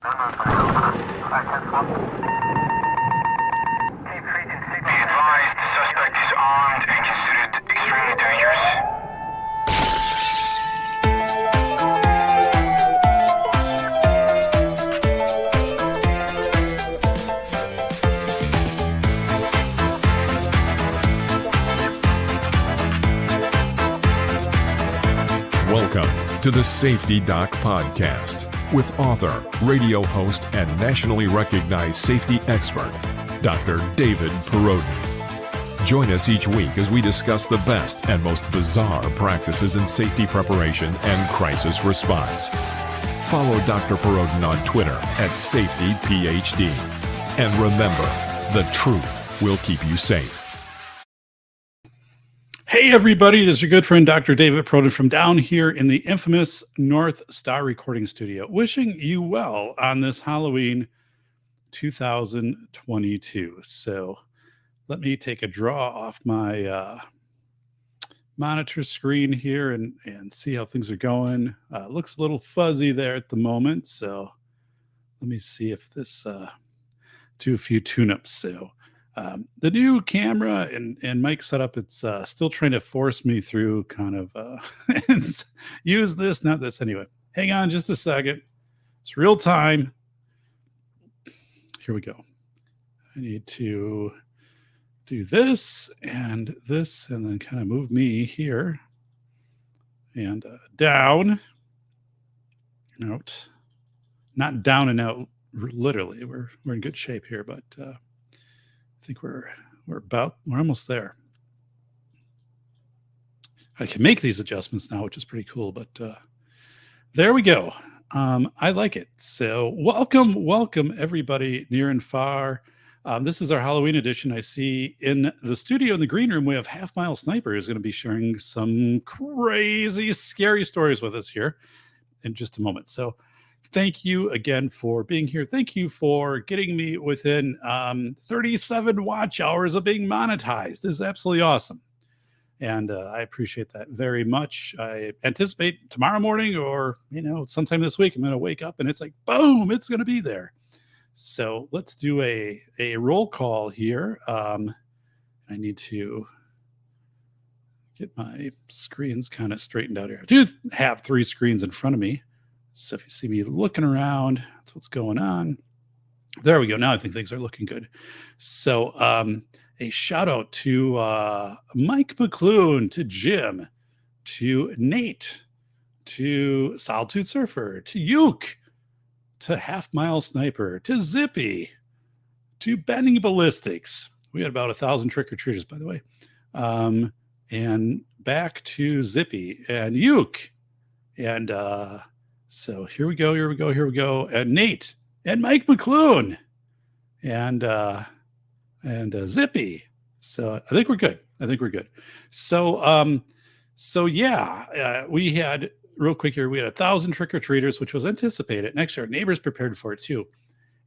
advised, suspect is armed and considered extremely dangerous. Welcome to the Safety Doc Podcast with author, radio host, and nationally recognized safety expert, Dr. 𝘊𝗵𝗵𝗺𝗏. Join us each week as we discuss the best and most bizarre practices in safety preparation and crisis response. Follow Dr. 𝘊𝗵𝗵𝗺𝗏 on Twitter at SafetyPhD. And remember, the truth will keep you safe. Hey everybody, this is your good friend Dr. 𝘊𝗵𝗵𝗺𝗏 from down here in the infamous North Star recording studio, wishing you well on this Halloween 2022. So let me take a draw off my monitor screen here and see how things are going. Looks a little fuzzy there at the moment, so let me see if this do a few tune-ups. So the new camera and mic setup, it's still trying to force me through kind of use this, not this. Anyway, hang on just a second. It's real time. Here we go. I need to do this, and then kind of move me here and down and out. Not down and out, literally. We're in good shape here, but I think we're almost there. I can make these adjustments now, which is pretty cool, but there we go. I like it. So welcome everybody near and far. This is our Halloween edition. I see in the studio in the green room, we have 𝗵𝗆 who's going to be sharing some crazy, scary stories with us here in just a moment. So thank you again for being here. Thank you for getting me within 37 watch hours of being monetized. This is absolutely awesome. And I appreciate that very much. I anticipate tomorrow morning or, sometime this week, I'm going to wake up and it's like, boom, it's going to be there. So let's do a roll call here. I need to get my screens kind of straightened out here. I do have 3 screens in front of me. So if you see me looking around, that's what's going on. There we go. Now I think things are looking good. So a shout out to Mike McClune, to Jim, to Nate, to Solitude Surfer, to Uke, to 𝗵𝗆 to Zippy, to Bending Ballistics. We had about 1,000 trick-or-treaters, by the way. And back to Zippy and Uke. And so here we go. And Nate and Mike McClune and Zippy. So I think we're good. So yeah, we had real quick here. We had 1,000 trick-or-treaters, which was anticipated. Next year, our neighbors prepared for it too.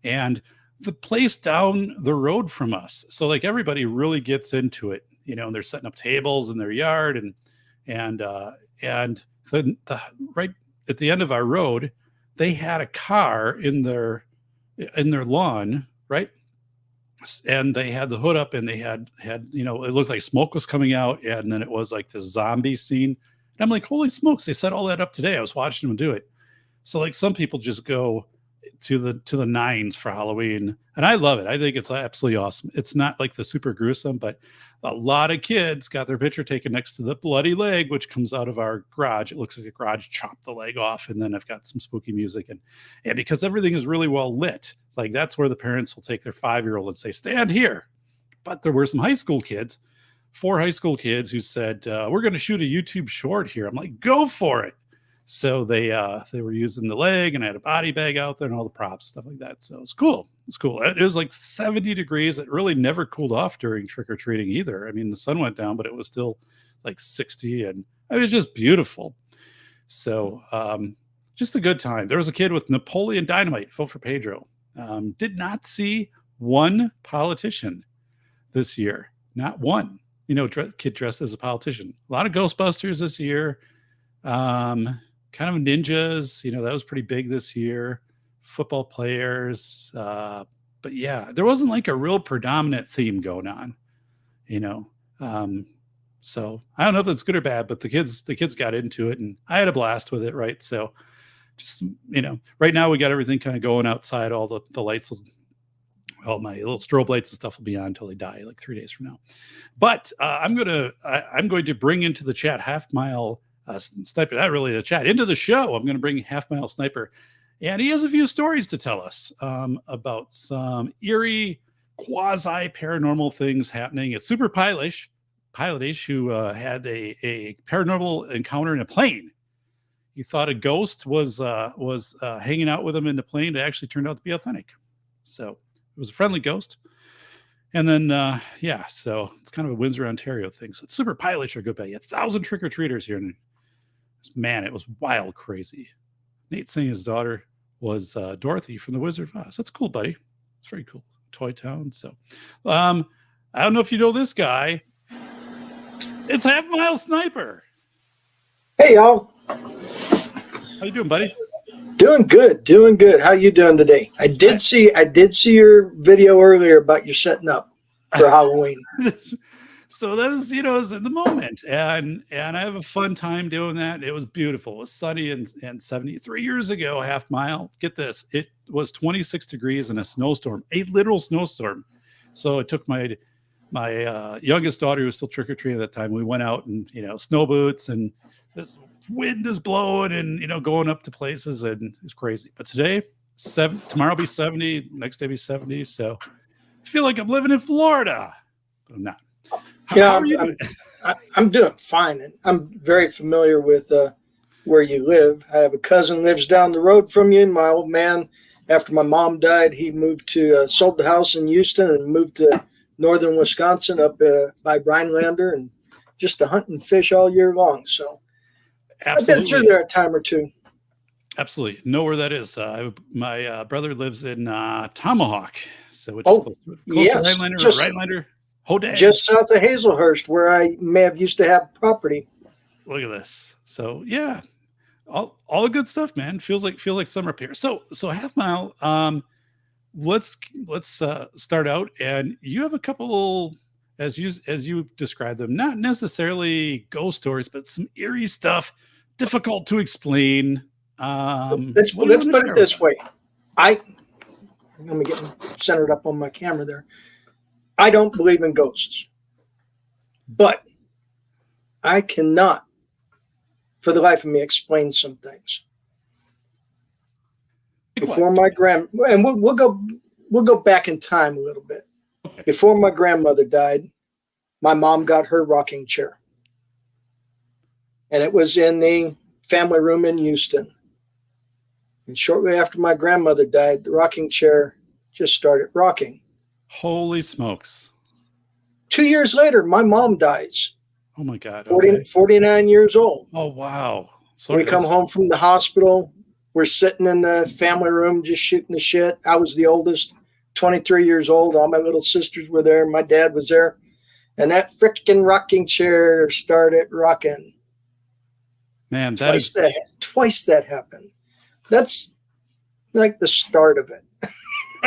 And the place down the road from us. So like everybody really gets into it, and they're setting up tables in their yard and the right at the end of our road, they had a car in their lawn, right? And they had the hood up and they had it looked like smoke was coming out, and then it was like this zombie scene. And I'm like, holy smokes, they set all that up today. I was watching them do it. So like some people just go to the nines for Halloween, and I love it. I think it's absolutely awesome. It's not like the super gruesome, but a lot of kids got their picture taken next to the bloody leg, which comes out of our garage. It looks like the garage chopped the leg off, and then I've got some spooky music, and because everything is really well lit, like that's where the parents will take their 5-year-old and say, stand here. But there were some high school kids, 4 high school kids who said, we're going to shoot a YouTube short here. I'm like, go for it. So they were using the leg, and I had a body bag out there and all the props, stuff like that. So it's cool. It was like 70 degrees. It really never cooled off during trick-or-treating either. I mean, the sun went down, but it was still like 60, and it was just beautiful. So just a good time. There was a kid with Napoleon Dynamite, vote for Pedro. Did not see one politician this year. Not one. Kid dressed as a politician. A lot of Ghostbusters this year. Kind of ninjas, that was pretty big this year. football players. But yeah, there wasn't like a real predominant theme going on, you know. So I don't know if that's good or bad, but the kids got into it, and I had a blast with it, right? So just, you know, right now we got everything kind of going outside. All the lights will, all my little strobe lights and stuff will be on until they die, like 3 days from now. But I'm going to bring into the chat 𝗵𝗻 Sniper, not really the chat, into the show. I'm going to bring 𝗵𝗻 Sniper, and he has a few stories to tell us about some eerie, quasi paranormal things happening at 𝘂𝗵𝗿𝗄𝗵𝗿, who had a paranormal encounter in a plane. He thought a ghost was hanging out with him in the plane. It actually turned out to be authentic. So it was a friendly ghost. And then, yeah, so it's kind of a Windsor, Ontario thing. So 𝘂𝗵𝗿𝗄𝗵𝗿 are good by you. 1,000 trick-or-treaters here. And man, it was wild crazy. Nate saying his daughter was Dorothy from the Wizard of Oz. That's cool, buddy. It's very cool. Toy Town. So I don't know if you know this guy. It's 𝗵𝗻 Sniper. Hey, y'all. How you doing, buddy? Doing good. How you doing today? I did see your video earlier about your setting up for Halloween. So that was, you know, it was in the moment, and I have a fun time doing that. It was beautiful. It was sunny and 73 years ago, 𝗵𝗻. Get this, it was 26 degrees in a snowstorm, a literal snowstorm. So it took my youngest daughter, who was still trick-or-treating at that time. We went out and, you know, snow boots, and this wind is blowing and, you know, going up to places, and it's crazy. But today, tomorrow will be 70, next day be 70. So I feel like I'm living in Florida, but I'm not. How are you doing? I'm doing fine, and I'm very familiar with where you live. I have a cousin lives down the road from you, and my old man, after my mom died, he moved to sold the house in Houston and moved to northern Wisconsin up by Rhinelander, and just to hunt and fish all year long. So absolutely. I've been through there a time or two. Absolutely. Know where that is. My brother lives in Tomahawk. So which is close to Rhinelander. Just south of Hazelhurst, where I may have used to have property. Look at this. So yeah, all good stuff, man. Feels like summer up here. So 𝗵𝗻, let's start out, and you have a couple, as you describe them, not necessarily ghost stories, but some eerie stuff, difficult to explain. Let's put it this way. Let me get centered up on my camera there. I don't believe in ghosts, but I cannot, for the life of me, explain some things. Before my and we'll go back in time a little bit. Before my grandmother died, my mom got her rocking chair, and it was in the family room in Houston. And shortly after my grandmother died, the rocking chair just started rocking. Holy smokes. 2 years later, my mom dies. Oh my God. 49 years old. Oh, wow. We come home from the hospital. We're sitting in the family room just shooting the shit. I was the oldest, 23 years old. All my little sisters were there. My dad was there. And that freaking rocking chair started rocking. Man, twice that happened. That's like the start of it.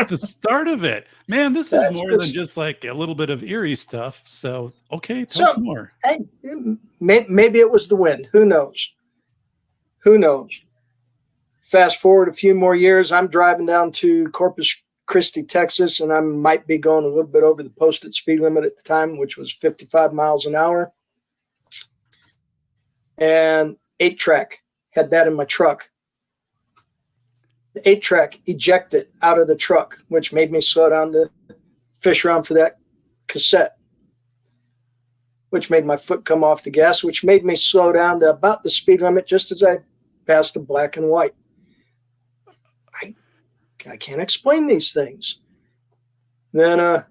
The start of it, man. This is more than just like a little bit of eerie stuff. So, okay, tell us more. Hey, maybe it was the wind. Who knows? Fast forward a few more years, I'm driving down to Corpus Christi, Texas, and I might be going a little bit over the posted speed limit at the time, which was 55 miles an hour. And 8-track, had that in my truck. The 8-track ejected out of the truck, which made me slow down to fish around for that cassette, which made my foot come off the gas, which made me slow down to about the speed limit just as I passed the black and white. I can't explain these things. Then,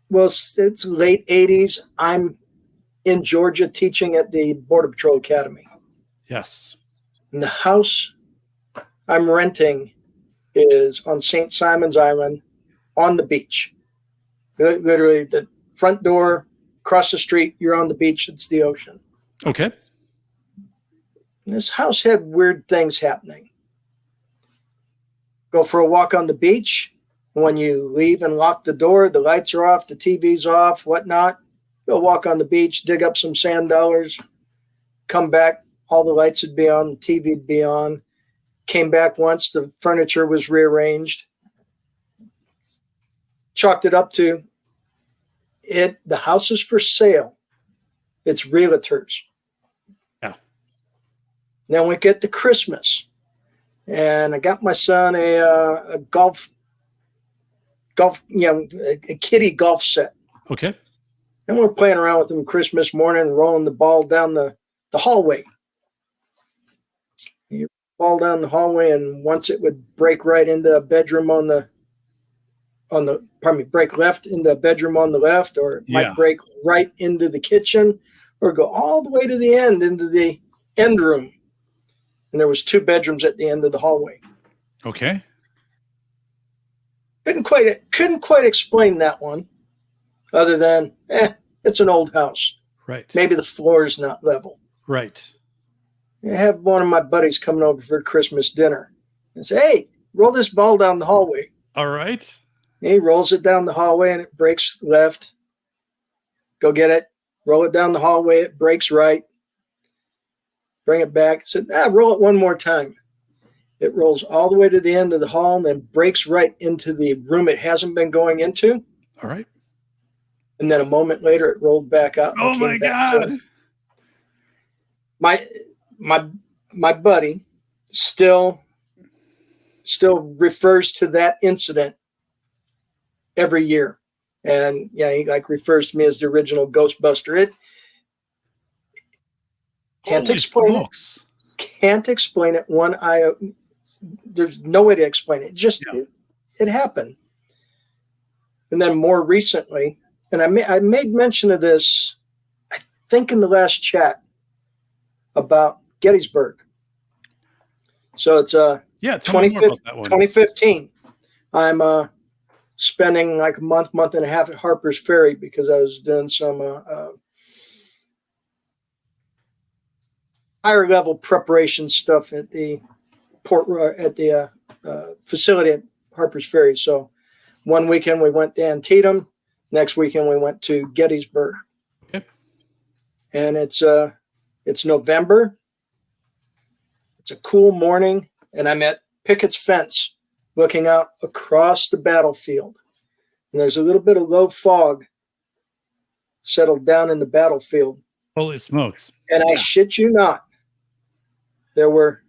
it's late 80s. I'm in Georgia teaching at the Border Patrol Academy. Yes. And the house I'm renting is on St. Simon's Island on the beach. Literally, the front door, across the street, you're on the beach. It's the ocean. Okay. This house had weird things happening. Go for a walk on the beach. When you leave and lock the door, the lights are off, the TV's off, whatnot. Go walk on the beach, dig up some sand dollars, come back, all the lights would be on, the TV would be on. Came back once, the furniture was rearranged. Chalked it up to the house is for sale. It's realtors. Yeah. Then we get to Christmas, and I got my son a golf, a kiddie golf set. Okay. And we're playing around with him Christmas morning, rolling the ball down the hallway. You ball down the hallway, and once it would break right into a bedroom break left in the bedroom on the left, or it might break right into the kitchen, or go all the way to the end into the end room. And there was 2 bedrooms at the end of the hallway. Okay. Couldn't quite explain that one, other than it's an old house. Right. Maybe the floor is not level. Right. I have one of my buddies coming over for Christmas dinner and say, "Hey, roll this ball down the hallway." All right. He rolls it down the hallway and it breaks left. Go get it. Roll it down the hallway. It breaks right. Bring it back. Said, roll it one more time. It rolls all the way to the end of the hall and then breaks right into the room it hasn't been going into. All right. And then a moment later, it rolled back out. Oh my God. My buddy still refers to that incident every year. And he refers to me as the original Ghostbuster. It can't explain it. Can't explain it. There's no way to explain it. Just it happened. And then more recently, and I made mention of this, I think in the last chat about Gettysburg. So it's 2015. I'm spending like a month and a half at Harper's Ferry because I was doing some higher level preparation stuff at the facility at Harper's Ferry. So one weekend we went to Antietam. Next weekend we went to Gettysburg. Okay. And it's November. It's a cool morning, and I'm at Pickett's Fence looking out across the battlefield. And there's a little bit of low fog settled down in the battlefield. Holy smokes. And I shit you not, there were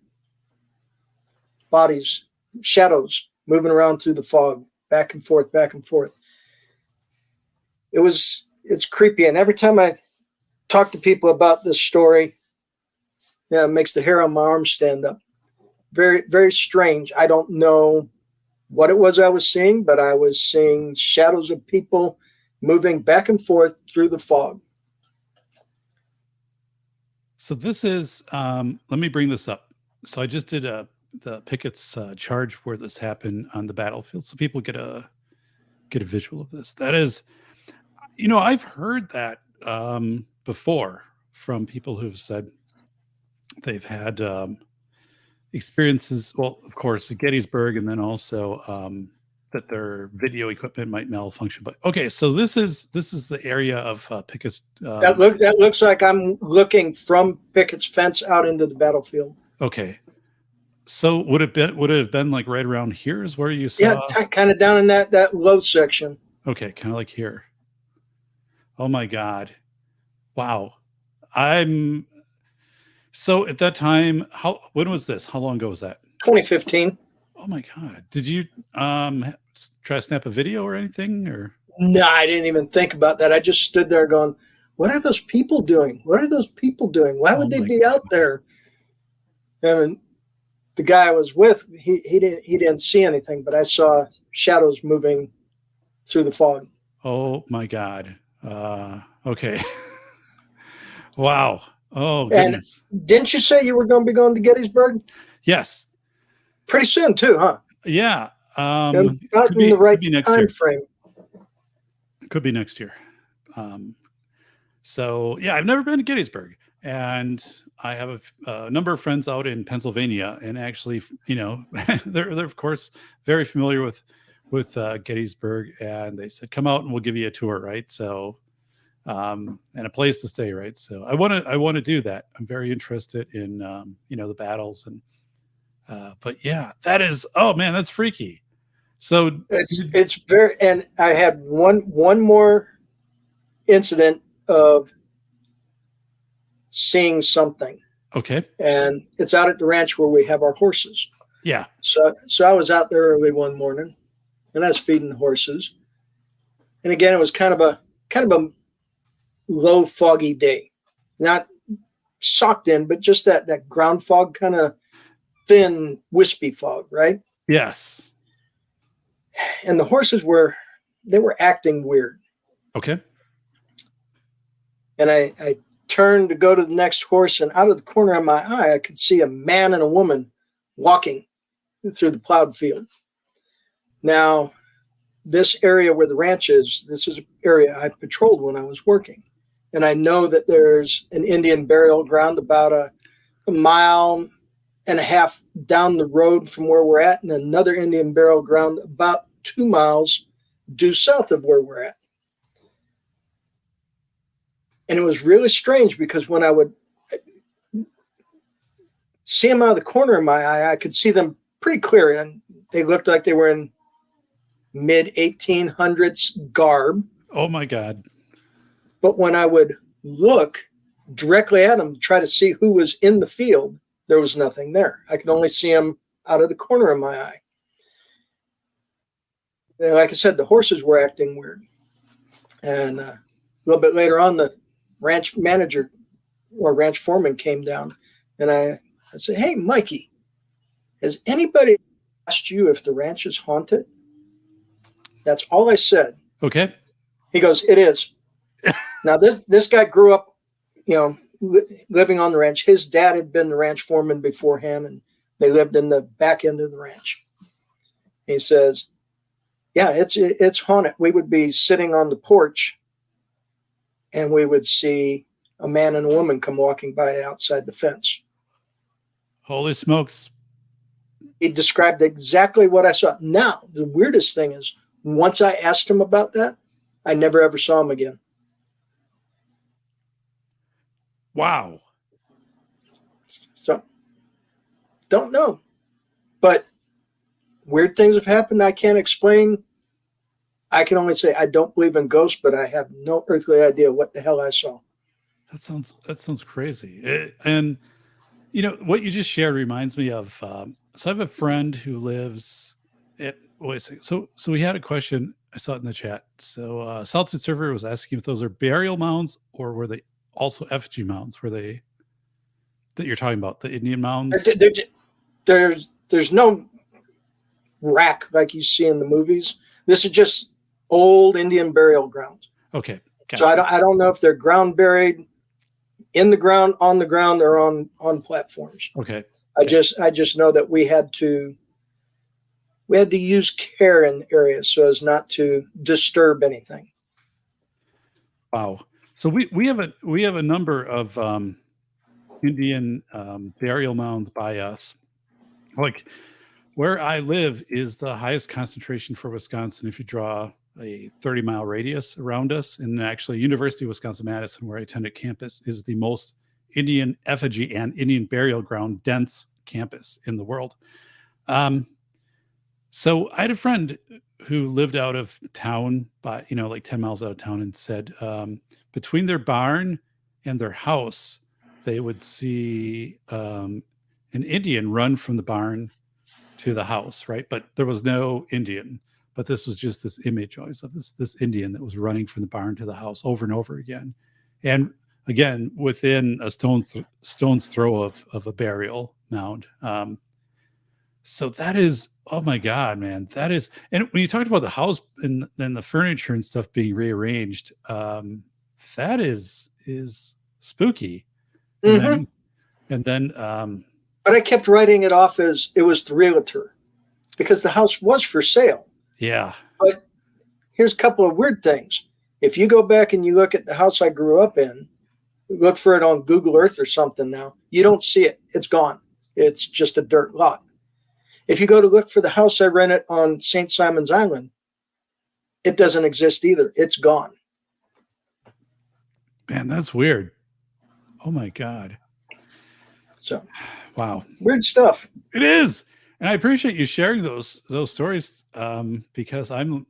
bodies, shadows moving around through the fog, back and forth, back and forth. It's creepy. And every time I talk to people about this story, it makes the hair on my arm stand up. Very, very strange. I don't know what it was I was seeing, but I was seeing shadows of people moving back and forth through the fog. So this is, let me bring this up. So I just did the Pickett's charge where this happened on the battlefield, so people get a visual of this. That is, I've heard that before from people who've said they've had experiences. Well, of course, at Gettysburg, and then also that their video equipment might malfunction. But okay, so this is the area of Pickett's. That looks like I'm looking from Pickett's Fence out into the battlefield. Okay, so would it have been like right around here is where you saw? Yeah, kind of down in that low section. Okay, kind of like here. Oh my God! Wow, So at that time, when was this? How long ago was that? 2015. Oh my God! Did you try to snap a video or anything? Or no, I didn't even think about that. I just stood there going, "What are those people doing? What are those people doing? Why would they be out there?" And the guy I was with, he didn't see anything, but I saw shadows moving through the fog. Oh my God! Okay. Wow. Oh goodness! And didn't you say you were going to be going to Gettysburg? Yes. Pretty soon too, huh? Yeah. Not in the right time frame. Could be next year. So yeah, I've never been to Gettysburg, and I have a number of friends out in Pennsylvania, and actually, they're of course very familiar with Gettysburg, and they said, "Come out and we'll give you a tour," right? So, and a place to stay, right? So I want to do that. I'm very interested in the battles, and but yeah, that is, oh man, that's freaky. So it's very, and I had one more incident of seeing something. Okay. And it's out at the ranch where we have our horses. Yeah. So I was out there early one morning, and I was feeding the horses. And again, it was kind of a low, foggy day, not socked in, but just that ground fog, kind of thin, wispy fog, right? Yes. And the horses were acting weird. Okay. And I turned to go to the next horse, and out of the corner of my eye, I could see a man and a woman walking through the plowed field. Now, this area where the ranch is, this is an area I patrolled when I was working. And I know that there's an Indian burial ground about a mile and a half down the road from where we're at, and another Indian burial ground about 2 miles due south of where we're at. And it was really strange because when I would see them out of the corner of my eye, I could see them pretty clear, and they looked like they were in mid-1800s garb. Oh my God. But when I would look directly at them to try to see who was in the field, there was nothing there. I could only see them out of the corner of my eye. And like I said, the horses were acting weird. And a little bit later on, the ranch manager or ranch foreman came down, and I said, "Hey, Mikey, has anybody asked you if the ranch is haunted?" That's all I said. Okay. He goes, "It is." Now, this guy grew up, living on the ranch. His dad had been the ranch foreman beforehand, and they lived in the back end of the ranch. He says, "Yeah, it's haunted. We would be sitting on the porch, and we would see a man and a woman come walking by outside the fence." Holy smokes. He described exactly what I saw. Now, the weirdest thing is, once I asked him about that, I never ever saw him again. Wow. So, don't know. But weird things have happened I can't explain. I can only say I don't believe in ghosts, but I have no earthly idea what the hell I saw. That sounds crazy. And what you just shared reminds me of. So I have a friend who lives at. Wait a second. So we had a question. I saw it in the chat. So Solitude Server was asking if those are burial mounds or were they also effigy mounds? Were they that you're talking about, the Indian mounds? There's no rack like you see in the movies. This is just old Indian burial grounds. Okay. Gotcha. So I don't know if they're ground buried, in the ground, on the ground, or on platforms. Okay. I just know that we had to use care in the area so as not to disturb anything. Wow. So we have a number of Indian burial mounds by us. Like where I live is the highest concentration for Wisconsin. If you draw a 30-mile radius around us, and actually University of Wisconsin-Madison, where I attended campus, is the most Indian effigy and Indian burial ground dense campus in the world. So I had a friend who lived out of town by, like 10 miles out of town, and said between their barn and their house, they would see an Indian run from the barn to the house, right? But there was no Indian, but this was just this image always of this Indian that was running from the barn to the house over and over again. And again, within a stone's throw of a burial mound. So that is, oh my God, man, that is. And when you talked about the house and then the furniture and stuff being rearranged, that is spooky. Mm-hmm. And then but I kept writing it off as it was the realtor because the house was for sale. Yeah. But here's a couple of weird things. If you go back and you look at the house I grew up in, look for it on Google Earth or something now. You don't see it. It's gone. It's just a dirt lot. If you go to look for the house I rented on St. Simon's Island, it doesn't exist either. It's gone. Man, that's weird. Oh my God. So, wow. Weird stuff. It is. And I appreciate you sharing those stories because I'm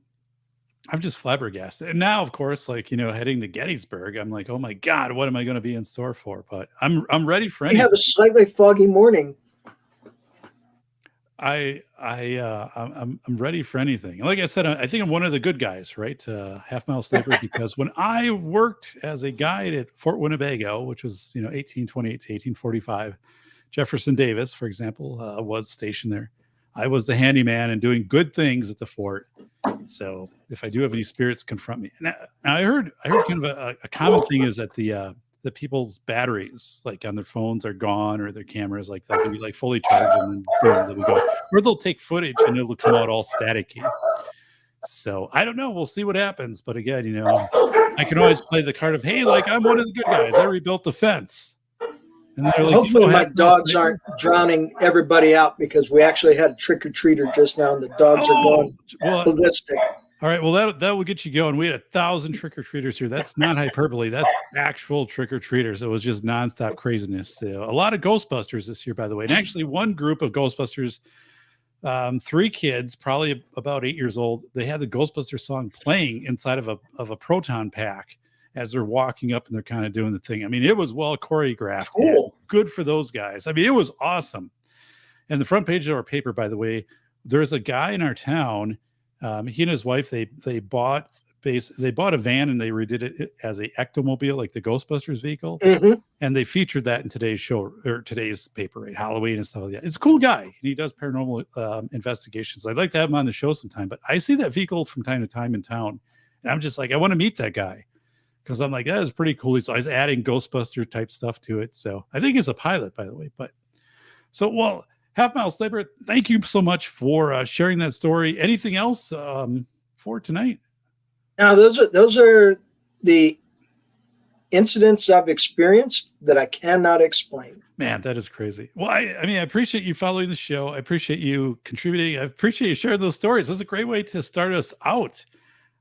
just flabbergasted. And now, of course, like, heading to Gettysburg, I'm like, oh my God, what am I going to be in store for? But I'm ready for anything. We have a slightly foggy morning. I'm ready for anything. Like I said, I think I'm one of the good guys, right? Half Mile Sniper, because when I worked as a guide at Fort Winnebago, which was 1828 to 1845, Jefferson Davis, for example, was stationed there. I was the handyman and doing good things at the fort. So if I do have any spirits confront me, now I heard kind of a common thing is that the people's batteries, like on their phones, are gone, or their cameras, like they'll be like fully charged, and then boom, there we go. Or they'll take footage and it'll come out all staticky. So I don't know. We'll see what happens. But again, I can always play the card of, hey, like I'm one of the good guys. I rebuilt the fence. And they're like, hopefully my dogs aren't drowning everybody out, because we actually had a trick-or-treater just now and the dogs are going ballistic. All right. Well, that will get you going. We had 1,000 trick-or-treaters here. That's not hyperbole. That's actual trick-or-treaters. It was just nonstop craziness. So, a lot of Ghostbusters this year, by the way. And actually one group of Ghostbusters, 3 kids, probably about 8 years old, they had the Ghostbuster song playing inside of a proton pack as they're walking up, and they're kind of doing the thing. I mean, it was well choreographed. Cool. Good for those guys. I mean, it was awesome. And the front page of our paper, by the way, there's a guy in our town. He and his wife, they bought a van and they redid it as a ectomobile, like the Ghostbusters vehicle. Mm-hmm. And they featured that in today's show, or today's paper, right? Halloween and stuff like that. It's a cool guy, and he does paranormal investigations. I'd like to have him on the show sometime, but I see that vehicle from time to time in town, and I'm just like, I want to meet that guy, because I'm like, that is pretty cool. So I was adding Ghostbuster type stuff to it. So I think he's a pilot, by the way. But so, well, Half Mile Sniper, thank you so much for sharing that story. Anything else for tonight? Now, those are the incidents I've experienced that I cannot explain. Man, that is crazy. Well, I mean, I appreciate you following the show. I appreciate you contributing. I appreciate you sharing those stories. That's a great way to start us out.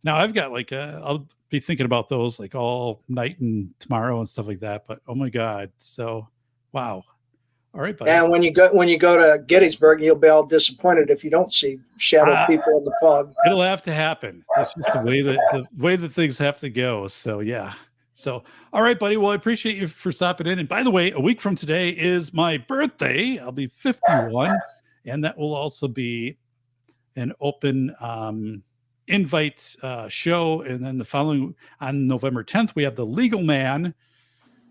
Now, I've got like I'll be thinking about those like all night and tomorrow and stuff like that. But oh my God, so wow. All right, buddy. And when you go to Gettysburg, you'll be all disappointed if you don't see shadow people in the fog. It'll have to happen. It's just the way that things have to go. So yeah. So all right, buddy. Well, I appreciate you for stopping in. And by the way, a week from today is my birthday. I'll be 51, and that will also be an open invite show. And then the following, on November 10th, we have the Legal Man,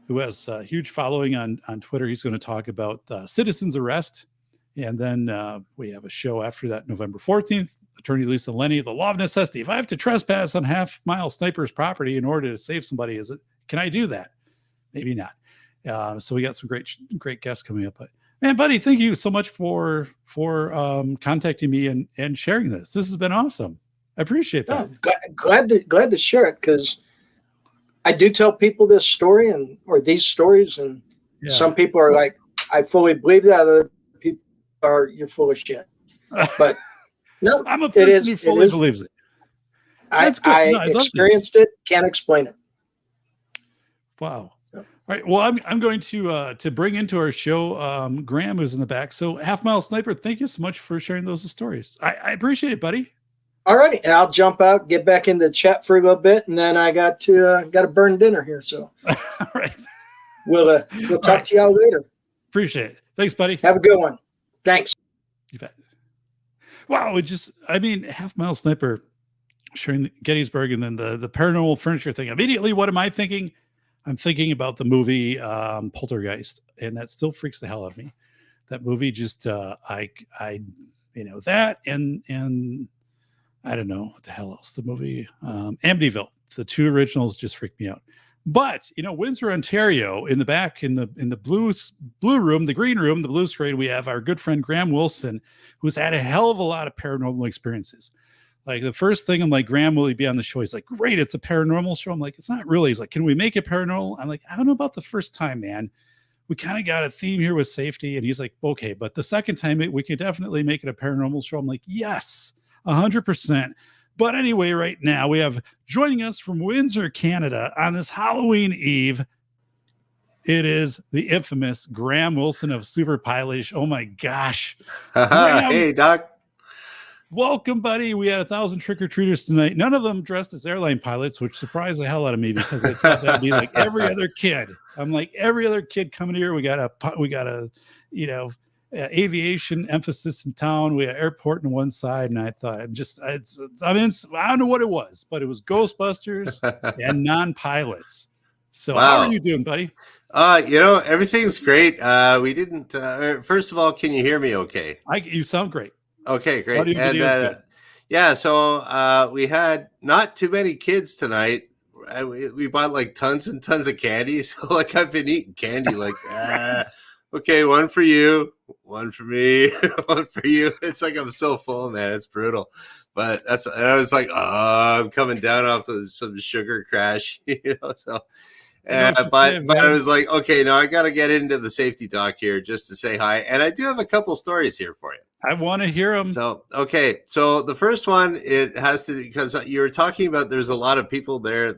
who has a huge following on Twitter. He's going to talk about citizen's arrest. And then we have a show after that, November 14th, Attorney Lisa Lenny, the law of necessity. If I have to trespass on Half Mile Sniper's property in order to save somebody, can I do that? Maybe not. So we got some great guests coming up. But man, buddy, thank you so much for contacting me and sharing this. This has been awesome. I appreciate that. Oh, glad to share it, because I do tell people this story or these stories, and some people are like, I fully believe that. Other people are, you're full of shit. But no, I'm a person who fully believes it. I experienced it, can't explain it. Wow. All right. Well, I'm going to bring into our show Graham, who's in the back. So Half Mile Sniper, thank you so much for sharing those stories. I appreciate it, buddy. All righty, and I'll jump out, get back into the chat for a little bit, and then I got to burn dinner here. So, all right, we'll talk to y'all later. Appreciate it. Thanks, buddy. Have a good one. Thanks. You bet. Wow, Half Mile Sniper sharing Gettysburg, and then the paranormal furniture thing. Immediately, what am I thinking? I'm thinking about the movie Poltergeist, and that still freaks the hell out of me. That movie just that and I don't know what the hell else. The movie Amityville, the 2 originals just freaked me out. But Windsor, Ontario, in the back in the blue room, the green room, the blue screen, we have our good friend Graham Wilson, who's had a hell of a lot of paranormal experiences. Like the first thing, I'm like, Graham, will he be on the show? He's like, great, it's a paranormal show. I'm like, it's not really. He's like, can we make it paranormal? I'm like, I don't know about the first time, man. We kind of got a theme here with safety. And he's like, okay, but the second time we could definitely make it a paranormal show. I'm like, yes, 100%. But anyway, right now we have joining us from Windsor, Canada on this Halloween Eve. It is the infamous Graham Wilson of 𝘀𝗵𝗿𝗏. Oh my gosh. Graham, Hey, Doc. welcome, buddy. We had 1,000 trick-or-treaters tonight. None of them dressed as airline pilots, which surprised the hell out of me because I thought that'd be like every other kid. I'm like, every other kid coming here. We got a aviation emphasis in town. We had airport on one side, and I thought, I don't know what it was, but it was Ghostbusters and non-pilots. So Wow. how are you doing, buddy? Everything's great. We didn't. First of all, can you hear me? Okay. You sound great. Okay, great. Audio And video is good. yeah, so we had not too many kids tonight. We bought like tons and tons of candy. So like I've been eating candy like, okay, one for you, one for me, one for you. It's like I'm so full, man. It's brutal. But I was like, oh, I'm coming down off some sugar crash, so. But I was like, okay, now I got to get into the safety doc here just to say hi. And I do have a couple stories here for you. I want to hear them. So, okay. So the first one, it has to, because you were talking about there's a lot of people there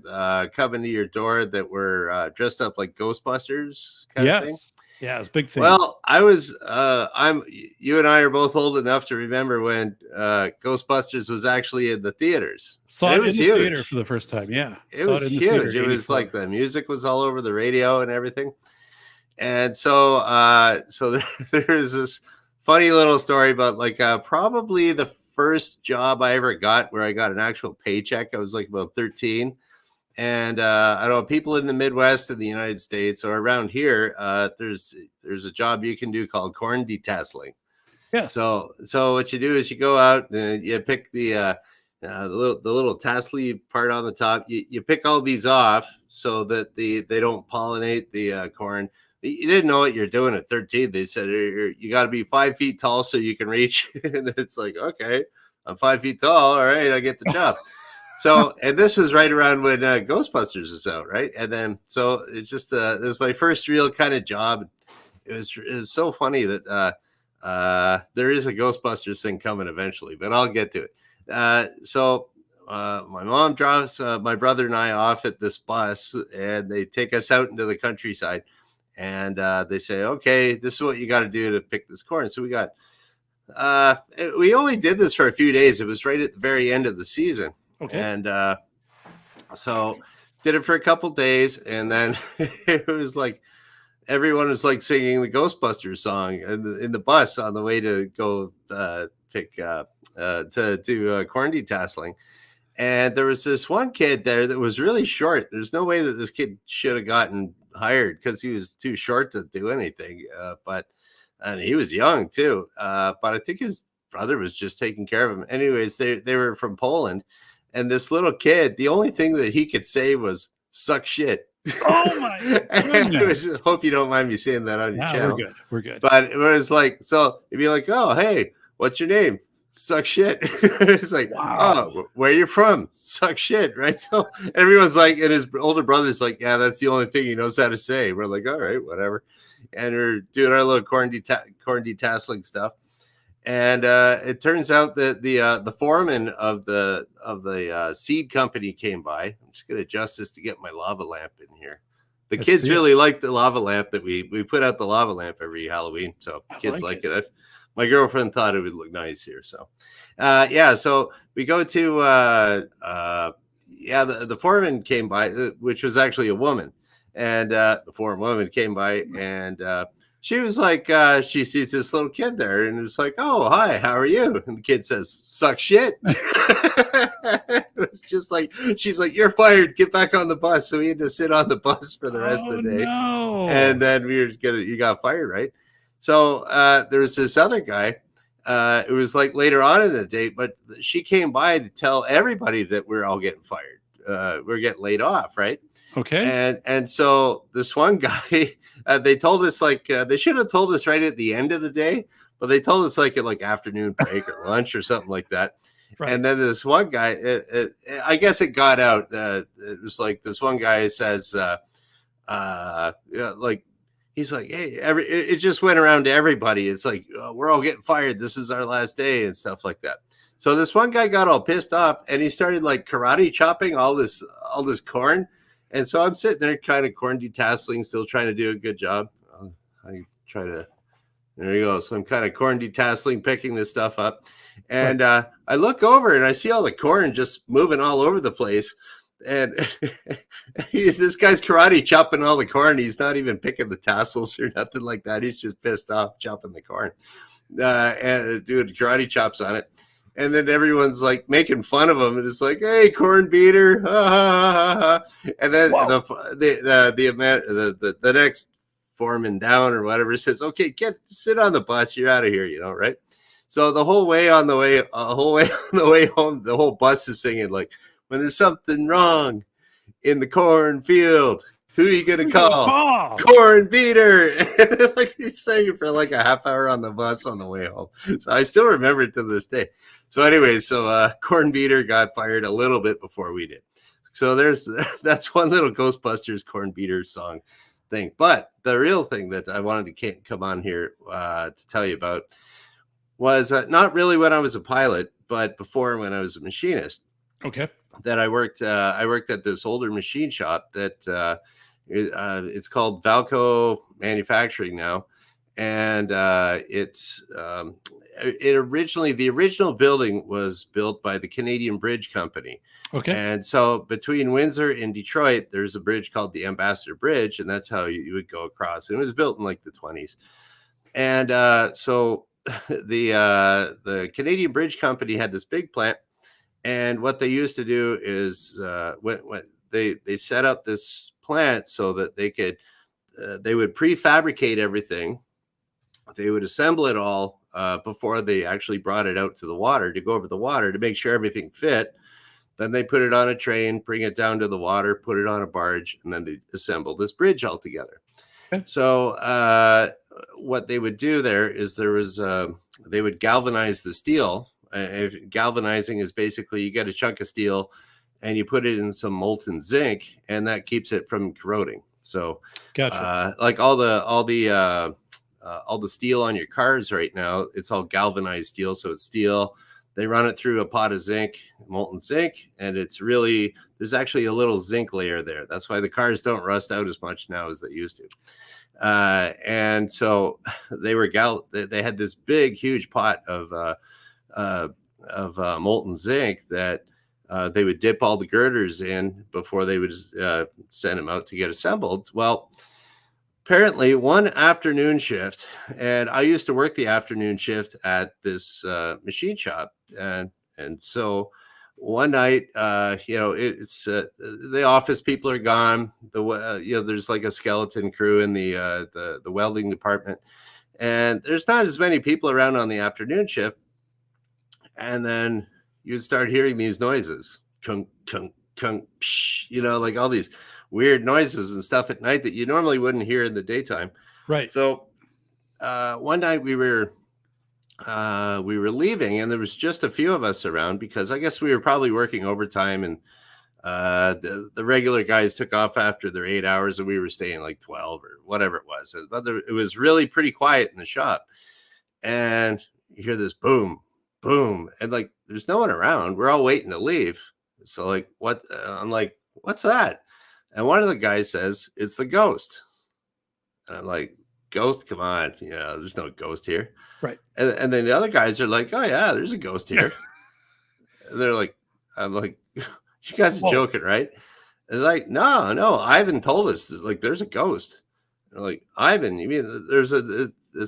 coming to your door that were dressed up like Ghostbusters kind of thing. Yeah, it's a big thing. Well, you and I are both old enough to remember when Ghostbusters was actually in the theaters. Saw it in the huge. theater for the first time. Yeah. It was huge. It was like the music was all over the radio and everything. And so there's this funny little story about like probably the first job I ever got where I got an actual paycheck. I was like about 13. And I don't know, people in the Midwest in the United States or around here, there's a job you can do called corn detasseling. Yes. So what you do is you go out and you pick the little tassely part on the top. You pick all these off so that they don't pollinate the corn. You didn't know what you're doing at 13. They said you got to be 5 feet tall so you can reach. And it's like, okay, I'm 5 feet tall. All right, I get the job. So, and this was right around when Ghostbusters was out, right? And then, so it just, it was my first real kind of job. It was so funny that there is a Ghostbusters thing coming eventually, but I'll get to it. So my mom drops my brother and I off at this bus, and they take us out into the countryside, and they say, okay, this is what you got to do to pick this corn. So we only did this for a few days. It was right at the very end of the season. Okay. And so did it for a couple days, and then it was like everyone was like singing the Ghostbusters song in the bus on the way to go to do corn detasseling. And there was this one kid there that was really short. There's no way that this kid should have gotten hired because he was too short to do anything. And he was young too. But I think his brother was just taking care of him. Anyways, they were from Poland. And this little kid, the only thing that he could say was "suck shit." Oh my goodness! Hope you don't mind me saying that on your channel. We're good. But it was like, so it'd be like, "Oh, hey, what's your name? Suck shit." It's like, wow. Oh, where are you from? Suck shit, right? So everyone's like, and his older brother's like, yeah, that's the only thing he knows how to say. We're like, all right, whatever. And we're doing our little corn detasseling stuff. And it turns out that the foreman of the seed company came by. I'm just going to adjust this to get my lava lamp in here. The kids really like the lava lamp that we put out the lava lamp every Halloween. So kids like it. My girlfriend thought it would look nice here. So, so we go to, the foreman came by, which was actually a woman. And the foreign woman came by, and she was like, she sees this little kid there, and it's like, oh, hi, how are you? And the kid says, suck shit. It's just like, she's like, you're fired, get back on the bus. So we had to sit on the bus for the rest of the day. No. And then you got fired, right? So there was this other guy. It was like later on in the day, but she came by to tell everybody that we're all getting fired. We're getting laid off, right? Okay. And so this one guy, they told us they should have told us right at the end of the day, but they told us at afternoon break or lunch or something like that. Right. And then this one guy, I guess it got out. It was like this one guy says, like, he's like, hey, it just went around to everybody. It's like, we're all getting fired. This is our last day and stuff like that. So this one guy got all pissed off and he started like karate chopping all this corn. And so I'm sitting there kind of corn detasseling, still trying to do a good job. There you go. So I'm kind of corn detasseling, picking this stuff up. And I look over and I see all the corn just moving all over the place. And this guy's karate chopping all the corn. He's not even picking the tassels or nothing like that. He's just pissed off chopping the corn. And doing karate chops on it. And then everyone's like making fun of him. And it's like, hey, corn beater. And then the next foreman down or whatever says, okay, sit on the bus. You're out of here, right? So the whole way on the way home, the whole bus is singing like, when there's something wrong in the cornfield, who are you going to call? Corn beater. Like he's singing for like a half hour on the bus on the way home. So I still remember it to this day. So anyway, corn beater got fired a little bit before we did. So that's one little Ghostbusters corn beater song thing. But the real thing that I wanted to come on here to tell you about was not really when I was a pilot, but before when I was a machinist. Okay. That I worked at this older machine shop that it's called 𝗲𝗁𝗺 Manufacturing now, and the original building was built by the Canadian Bridge Company. Okay. And so between Windsor and Detroit, there's a bridge called the Ambassador Bridge, and that's how you would go across. And it was built in like the 20s, and so the Canadian Bridge Company had this big plant. And what they used to do is when they set up this plant so that they would prefabricate everything. They would assemble it all before they actually brought it out to the water to go over the water to make sure everything fit. Then they put it on a train, bring it down to the water, put it on a barge, and then they assemble this bridge all together. Okay. So what they would do there is they would galvanize the steel. Galvanizing is basically you get a chunk of steel and you put it in some molten zinc, and that keeps it from corroding. So, gotcha. Like all the steel on your cars right now, it's all galvanized steel. So it's steel. They run it through a pot of zinc, molten zinc, and there's actually a little zinc layer there. That's why the cars don't rust out as much now as they used to. And so they had this big, huge pot of molten zinc that they would dip all the girders in before they would send them out to get assembled. Well, apparently one afternoon shift, and I used to work the afternoon shift at this machine shop, and so one night, it's the office people are gone. There's like a skeleton crew in the welding department, and there's not as many people around on the afternoon shift. And then you'd start hearing these noises, kunk, kunk, kunk, psh, like all these weird noises and stuff at night that you normally wouldn't hear in the daytime. Right. So one night we were leaving, and there was just a few of us around because I guess we were probably working overtime, and the regular guys took off after their 8 hours, and we were staying like 12 or whatever it was. But it was really pretty quiet in the shop, and you hear this boom, boom, and like there's no one around. We're all waiting to leave. So like, what? I'm like, what's that? And one of the guys says it's the ghost. And I'm like, ghost? Come on, there's no ghost here. Right. And then the other guys are like, oh yeah, there's a ghost here. And they're like, I'm like, you guys are joking, right? And they're like, no, Ivan told us like there's a ghost. And they're like, Ivan, you mean there's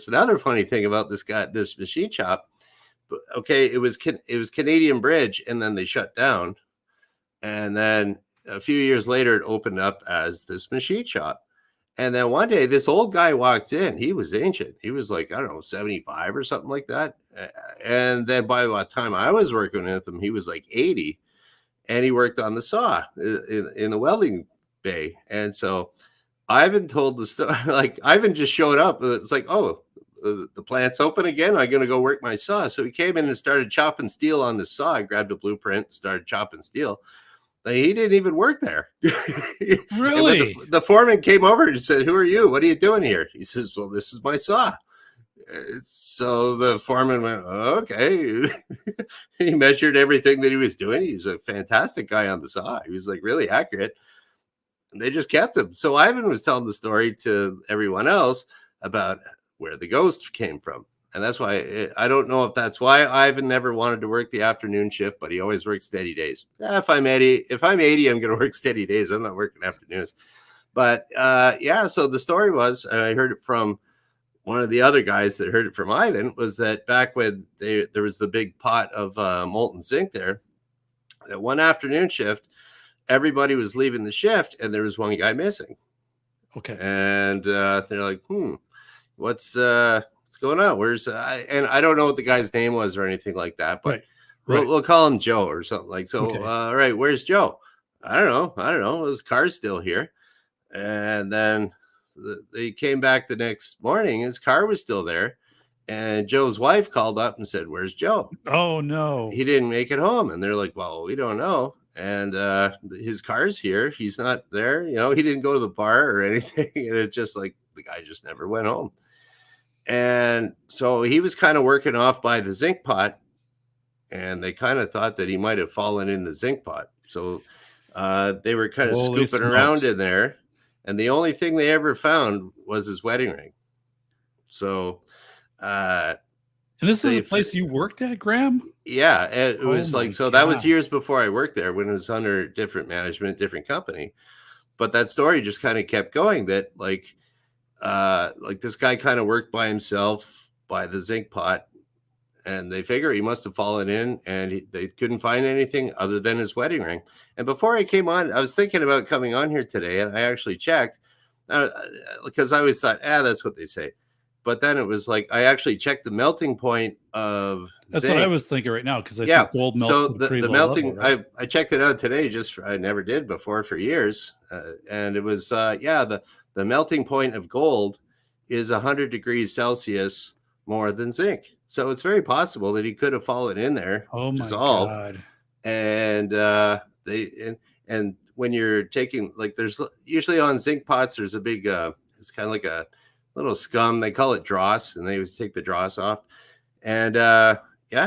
another funny thing about this machine shop. Okay, it was Canadian Bridge, and then they shut down, and then a few years later it opened up as this machine shop. And then one day this old guy walked in. He was ancient. He was like, I don't know, 75 or something like that. And then by the time I was working with him, he was like 80, and he worked on the saw in the welding bay. And so Ivan told the story, like Ivan just showed up. It's like, oh, the plant's open again. I'm going to go work my saw. So he came in and started chopping steel on the saw. I grabbed a blueprint, started chopping steel. He didn't even work there. Really? The foreman came over and said, "Who are you? What are you doing here?" He says, "Well, this is my saw." So the foreman went, oh, "Okay." He measured everything that he was doing. He was a fantastic guy on the saw. He was like really accurate. And they just kept him. So Ivan was telling the story to everyone else about where the ghost came from. And that's why I don't know if that's why Ivan never wanted to work the afternoon shift, but he always worked steady days. If I'm 80, I'm going to work steady days. I'm not working afternoons. But yeah, so the story was, and I heard it from one of the other guys that heard it from Ivan, was that back when there was the big pot of molten zinc there, that one afternoon shift, everybody was leaving the shift and there was one guy missing. Okay. And they're like, what's going on? Where's and I don't know what the guy's name was or anything like that, but right. We'll call him Joe or something like so. Okay. All right, where's Joe? I don't know. His car's still here. And then they came back the next morning. His car was still there. And Joe's wife called up and said, "Where's Joe?" Oh, no. He didn't make it home. And they're like, "Well, we don't know." And his car's here. He's not there. You know, he didn't go to the bar or anything. And it's just like the guy just never went home. And so he was kind of working off by the zinc pot. And they kind of thought that he might have fallen in the zinc pot. So they were kind of Holy scooping smokes. around in there. And the only thing they ever found was his wedding ring. So and this is a place you worked at, Graham? yeah, it was Oh like, my so that was gosh. years before I worked there when it was under different management, different company. But that story just kind of kept going that like this guy kind of worked by himself by the zinc pot, and they figure he must have fallen in, and they couldn't find anything other than his wedding ring. And before I came on, I was thinking about coming on here today, and I actually checked because I always thought, that's what they say. But then it was like, I actually checked the melting point of That's zinc. what I was thinking right now, because I think gold melts So at a pretty the low melting, level, right? I checked it out today. I never did before for years. And it was, the melting point of gold is 100 degrees Celsius more than zinc. So it's very possible that he could have fallen in there, Oh my dissolved. God. And and when you're taking, like, there's usually on zinc pots, there's a big, it's kind of like a little scum. They call it dross, and they always take the dross off. And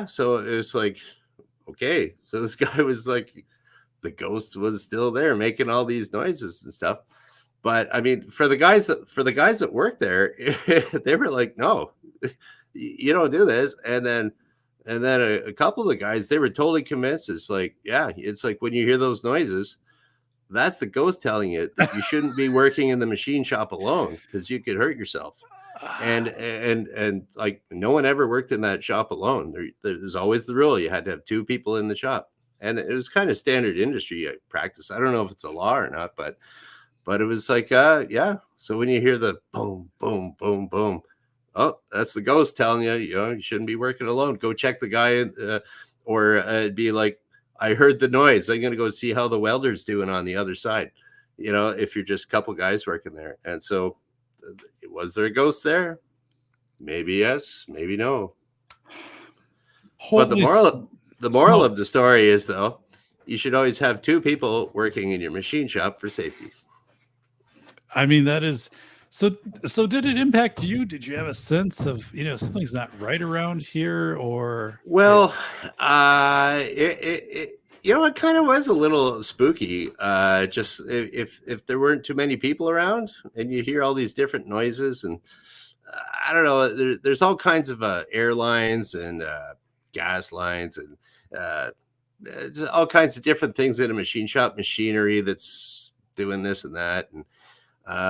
so it was like, okay, so this guy was like, the ghost was still there making all these noises and stuff. But I mean, for the guys that work there, they were like, "No, you don't do this." And then a couple of the guys, they were totally convinced. It's like, yeah, it's like when you hear those noises, that's the ghost telling you that you shouldn't be working in the machine shop alone because you could hurt yourself. And like, no one ever worked in that shop alone. There's always the rule you had to have two people in the shop, and it was kind of standard industry practice. I don't know if it's a law or not, but it was like, So when you hear the boom, boom, boom, boom, oh, that's the ghost telling you, you shouldn't be working alone. Go check the guy, or it'd be like, I heard the noise. I'm going to go see how the welder's doing on the other side. If you're just a couple guys working there. And so, was there a ghost there? Maybe yes, maybe no. But the moral of the story is, though, you should always have two people working in your machine shop for safety. I mean, that is so. Did it impact you? Did you have a sense of something's not right around here, or? Well, it kind of was a little spooky. Just if there weren't too many people around, and you hear all these different noises, and I don't know. There's all kinds of airlines and gas lines and just all kinds of different things in a machine shop, machinery that's doing this and that, and.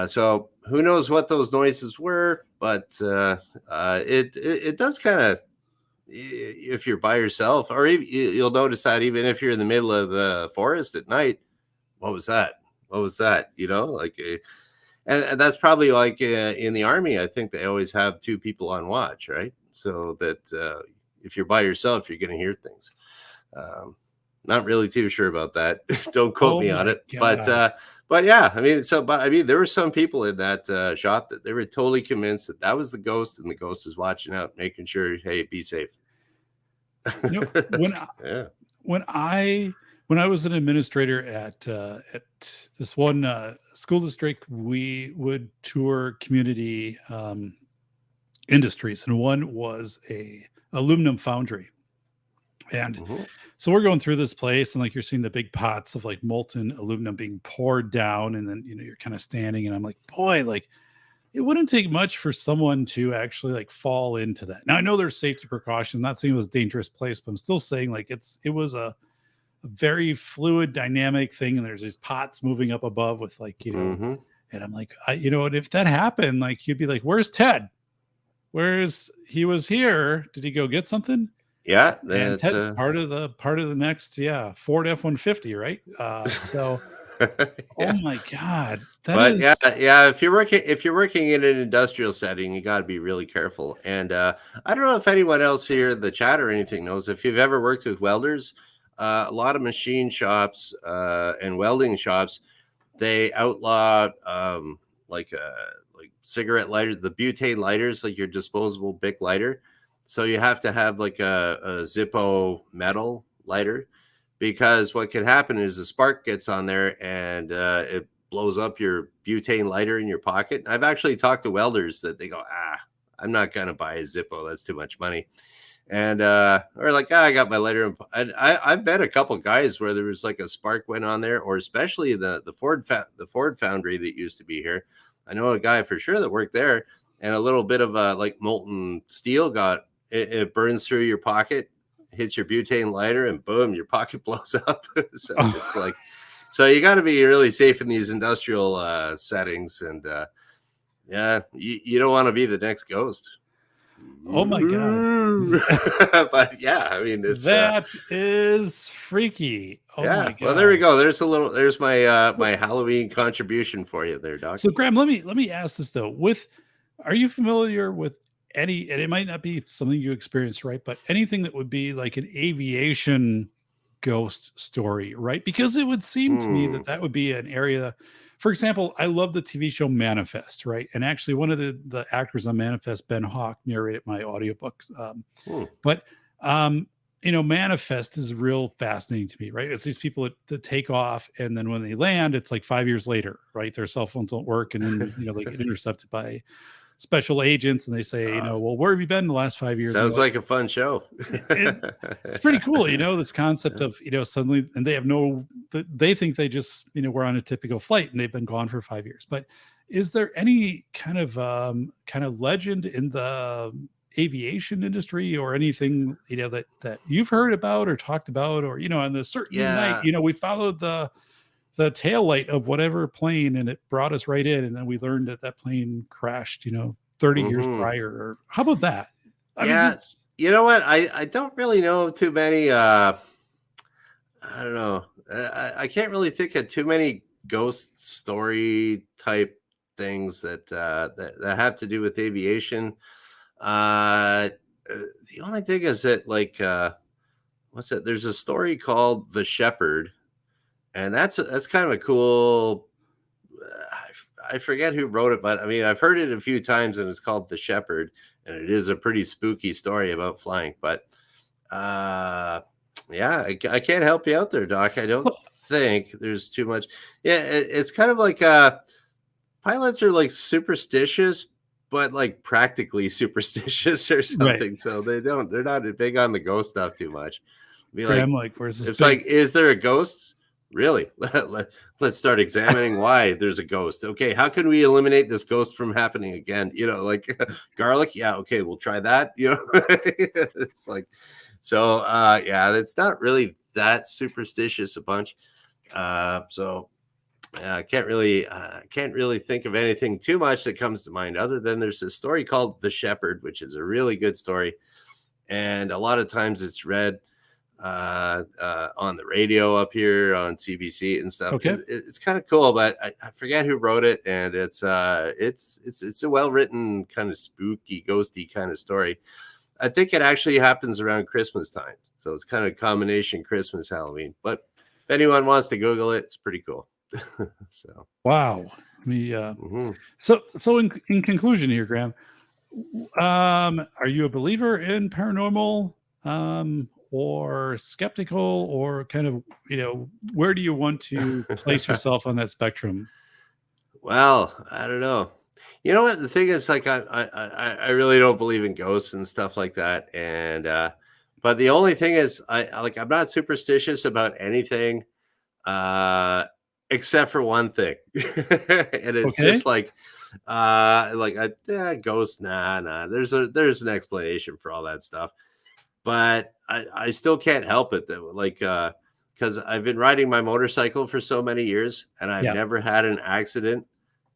So who knows what those noises were, but it does kind of, if you're by yourself, or you'll notice that even if you're in the middle of the forest at night, what was that? Like, and that's probably like in the Army. I think they always have two people on watch, right? So that if you're by yourself, you're going to hear things. Not really too sure about that. Don't quote me on it, God. But yeah, I mean, there were some people in that shop that they were totally convinced that that was the ghost, and the ghost is watching out, making sure, hey, be safe. You know, when Yeah. when I was an administrator at this one school district, we would tour community industries, and one was a aluminum foundry. And so we're going through this place, and like you're seeing the big pots of like molten aluminum being poured down, and then you're kind of standing, and I'm like, boy, like it wouldn't take much for someone to actually like fall into that. Now I know there's safety precautions. I'm not saying it was a dangerous place, but I'm still saying like it was a very fluid, dynamic thing, and there's these pots moving up above with like and I'm like, and if that happened, like you'd be like, where's Ted? He was here? Did he go get something? Yeah, and Ted's part of the next Ford F-150, right? So oh my God, if you're working in an industrial setting, you got to be really careful. And I don't know if anyone else here in the chat or anything knows, if you've ever worked with welders, a lot of machine shops and welding shops, they outlaw like cigarette lighters, the butane lighters, like your disposable Bic lighter. So you have to have like a Zippo metal lighter, because what can happen is the spark gets on there and it blows up your butane lighter in your pocket. I've actually talked to welders that they go, I'm not going to buy a Zippo. That's too much money. And or like, I got my lighter. And I've met a couple guys where there was like a spark went on there, or especially the Ford foundry that used to be here. I know a guy for sure that worked there, and a little bit of like molten steel it burns through your pocket, hits your butane lighter, and boom, your pocket blows up. So it's like, so you got to be really safe in these industrial settings, and you don't want to be the next ghost. Oh my God. But yeah, I mean, that is freaky. Oh my God. Well, there we go. There's my my Halloween contribution for you there, Doc. So Graham, let me ask this though. Are you familiar with any, and it might not be something you experienced, right? But anything that would be like an aviation ghost story, right? Because it would seem to me that would be an area. For example, I love the TV show Manifest, right? And actually one of the actors on Manifest, Ben Hawk, narrated my audiobook. But Manifest is real fascinating to me, right? It's these people that take off, and then when they land, it's like 5 years later, right? Their cell phones don't work, and then they get intercepted by special agents, and they say, well, where have you been the last 5 years? Sounds like a fun show. It's pretty cool, this concept of suddenly, and they think they just were on a typical flight, and they've been gone for 5 years. But is there any kind of legend in the aviation industry, or anything that you've heard about or talked about, or on the certain night we followed the tail light of whatever plane, and it brought us right in, and then we learned that plane crashed 30 years prior? Or how about that? I mean, you know what, I don't really know too many I don't know, I can't really think of too many ghost story type things that have to do with aviation. The only thing is that, like, what's it, there's a story called 𝘂𝗵𝗿𝗆, and that's kind of a cool, I forget who wrote it, but I mean, I've heard it a few times, and it's called 𝘂𝗵𝗿, and it is a pretty spooky story about flying. But I can't help you out there, Doc. I don't think there's too much. It's kind of like pilots are like superstitious, but like practically superstitious or something. Right. So they're not big on the ghost stuff too much. I'm like, where's this? It's like, is there a ghost? Really? Let's start examining why there's a ghost. Okay, how can we eliminate this ghost from happening again? Like garlic. Yeah, okay, we'll try that. It's like, so it's not really that superstitious a bunch. So I can't really think of anything too much that comes to mind, other than there's this story called 𝘂𝗵𝗿, which is a really good story, and a lot of times it's read on the radio up here on CBC and stuff. Okay. It's kind of cool, but I forget who wrote it, and it's a well-written, kind of spooky, ghosty kind of story. I think it actually happens around Christmas time, so it's kind of a combination Christmas, Halloween. But if anyone wants to Google it, it's pretty cool. So Wow. So in conclusion here, Graham, are you a believer in paranormal, or skeptical, or kind of, where do you want to place yourself on that spectrum? well, I don't know. You know what? The thing is, like, I really don't believe in ghosts and stuff like that. And but the only thing is, I'm not superstitious about anything, except for one thing, and it's Okay. just like ghosts. Nah. There's an explanation for all that stuff, but I still can't help it that because I've been riding my motorcycle for so many years, and I've Yeah. never had an accident.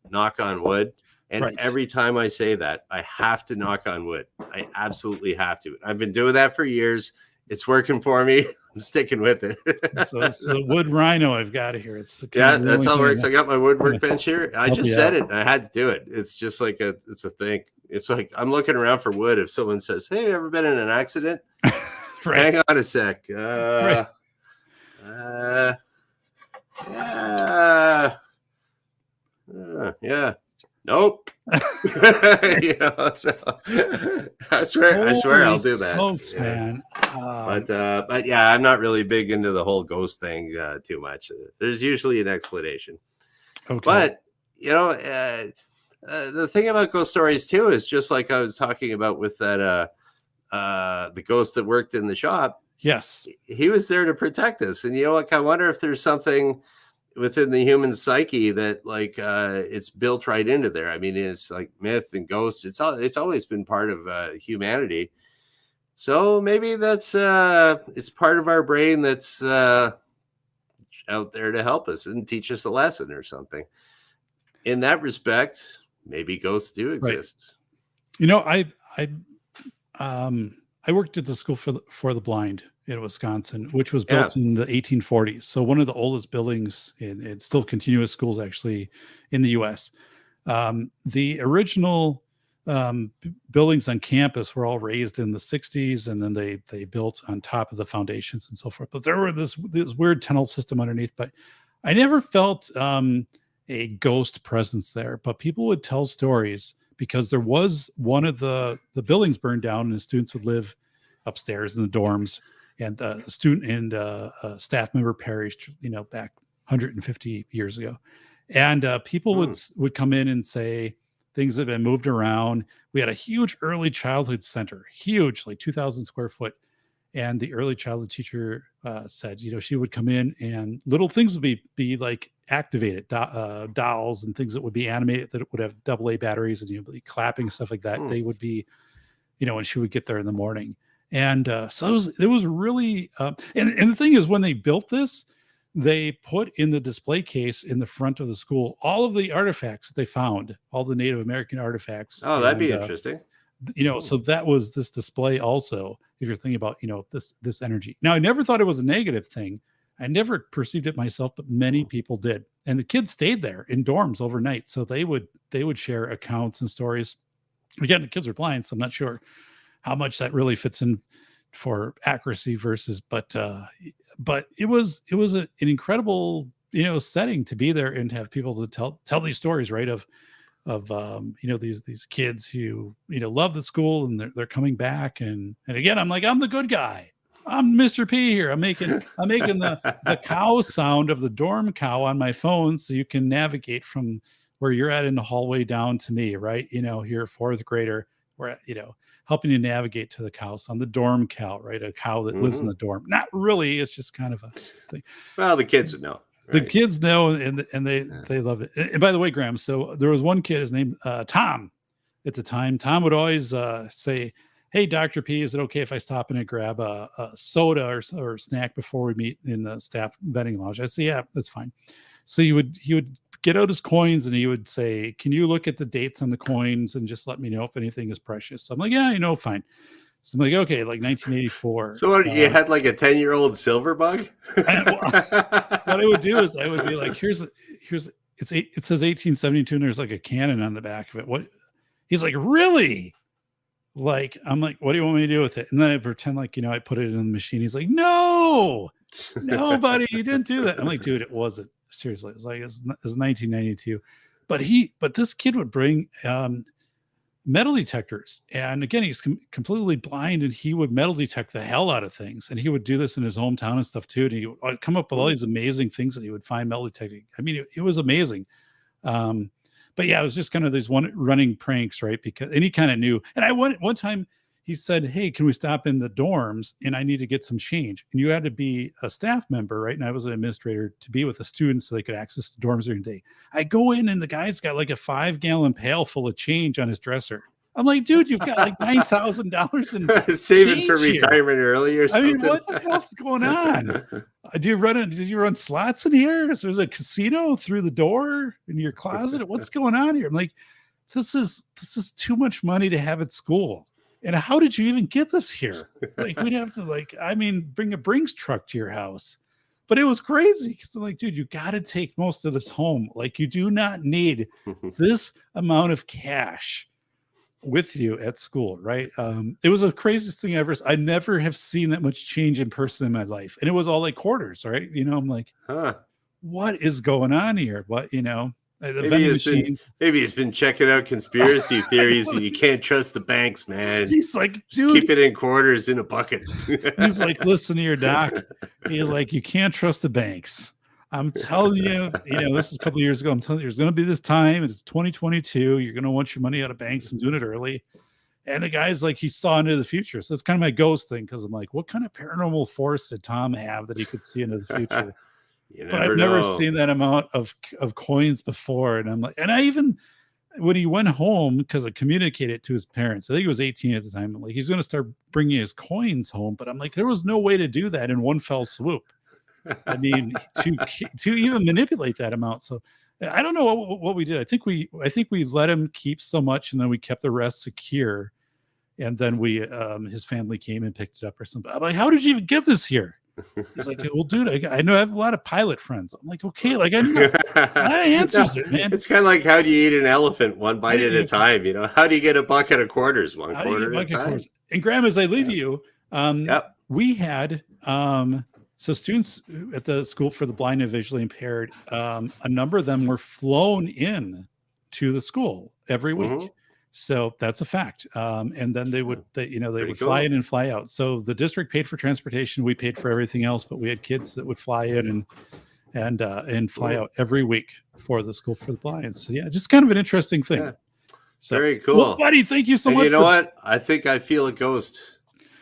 Knock on wood. And Right. every time I say that, I have to knock on wood. I absolutely have to. I've been doing that for years. It's working for me. I'm sticking with it. So it's the wood rhino I've got here. It's Yeah, that's how it works. I got my woodwork bench here. I Help just you said out. it. I had to do it. It's just like it's a thing. It's like I'm looking around for wood. If someone says, "Hey, ever been in an accident?" Right. Hang on a sec. Right. Yeah. Nope. So I swear I'll do that. Smokes, Yeah. man. But yeah, I'm not really big into the whole ghost thing too much. There's usually an explanation. Okay. But the thing about ghost stories too is just like I was talking about with that the ghost that worked in the shop. Yes. He was there to protect us. And I wonder if there's something within the human psyche that it's built right into there. I mean, it's like myth and ghosts. It's always been part of humanity. So maybe that's it's part of our brain that's out there to help us and teach us a lesson or something. In that respect, maybe ghosts do exist. Right. I worked at the school for the blind in Wisconsin, which was built in the 1840s. So one of the oldest buildings in still continuous schools actually in the U.S. The original buildings on campus were all raised in the 60s, and then they built on top of the foundations and so forth. But there were this weird tunnel system underneath. But I never felt a ghost presence there. But people would tell stories because there was one of the buildings burned down, and the students would live upstairs in the dorms. And the student and staff member perished, back 150 years ago. And people would come in and say things have been moved around. We had a huge early childhood center, huge, like 2,000 square foot. And the early childhood teacher said, she would come in and little things would be like activated, dolls and things that would be animated that would have AA batteries and be clapping, stuff like that. They would be, when she would get there in the morning. And so it was really, and the thing is, when they built this, they put in the display case in the front of the school all of the artifacts that they found, all the Native American artifacts. Oh, that'd be interesting. So that was this display also, if you're thinking about, this energy. Now, I never thought it was a negative thing. I never perceived it myself, but many people did. And the kids stayed there in dorms overnight. So they would share accounts and stories. Again, the kids are blind, so I'm not sure how much that really fits in for accuracy versus, but it was an incredible, setting to be there and to have people to tell these stories, right? Of these kids who, love the school and they're coming back. And again, I'm like, I'm the good guy. I'm Mr. P here. I'm making the cow sound of the dorm cow on my phone. So you can navigate from where you're at in the hallway down to me, right? You're a fourth grader, where, helping you navigate to the cow sound, the dorm cow, right? A cow that lives in the dorm. Not really. It's just kind of a thing. Well, the kids would know. Right? The kids know, and they love it. And by the way, Graham, so there was one kid, his name, Tom, at the time. Tom would always say, "Hey, Dr. P, is it okay if I stop in and grab a soda or snack before we meet in the staff vending lounge?" I say, "Yeah, that's fine." So he would get out his coins and he would say, "Can you look at the dates on the coins and just let me know if anything is precious?" So I'm like, "Yeah, fine." So I'm like, "Okay, like 1984." So what, you had like a 10-year-old silver bug? What I would do is I would be like, here's it says 1872 and there's like a cannon on the back of it. What? He's like, "Really?" Like, I'm like, "What do you want me to do with it?" And then I pretend like, I put it in the machine. He's like, "No, No, buddy, you didn't do that. I'm like, dude, it wasn't. Seriously, it was 1992. But this kid would bring metal detectors, and again, he's completely blind, and he would metal detect the hell out of things, and he would do this in his hometown and stuff too. And he would come up with all these amazing things that he would find metal detecting. I mean, it was amazing. But yeah, it was just kind of these running pranks, right? And he kind of knew. And one time he said, "Hey, can we stop in the dorms? And I need to get some change." And you had to be a staff member, right? And I was an administrator to be with the students so they could access the dorms during the day. I go in and the guy's got like a 5-gallon pail full of change on his dresser. I'm like, dude, you've got like $9,000 in saving for retirement early or something. I mean, what the hell's going on? Did you run slots in here? Is there a casino through the door in your closet? What's going on here? I'm like, this is too much money to have at school. And how did you even get this here? Like, we'd have to bring a Brinks truck to your house. But it was crazy because I'm like, dude, you got to take most of this home. Like, you do not need this amount of cash with you at school, right? It was the craziest thing ever. I never have seen that much change in person in my life. And it was all like quarters, right? I'm like, what is going on here? But, maybe he's been checking out conspiracy theories and you can't trust the banks, man. He's like, just keep it in quarters in a bucket. He's like, listen to your doc. He's like, you can't trust the banks. I'm telling you, this is a couple of years ago. I'm telling you, there's going to be this time. It's 2022. You're going to want your money out of banks. I'm doing it early. And the guy's like, he saw into the future. So it's kind of my ghost thing. Cause I'm like, what kind of paranormal force did Tom have that he could see into the future? But I've never seen that amount of coins before. And I'm like, and I even, when he went home, because I communicated to his parents, I think he was 18 at the time. I'm like, he's going to start bringing his coins home. But I'm like, there was no way to do that in one fell swoop. I mean, to even manipulate that amount. So I don't know what we did. I think we let him keep so much, and then we kept the rest secure. And then his family came and picked it up or something. I'm like, how did you even get this here? He's like, well, dude, I know I have a lot of pilot friends. I'm like, okay, like I know that answers it, man. It's kind of like, how do you eat an elephant one bite at a time? How do you get a bucket of quarters one quarter at a time? And Graham, as I leave you, we had so students at the School for the Blind and Visually Impaired, a number of them were flown in to the school every week. So that's a fact. And then they would fly in and fly out. So the district paid for transportation. We paid for everything else, but we had kids that would fly in and fly out every week for the School for the Blind. So yeah, just kind of an interesting thing. Yeah. So, very cool. Well, buddy, thank you so much. You know what? I think I feel a ghost.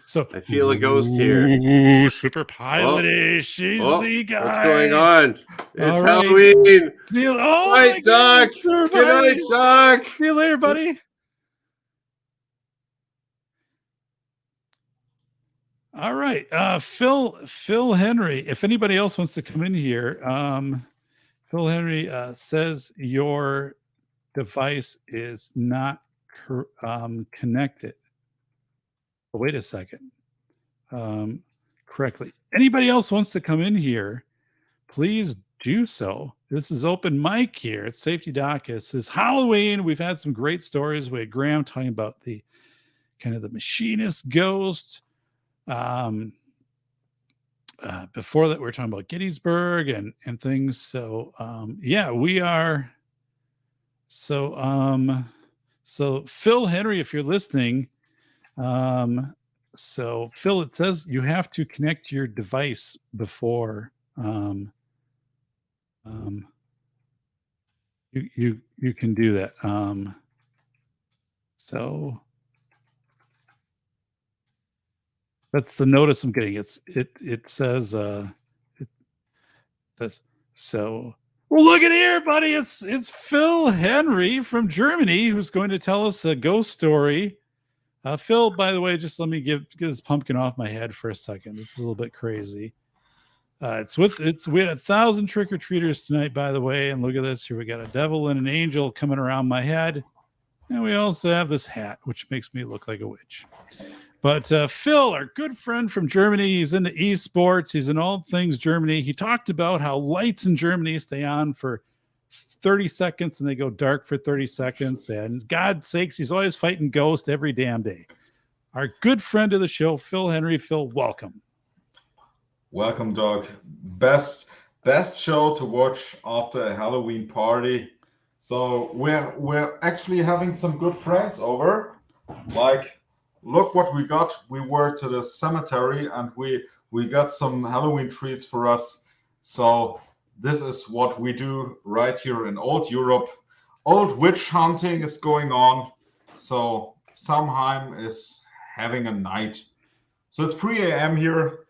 So I feel a ghost here. Super pilot-ish. She's the guy. What's going on? It's Halloween. Night, Doc. Good night, Doc. See you later, buddy. All right. Phil Henry. If anybody else wants to come in here, Phil Henry says your device is not connected. Wait a second. Correctly. Anybody else wants to come in here, please do so. This is open mic here. It's Safety Doc. It says Halloween. We've had some great stories. We had Graham talking about the kind of the machinist ghost. Before that, we were talking about Gettysburg and things. So yeah, we are. So Phil Henry, if you're listening, so Phil, it says you have to connect your device before you can do that. So that's the notice I'm getting. It says so. Well, look at here, buddy. It's Phil Henry from Germany who's going to tell us a ghost story. Phil, by the way, just let me get this pumpkin off my head for a second. This is a little bit crazy. We had 1,000 trick-or-treaters tonight, by the way. And look at this. Here we got a devil and an angel coming around my head. And we also have this hat, which makes me look like a witch. But Phil, our good friend from Germany, he's into esports. He's in all things Germany. He talked about how lights in Germany stay on for 30 seconds and they go dark for 30 seconds. And God's sakes, he's always fighting ghosts every damn day. Our good friend of the show, Phil Henry. Phil, welcome. Welcome, Doug. Best show to watch after a Halloween party. So we're actually having some good friends over. Like, look what we got. We were to the cemetery and we got some Halloween treats for us. So this is what we do right here in old Europe. Old witch hunting is going on. So Samheim is having a night. So it's 3 a.m. here.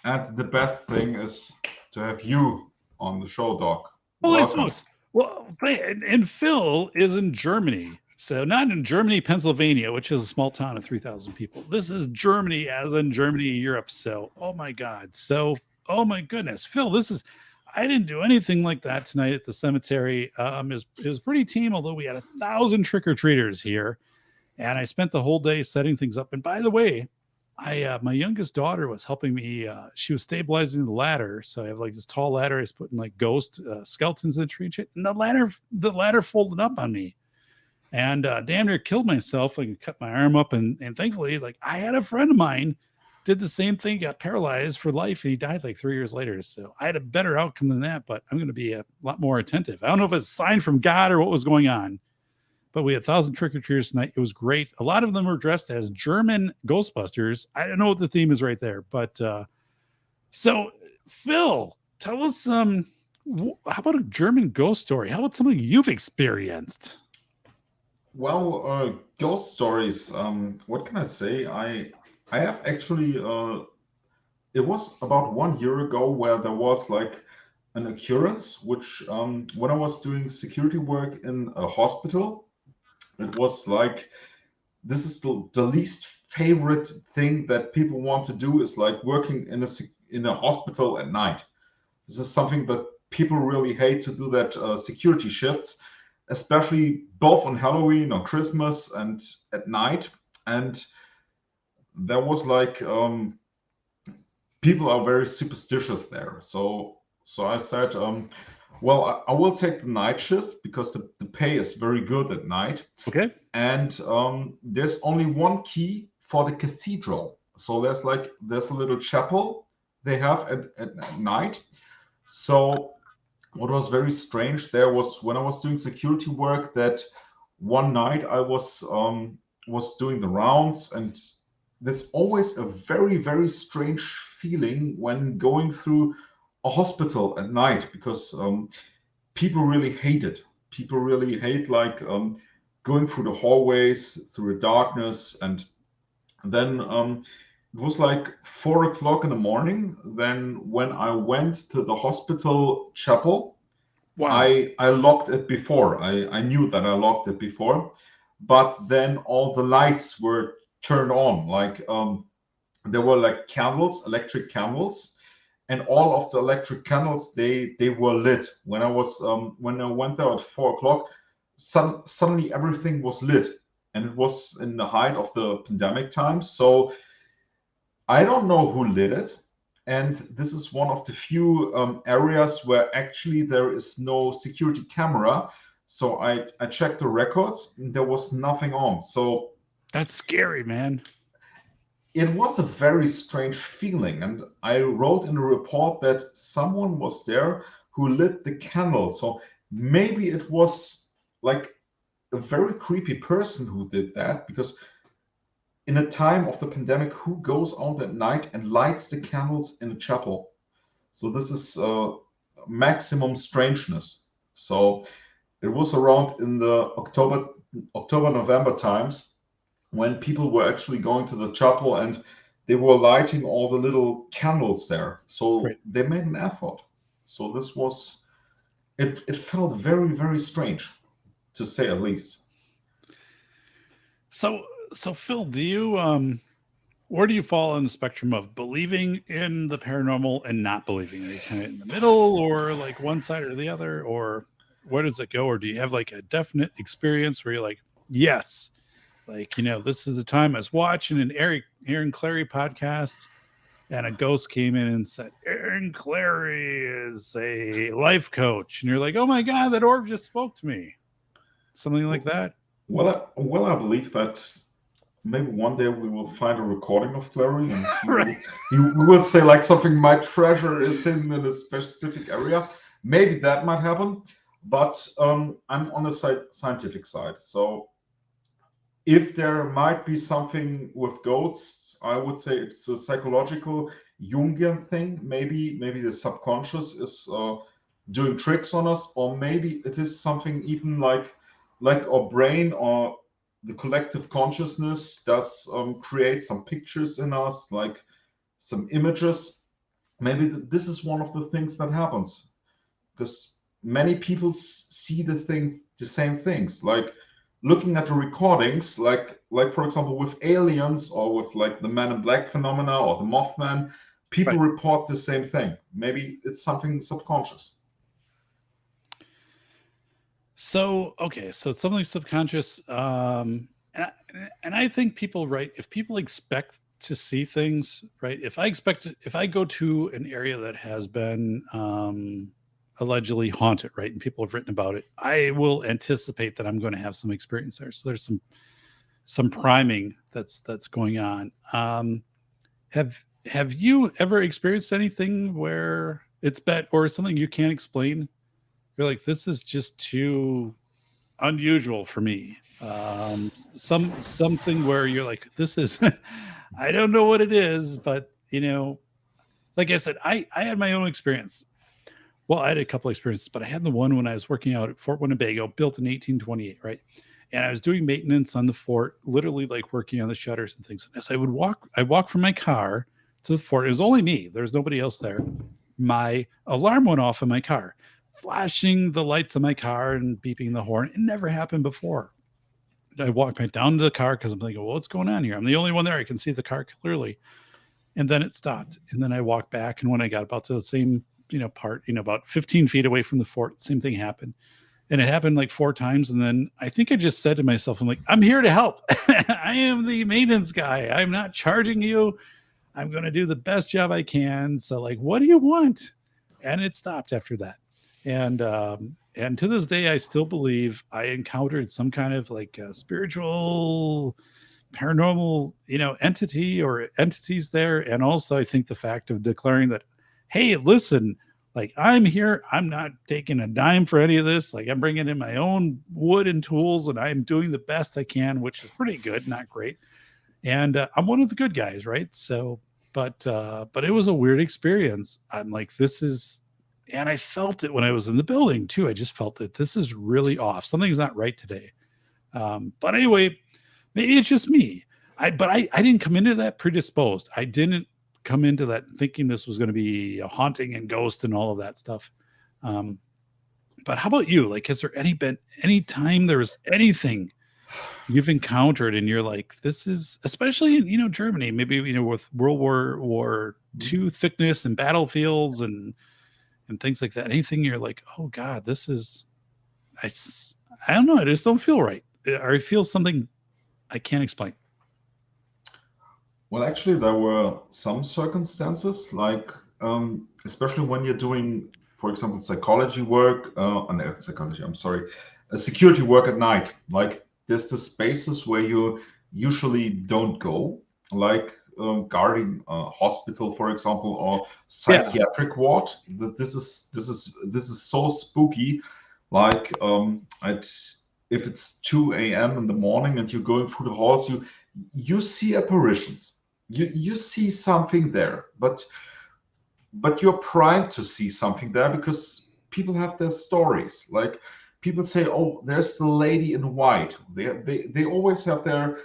And the best thing is to have you on the show, Doc. Holy Welcome. smokes. Well, and Phil is in Germany. So not in Germany, Pennsylvania, which is a small town of 3,000 people. This is Germany, as in Germany, Europe. So, oh my God. So, oh my goodness. Phil, I didn't do anything like that tonight at the cemetery. It was pretty tame, although we had 1,000 trick-or-treaters here. And I spent the whole day setting things up. And by the way, my youngest daughter was helping me. She was stabilizing the ladder. So I have like this tall ladder. I was putting like ghost skeletons in the tree and shit. And the ladder folded up on me. And damn near killed myself. I cut my arm up, and thankfully, like, I had a friend of mine did the same thing, got paralyzed for life, and he died like 3 years later. So I had a better outcome than that, but I'm going to be a lot more attentive. I don't know if it's a sign from God or what was going on, but we had 1,000 trick-or-treaters tonight. It was great. A lot of them were dressed as German Ghostbusters. I don't know what the theme is right there, but so Phil, tell us how about a German ghost story? How about something you've experienced? Well, ghost stories. What can I say? I have actually. It was about 1 year ago where there was like an occurrence, which when I was doing security work in a hospital, it was like this is the least favorite thing that people want to do is like working in a hospital at night. This is something that people really hate to do, that security shifts, especially both on Halloween, on Christmas, and at night. And there was like people are very superstitious there. So I said, well, I will take the night shift because the pay is very good at night. Okay. And there's only one key for the cathedral. So there's a little chapel they have at night. So what was very strange there was when I was doing security work that one night I was doing the rounds, and there's always a very, very strange feeling when going through a hospital at night, because people really hate it. People really hate like going through the hallways, through the darkness. And then it was like 4 o'clock in the morning. Then when I went to the hospital chapel, Wow. I locked it before. I knew that I locked it before, but then all the lights were turned on. Like there were like candles, electric candles, and all of the electric candles they were lit. When I went there at 4 o'clock, suddenly everything was lit, and it was in the height of the pandemic times. So I don't know who lit it. And this is one of the few areas where actually there is no security camera. So I checked the records and there was nothing on. So that's scary, man. It was a very strange feeling. And I wrote in the report that someone was there who lit the candle. So maybe it was like a very creepy person who did that, because in a time of the pandemic, who goes out at night and lights the candles in a chapel? So this is maximum strangeness. So it was around in the October, November times when people were actually going to the chapel and they were lighting all the little candles there. So Right. They made an effort. So this was, it felt very, very strange, to say at least. So Phil, do you where do you fall on the spectrum of believing in the paranormal and not believing? Are you kind of in the middle, or like one side or the other, or where does it go? Or do you have like a definite experience where you're like, yes, like, this is the time I was watching an Aaron Clary podcast, and a ghost came in and said, Aaron Clary is a life coach, and you're like, oh my God, that orb just spoke to me, something like that. Well, I believe that maybe one day we will find a recording of Clary, and Right. he will say like something, my treasure is hidden in a specific area. Maybe that might happen, but I'm on the scientific side. So if there might be something with ghosts, I would say it's a psychological Jungian thing. Maybe the subconscious is doing tricks on us, or maybe it is something even like our brain or the collective consciousness does create some pictures in us, like some images. Maybe this is one of the things that happens, because many people see the same things, like looking at the recordings, like for example with aliens or with like the Man in Black phenomena or the Mothman, people Right. report the same thing. Maybe it's something subconscious. So okay, so it's something subconscious, and I think people, right? If people expect to see things, right? If I go to an area that has been allegedly haunted, right, and people have written about it, I will anticipate that I'm going to have some experience there. So there's some priming that's going on. Have you ever experienced anything where it's bad or something you can't explain? You're like, this is just too unusual for me. Something where you're like, this is, I don't know what it is, but like I said, I had my own experience. Well, I had a couple experiences, but I had the one when I was working out at Fort Winnebago, built in 1828, right? And I was doing maintenance on the fort, literally like working on the shutters and things. As I walk from my car to the fort. It was only me. There was nobody else there. My alarm went off in my car, flashing the lights of my car and beeping the horn. It never happened before. I walked back down to the car because I'm thinking, well, what's going on here? I'm the only one there. I can see the car clearly. And then it stopped. And then I walked back. And when I got about to the same, part, about 15 feet away from the fort, same thing happened. And it happened like 4 times. And then I think I just said to myself, I'm like, I'm here to help. I am the maintenance guy. I'm not charging you. I'm going to do the best job I can. So like, what do you want? And it stopped after that. And to this day, I still believe I encountered some kind of like spiritual, paranormal, entity or entities there. And also I think the fact of declaring that, hey, listen, like I'm here, I'm not taking a dime for any of this. Like I'm bringing in my own wood and tools and I'm doing the best I can, which is pretty good, not great. And I'm one of the good guys. Right. So, but it was a weird experience. I'm like, this is, and I felt it when I was in the building too. I just felt that this is really off. Something's not right today. But anyway, maybe it's just me. I didn't come into that predisposed. I didn't come into that thinking this was going to be a haunting and ghost and all of that stuff. But how about you? Like, has there been any time there was anything you've encountered and you're like, this is, especially in, Germany, maybe, with World War II thickness and battlefields and things like that. Anything you're like, oh God, this is, I don't know. I just don't feel right. Or I feel something I can't explain. Well, actually, there were some circumstances, like especially when you're doing, for example, security work at night. Like there's the spaces where you usually don't go, like guarding a hospital, for example, or psychiatric ward. This is so spooky. Like if it's 2 a.m. in the morning and you're going through the halls, you see apparitions. You see something there, but you're primed to see something there because people have their stories. Like people say, oh, there's the lady in white. They always have their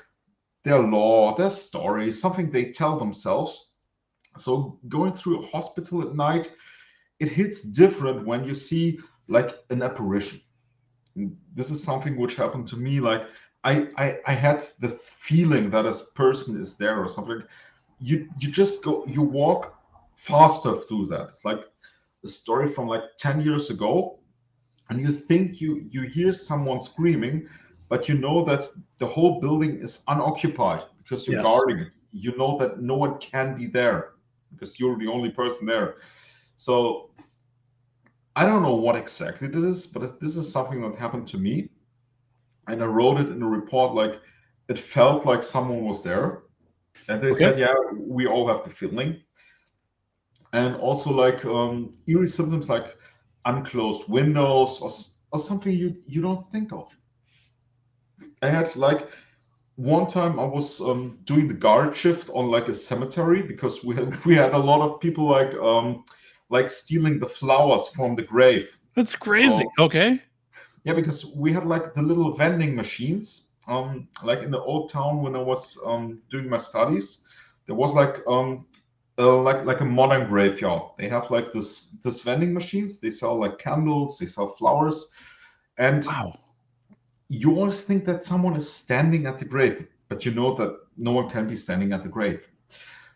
lore, their story, something they tell themselves. So going through a hospital at night, it hits different when you see like an apparition. This is something which happened to me. Like I had the feeling that a person is there or something. You just you walk faster through that. It's like a story from like 10 years ago, and you think you hear someone screaming, but you know that the whole building is unoccupied because you're guarding it. You know that no one can be there because you're the only person there. So I don't know what exactly it is, but this is something that happened to me. And I wrote it in a report, like it felt like someone was there, and they said, yeah, we all have the feeling. And also like eerie symptoms like unclosed windows or something you don't think of. I had like one time I was doing the guard shift on like a cemetery because we had a lot of people like stealing the flowers from the grave. That's crazy. So, okay. Yeah, because we had like the little vending machines. Like in the old town when I was doing my studies, there was like a modern graveyard. They have like this vending machines. They sell like candles. They sell flowers, and Wow. you always think that someone is standing at the grave, but you know that no one can be standing at the grave.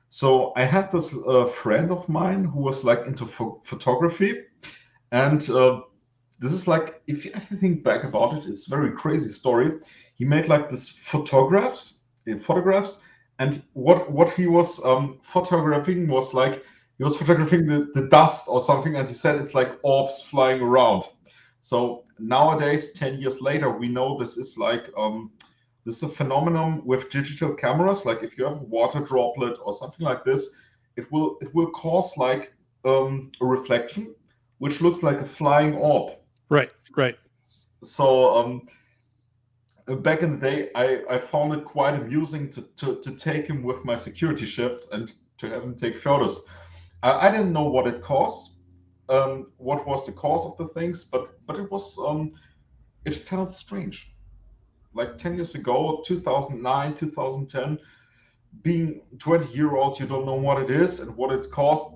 So I had this friend of mine who was like into photography, and this is like, if you ever think back about it, it's a very crazy story. He made like this photographs, and what he was photographing was like, he was photographing the dust or something, and he said it's like orbs flying around. So nowadays, 10 years later, we know this is like this is a phenomenon with digital cameras. Like if you have a water droplet or something like this, it will cause like a reflection, which looks like a flying orb. Right. So back in the day, I found it quite amusing to take him with my security shifts and to have him take photos. I didn't know what it cost. What was the cause of the things, but it was it felt strange. Like 10 years ago, 2009, 2010, being 20-year-old, you don't know what it is and what it cost.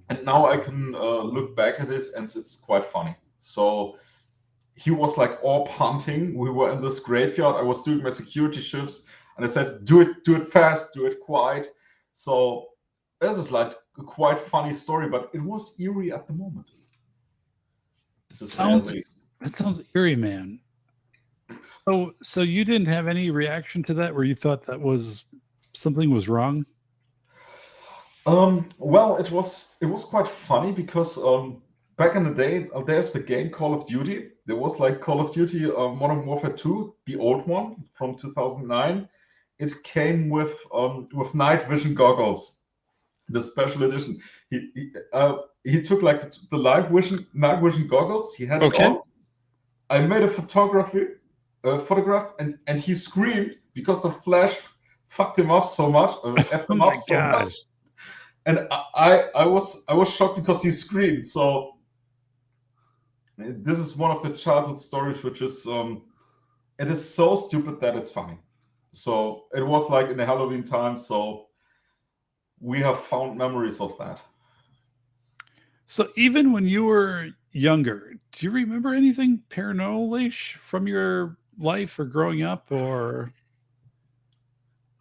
And now I can look back at it and it's quite funny. So he was like orb hunting. We were in this graveyard. I was doing my security shifts and I said, do it fast, do it quiet. So this is like a quite funny story, but it was eerie at the moment. That sounds eerie, man. So you didn't have any reaction to that where you thought that was something was wrong? Well, it was quite funny because back in the day, there's the game Call of Duty. There was like Call of Duty Modern Warfare 2, the old one from 2009. It came with night vision goggles, the special edition. He took like the night vision goggles. He had it on. I made a photograph, and he screamed because the flash fucked him up so much. Oh my God. And I was shocked because he screamed. So this is one of the childhood stories, which is it is so stupid that it's funny. So it was like in the Halloween time. So we have fond memories of that. So even when you were younger, do you remember anything paranormal-ish from your life or growing up, or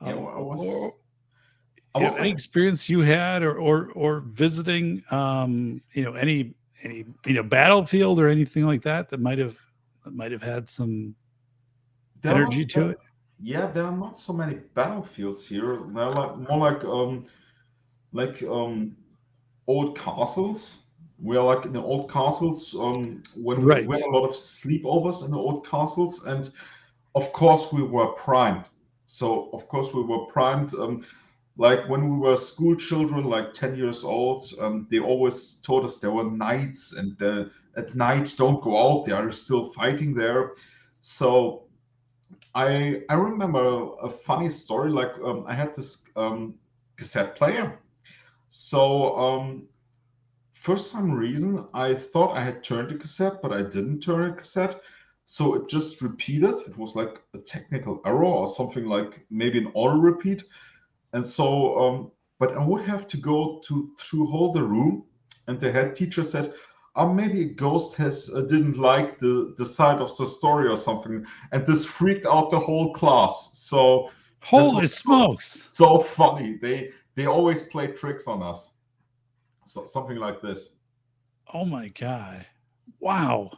any experience you had, or visiting, any battlefield or anything like that might have had some energy to it? Yeah, there are not so many battlefields here. They're more like old castles. We are like in the old castles when we had a lot of sleepovers in the old castles, and of course we were primed. So of course we were primed. Like when we were school children, like 10 years old, they always told us there were knights, and at night don't go out. They are still fighting there. So I remember a funny story. Like I had this cassette player. So for some reason, I thought I had turned the cassette, but I didn't turn the cassette. So it just repeated. It was like a technical error or something, like maybe an auto repeat. And so, but I would have to go through whole the room, and the head teacher said, maybe a ghost didn't like the side of the story or something, and this freaked out the whole class. So holy smokes, so funny. They always play tricks on us. So something like this. Oh my God. Wow.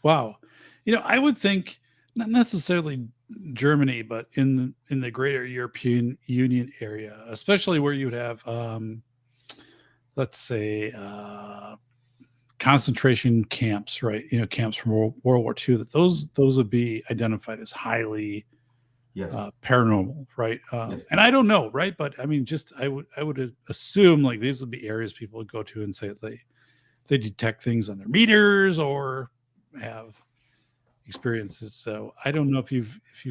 I would think not necessarily Germany, but in the greater European Union area, especially where you'd have, let's say, concentration camps, right? Camps from World War II. That those would be identified as highly Yes. Paranormal, right? Yes. And I don't know, right? But I mean, just I would assume like these would be areas people would go to and say they detect things on their meters or have experiences. So I don't know if you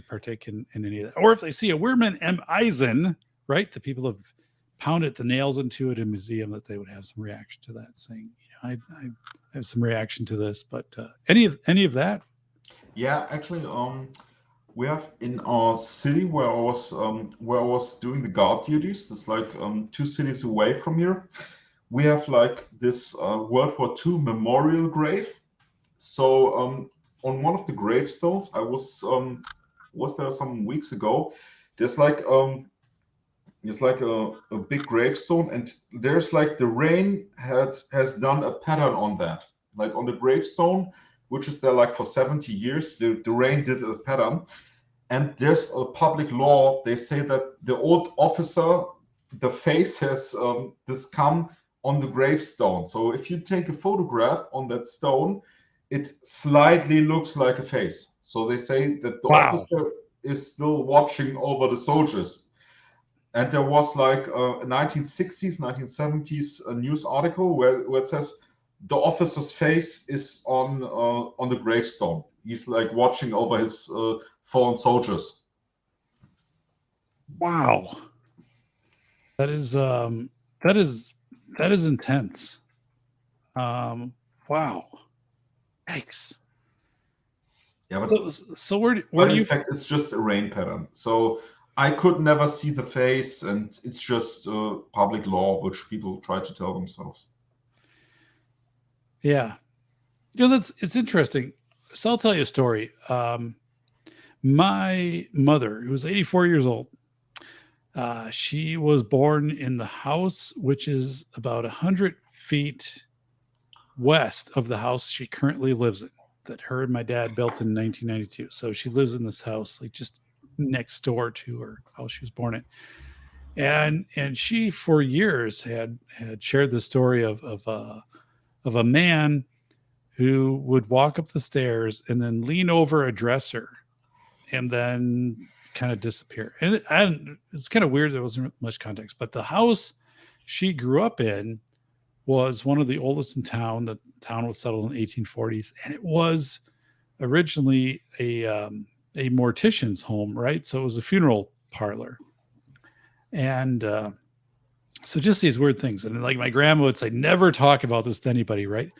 partake in any of that, or if they see a 𝗴𝗵 right? The people have pounded the nails into it in a museum, that they would have some reaction to that, saying, you know, I have some reaction to this. But any of that? Yeah, actually, we have in our city where I was doing the guard duties. That's like 2 cities away from here. We have like this World War II memorial grave. So on one of the gravestones, I was there some weeks ago. There's like a big gravestone, and there's like the rain has done a pattern on that, like on the gravestone, which is there like for 70 years. The rain did a pattern, and there's a public law. They say that the old officer, the face has this come on the gravestone. So if you take a photograph on that stone, it slightly looks like a face. So they say that the Wow. officer is still watching over the soldiers. And there was like a 1960s, 1970s news article where it says the officer's face is on the gravestone. He's like watching over his fallen soldiers. Wow. That is intense. Wow. Yikes. Yeah, but so where but do in you fact it's just a rain pattern. So I could never see the face, and it's just public law which people try to tell themselves. Yeah. You know, it's interesting. So I'll tell you a story. My mother, who was 84 years old, she was born in the house, which is about 100 feet west of the house she currently lives in, that her and my dad built in 1992. So she lives in this house, like just next door to her house she was born in. And she, for years, had shared the story of a man who would walk up the stairs and then lean over a dresser and then kind of disappear. And it's kind of weird. There wasn't much context, but the house she grew up in was one of the oldest in town. The town was settled in the 1840s, and it was originally a mortician's home, right? So it was a funeral parlor. And so just these weird things. And like my grandma would say, never talk about this to anybody, right?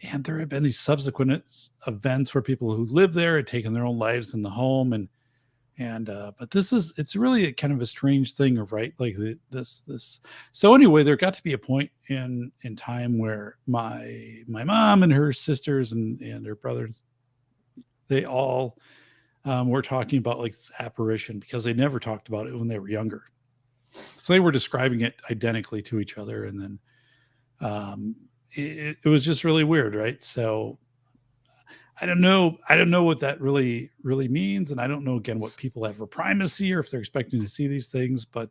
And there have been these subsequent events where people who lived there had taken their own lives in the home. But it's really a kind of a strange thing, right? Like this. So anyway, there got to be a point in time where my mom and her sisters and her brothers, they all were talking about like this apparition, because they never talked about it when they were younger. So they were describing it identically to each other. And then it was just really weird, right? So I don't know what that really means, and I don't know again what people have for primacy or if they're expecting to see these things. But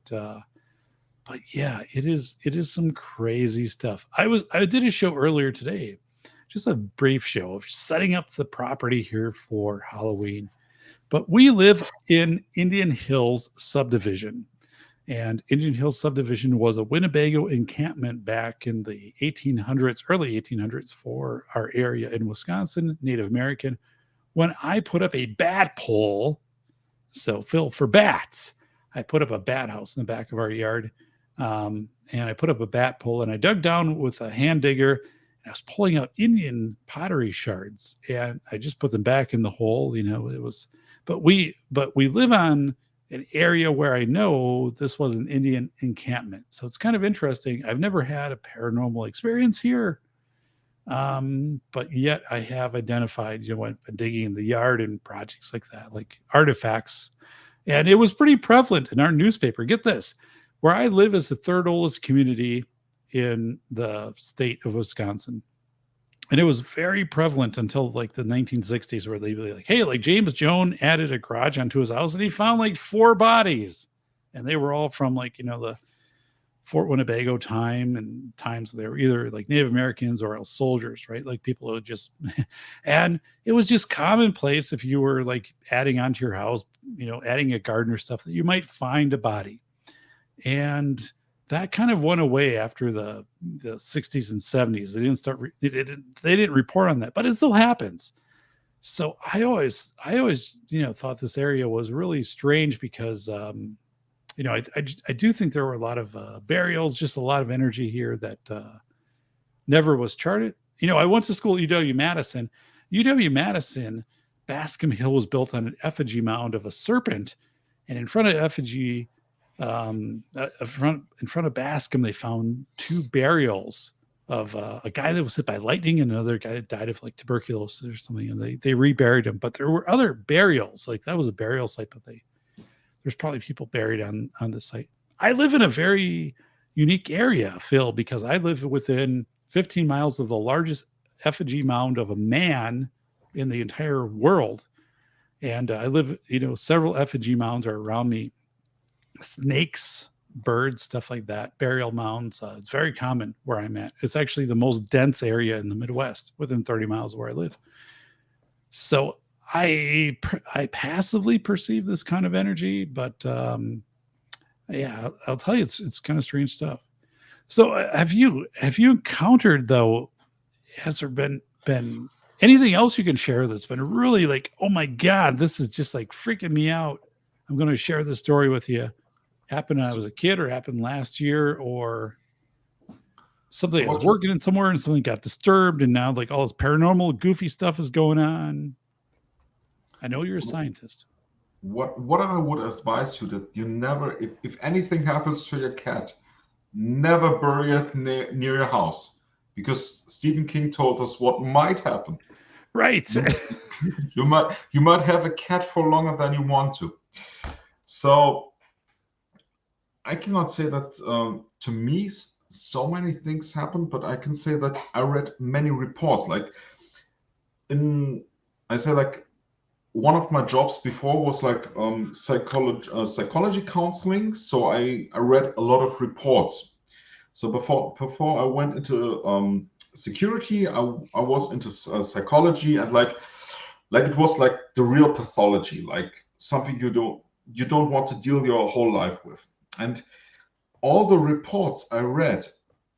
yeah, it is some crazy stuff. I did a show earlier today, just a brief show of setting up the property here for Halloween. But we live in Indian Hills subdivision. And Indian Hills subdivision was a Winnebago encampment back in the 1800s, early 1800s, for our area in Wisconsin, Native American. When I put up a bat pole, so Phil, for bats, I put up a bat house in the back of our yard. And I put up a bat pole, and I dug down with a hand digger, and I was pulling out Indian pottery shards, and I just put them back in the hole. You know, it was, but we live on an area where I know this was an Indian encampment. So it's kind of interesting. I've never had a paranormal experience here. But yet I have identified, when digging in the yard and projects like that, like artifacts. And it was pretty prevalent in our newspaper. Get this, where I live is the third oldest community in the state of Wisconsin. And it was very prevalent until like the 1960s, where they'd be like, hey, like James Jones added a garage onto his house and he found like 4 bodies. And they were all from like, the Fort Winnebago time, and times they were either like Native Americans or else soldiers, right? Like people who just, and it was just commonplace if you were like adding onto your house, adding a garden or stuff, that you might find a body. And that kind of went away after the 60s and 70s. They didn't start, they didn't report on that, but it still happens. So I always, thought this area was really strange because, I do think there were a lot of burials, just a lot of energy here that never was charted. I went to school at UW-Madison. UW-Madison, Bascom Hill was built on an effigy mound of a serpent, and in front of effigy, in front of Bascom, they found 2 burials of a guy that was hit by lightning and another guy that died of like tuberculosis or something, and they reburied him. But there were other burials, like that was a burial site, but there's probably people buried on the site. I live in a very unique area, Phil, because I live within 15 miles of the largest effigy mound of a man in the entire world. And I live, several effigy mounds are around me. Snakes, birds, stuff like that, burial mounds. It's very common where I'm at. It's actually the most dense area in the Midwest, within 30 miles of where I live. So I passively perceive this kind of energy, but yeah, I'll tell you, it's kind of strange stuff. So have you encountered, though, has there been anything else you can share that's been really like, oh my God, this is just like freaking me out, I'm going to share this story with you? Happened when I was a kid, or happened last year, or something I was working in somewhere and something got disturbed, and now like all this paranormal goofy stuff is going on. I know you're a scientist. What I would advise you, that you never, if anything happens to your cat, never bury it near your house, because Stephen King told us what might happen. Right. You might have a cat for longer than you want to. So I cannot say that to me so many things happened, but I can say that I read many reports. Like one of my jobs before was like psychology counseling. So I read a lot of reports. So before I went into security, I was into psychology, and like it was like the real pathology, like something you don't want to deal your whole life with. And all the reports I read,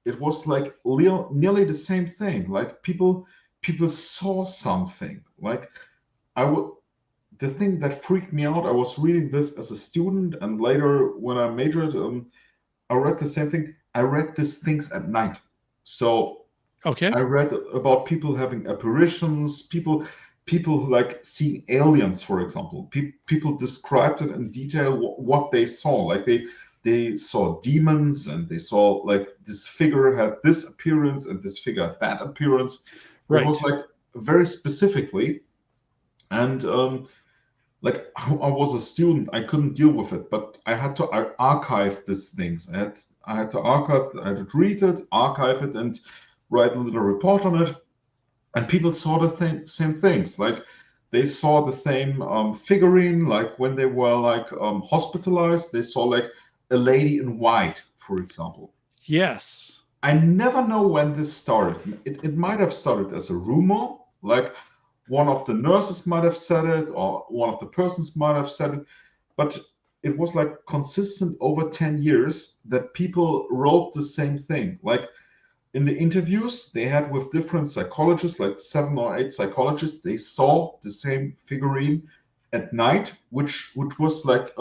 it was like nearly the same thing. Like people saw something. Like the thing that freaked me out, I was reading this as a student, and later when I majored, I read the same thing. I read these things at night. So okay, I read about people having apparitions, people like seeing aliens, for example. People described it in detail what they saw. Like they saw demons, and they saw like this figure had this appearance and this figure had that appearance. Right. It was like very specifically. And like I was a student, I couldn't deal with it, but I had to archive these things. I had to archive, I had to read it, archive it, and write a little report on it. And people saw the same things. Like they saw the same figurine. Like when they were like hospitalized, they saw like a lady in white, for example. Yes. I never know when this started. It might have started as a rumor, like one of the nurses might have said it, or one of the persons might have said it, but it was like consistent over 10 years that people wrote the same thing. Like in the interviews they had with different psychologists, like 7 or 8 psychologists, they saw the same figurine at night, which was like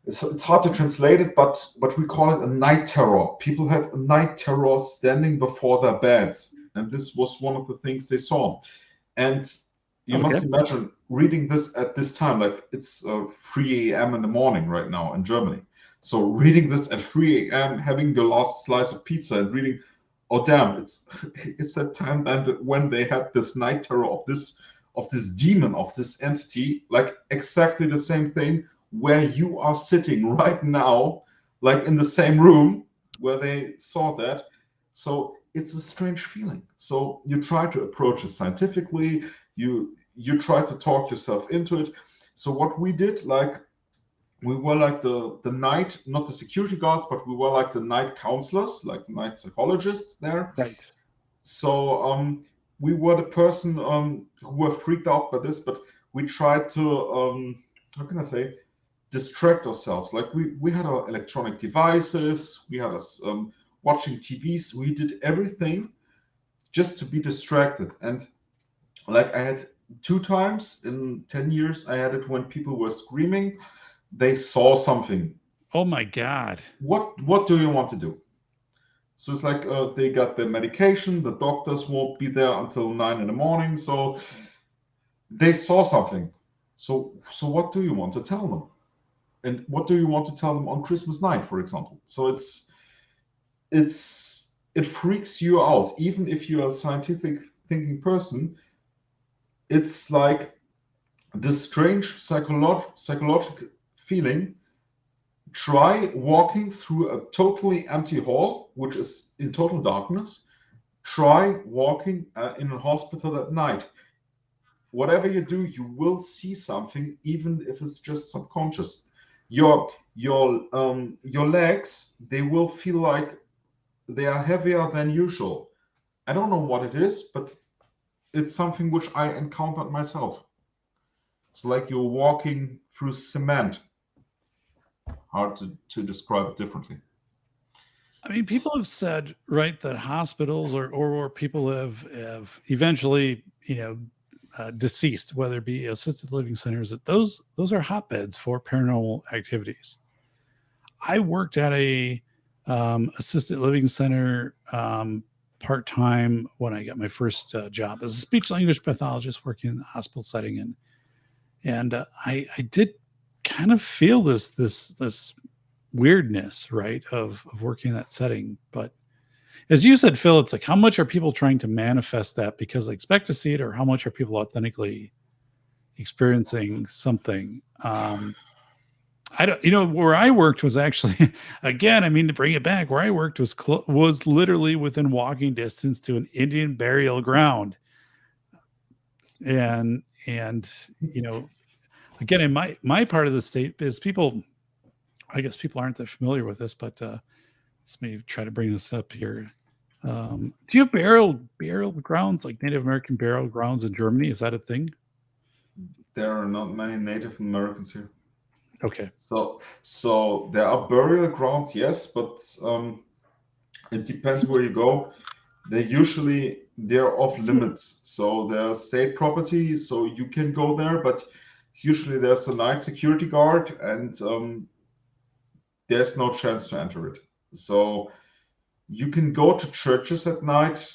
it's hard to translate it, but we call it a night terror. People had a night terror standing before their beds, and this was one of the things they saw. And you must imagine reading this at this time, like it's 3 a.m. in the morning right now in Germany. So reading this at 3 a.m., having your last slice of pizza and reading, oh damn, it's that time then when they had this night terror of this demon, of this entity, like exactly the same thing where you are sitting right now, like in the same room where they saw that. So it's a strange feeling. So you try to approach it scientifically, you try to talk yourself into it. So what we did, like we were like the night, not the security guards, but we were like the night counselors, like the night psychologists there. Right. So we were the person who were freaked out by this, but we tried to, how can I say, distract ourselves. Like we had our electronic devices, we had us watching TVs, we did everything just to be distracted. And like I had 2 times in 10 years, I had it when people were screaming, they saw something. Oh my God. What do you want to do? So it's like they got their medication, the doctors won't be there until 9 in the morning, so they saw something. So what do you want to tell them? And what do you want to tell them on Christmas night, for example? So it freaks you out, even if you're a scientific thinking person. It's like this strange psychological feeling. Try walking through a totally empty hall, which is in total darkness. Try walking in a hospital at night. Whatever you do, you will see something, even if it's just subconscious. Your legs, they will feel like they are heavier than usual. I don't know what it is, but it's something which I encountered myself. It's like you're walking through cement. Hard to describe it differently. I mean, people have said, right, that hospitals or people have eventually, deceased, whether it be assisted living centers, that those are hotbeds for paranormal activities. I worked at a assisted living center part-time when I got my first job as a speech language pathologist working in the hospital setting, and I did kind of feel this weirdness, right, of working in that setting. But as you said, Phil, it's like, how much are people trying to manifest that because they expect to see it, or how much are people authentically experiencing something? I don't, where I worked was actually, again, I mean, to bring it back, where I worked was literally within walking distance to an Indian burial ground. And, again, in my part of the state is people, I guess people aren't that familiar with this, but let's maybe try to bring this up here. Do you have burial grounds, like Native American burial grounds in Germany? Is that a thing? There are not many Native Americans here. Okay. So there are burial grounds, yes, but it depends where you go. They're off limits. So they're state property, so you can go there, but usually there's a night security guard, and there's no chance to enter it. So you can go to churches at night,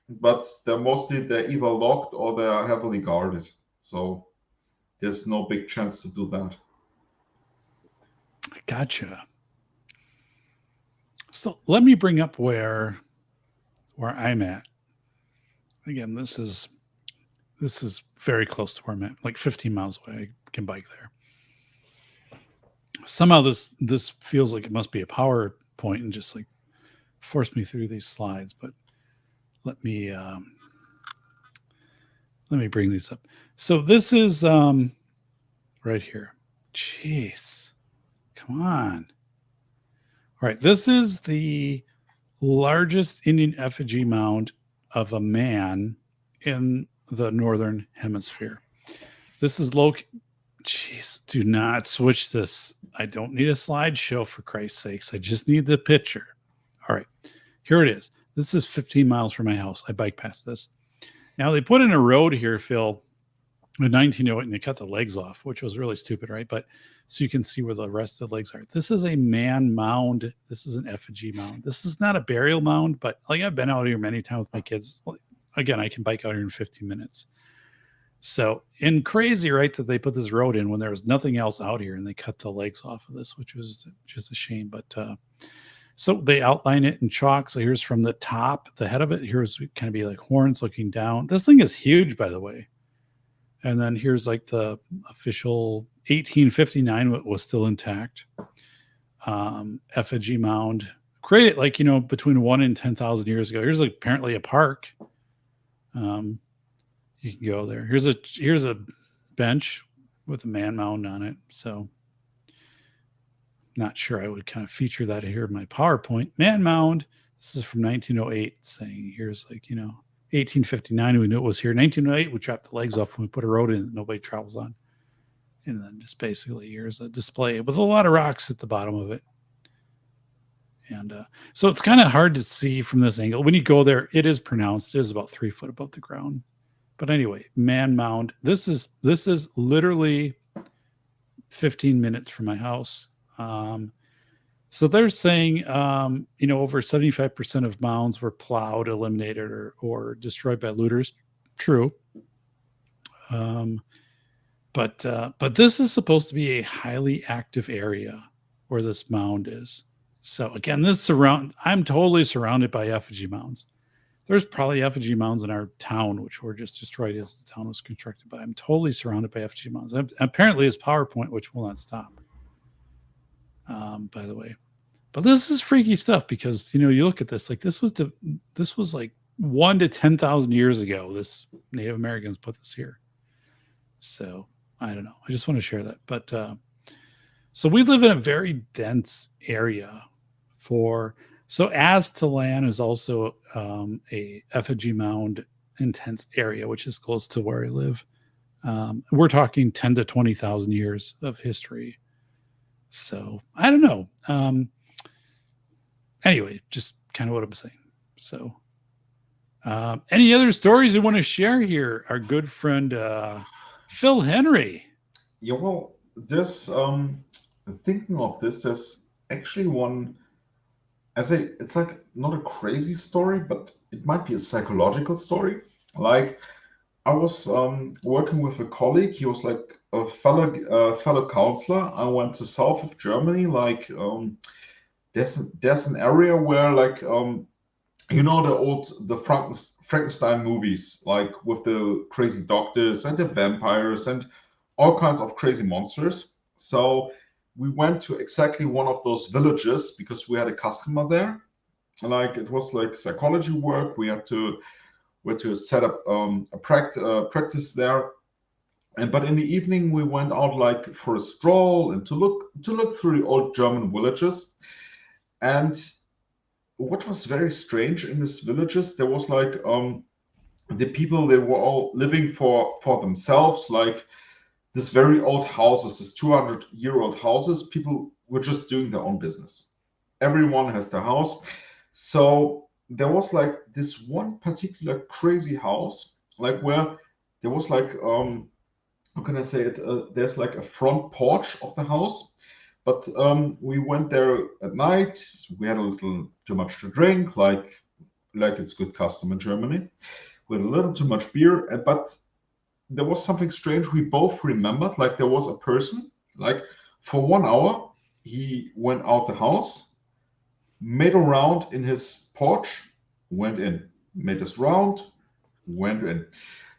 but they're either locked or they are heavily guarded. So there's no big chance to do that. Gotcha. So let me bring up where I'm at. Again, this is very close to where I'm at, like 15 miles away. I can bike there. Somehow this feels like it must be a PowerPoint and just like force me through these slides, but let me bring these up. So this is right here. Jeez. Come on. All right. This is the largest Indian effigy mound of a man in the Northern Hemisphere. This is Jeez, do not switch this. I don't need a slideshow, for Christ's sakes. I just need the picture. All right. Here it is. This is 15 miles from my house. I bike past this. Now they put in a road here, Phil, in 1908, and they cut the legs off, which was really stupid, right? But so you can see where the rest of the legs are. This is a man mound. This is an effigy mound. This is not a burial mound, but like I've been out here many times with my kids. Again, I can bike out here in 15 minutes. So, and crazy, right, that they put this road in when there was nothing else out here, and they cut the legs off of this, which was just a shame. But so they outline it in chalk. So here's from the top, the head of it. Here's kind of be like horns looking down. This thing is huge, by the way. And then here's like the official 1859 was still intact. Effigy mound created like, between 1 and 10,000 years ago. Here's like apparently a park. You can go there. Here's a bench with a man mound on it. So not sure I would kind of feature that here in my PowerPoint. Man Mound. This is from 1908, saying here's like, 1859, we knew it was here. 1908, we chopped the legs off when we put a road in that nobody travels on. And then just basically here's a display with a lot of rocks at the bottom of it. And so it's kind of hard to see from this angle. When you go there, it is pronounced. It is about 3 foot above the ground. But anyway, Man Mound. This is literally 15 minutes from my house. So they're saying, over 75% of mounds were plowed, eliminated, or destroyed by looters. True. But this is supposed to be a highly active area where this mound is. So again, I'm totally surrounded by effigy mounds. There's probably effigy mounds in our town, which were just destroyed as the town was constructed, but I'm totally surrounded by effigy mounds. Apparently it's PowerPoint, which will not stop. By the way, but this is freaky stuff because, you look at this, like this was like 1 to 10,000 years ago. This Native Americans put this here. So I don't know. I just want to share that. But, so we live in a very dense area so Aztalan is also, a effigy mound intense area, which is close to where I live. We're talking 10 to 20,000 years of history. So I don't know. Anyway, just kind of what I'm saying. So, any other stories you want to share here? Our good friend, Phil Henry. Yeah, well, this, thinking of this as actually one, it's like not a crazy story, but it might be a psychological story. Like I was working with a colleague. He was like a fellow counselor. I went to south of Germany. Like there's an area where like the Frankenstein movies, like with the crazy doctors and the vampires and all kinds of crazy monsters. So we went to exactly one of those villages because we had a customer there. Like it was like psychology work. We had to set up a practice there. But in the evening we went out like for a stroll and to look through the old German villages. And what was very strange in these villages, there was like the people, they were all living for themselves, like this very old houses, this 200-year-old houses. People were just doing their own business. Everyone has their house. So there was like this one particular crazy house, like where there was like, how can I say it? There's like a front porch of the house. But we went there at night. We had a little too much to drink, like it's good custom in Germany. We had a little too much beer, but there was something strange. We both remembered, like there was a person, like for 1 hour, he went out the house, made a round in his porch, went in, made his round, went in.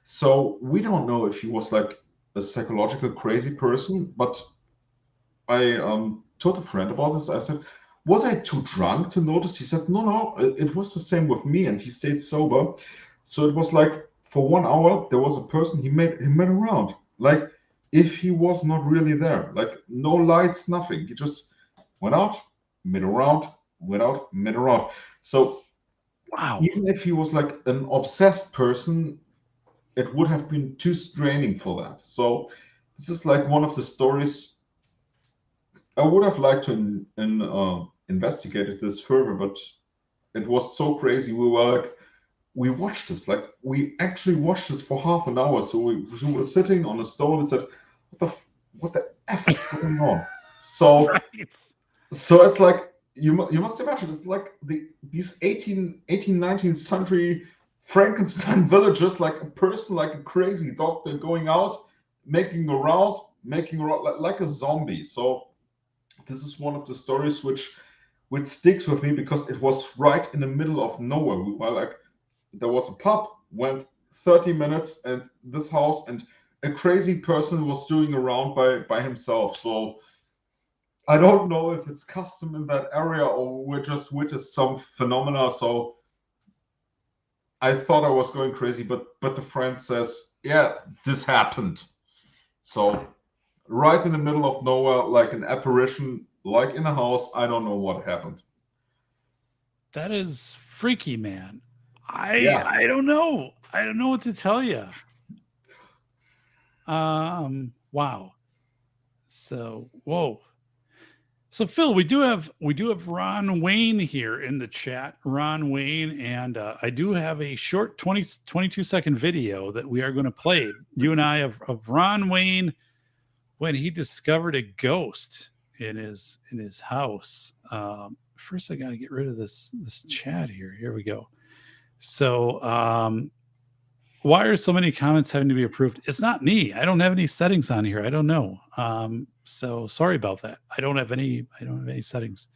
So we don't know if he was like a psychological crazy person, but I told a friend about this. I said, was I too drunk to notice? He said, no, it was the same with me, and he stayed sober. So it was like for 1 hour, there was a person, he made around. Like if he was not really there, like no lights, nothing. He just went out, made around, went out, made around. So wow, even if he was like an obsessed person, it would have been too straining for that. So this is like one of the stories. I would have liked to investigate this further, but it was so crazy. We watched this, like we actually watched this for half an hour. So we were sitting on a stone and said, what the F is going on? So, right. So it's like, you must imagine, it's like these 19th century Frankenstein villages, like a person, like a crazy doctor going out, making a round, like a zombie. So this is one of the stories which sticks with me because it was right in the middle of nowhere. We were like, there was a pub, went 30 minutes, and this house, and a crazy person was doing a round by himself. So I don't know if it's custom in that area or we're just witnessed some phenomena. So I thought I was going crazy, but the friend says, yeah, this happened. So right in the middle of nowhere, like an apparition like in a house. I don't know what happened. That is freaky, man. Yeah. I don't know. I don't know what to tell you. Wow. So, whoa. So Phil, we do have Ron Wayne here in the chat, Ron Wayne, and I do have a short 22-second video that we are going to play. You and I of Ron Wayne when he discovered a ghost in his house. First, I got to get rid of this chat here. Here we go. So, why are so many comments having to be approved? It's not me. I don't have any settings on here. I don't know. So sorry about that. I don't have any settings.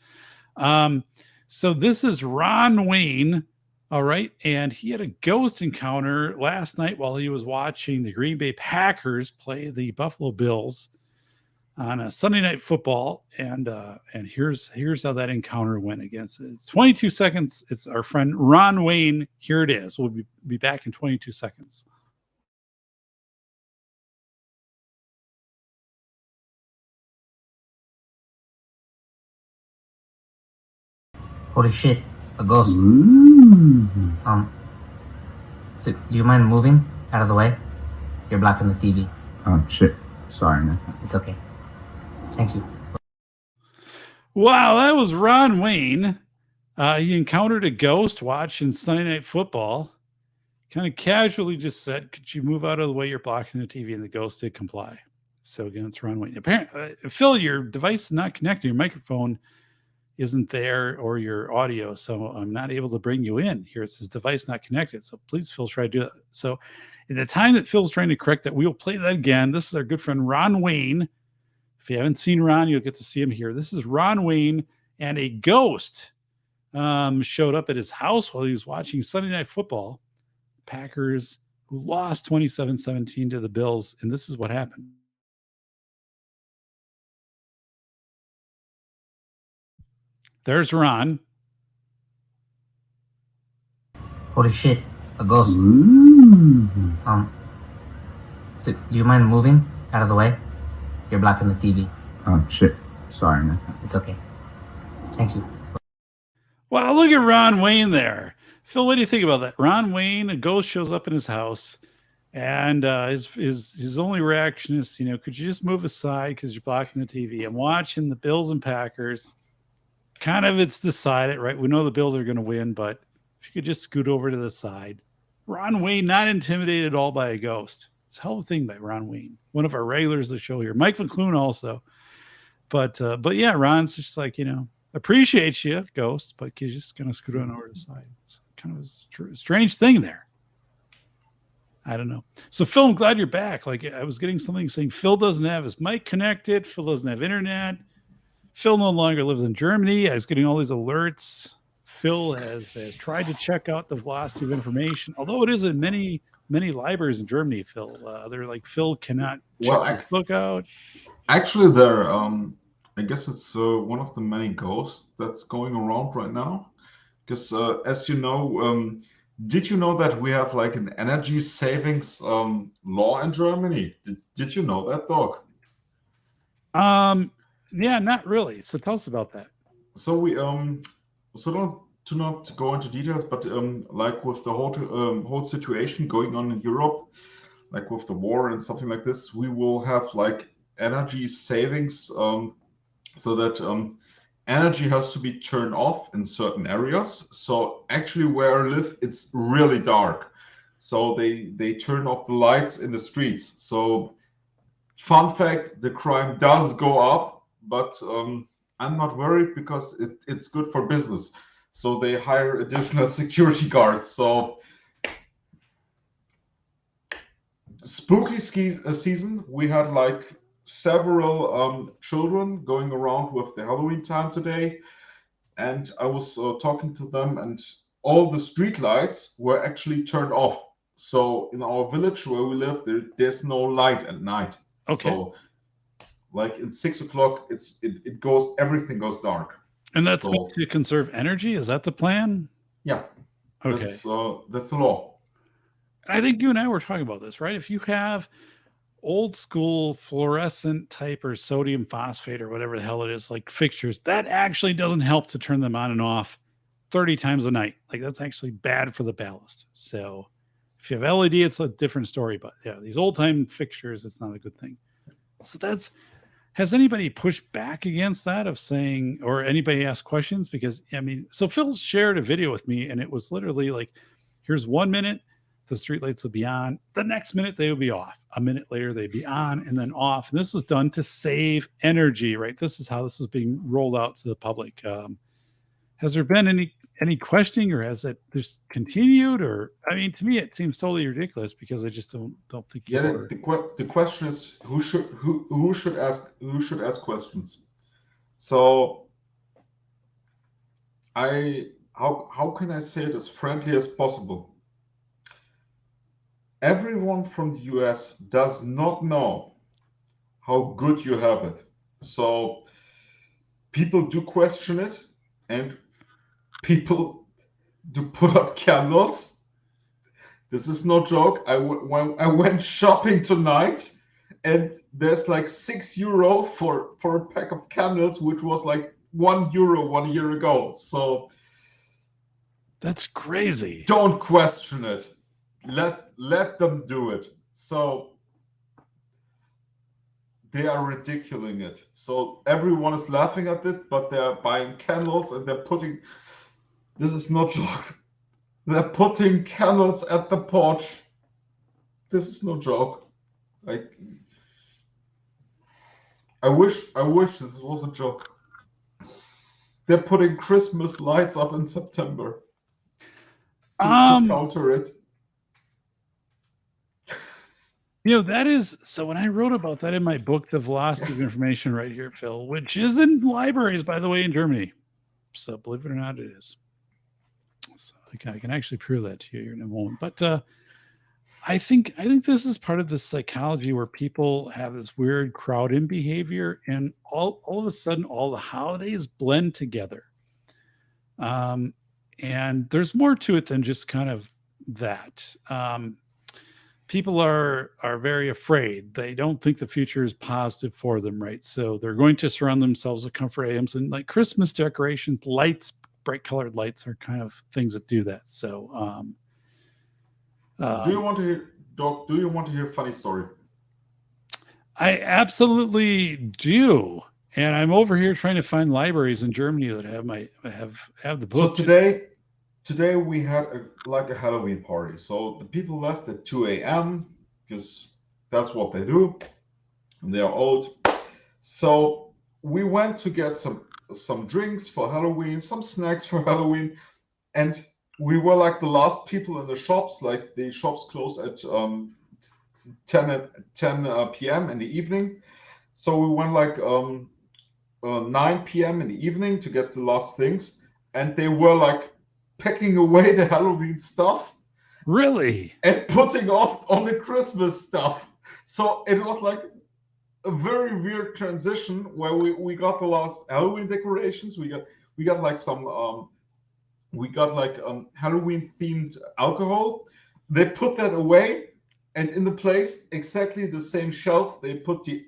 So this is Ron Wayne. All right. And he had a ghost encounter last night while he was watching the Green Bay Packers play the Buffalo Bills on a Sunday Night Football. And here's how that encounter went against it. It's 22 seconds. It's our friend Ron Wayne. Here it is. We'll be back in 22 seconds. Holy shit, a ghost. Do you mind moving out of the way? You're blocking the TV. Oh, shit. Sorry, man. It's okay. Thank you. Wow, that was Ron Wayne. He encountered a ghost watching Sunday Night Football. Kind of casually just said, could you move out of the way? You're blocking the TV, and the ghost did comply. So again, it's Ron Wayne. Apparently, Phil, your device is not connected. Your microphone isn't there or your audio. So I'm not able to bring you in. Here it says device not connected. So please, Phil, try to do that. So in the time that Phil's trying to correct that, we will play that again. This is our good friend Ron Wayne. If you haven't seen Ron, you'll get to see him here. This is Ron Wayne, and a ghost showed up at his house while he was watching Sunday Night Football. Packers, who lost 27-17 to the Bills, and this is what happened. There's Ron. Holy shit, a ghost. Ooh. Do you mind moving out of the way? You're blocking the TV. Oh, shit. Sorry, man. It's okay. Thank you. Wow, look at Ron Wayne there. Phil, what do you think about that? Ron Wayne, a ghost shows up in his house, and his only reaction is, could you just move aside because you're blocking the TV? I'm watching the Bills and Packers. Kind of it's decided, right? We know the Bills are going to win, but if you could just scoot over to the side. Ron Wayne, not intimidated at all by a ghost. It's a hell of a thing by Ron Wayne, one of our regulars of the show here. Mike McClune also. But yeah, Ron's just like, appreciate you, ghost, but you just kind of scoot on over to the side. It's kind of a strange thing there. I don't know. So Phil, I'm glad you're back. Like I was getting something saying Phil doesn't have his mic connected. Phil doesn't have internet. Phil no longer lives in Germany. I was getting all these alerts. Phil has tried to check out the velocity of information, although it is in many libraries in Germany. Phil, they're like Phil cannot check the book out. Actually, there. I guess it's one of the many ghosts that's going around right now. Because as you know, did you know that we have like an energy savings law in Germany? Did you know that, dog? Yeah, not really. So tell us about that. So we so not go into details, but like with the whole situation going on in Europe, like with the war and something like this, we will have like energy savings, so that energy has to be turned off in certain areas. So actually, where I live, it's really dark, so they turn off the lights in the streets. So fun fact: the crime does go up. But I'm not worried because it's good for business. So they hire additional security guards. So spooky season, we had like several children going around with the Halloween time today. And I was talking to them, and all the street lights were actually turned off. So in our village where we live, there's no light at night. Okay. So like at 6 o'clock, everything goes dark. And that's meant to conserve energy? Is that the plan? Yeah. Okay. That's the law. I think you and I were talking about this, right? If you have old school fluorescent type or sodium phosphate or whatever the hell it is, like fixtures, that actually doesn't help to turn them on and off 30 times a night. Like that's actually bad for the ballast. So if you have LED, it's a different story. But yeah, these old time fixtures, it's not a good thing. So has anybody pushed back against that of saying, or anybody asked questions? Because I mean, so Phil shared a video with me and it was literally like, here's 1 minute, the streetlights will be on. The next minute they will be off. A minute later they'd be on and then off. And this was done to save energy, right? This is how this is being rolled out to the public. Has there been any questioning, or has it just continued? Or I mean, to me, it seems totally ridiculous because I just don't think. Yeah, the question is who should ask questions. So how can I say it as friendly as possible? Everyone from the US does not know how good you have it. So people do question it, and people do put up candles. This is no joke. I went shopping tonight, and there's like €6 for a pack of candles, which was like €1 1 year ago. So that's crazy. Don't question it. Let them do it. So they are ridiculing it. So everyone is laughing at it, but they're buying candles and they're putting. This is no joke. They're putting candles at the porch. This is no joke. Like, I wish this was a joke. They're putting Christmas lights up in September to counter it. You know, that is, so when I wrote about that in my book, The Velocity of Information, right here, Phil, which is in libraries, by the way, in Germany. So believe it or not, it is. So I can actually prove that to you here in a moment. But I think this is part of the psychology where people have this weird crowd-in behavior, and all of a sudden, all the holidays blend together. And there's more to it than just kind of that. People are very afraid. They don't think the future is positive for them, right? So they're going to surround themselves with comfort items, and like Christmas decorations, lights, bright colored lights are kind of things that do that. So do you want to hear, Doc, do you want to hear a funny story? I absolutely do. And I'm over here trying to find libraries in Germany that have the book. So today we had a Halloween party. So the people left at 2 a.m. because that's what they do. And they are old. So we went to get some drinks for Halloween, some snacks for Halloween. And we were like the last people in the shops. Like the shops close at 10 p.m. in the evening. So we went like 9 p.m. in the evening to get the last things. And they were like packing away the Halloween stuff. Really? And putting off on the Christmas stuff. So it was like a very weird transition where we got the last Halloween decorations. We got like some Halloween themed alcohol. They put that away, and in the place exactly the same shelf they put the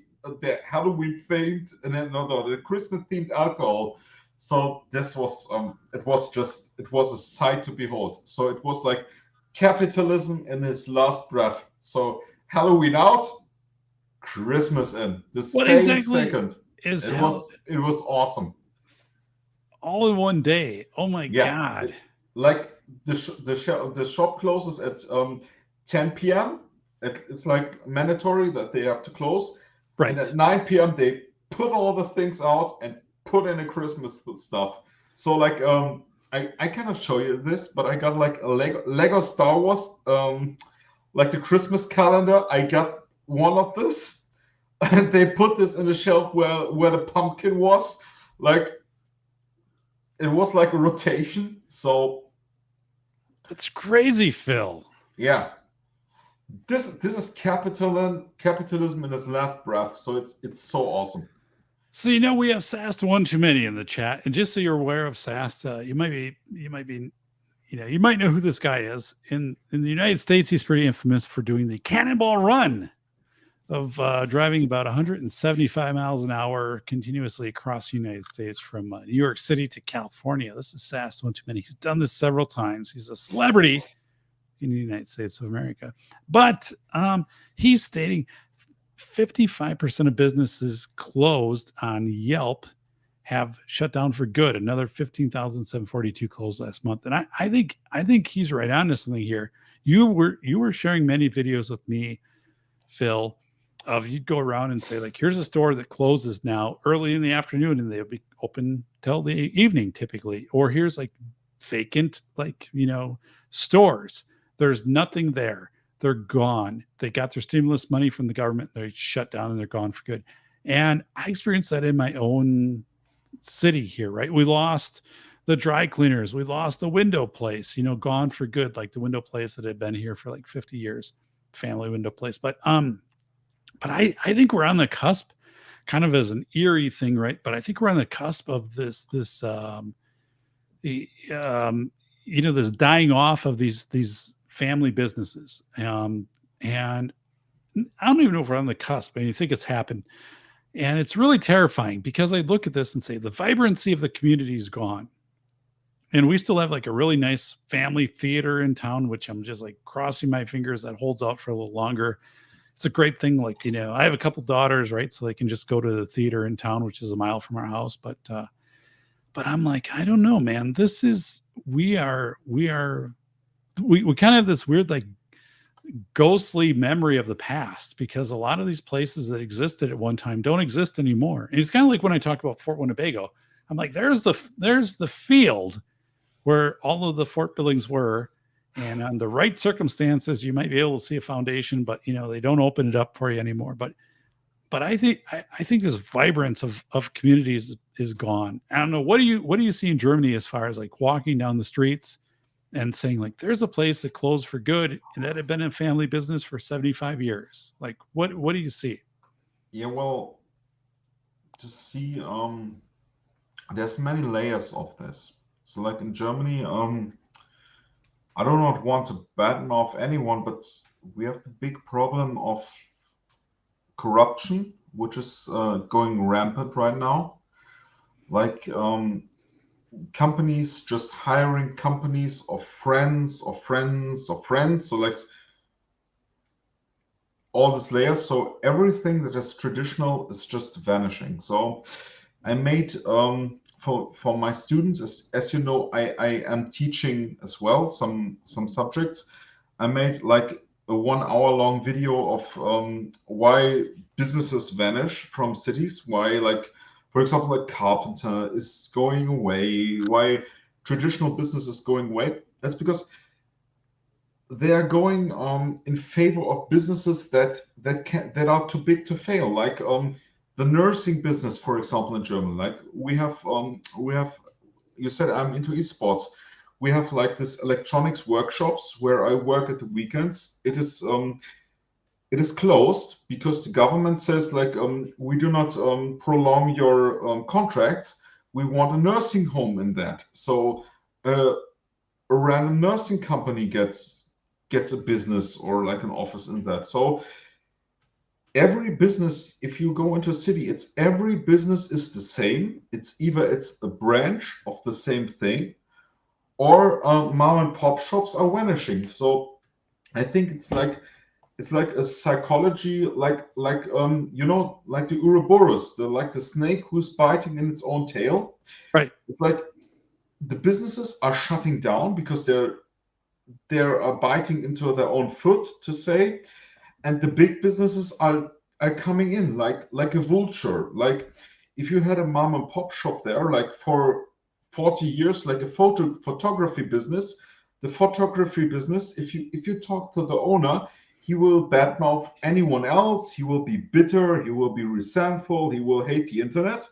Halloween themed and then the Christmas themed alcohol. So this was it was a sight to behold. So it was like capitalism in its last breath. So Halloween out, Christmas in. The same second. It was awesome. All in one day. Oh my God. Like the shop closes at 10 p.m. It's like mandatory that they have to close. Right. And at 9 p.m. they put all the things out and put in a Christmas stuff. So like I cannot show you this, but I got like a Lego Star Wars like the Christmas calendar. I got one of this, and they put this in the shelf where the pumpkin was. Like it was like a rotation. So that's crazy, Phil. Yeah. This is capitalism in its last breath. So it's so awesome. So we have SASTA one too many in the chat, and just so you're aware of SASTA, you might know who this guy is. In the United States, he's pretty infamous for doing the Cannonball Run, driving about 175 miles an hour continuously across the United States from New York City to California. This is Sass one too many. He's done this several times. He's a celebrity in the United States of America. But he's stating 55% of businesses closed on Yelp have shut down for good. Another 15,742 closed last month. And I think he's right on to something here. You were sharing many videos with me, Phil, of you'd go around and say, like, here's a store that closes now early in the afternoon and they'll be open till the evening typically. Or here's like vacant, like, stores. There's nothing there. They're gone. They got their stimulus money from the government. They're shut down and they're gone for good. And I experienced that in my own city here, right? We lost the dry cleaners. We lost the window place, gone for good, like the window place that had been here for like 50 years, family window place. But I think we're on the cusp, kind of as an eerie thing, right? But I think we're on the cusp of this dying off of these family businesses. And I don't even know if we're on the cusp. I think it's happened. And it's really terrifying because I look at this and say the vibrancy of the community is gone. And we still have like a really nice family theater in town, which I'm just like crossing my fingers that holds out for a little longer. It's a great thing. Like, I have a couple daughters, right? So they can just go to the theater in town, which is a mile from our house. But I'm like, I don't know, man. This is, we kind of have this weird, like, ghostly memory of the past because a lot of these places that existed at one time don't exist anymore. And it's kind of like when I talk about Fort Winnebago, I'm like, there's the field where all of the fort buildings were, and on the right circumstances you might be able to see a foundation, but they don't open it up for you anymore. But I think this vibrance of communities is gone. I don't know, what do you see in Germany as far as like walking down the streets and saying like there's a place that closed for good and that had been in family business for 75 years? Like what do you see? Yeah, well, to see there's many layers of this. So like in Germany, I do not want to badmouth anyone, but we have the big problem of corruption, which is going rampant right now. Like companies just hiring companies of friends of friends of friends. So like all these layers. So everything that is traditional is just vanishing. So I made for my students, as you know, I am teaching as well some subjects. I made like a 1 hour long video of why businesses vanish from cities, why, like, for example, like carpenter is going away, why traditional business is going away. That's because they are going in favor of businesses that are too big to fail, like the nursing business, for example, in Germany. Like we have, you said I'm into esports. We have like this electronics workshops where I work at the weekends. It is closed because the government says like we do not prolong your contracts. We want a nursing home in that. So a random nursing company gets a business or like an office in that. So every business, if you go into a city, every business is the same. It's a branch of the same thing, or mom and pop shops are vanishing. So I think it's like a psychology, like like the 𝗶𝗵𝗹𝗵, like the snake who's biting in its own tail. Right. It's like the businesses are shutting down because they're biting into their own foot, to say, and the big businesses are coming in like a vulture. Like if you had a mom and pop shop there, like for 40 years, like a photography business, the photography business, if you talk to the owner, he will badmouth anyone else. He will be bitter. He will be resentful. He will hate the internet,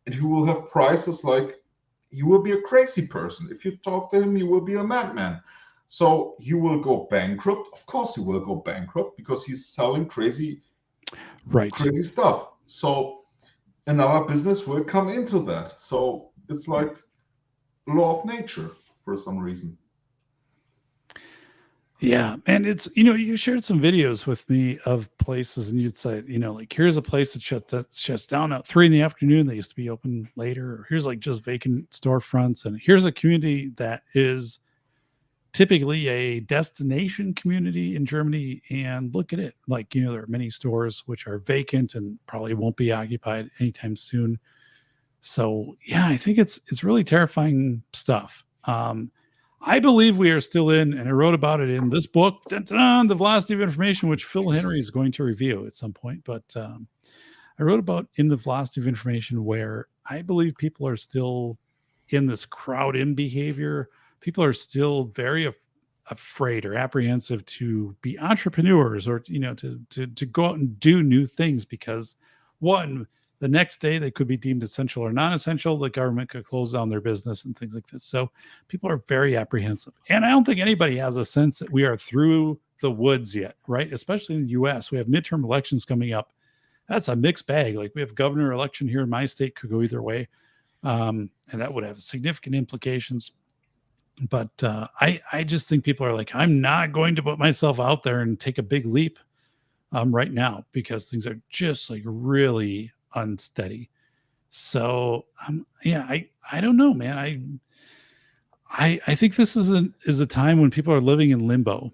and he will have prices like he will be a crazy person. If you talk to him, he will be a madman. So he will go bankrupt. Of course, he will go bankrupt because he's selling crazy stuff. So another business will come into that. So it's like law of nature for some reason. Yeah, and it's, you shared some videos with me of places, and you'd say, like, here's a place that shuts down at 3 p.m. They used to be open later. Or here's like just vacant storefronts, and here's a community that is typically a destination community in Germany. And look at it, like, there are many stores which are vacant and probably won't be occupied anytime soon. So yeah, I think it's really terrifying stuff. I believe we are still in, and I wrote about it in this book, The Velocity of Information, which Phil Henry is going to review at some point. But I wrote about in The Velocity of Information, where I believe people are still in this crowd-in behavior. People are still very afraid or apprehensive to be entrepreneurs, or to go out and do new things, because one, the next day they could be deemed essential or non-essential. The government could close down their business and things like this. So people are very apprehensive. And I don't think anybody has a sense that we are through the woods yet, right? Especially in the US. We have midterm elections coming up. That's a mixed bag. Like, we have governor election here in my state, could go either way. And that would have significant implications. But I just think people are like, I'm not going to put myself out there and take a big leap right now, because things are just like really unsteady. So I don't know, man. I think this is a time when people are living in limbo.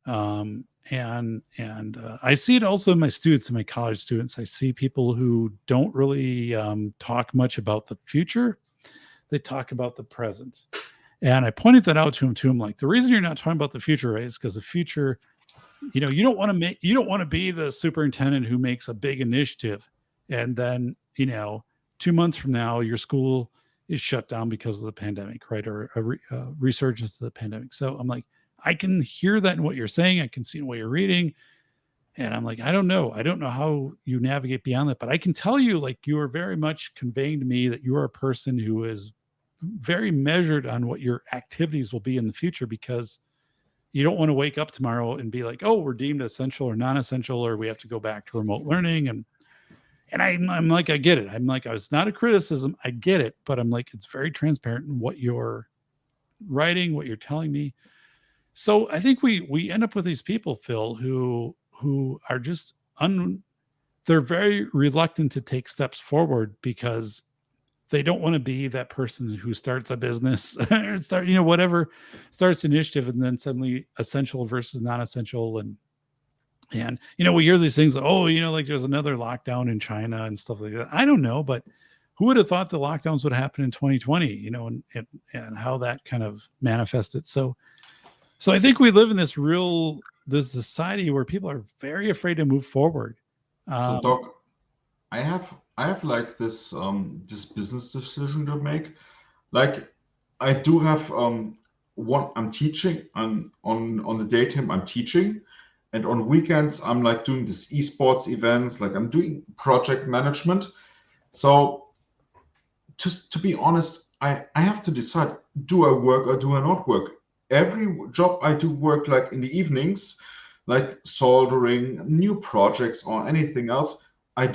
And I see it also in my students and my college students. I see people who don't really talk much about the future. They talk about the present. And I pointed that out to him, like, the reason you're not talking about the future, right, is because the future, you don't want to be the superintendent who makes a big initiative, and then 2 months from now your school is shut down because of the pandemic, right, or a resurgence of the pandemic. So I'm like, I can hear that in what you're saying, I can see in what you're reading, and I'm like, I don't know how you navigate beyond that, but I can tell you, like, you are very much conveying to me that you are a person who is very measured on what your activities will be in the future, because you don't want to wake up tomorrow and be like, oh, we're deemed essential or non-essential, or we have to go back to remote learning. And I'm like, I get it. I'm like, it's not a criticism. I get it. But I'm like, it's very transparent in what you're writing, what you're telling me. So I think we end up with these people, Phil, who are just they're very reluctant to take steps forward, because they don't want to be that person who starts a business or starts initiative, and then suddenly essential versus non-essential. And we hear these things, like there's another lockdown in China and stuff like that. I don't know, but who would have thought the lockdowns would happen in 2020, and how that kind of manifested. So I think we live in this society where people are very afraid to move forward. So Doc, I have like this this business decision to make. Like, I do have I'm teaching on the daytime. I'm teaching, and on weekends I'm like doing this esports events. Like, I'm doing project management. So just to be honest, I have to decide, do I work or do I not work? Every job I do work like in the evenings, like soldering, new projects, or anything else. I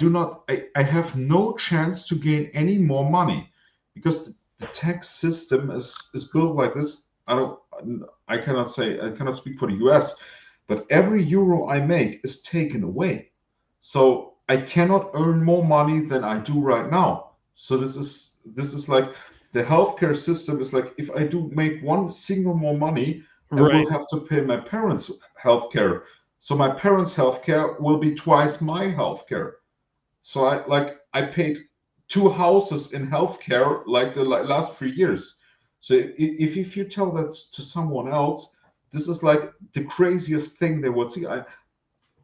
have no chance to gain any more money, because the tax system is built like this. I cannot speak for the US, but every euro I make is taken away. So I cannot earn more money than I do right now. So this is like, the healthcare system is like, if I do make one single more money, I will have to pay my parents' healthcare. So my parents' healthcare will be twice my healthcare. So I paid 2 houses in healthcare like the last 3 years. So if you tell that to someone else, this is like the craziest thing they will see.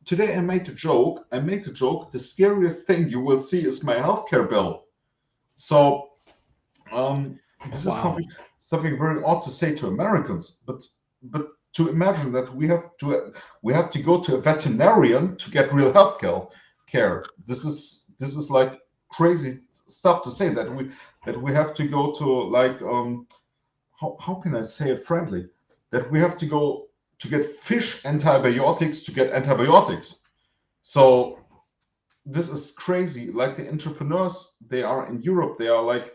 Today I made a joke. The scariest thing you will see is my healthcare bill. So this is something very odd to say to Americans, but to imagine that we have to go to a veterinarian to get real health care. This is like crazy stuff to say, that we have to go to, like, how can I say it friendly, that we have to go to get fish antibiotics to get antibiotics. So this is crazy. Like, the entrepreneurs, they are in Europe, they are like,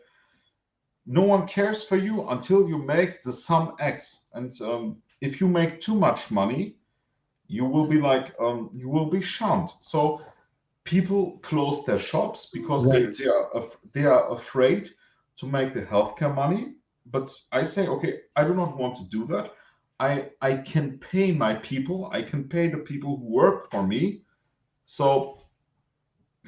no one cares for you until you make the sum X. And if you make too much money, you will be like you will be shunned. So people close their shops because Right. they are afraid to make the healthcare money. But I say, okay, I do not want to do that. I can pay my people. I can pay the people who work for me. So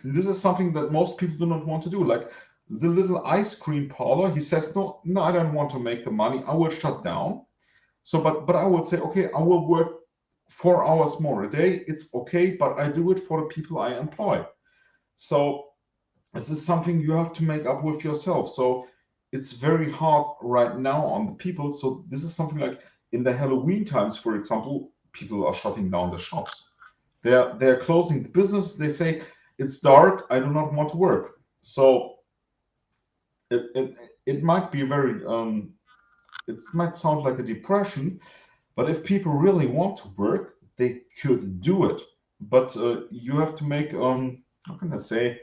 this is something that most people do not want to do. Like the little ice cream parlor, he says, no, I don't want to make the money. I will shut down. So, but I would say, okay, I will work 4 hours more a day. It's okay, but I do it for the people I employ. So this is something you have to make up with yourself. So it's very hard right now on the people. So this is something like in the Halloween times, for example, people are shutting down the shops. They're closing the business. They say, it's dark, I do not want to work. So it might be very, it might sound like a depression, but if people really want to work, they could do it. But you have to make, how can I say,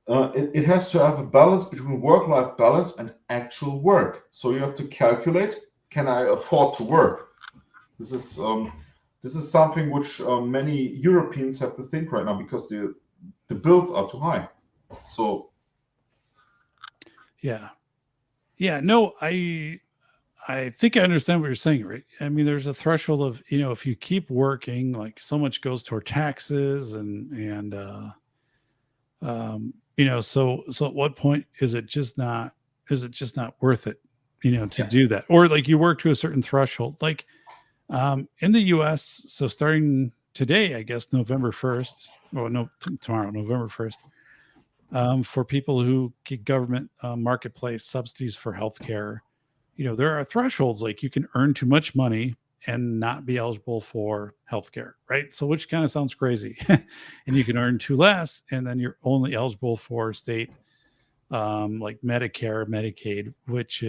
it has to have a balance between work-life balance and actual work. So you have to calculate, can I afford to work? This is something which many Europeans have to think right now because the bills are too high. So yeah, no, I think I understand what you're saying, right? I mean, there's a threshold of, if you keep working, like so much goes toward taxes and so at what point is it just not worth it, to do that? Or like you work to a certain threshold, like in the US, so starting today, I guess November 1st, or no, tomorrow, November 1st, for people who get government marketplace subsidies for healthcare, there are thresholds, like you can earn too much money and not be eligible for healthcare, right? So which kind of sounds crazy. And you can earn too less, and then you're only eligible for state like Medicare, Medicaid, which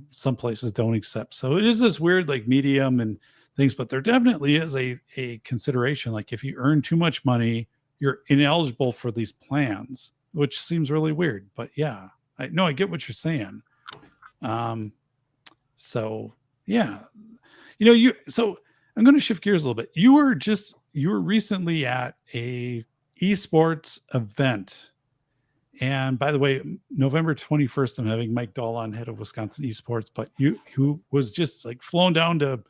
some places don't accept. So it is this weird like medium and things, but there definitely is a consideration. Like if you earn too much money, you're ineligible for these plans, which seems really weird. But yeah, I get what you're saying. So yeah, so I'm going to shift gears a little bit. You were recently at a esports event. And by the way, November 21st, I'm having Mike Dahl on, head of Wisconsin esports, but who was just like flown down to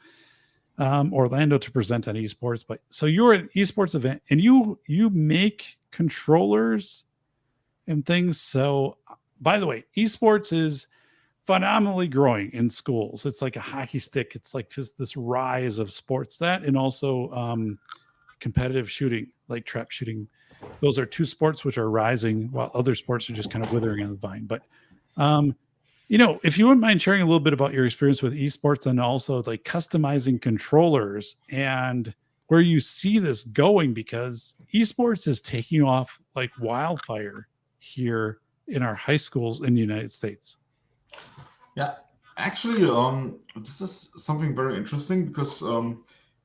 Orlando to present on esports. But so you're at an esports event and you make controllers and things. So by the way, esports is phenomenally growing in schools. It's like a hockey stick. It's like this rise of sports, that and also competitive shooting, like trap shooting. Those are two sports which are rising while other sports are just kind of withering on the vine. But if you wouldn't mind sharing a little bit about your experience with esports and also like customizing controllers and where you see this going, because esports is taking off like wildfire here in our high schools in the United States. yeah, actually, this is something very interesting because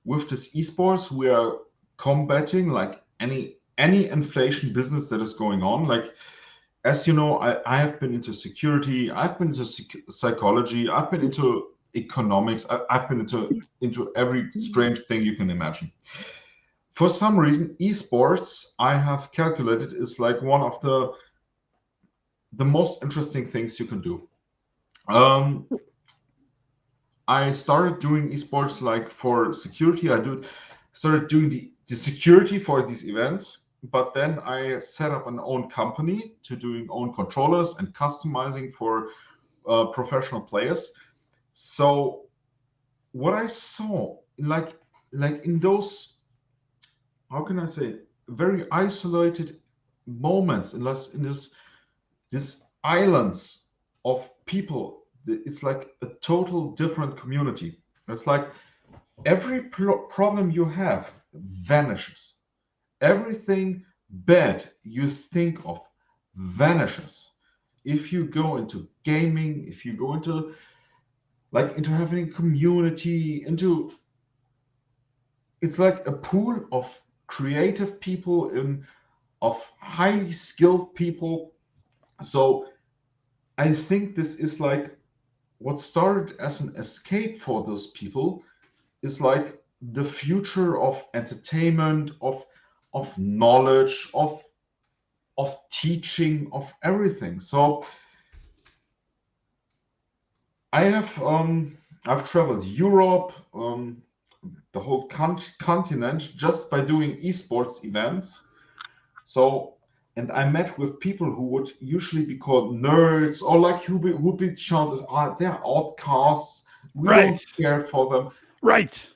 with this esports, we are combating like any inflation business that is going on. Like, as you know, I have been into security, I've been into psychology, I've been into economics, I've been into every strange thing you can imagine. For some reason, esports, I have calculated, is like one of the most interesting things you can do. I started doing esports like for security. Started doing the security for these events, but then I set up an own company to doing own controllers and customizing for professional players. So what I saw, like in those, how can I say, very isolated moments, in this islands of people, it's like a total different community. It's like every problem you have vanishes. Everything bad you think of vanishes. If you go into gaming, if you go into having a community, it's like a pool of creative people, of highly skilled people. So I think this is like what started as an escape for those people is like the future of entertainment, of knowledge, of teaching, of everything. So I've traveled Europe, the whole continent just by doing esports events. So, and I met with people who would usually be called nerds, or like who would be shown as they're outcasts. We don't care for them. Right.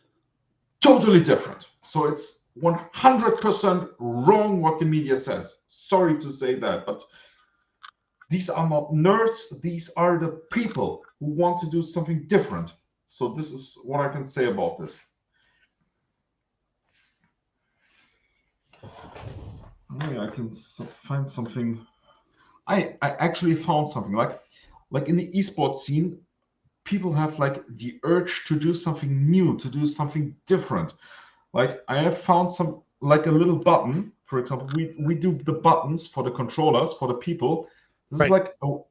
Totally different. So it's 100% wrong what the media says. Sorry to say that, but these are not nerds. These are the people who want to do something different. So this is what I can say about this. Maybe I can find something. I actually found something like in the esports scene, people have like the urge to do something new, to do something different. Like I have found some, like a little button, for example, we do the buttons for the controllers, for the people. This is like for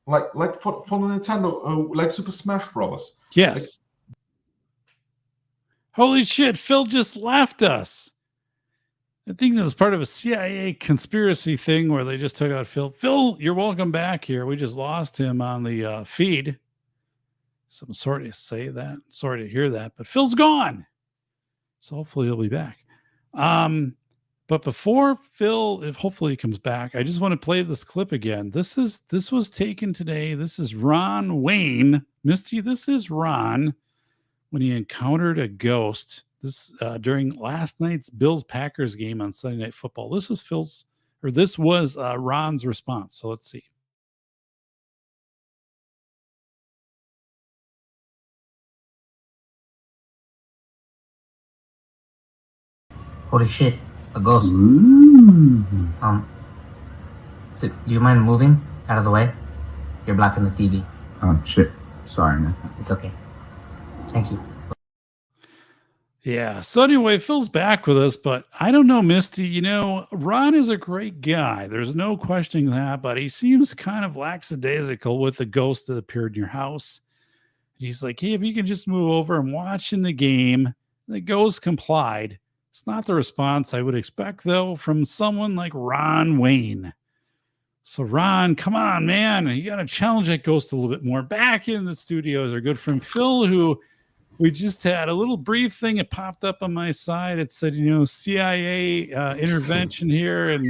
the Nintendo, like Super Smash Bros. Yes. Like, holy shit, Phil just left us. I think this is part of a CIA conspiracy thing where they just took out Phil. Phil, you're welcome back here. We just lost him on the feed. So I'm sorry to say that. Sorry to hear that. But Phil's gone. So hopefully he'll be back. But before Phil, if hopefully he comes back, I just want to play this clip again. This was taken today. This is Ron Wayne. Misty, this is Ron when he encountered a ghost. This during last night's Bills-Packers game on Sunday Night Football. This was Ron's response. So let's see. Holy shit, a ghost. Ooh. Do you mind moving out of the way? You're blocking the TV. Oh, shit. Sorry, man. It's okay. Thank you. Yeah. So anyway, Phil's back with us, but I don't know, Misty. You know, Ron is a great guy. There's no questioning that, but he seems kind of lackadaisical with the ghost that appeared in your house. He's like, hey, if you can just move over, I'm watching the game. The ghost complied. It's not the response I would expect, though, from someone like Ron Wayne. So, Ron, come on, man. You got to challenge that ghost a little bit more. Back in the studio is our good friend Phil, who we just had a little brief thing. It popped up on my side. It said, you know, CIA intervention here.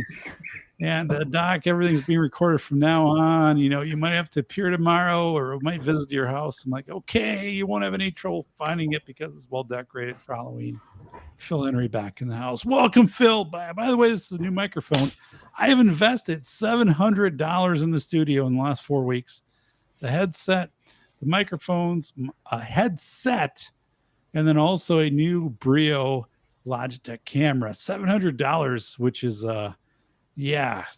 And Doc, everything's being recorded from now on. You know, you might have to appear tomorrow or we might visit your house. I'm like, okay, you won't have any trouble finding it because it's well decorated for Halloween. Phil Henry back in the house. Welcome, Phil. By the way, this is a new microphone. I have invested $700 in the studio in the last 4 weeks. The headset, the microphones, a headset, and then also a new Brio Logitech camera. $700, which is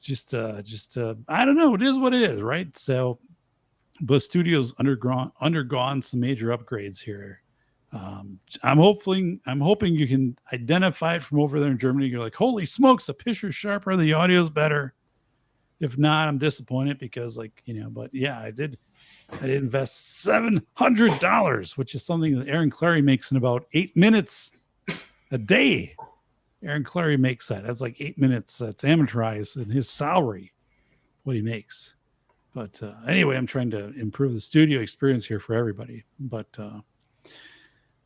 just I don't know. It is what it is, right? So, but studio's undergone some major upgrades here. I'm hoping you can identify it from over there in Germany. You're like, holy smokes, the picture's sharper, the audio's better. If not, I'm disappointed because, like, you know, but yeah, I did invest $700, which is something that Aaron Clarey makes in about 8 minutes a day. Aaron Clarey makes that. That's like 8 minutes. That's amortized in his salary, what he makes. But anyway, I'm trying to improve the studio experience here for everybody. But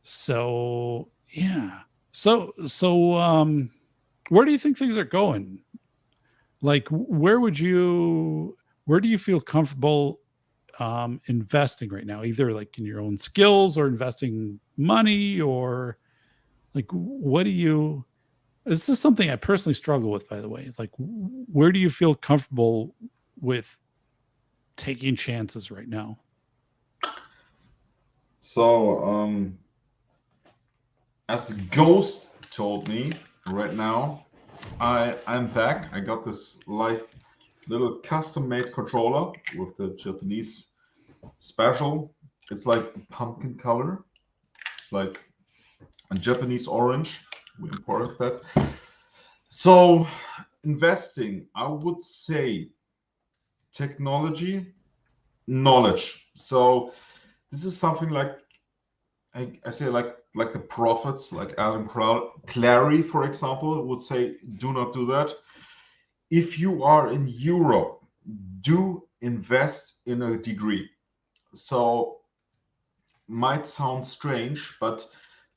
so yeah. So where do you think things are going? Like, where do you feel comfortable investing right now? Either like in your own skills or investing money, or like, this is something I personally struggle with, by the way. It's like, where do you feel comfortable with taking chances right now? So, as the ghost told me right now, I'm back. I got this little custom-made controller with the Japanese special. It's like a pumpkin color. It's like a Japanese orange. We imported that. So, investing, I would say technology, knowledge. So, this is something like I say like the prophets, like 𝗵𝗵𝗵𝗃, for example, would say, do not do that. If you are in Europe, do invest in a degree. So might sound strange, but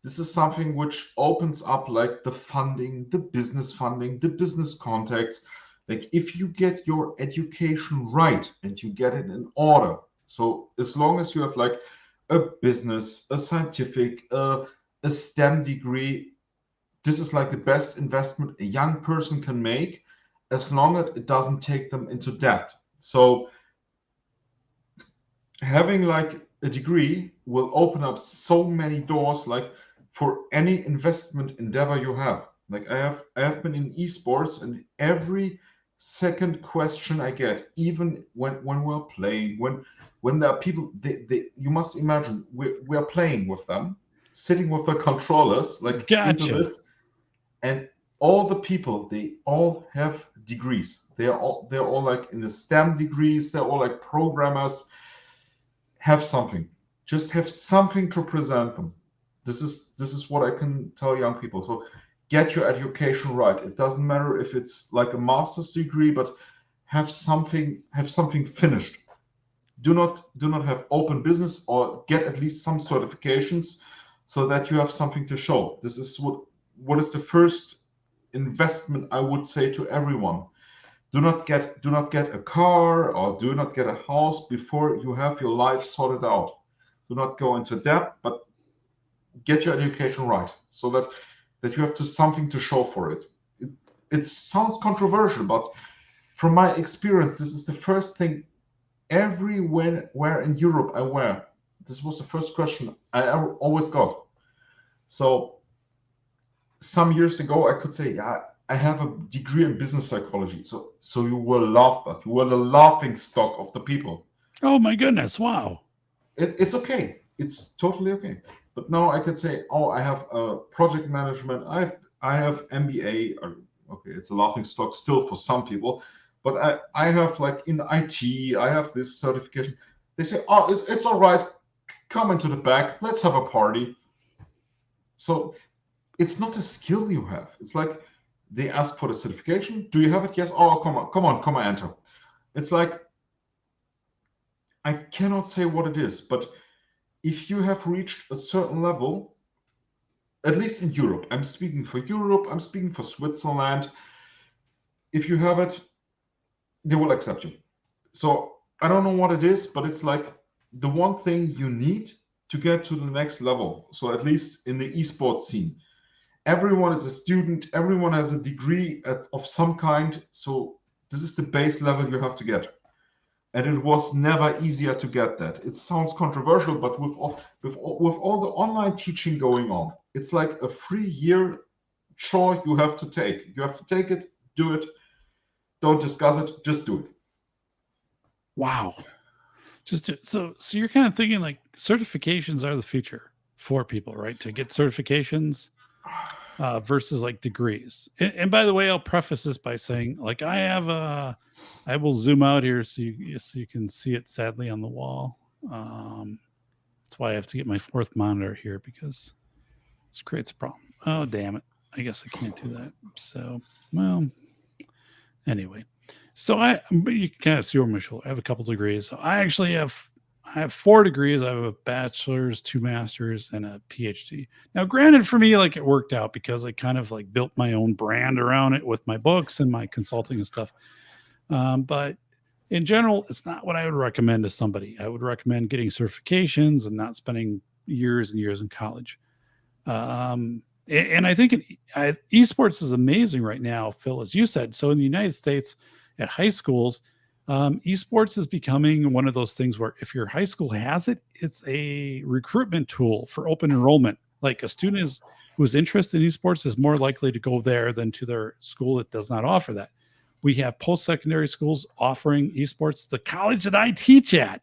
this is something which opens up like the funding, the business contacts. Like if you get your education right and you get it in order, so as long as you have like a business, a scientific, a STEM degree, this is like the best investment a young person can make, as long as it doesn't take them into debt. So having like a degree will open up so many doors, like for any investment endeavor you have. Like I have been in esports, and every second question I get, even when we're playing, when there are people, you must imagine we're playing with them, sitting with the controllers, like into this, and all the people, they all have degrees. They're all like in the STEM degrees. They're all like programmers. Have something. Just have something to present them. This is what I can tell young people. So get your education right. It doesn't matter if it's like a master's degree, but have something finished. Do not have open business, or get at least some certifications so that you have something to show. This is what is the first investment I would say to everyone. Do not get a car or do not get a house before you have your life sorted out. Do not go into debt, but get your education right so that you have something to show for it. It sounds controversial, but from my experience, this is the first thing everywhere in Europe this was the first question I always got. So some years ago, I could say, yeah, I have a degree in business psychology. So you will laugh at. You were the laughing stock of the people. Oh my goodness! Wow. It's okay. It's totally okay. But now I could say, oh, I have project management. I have MBA. Okay, it's a laughing stock still for some people. But I have like in IT, I have this certification. They say, oh, it's all right. Come into the back. Let's have a party. So it's not a skill you have. It's like they ask for the certification. Do you have it? Yes. Oh, come on, enter. It's like, I cannot say what it is, but if you have reached a certain level, at least in Europe, I'm speaking for Europe, I'm speaking for Switzerland, if you have it, they will accept you. So I don't know what it is, but it's like the one thing you need to get to the next level. So at least in the esports scene, everyone is a student, everyone has a degree of some kind. So this is the base level you have to get. And it was never easier to get that. It sounds controversial, but with all the online teaching going on, it's like a 3-year chore you have to take. You have to take it, do it, don't discuss it, just do it. Wow. So you're kind of thinking like certifications are the future for people, right? To get certifications versus like degrees. And by the way, I'll preface this by saying, like, I will zoom out here so you can see it sadly on the wall. That's why I have to get my fourth monitor here, because this creates a problem. Oh, damn it. I guess I can't do that. So, well, anyway. So you can kind of see over my shoulder. I have a couple degrees. So I have 4 degrees. I have a bachelor's, 2 masters, and a PhD. Now, granted, for me, like, it worked out because I kind of like built my own brand around it with my books and my consulting and stuff. But in general, it's not what I would recommend to somebody. I would recommend getting certifications and not spending years and years in college. And I think esports is amazing right now, Phil, as you said. So in the United States, at high schools, esports is becoming one of those things where if your high school has it, it's a recruitment tool for open enrollment. Like a student who's interested in esports is more likely to go there than to their school that does not offer that. We have post-secondary schools offering esports. The college that I teach at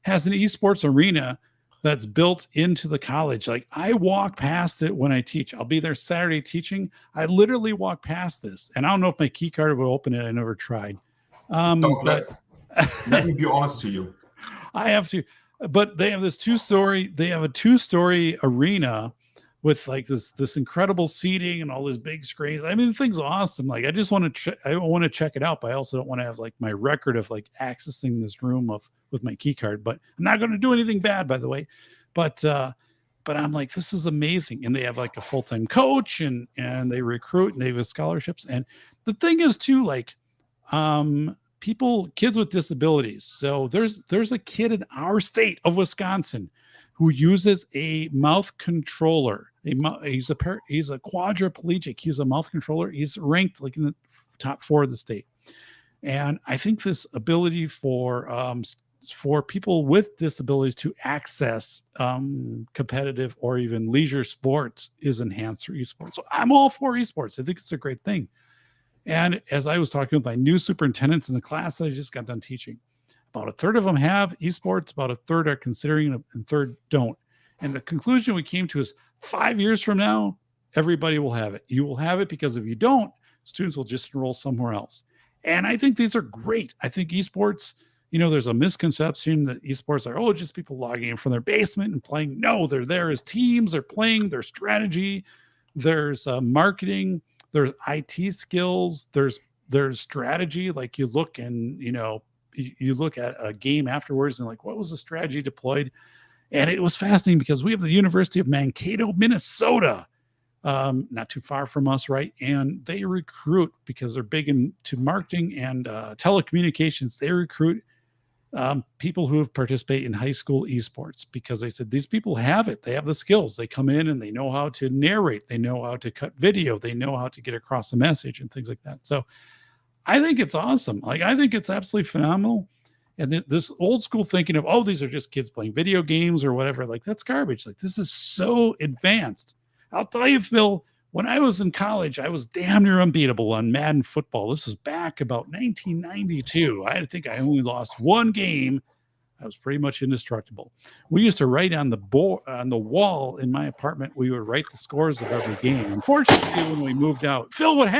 has an esports arena that's built into the college. Like, I walk past it when I teach. I'll be there Saturday teaching. I literally walk past this, and I don't know if my key card would open it. I never tried. Let me be honest to you. I have to. But they have this a 2-story arena with like this incredible seating and all these big screens. I mean, the thing's awesome. Like, I just want to I want to check it out, but I also don't want to have like my record of like accessing this room with my key card. But I'm not going to do anything bad, by the way. But I'm like, this is amazing. And they have like a full-time coach and they recruit and they have scholarships. And the thing is too, like, kids with disabilities. So there's a kid in our state of Wisconsin who uses a mouth controller. He's a quadriplegic. He's a mouth controller. He's ranked like in the top 4 of the state. And I think this ability for people with disabilities to access competitive or even leisure sports is enhanced through esports. So I'm all for esports. I think it's a great thing. And as I was talking with my new superintendents in the class that I just got done teaching, about a third of them have esports, about a third are considering it, and a third don't. And the conclusion we came to is 5 years from now, everybody will have it. You will have it because if you don't, students will just enroll somewhere else. And I think these are great. I think esports, there's a misconception that esports are, just people logging in from their basement and playing. No, they're there as teams. They're playing their strategy. There's marketing. There's IT skills. There's strategy. Like you look and, you look at a game afterwards and like, what was the strategy deployed? And it was fascinating because we have the University of Mankato, Minnesota, not too far from us, right? And they recruit because they're big into marketing and telecommunications. They recruit people who have participated in high school esports because they said these people have it. They have the skills. They come in and they know how to narrate. They know how to cut video. They know how to get across a message and things like that. So I think it's awesome. Like, I think it's absolutely phenomenal. And this old school thinking of, these are just kids playing video games or whatever, like that's garbage. Like, this is so advanced. I'll tell you, Phil, when I was in college, I was damn near unbeatable on Madden football. This was back about 1992. I think I only lost one game. I was pretty much indestructible. We used to write on the wall in my apartment. We would write the scores of every game. Unfortunately, when we moved out, Phil, what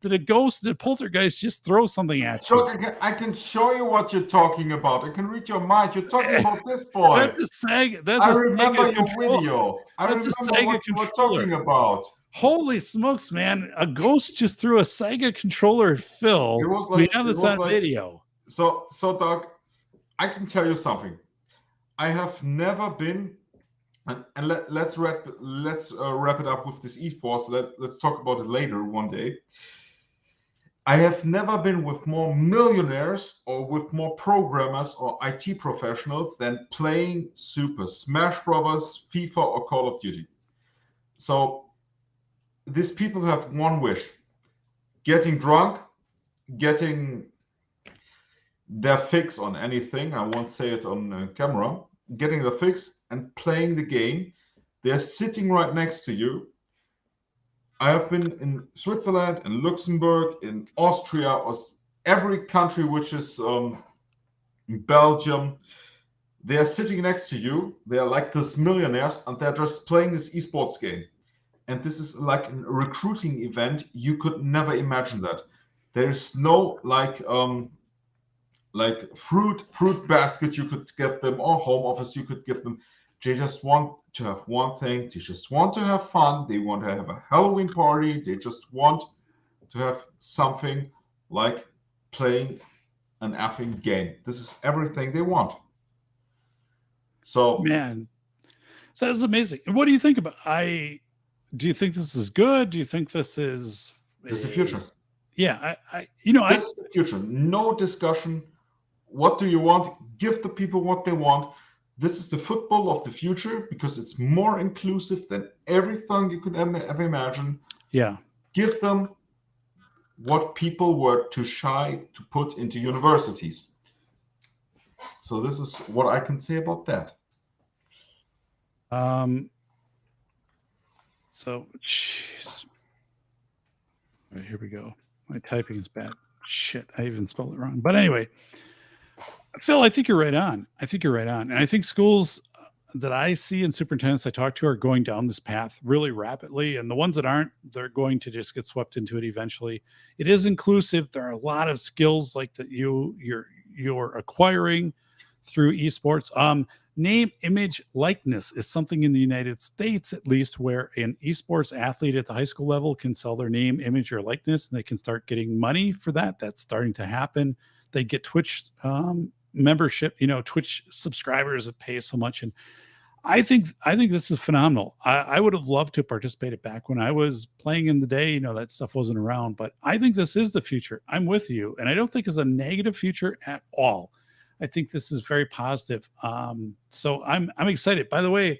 did a poltergeist just throw something at you? So I can show you what you're talking about. I can read your mind. You're talking about this boy. I remember your video. I remember what you were talking about. Holy smokes, man. A ghost just threw a Sega controller at Phil. It was like, we have this on video. So Doug, I can tell you something. I have never been, and let's wrap it up with this esports. Let's talk about it later one day. I have never been with more millionaires or with more programmers or IT professionals than playing Super Smash Brothers, FIFA, or Call of Duty. So these people have one wish: getting drunk, getting their fix on anything. I won't say it on camera. Getting the fix and playing the game. They're sitting right next to you. I have been in Switzerland, in Luxembourg, in Austria, or every country which is Belgium. They are sitting next to you. They are like these millionaires, and they're just playing this esports game. And this is like a recruiting event. You could never imagine that. There is no like fruit basket you could give them, or home office you could give them. They just want to have one thing. They just want to have fun. They want to have a Halloween party. They just want to have something like playing an effing game. This is everything they want. So, man, that's amazing. And what do you think about? Do you think this is good? Do you think this is the future? Yeah, this is the future. No discussion. What do you want? Give the people what they want. This is the football of the future because it's more inclusive than everything you could ever imagine. Yeah. Give them what people were too shy to put into universities. So this is what I can say about that. So, jeez. All right, here we go. My typing is bad. Shit, I even spelled it wrong. But anyway, Phil, I think you're right on. And I think schools that I see and superintendents I talk to are going down this path really rapidly. And the ones that aren't, they're going to just get swept into it eventually. It is inclusive. There are a lot of skills like that you're acquiring through esports. Name, image, likeness is something in the United States, at least, where an esports athlete at the high school level can sell their name, image, or likeness, and they can start getting money for that. That's starting to happen. They get Twitch membership, Twitch subscribers that pay so much. And I think this is phenomenal. I would have loved to participate it back when I was playing in the day. That stuff wasn't around, but I think this is the future. I'm with you. And I don't think it's a negative future at all. I think this is very positive. So I'm excited. By the way,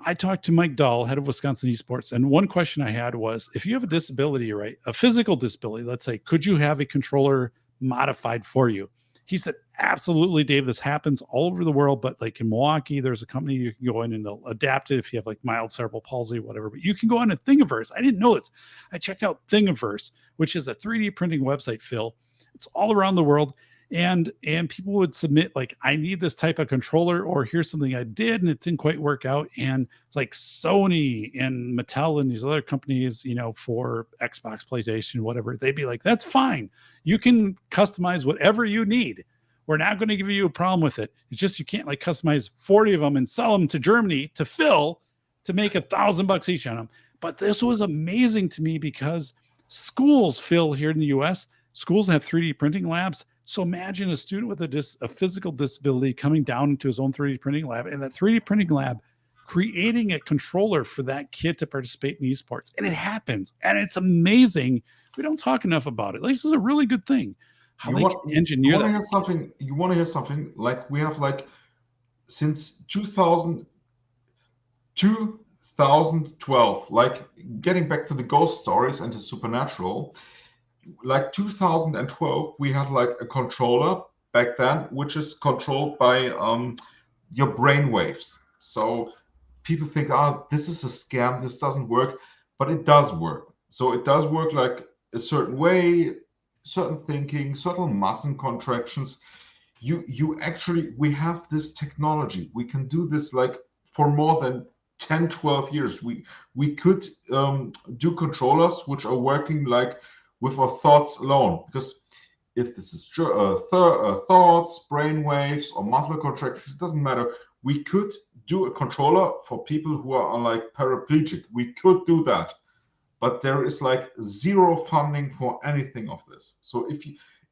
I talked to Mike Dahl, head of Wisconsin Esports, and one question I had was, if you have a disability, right, a physical disability, let's say, could you have a controller modified for you? He said, absolutely, Dave. This happens all over the world, but like in Milwaukee, there's a company you can go in and they'll adapt it if you have like mild cerebral palsy, whatever. But you can go on to Thingiverse. I didn't know this. I checked out Thingiverse, which is a 3D printing website, Phil. It's all around the world. And people would submit like, I need this type of controller, or here's something I did and it didn't quite work out. And like Sony and Mattel and these other companies, for Xbox, PlayStation, whatever, they'd be like, that's fine. You can customize whatever you need. We're not going to give you a problem with it. It's just, you can't like customize 40 of them and sell them to Germany to Phil to make $1,000 each on them. But this was amazing to me because schools, Phil, here in the US, schools have 3D printing labs. So imagine a student with a physical disability coming down into his own 3D printing lab, and that 3D printing lab creating a controller for that kid to participate in esports. And it happens. And it's amazing. We don't talk enough about it. Like, this is a really good thing. How they can engineer that. You want to hear something? Like, we have like since 2012, like getting back to the ghost stories and the supernatural, like 2012, we had like a controller back then, which is controlled by your brain waves. So people think, this is a scam, this doesn't work, but it does work. So it does work like a certain way, certain thinking, certain muscle contractions. We have this technology. We can do this like for more than 10, 12 years. We could do controllers which are working like with our thoughts alone, because if this is thoughts, brain waves, or muscle contractions, it doesn't matter. We could do a controller for people who are like paraplegic. We could do that, but there is like zero funding for anything of this. So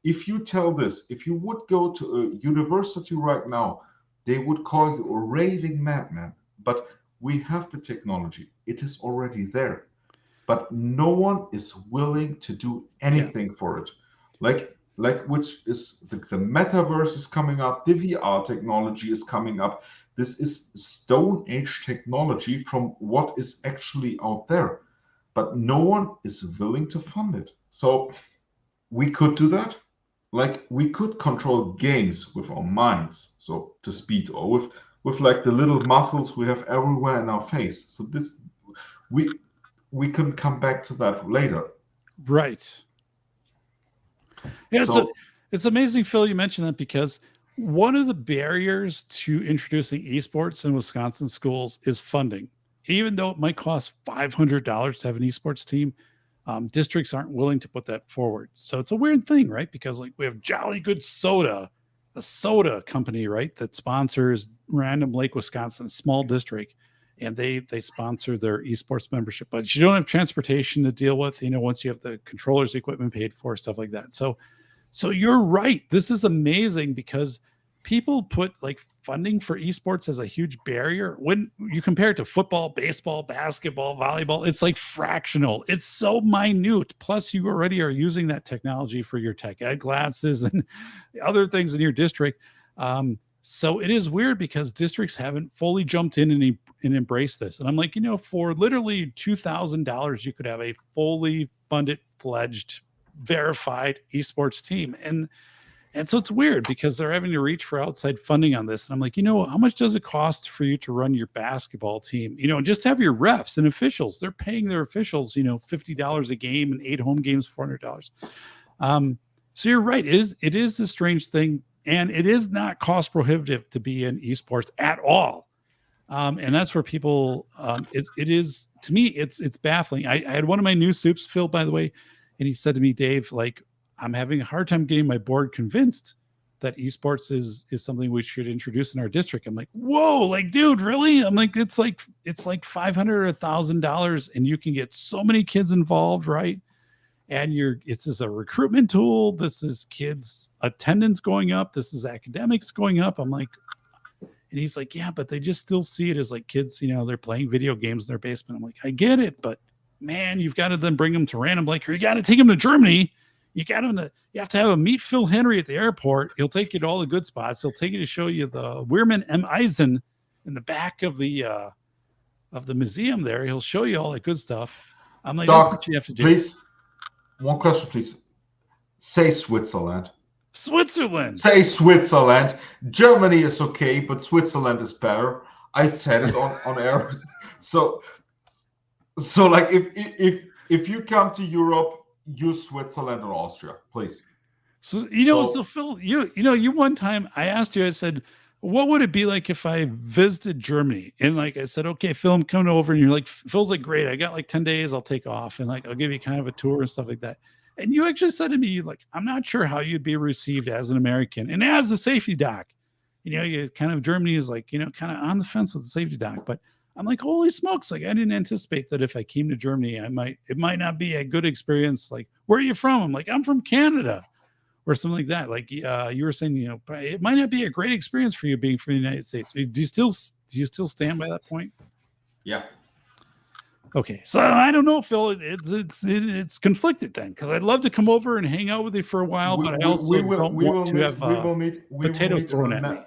if you tell this, if you would go to a university right now, they would call you a raving madman. But we have the technology; it is already there. But no one is willing to do anything for it. Like which is the metaverse is coming up, the VR technology is coming up. This is Stone Age technology from what is actually out there. But no one is willing to fund it. So we could do that. Like, we could control games with our minds, so to speak, or with like the little muscles we have everywhere in our face. So this we can come back to that later. Right. Yeah, it's amazing, Phil, you mentioned that, because one of the barriers to introducing esports in Wisconsin schools is funding. Even though it might cost $500 to have an esports team, districts aren't willing to put that forward. So it's a weird thing, right? Because like, we have Jolly Good Soda, a soda company, right, that sponsors Random Lake, Wisconsin, a small district. And they sponsor their esports membership, but you don't have transportation to deal with, once you have the controllers, equipment paid for, stuff like that. So you're right. This is amazing, because people put like funding for esports as a huge barrier. When you compare it to football, baseball, basketball, volleyball, it's like fractional. It's so minute. Plus, you already are using that technology for your tech ed classes and other things in your district. So it is weird, because districts haven't fully jumped in and embraced this. And I'm like, for literally $2,000, you could have a fully funded, fledged, verified esports team. And so it's weird, because they're having to reach for outside funding on this. And I'm like, how much does it cost for you to run your basketball team? And just have your refs and officials. They're paying their officials, $50 a game, and 8 home games, $400. So you're right. It is a strange thing. And it is not cost prohibitive to be in esports at all. And that's where people, it is, to me, it's baffling. I had one of my new soups, Phil, by the way, and he said to me, Dave, like, I'm having a hard time getting my board convinced that esports is something we should introduce in our district. I'm like, whoa, like, dude, really? I'm like, it's like $500 or $1,000 and you can get so many kids involved, right? And it's just a recruitment tool. This is kids attendance going up. This is academics going up. I'm like, and he's like, yeah, but they just still see it as like kids, they're playing video games in their basement. I'm like, I get it, but man, you've got to then bring them to random, like, you got to take them to Germany. You have to have a meet 𝘁𝗵 at the airport. He'll take you to all the good spots. He'll take you to show you the 𝗴𝗵 in the back of the museum there. He'll show you all that good stuff. I'm like, Doc, that's what you have to do. Please, one question, please. Say Switzerland. Switzerland. Say Switzerland. Germany is okay, but Switzerland is better. I said it on air. So like if you come to Europe, use Switzerland or Austria, please. So Phil, you one time I asked you, I said, what would it be like if I visited Germany? And like I said, okay, Phil, I'm coming over, and you're like, Phil's like, great, I got like 10 days, I'll take off, and like I'll give you kind of a tour and stuff like that. And you actually said to me, like, I'm not sure how you'd be received as an American and as a safety doc. You kind of, Germany is like, kind of on the fence with the safety doc, but I'm like, holy smokes. Like, I didn't anticipate that if I came to Germany, it might not be a good experience. Like, where are you from? I'm like, I'm from Canada or something like that. Like, you were saying, it might not be a great experience for you being from the United States. Do you still stand by that point? Yeah. Okay. So I don't know, Phil, it's conflicted then, because I'd love to come over and hang out with you for a while, but I also don't want to have potatoes thrown at me.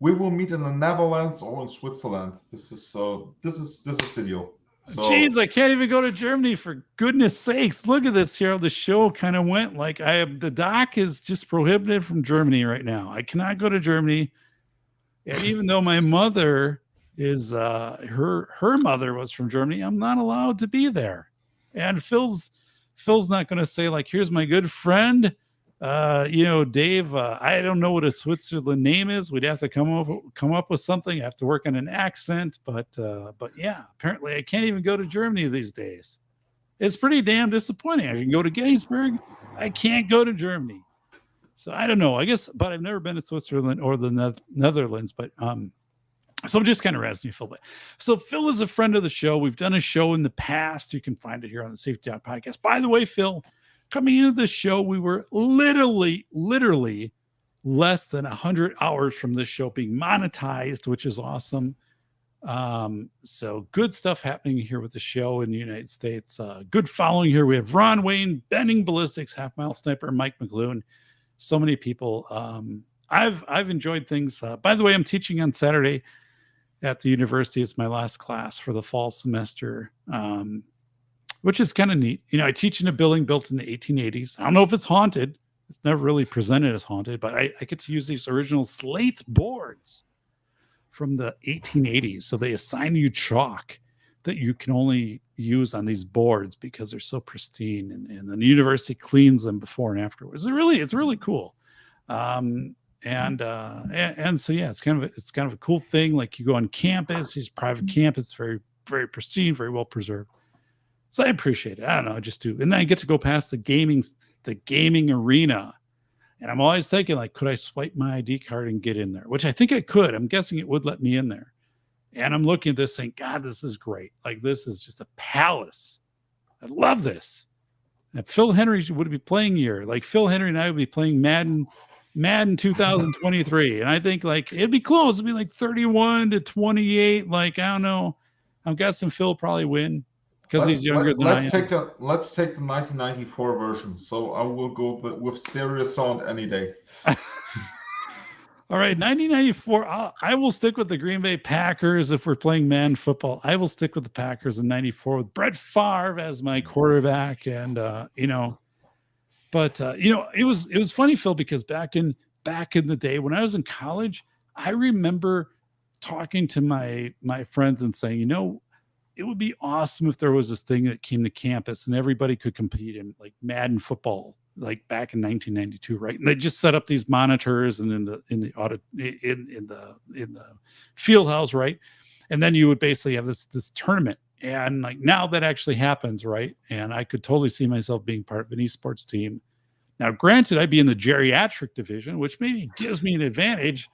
We will meet in the Netherlands or in Switzerland. This is the deal. So, jeez, I can't even go to Germany, for goodness sakes. Look at this here. The show kind of went like the doc is just prohibited from Germany right now. I cannot go to Germany. And even though my mother is her mother was from Germany, I'm not allowed to be there. And Phil's not going to say, like, here's my good friend, Dave, I don't know what a Switzerland name is. We'd have to come up with something. I have to work on an accent, but yeah, apparently I can't even go to Germany these days. It's pretty damn disappointing. I can go to Gettysburg. I can't go to Germany. So I don't know, I guess, but I've never been to Switzerland or the Netherlands, but, so I'm just kind of razzing you, Phil. So Phil is a friend of the show. We've done a show in the past. You can find it here on the Safety Doc Podcast. By the way, Phil, coming into the show, we were literally less than 100 hours from this show being monetized, which is awesome. So good stuff happening here with the show in the United States. Good following here. We have Ron Wayne, Bending Ballistics, Half Mile Sniper, Mike McLuhan. So many people. I've enjoyed things. By the way, I'm teaching on Saturday at the university. It's my last class for the fall semester. Which is kind of neat. I teach in a building built in the 1880s. I don't know if it's haunted. It's never really presented as haunted, but I get to use these original slate boards from the 1880s. So they assign you chalk that you can only use on these boards because they're so pristine, and the university cleans them before and afterwards. It's really cool. And so yeah, it's kind of a cool thing. Like, you go on campus, it's private campus, very, very pristine, very well preserved. So I appreciate it. I don't know, I just do. And then I get to go past the gaming arena. And I'm always thinking, like, could I swipe my ID card and get in there? Which I think I could. I'm guessing it would let me in there. And I'm looking at this saying, God, this is great. Like, this is just a palace. I love this. And 𝘁𝗵 would be playing here. Like, 𝘁𝗵 and I would be playing Madden 2023. And I think, like, it'd be close. It'd be like 31-28. Like, I don't know. I'm guessing Phil will probably win, because he's younger than I am. Let's take the 1994 version. So I will go with stereo sound any day. All right, 1994. I will stick with the Green Bay Packers if we're playing man football. I will stick with the Packers in 94 with Brett Favre as my quarterback, and But it was funny, Phil, because back in the day when I was in college, I remember talking to my friends and saying, it would be awesome if there was this thing that came to campus and everybody could compete in, like, Madden football, like back in 1992, right? And they just set up these monitors and in the field house, right? And then you would basically have this tournament. And like, now that actually happens, right? And I could totally see myself being part of an esports team Now, granted, I'd be in the geriatric division, which maybe gives me an advantage.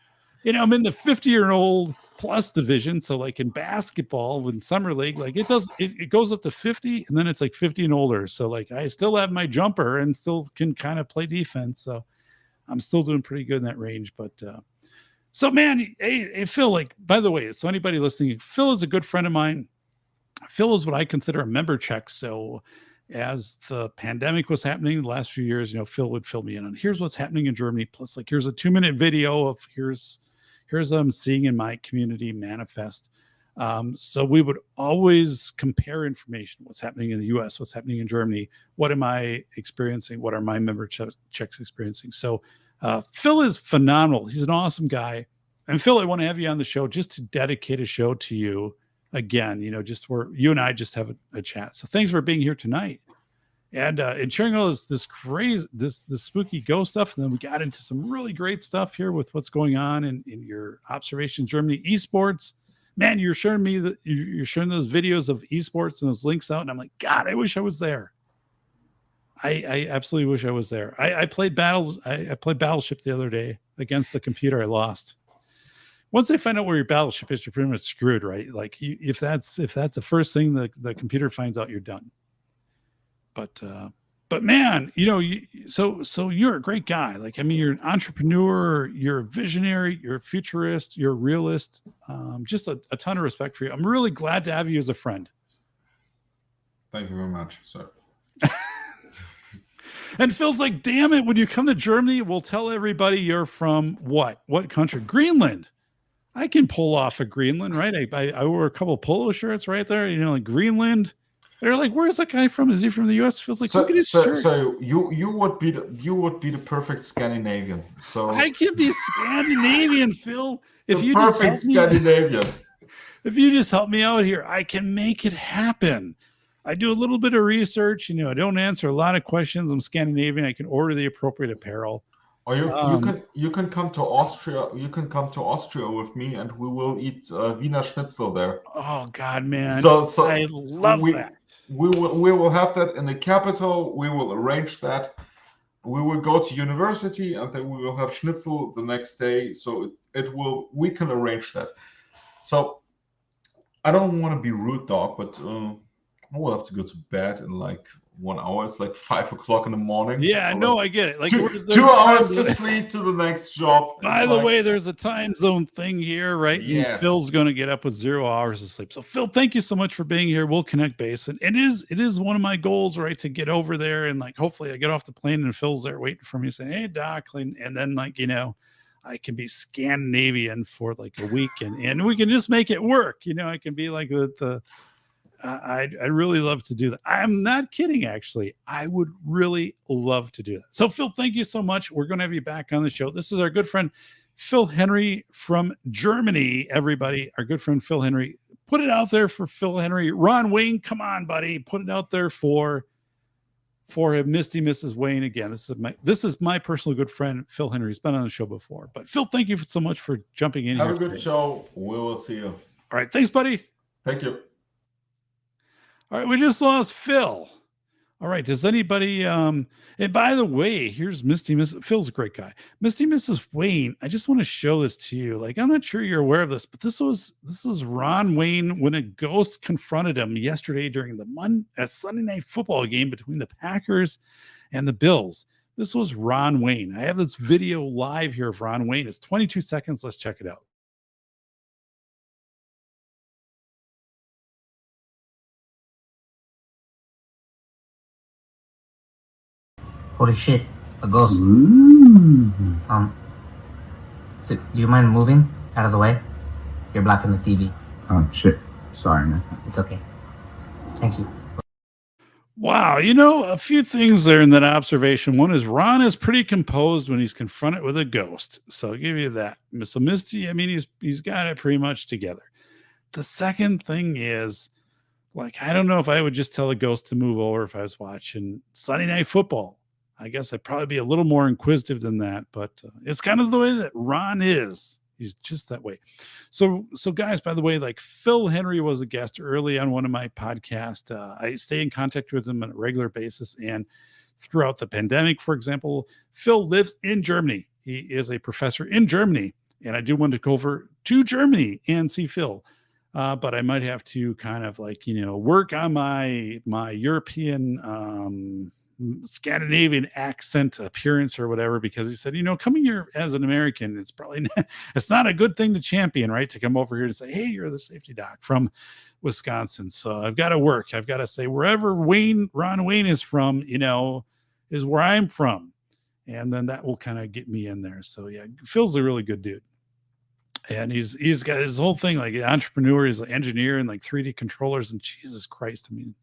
I'm in the 50-year-old plus division. So like in basketball, in summer league, like it goes up to 50 and then it's like 50 and older. So like I still have my jumper and still can kind of play defense. So I'm still doing pretty good in that range. But so man, hey, Phil, like, by the way, so anybody listening, Phil is a good friend of mine. Phil is what I consider a member check. So as the pandemic was happening the last few years, Phil would fill me in on here's what's happening in Germany. Plus, like, here's a 2-minute video of here's what I'm seeing in my community manifest. So we would always compare information, what's happening in the US, what's happening in Germany, what am I experiencing, what are my member checks experiencing. So Phil is phenomenal. He's an awesome guy. And Phil, I want to have you on the show just to dedicate a show to you again, just where you and I just have a chat. So thanks for being here tonight and sharing all this crazy, this spooky ghost stuff. And then we got into some really great stuff here with what's going on in your observation Germany esports. Man, you're sharing you're sharing those videos of esports and those links out. And I'm like, God, I wish I was there. I absolutely wish I was there. I played I played Battleship the other day against the computer I lost. Once they find out where your battleship is, you're pretty much screwed, right? Like if that's the first thing the computer finds out, you're done. But man, so you're a great guy. Like, I mean, you're an entrepreneur, you're a visionary, you're a futurist, you're a realist. Just a ton of respect for you. I'm really glad to have you as a friend. Thank you very much, sir. And Phil's like, damn it, when you come to Germany, we'll tell everybody you're from what country? Greenland. I can pull off a Greenland, right? I wore a couple of polo shirts right there, like Greenland. They're like, where's that guy from? Is he from the US? Feels like, look at his shirt. So you would be the perfect Scandinavian. So I can be Scandinavian, Phil. If you just help me out here, I can make it happen. I do a little bit of research. I don't answer a lot of questions. I'm Scandinavian. I can order the appropriate apparel. Or you can come to Austria. You can come to Austria with me, and we will eat Wiener Schnitzel there. Oh God, man! So I love that. We will have that in the capital. We will arrange that. We will go to university, and then we will have Schnitzel the next day. So we can arrange that. So I don't want to be rude, dog, but I will have to go to bed in like 1 hour. It's like 5 o'clock in the morning. Yeah, no, I get it. Like 2 hours to sleep to the next job. By the way, there's a time zone thing here, right? Yes. And Phil's going to get up with 0 hours of sleep. So Phil, thank you so much for being here. We'll connect base. And it is one of my goals, right, to get over there and like hopefully I get off the plane and Phil's there waiting for me saying, hey, Doc, and then like, I can be Scandinavian for like a week and we can just make it work. I can be like I'd really love to do that. I'm not kidding, actually. I would really love to do that. So, Phil, thank you so much. We're going to have you back on the show. This is our good friend, Phil Henry from Germany, everybody. Our good friend, Phil Henry. Put it out there for Phil Henry. Ron Wayne, come on, buddy. Put it out there for him. Misty Mrs. Wayne again. This is my personal good friend, Phil Henry. He's been on the show before. But, Phil, thank you so much for jumping in here. Have a good show. We will see you. All right. Thanks, buddy. Thank you. All right, we just lost Phil. All right, does anybody and by the way, here's Misty Mrs. Phil's a great guy. Misty Mrs. Wayne, I just want to show this to you. Like, I'm not sure you're aware of this, but this is Ron Wayne when a ghost confronted him yesterday during a Sunday night football game between the Packers and the Bills. This was Ron Wayne. I have this video live here of Ron Wayne. It's 22 seconds. Let's check it out. Holy shit, a ghost. Ooh. Do you mind moving out of the way? You're blocking the TV. Oh, shit. Sorry, man. It's okay. Thank you. Wow, a few things there in that observation. One is Ron is pretty composed when he's confronted with a ghost. So I'll give you that. So Misty, I mean, he's got it pretty much together. The second thing is, like, I don't know if I would just tell a ghost to move over if I was watching Sunday Night Football. I guess I'd probably be a little more inquisitive than that, but it's kind of the way that Ron is. He's just that way. So guys, by the way, like Phil Henry was a guest early on one of my podcasts. I stay in contact with him on a regular basis. And throughout the pandemic. For example, Phil lives in Germany. He is a professor in Germany, and I do want to go over to Germany and see Phil. But I might have to kind of like, work on my European, Scandinavian accent appearance or whatever, because he said, coming here as an American, it's probably it's not a good thing to champion, right? To come over here to say, hey, you're the safety doc from Wisconsin. So I've got to work. I've got to say wherever Ron Wayne is from, is where I'm from. And then that will kind of get me in there. So yeah, Phil's a really good dude. And he's got his whole thing, like entrepreneur, he's an engineer and like 3D controllers, and Jesus Christ, I mean,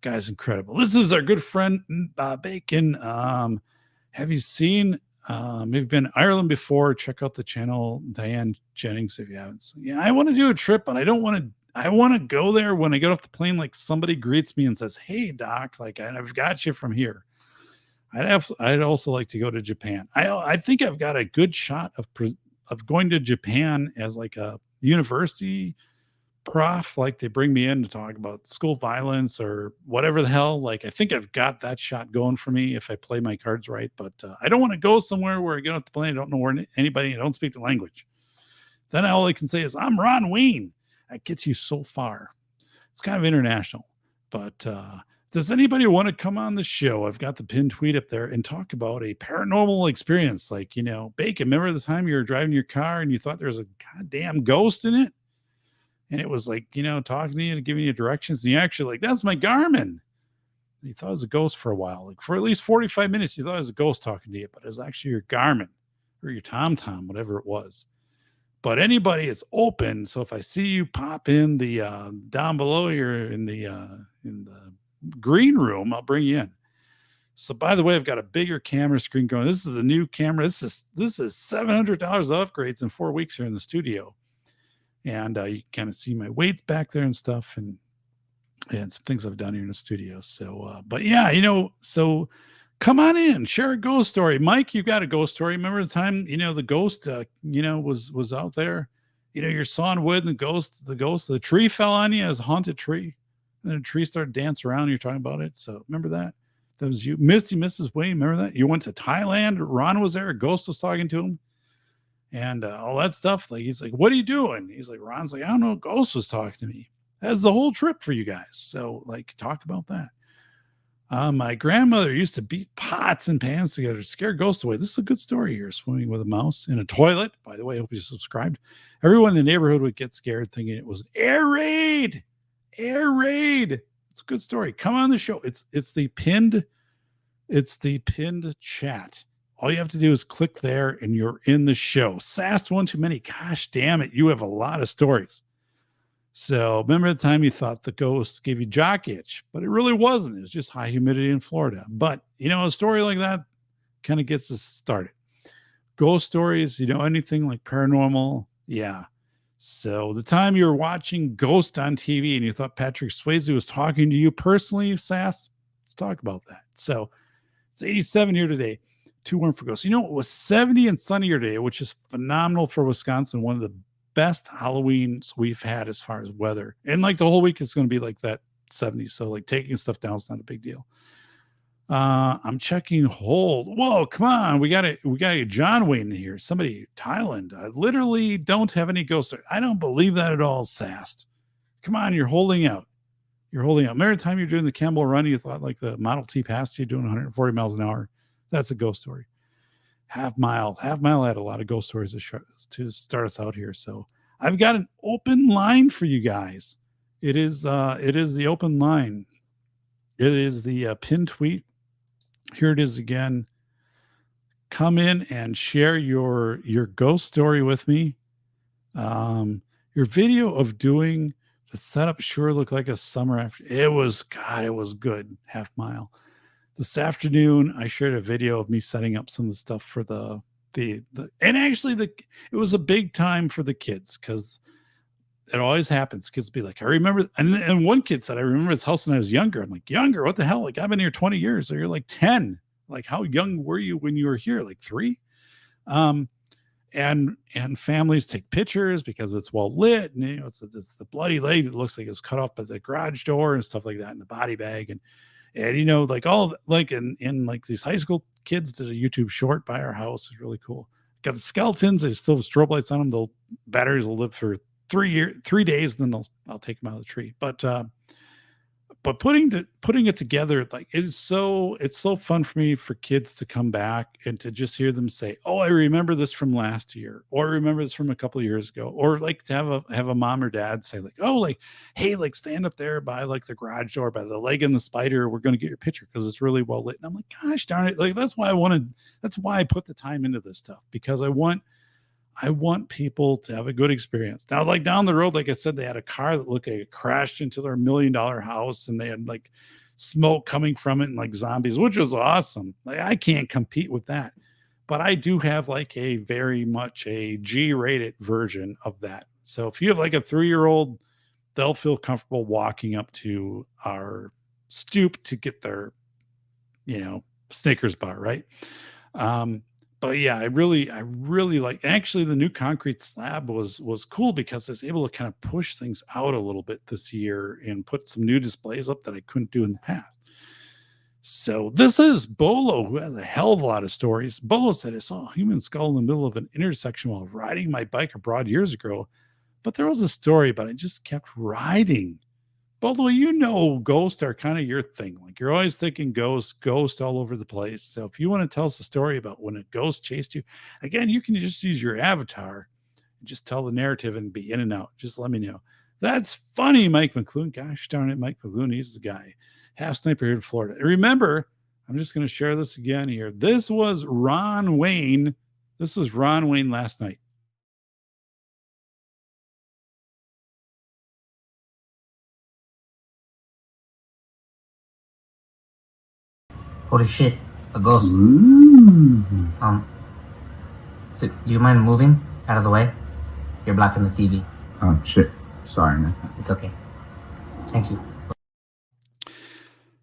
guy's incredible. This is our good friend Bacon. Have you seen maybe been in Ireland before? Check out the channel Diane Jennings if you haven't. Yeah, I want to do a trip, but I want to go there when I get off the plane, like somebody greets me and says, hey doc, like I've got you from here. I'd also like to go to Japan. I think I've got a good shot of going to Japan as like a university prof, like they bring me in to talk about school violence or whatever the hell. Like I think I've got that shot going for me if I play my cards right. But I don't want to go somewhere where I get off the plane, I don't know where anybody, I don't speak the language. Then all I can say is I'm Ron Wayne. That gets you so far. It's kind of international. But does anybody want to come on the show? I've got the pinned tweet up there and talk about a paranormal experience. Like, Bacon, remember the time you were driving your car and you thought there was a goddamn ghost in it? And it was like, talking to you and giving you directions. And you actually like, that's my Garmin. You thought it was a ghost for a while. Like for at least 45 minutes, you thought it was a ghost talking to you, but it was actually your Garmin or your TomTom, whatever it was. But anybody is open. So if I see you pop in the down below here in the green room, I'll bring you in. So by the way, I've got a bigger camera screen going. This is the new camera. This is $700 of upgrades in 4 weeks here in the studio. And you can kind of see my weights back there and stuff and some things I've done here in the studio. So, but yeah, so come on in, share a ghost story. Mike, you got a ghost story. Remember the time, the ghost, was out there, you're sawing wood and the tree fell on you as a haunted tree. And then a tree started dancing around. You're talking about it. So remember that? That was you. Misty, Mrs. Wayne. Remember that? You went to Thailand. Ron was there. A ghost was talking to him. And all that stuff. Like, he's like, what are you doing? He's like, Ron's like, I don't know. Ghost was talking to me. That's the whole trip for you guys. So like, talk about that. My grandmother used to beat pots and pans together to scare ghosts away. This is a good story here. Swimming with a mouse in a toilet. By the way, I hope you subscribed. Everyone in the neighborhood would get scared thinking it was an air raid. Air raid. It's a good story. Come on the show. It's the pinned chat. All you have to do is click there and you're in the show. Sassed one too many. Gosh damn it. You have a lot of stories. So remember the time you thought the ghost gave you jock itch, but it really wasn't. It was just high humidity in Florida. But a story like that kind of gets us started. Ghost stories, anything like paranormal. Yeah. So the time you were watching Ghost on TV and you thought Patrick Swayze was talking to you personally, Sass, let's talk about that. So it's 87 here today. 2-1 for Ghost. It was 70 and sunny here today, which is phenomenal for Wisconsin. One of the best Halloweens we've had as far as weather. And like the whole week, it's going to be like that 70. So like taking stuff down is not a big deal. I'm checking hold. Whoa, come on. We got a John Wayne in here. Somebody, Thailand. I literally don't have any ghosts. I don't believe that at all, Sassed. Come on, you're holding out. Remember the time you're doing the Campbell run, you thought like the Model T passed you doing 140 miles an hour. That's a ghost story. Half Mile had a lot of ghost stories to start us out here. So I've got an open line for you guys. It is the open line. It is the pinned tweet. Here it is again. Come in and share your ghost story with me. Your video of doing the setup sure looked like a summer after. It was good. Half Mile. This afternoon, I shared a video of me setting up some of the stuff for and actually it was a big time for the kids because it always happens. Kids be like, I remember, and one kid said, I remember his house when I was younger. I'm like, younger? What the hell? Like, I've been here 20 years. So you're like 10. Like, how young were you when you were here? Like 3? And families take pictures because it's well lit. And, it's the bloody leg that looks like it's cut off by the garage door and stuff like that in the body bag. And And, you know, like all of, like in like these high school kids did a YouTube short by our house. It's really cool. Got the skeletons. They still have strobe lights on them. The batteries will live for 3 days. Then I'll take them out of the tree. But putting it together, like it's so fun for me for kids to come back and to just hear them say, "Oh, I remember this from last year," or "I remember this from a couple of years ago," or like to have a mom or dad say like, "Oh, like, hey, like stand up there by like the garage door by the leg and the spider. We're going to get your picture because it's really well lit." And I'm like, gosh darn it. Like, that's why I put the time into this stuff, because I want people to have a good experience. Now, like down the road, like I said, they had a car that looked like it crashed into their $1 million house, and they had like smoke coming from it and like zombies, which was awesome. Like, I can't compete with that. But I do have like a very much a G-rated version of that. So if you have like a 3-year-old, they'll feel comfortable walking up to our stoop to get their, you know, Snickers bar, right? But yeah, I really like, actually the new concrete slab was cool because I was able to kind of push things out a little bit this year and put some new displays up that I couldn't do in the past. So this is Bolo, who has a hell of a lot of stories. Bolo said, "I saw a human skull in the middle of an intersection while riding my bike abroad years ago, but there was a story, but I just kept riding." Bolo, you know, ghosts are kind of your thing. Like, you're always thinking ghost all over the place. So if you want to tell us a story about when a ghost chased you, again, you can just use your avatar and just tell the narrative and be in and out. Just let me know. That's funny, Mike McLuhan. Gosh darn it, Mike McLuhan. He's the guy. Half sniper here in Florida. And remember, I'm just going to share this again here. This was Ron Wayne. This was Ron Wayne last night. Holy shit, a ghost. Ooh. Do you mind moving out of the way? You're blocking the TV. Oh, shit. Sorry, man. It's okay. Thank you.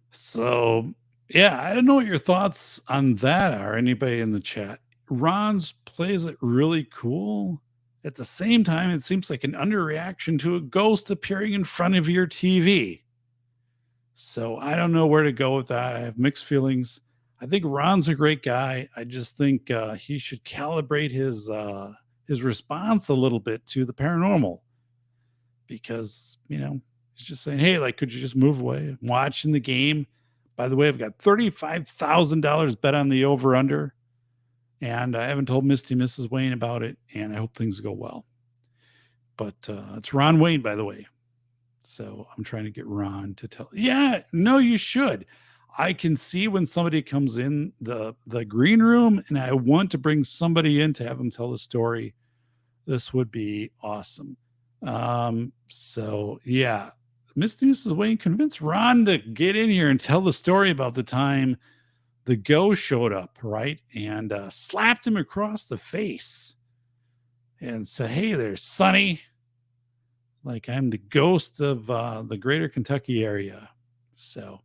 So, yeah, I don't know what your thoughts on that are. Anybody in the chat? Ron's plays it really cool. At the same time, it seems like an underreaction to a ghost appearing in front of your TV. So I don't know where to go with that. I have mixed feelings. I think Ron's a great guy. I just think he should calibrate his response a little bit to the paranormal, because, you know, he's just saying, "Hey, like, could you just move away?" I'm watching the game. By the way, I've got $35,000 bet on the over under, and I haven't told Misty Mrs. Wayne about it, and I hope things go well. But it's Ron Wayne, by the way. So I'm trying to get Ron to tell. Yeah, no, you should. I can see when somebody comes in the green room and I want to bring somebody in to have them tell the story. This would be awesome. So yeah, Mrs. Wayne, convince Ron to get in here and tell the story about the time the ghost showed up, right? And slapped him across the face and said, "Hey there, Sonny. Like, I'm the ghost of the greater Kentucky area." So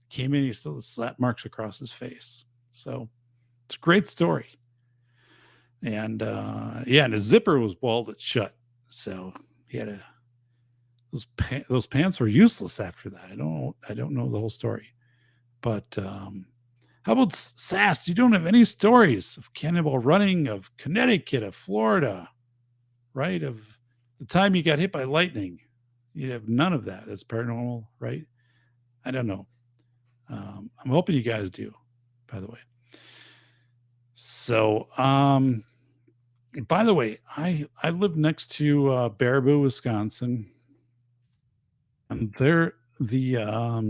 came in, he still had slap marks across his face. So it's a great story. And yeah, and his zipper was welded shut. So he had those pants were useless after that. I don't know the whole story. But how about Sass? You don't have any stories of cannonball running, of Connecticut, of Florida, right? Of the time you got hit by lightning. You have none of that as paranormal, right? I don't know. I'm hoping you guys do, by the way. So, by the way, I live next to Baraboo, Wisconsin, and they're the I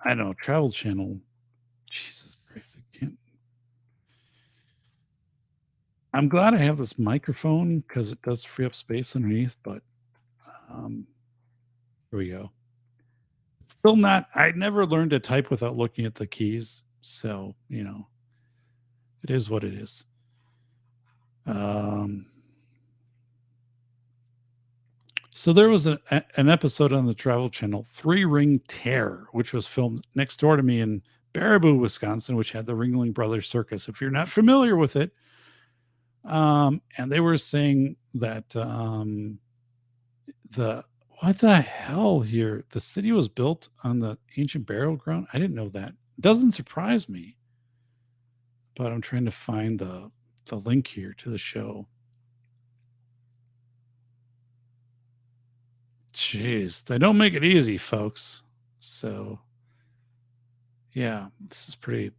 don't know, Travel Channel. Jesus Christ, I can't. I'm glad I have this microphone because it does free up space underneath, but here we go. It's still not, I never learned to type without looking at the keys. So, you know, it is what it is. So there was an episode on the Travel Channel, Three Ring Terror, which was filmed next door to me in Baraboo, Wisconsin, which had the Ringling Brothers Circus. If you're not familiar with it, and they were saying that What the hell here? The city was built on the ancient burial ground? I didn't know that. Doesn't surprise me. But I'm trying to find the link here to the show. Jeez, they don't make it easy, folks. So, yeah, this is pretty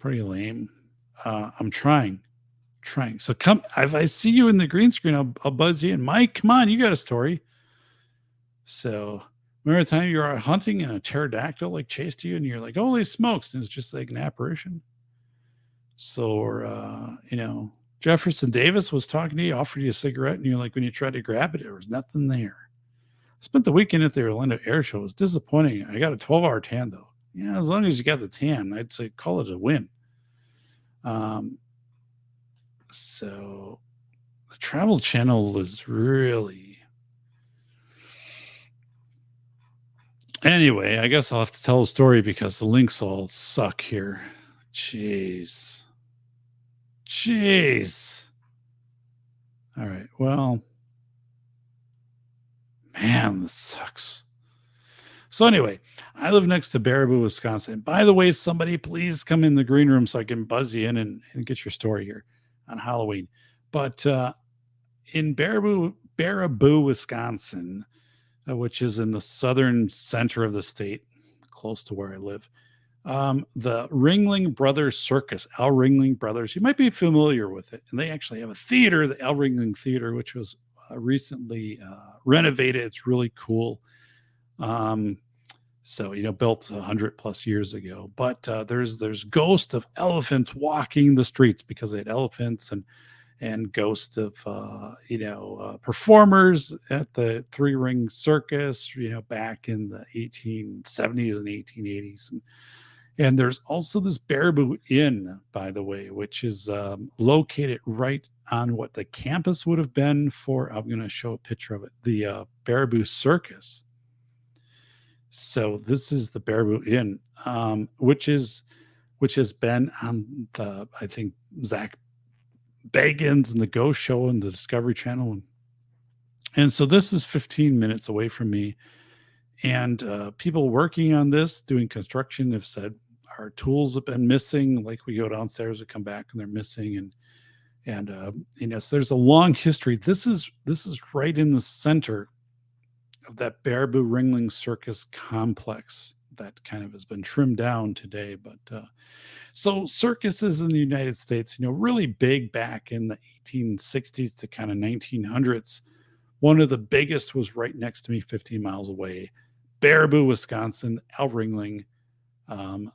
lame. I'm trying. So come, if I see you in the green screen, I'll buzz you in. Mike, come on, you got a story. So remember the time you were out hunting and a pterodactyl like chased you and you're like, holy smokes, and it's just like an apparition. So, or, Jefferson Davis was talking to you, offered you a cigarette, and you're like, when you tried to grab it, there was nothing there. I spent the weekend at the Orlando Air Show. It was disappointing. I got a 12-hour tan, though. Yeah, as long as you got the tan, I'd say call it a win. So the Travel Channel is really... Anyway, I guess I'll have to tell a story because the links all suck here. Jeez. All right. Well, man, this sucks. So anyway, I live next to Baraboo, Wisconsin. By the way, somebody please come in the green room so I can buzz you in and get your story here on Halloween. But in Baraboo, Wisconsin, which is in the southern center of the state, close to where I live, the Ringling Brothers Circus, Al Ringling Brothers, you might be familiar with it. And they actually have a theater, the Al Ringling Theater, which was recently renovated. It's really cool. So, built 100+ years ago, but there's ghosts of elephants walking the streets because they had elephants and ghosts of, performers at the Three Ring Circus, back in the 1870s and 1880s. And there's also this Baraboo Inn, by the way, which is located right on what the campus would have been for, I'm going to show a picture of it, the Baraboo Circus. So this is the Baraboo Inn, which has been on the, I think, Zach Bagans and the Ghost Show and the Discovery Channel. And so this is 15 minutes away from me. And people working on this, doing construction, have said our tools have been missing. Like we go downstairs, we come back and they're missing. And so there's a long history. This is right in the center of that Baraboo Ringling Circus complex that kind of has been trimmed down today. But so circuses in the United States, really big back in the 1860s to kind of 1900s. One of the biggest was right next to me, 15 miles away, Baraboo, Wisconsin, Al Ringling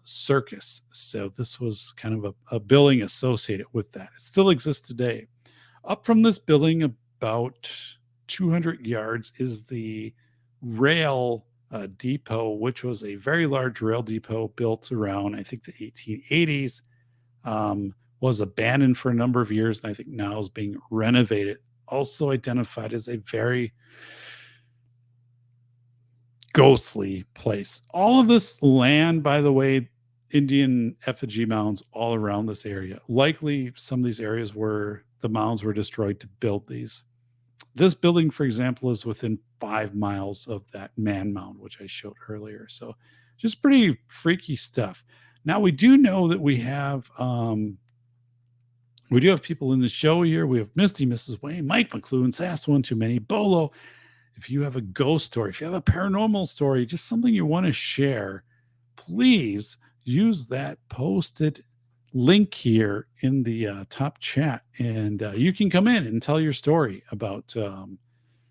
Circus. So this was kind of a building associated with that. It still exists today. Up from this building about 200 yards is the rail depot, which was a very large rail depot built around, I think, the 1880s, was abandoned for a number of years, and I think now is being renovated. Also identified as a very ghostly place. All of this land, by the way, Indian effigy mounds all around this area. Likely some of these areas where the mounds were destroyed to build these. This building, for example, is within 5 miles of that man mound, which I showed earlier. So just pretty freaky stuff. Now, we do know that we do have people in the show here. We have Misty, Mrs. Wayne, Mike McLuhan, Sass One Too Many, Bolo. If you have a ghost story, if you have a paranormal story, just something you want to share, please use that posted link here in the top chat, and you can come in and tell your story about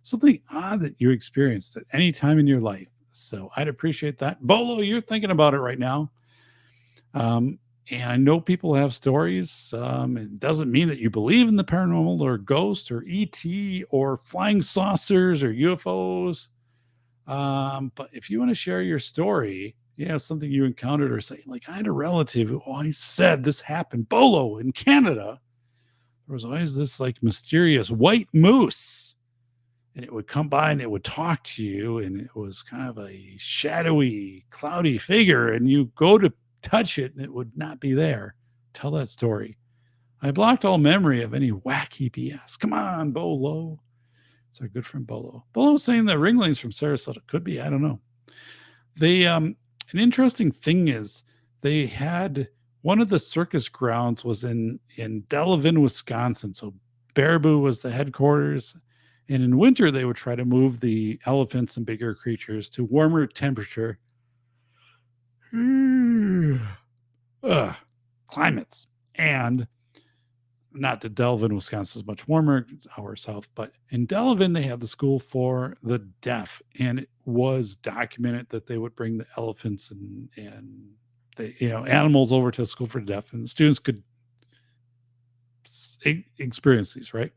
something odd that you experienced at any time in your life. So I'd appreciate that. Bolo, you're thinking about it right now. And I know people have stories. It doesn't mean that you believe in the paranormal or ghosts or ET or flying saucers or UFOs. But if you want to share your story, something you encountered, or say, like, I had a relative who always said this happened. Bolo, in Canada, there was always this like mysterious white moose, and it would come by and it would talk to you, and it was kind of a shadowy, cloudy figure, and you go to touch it and it would not be there. Tell that story. I blocked all memory of any wacky BS. Come on, Bolo. It's our good friend Bolo. Bolo's saying that Ringling's from Sarasota. Could be. I don't know. They an interesting thing is they had one of the circus grounds was in Delavan, Wisconsin. So Baraboo was the headquarters. And in winter, they would try to move the elephants and bigger creatures to warmer temperature climates. And not that Delavan, Wisconsin is much warmer, it's hours south, but in Delavan, they had the school for the deaf. And it was documented that they would bring the elephants and the animals over to a school for the deaf, and the students could experience these, right?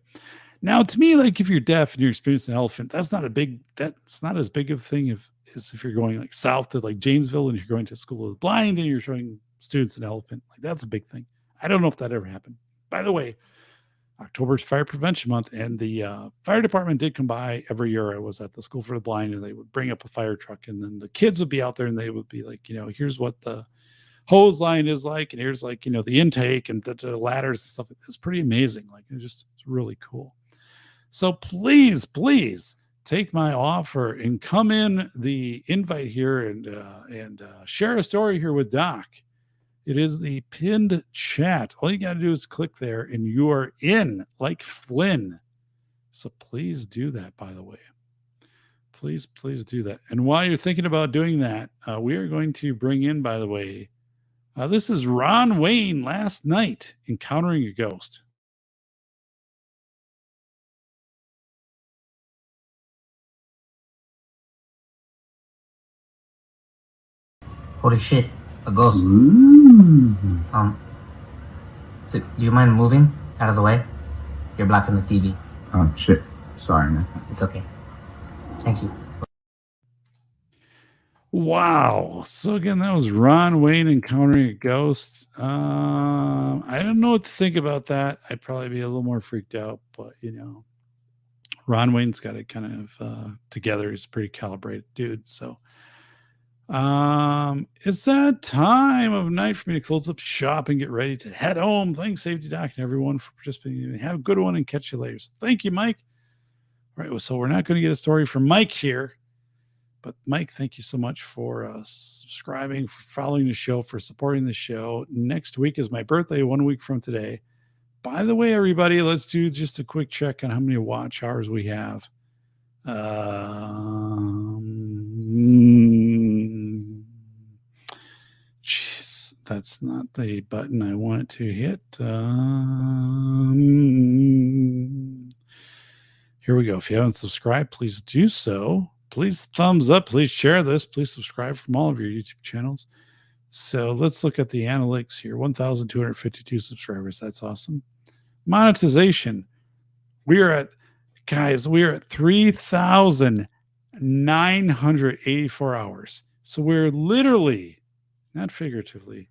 Now, to me, like if you're deaf and you're experiencing an elephant, that's not as big of a thing as if you're going like south to like Janesville and you're going to a school of the blind and you're showing students an elephant. Like that's a big thing. I don't know if that ever happened. By the way, October's Fire Prevention Month, and the fire department did come by every year. I was at the School for the Blind, and they would bring up a fire truck, and then the kids would be out there, and they would be like, here's what the hose line is like, and here's like, the intake and the ladders and stuff. It's pretty amazing. Like it's really cool. So please take my offer and come in the invite here and share a story here with Doc. It is the pinned chat. All you got to do is click there and you are in like Flynn. So please do that, by the way. Please do that. And while you're thinking about doing that, we are going to bring in, by the way, this is Ron Wayne last night encountering a ghost. Holy shit, a ghost. Ooh. Do you mind moving out of the way? You're blocking the TV. Oh, shit. Sorry, man. It's okay. Thank you. Wow. So again, that was Ron Wayne encountering a ghost. I don't know what to think about that. I'd probably be a little more freaked out, but Ron Wayne's got it kind of together. He's a pretty calibrated dude. So it's that time of night for me to close up shop and get ready to head home. Thanks, Safety Doc, and everyone for participating. Have a good one and catch you later. So thank you, Mike. All right, so we're not going to get a story from Mike here, but Mike, thank you so much for subscribing, for following the show, for supporting the show. Next week is my birthday, 1 week from today. By the way, everybody, let's do just a quick check on how many watch hours we have. Jeez, that's not the button I wanted to hit. Here we go. If you haven't subscribed, please do so. Please thumbs up. Please share this. Please subscribe from all of your YouTube channels. So let's look at the analytics here. 1,252 subscribers. That's awesome. Monetization. We are at 3,984 hours. So we're literally, not figuratively,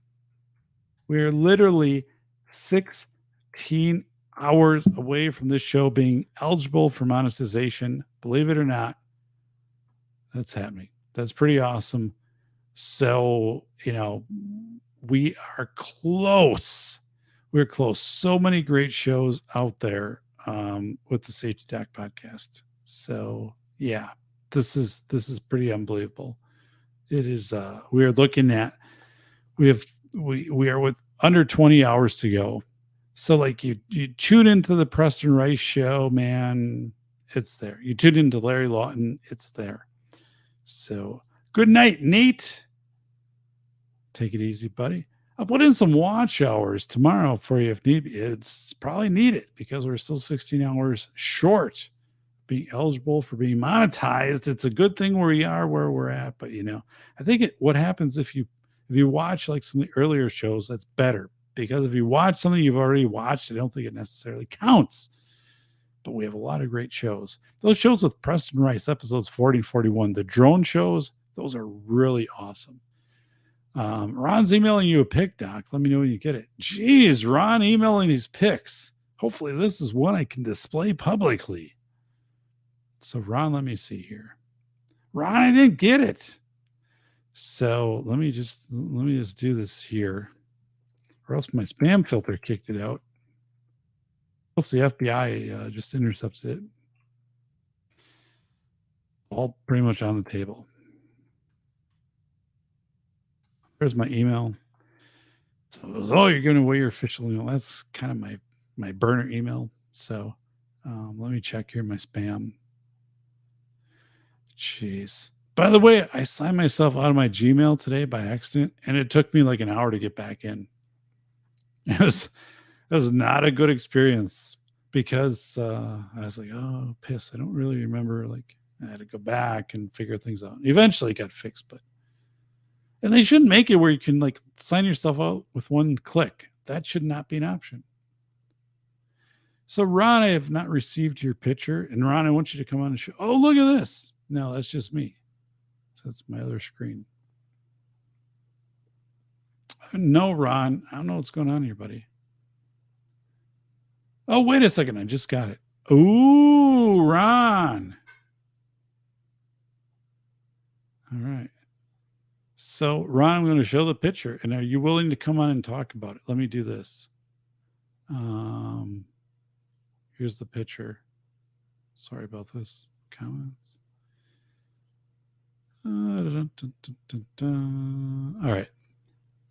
we're literally 16 hours away from this show being eligible for monetization. Believe it or not, that's happening. That's pretty awesome. So, we are close. We're close. So many great shows out there with the Safety Doc podcast. So yeah, this is pretty unbelievable. It is. We are looking at. We are with under 20 hours to go. So like you tune into the Preston Rice show, man, it's there. You tune into Larry Lawton, it's there. So good night, Nate. Take it easy, buddy. I'll put in some watch hours tomorrow for you if need be. It's probably needed because we're still 16 hours short being eligible for being monetized. It's a good thing where we are where we're at, but I think what happens if you watch like some of the earlier shows, that's better, because if you watch something you've already watched, I don't think it necessarily counts. But we have a lot of great shows. Those shows with Preston Rice, episodes 40 and 41, the drone shows, those are really awesome. Ron's emailing you a pic, Doc. Let me know when you get it. Jeez, Ron emailing these pics. Hopefully this is one I can display publicly. So Ron, let me see here. Ron, I didn't get it. So let me just do this here, or else my spam filter kicked it out. The FBI just intercepted it. all pretty much on the table. There's my email. So it was, oh, you're giving away your official email. That's kind of my burner email. So let me check here my spam. Jeez. By the way, I signed myself out of my Gmail today by accident, and it took me like an hour to get back in. It was not a good experience because I was like, oh, piss. I don't really remember. Like, I had to go back and figure things out. Eventually it got fixed, and they shouldn't make it where you can like sign yourself out with one click. That should not be an option. So Ron, I have not received your picture. And Ron, I want you to come on and show. Oh, look at this. No, that's just me. So that's my other screen. No, Ron, I don't know what's going on here, buddy. Oh, wait a second. I just got it. Ooh, Ron. All right. So, Ron, I'm going to show the picture. And are you willing to come on and talk about it? Let me do this. Here's the picture. Sorry about this. Comments. All right.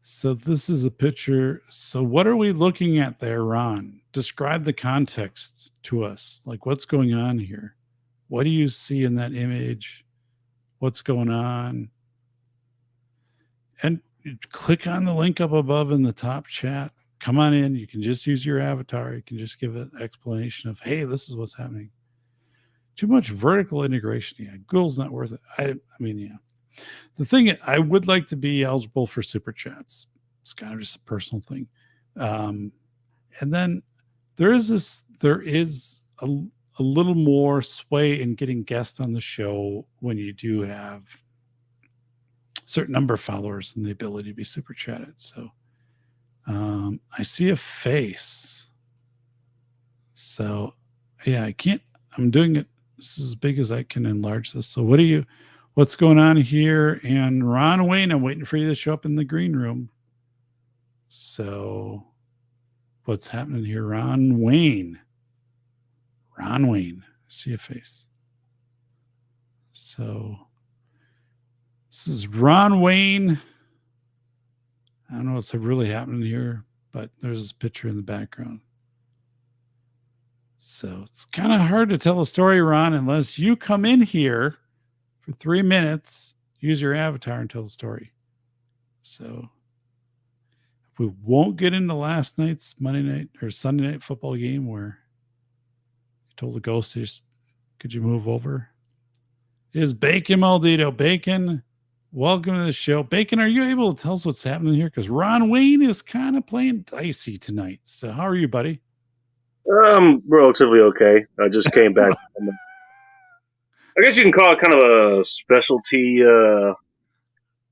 So this is a picture. So what are we looking at there, Ron? Describe the context to us. Like, what's going on here? What do you see in that image? What's going on? And click on the link up above in the top chat. Come on in. You can just use your avatar. You can just give an explanation of, hey, this is what's happening. Too much vertical integration. Yeah, Google's not worth it. I mean, yeah. The thing, I would like to be eligible for super chats. It's kind of just a personal thing. And then there is a little more sway in getting guests on the show when you do have a certain number of followers and the ability to be super chatted. So I see a face. So yeah, I'm doing it. This is as big as I can enlarge this. So what's going on here? And Ron Wayne, I'm waiting for you to show up in the green room. So what's happening here? Ron Wayne. I see a face. So this is Ron Wayne. I don't know what's really happening here, but there's this picture in the background. So it's kind of hard to tell a story, Ron, unless you come in here for 3 minutes, use your avatar and tell the story. So we won't get into last night's Monday night or Sunday night football game where you told the ghosties, could you move over? It is Bacon Maldito. Bacon, welcome to the show. Bacon, are you able to tell us what's happening here? Because Ron Wayne is kind of playing dicey tonight. So how are you, buddy? I'm relatively okay. I just came back. I guess you can call it kind of a specialty,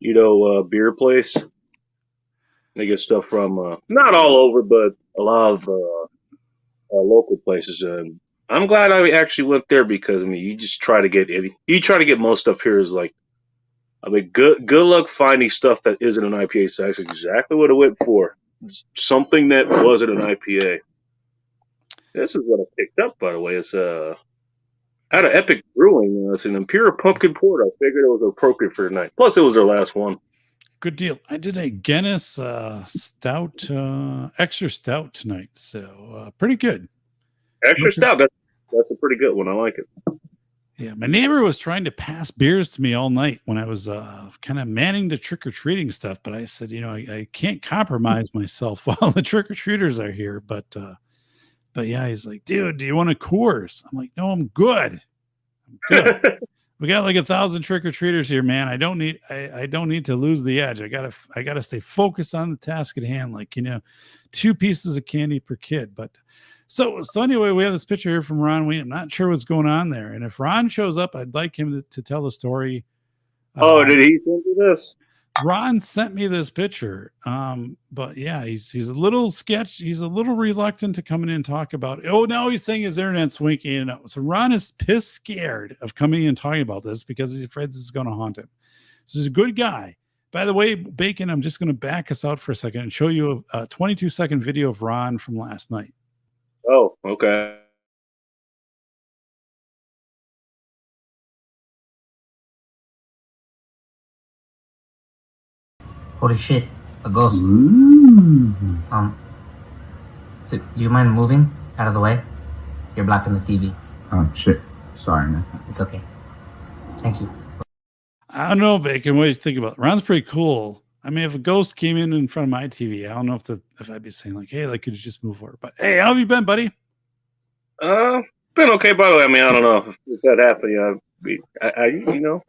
beer place. They get stuff from not all over, but a lot of local places. I'm glad I actually went there because you just try to get most stuff here is like, good luck finding stuff that isn't an IPA. So that's exactly what I went for. Something that wasn't an IPA. This is what I picked up, by the way. It's out of Epic Brewing. It's an Imperial Pumpkin Porter. I figured it was appropriate for tonight. Plus, it was their last one. Good deal. I did a Guinness stout, extra stout tonight. So pretty good. Extra stout. That's a pretty good one. I like it. Yeah, my neighbor was trying to pass beers to me all night when I was kind of manning the trick-or-treating stuff. But I said, I can't compromise myself while the trick-or-treaters are here. But yeah, he's like, dude, do you want a Coors? I'm like, no, I'm good. We got like 1,000 trick-or-treaters here, man. I don't need to lose the edge. I gotta stay focused on the task at hand. Like, 2 pieces of candy per kid. But so anyway, we have this picture here from Ron Wayne. I'm not sure what's going on there. And if Ron shows up, I'd like him to tell the story. Oh, did he send you this? Ron sent me this picture. But yeah, he's a little sketch. He's a little reluctant to come in and talk about it. Oh, now he's saying his internet's winking out. So Ron is pissed scared of coming in and talking about this because he's afraid this is going to haunt him. So he's a good guy. By the way, Bacon, I'm just going to back us out for a second and show you a 22-second video of Ron from last night. Oh, okay. Holy shit, a ghost. Ooh. Do you mind moving out of the way? You're blocking the TV. Oh, shit. Sorry, man. It's okay. Thank you. I don't know, Bacon. What do you think about it? Ron's pretty cool. I mean, if a ghost came in front of my TV, I don't know if I'd be saying like, "Hey, like, could you just move forward?" But hey, how have you been, buddy? Been okay. By the way, I mean, I don't know if that happened. You know,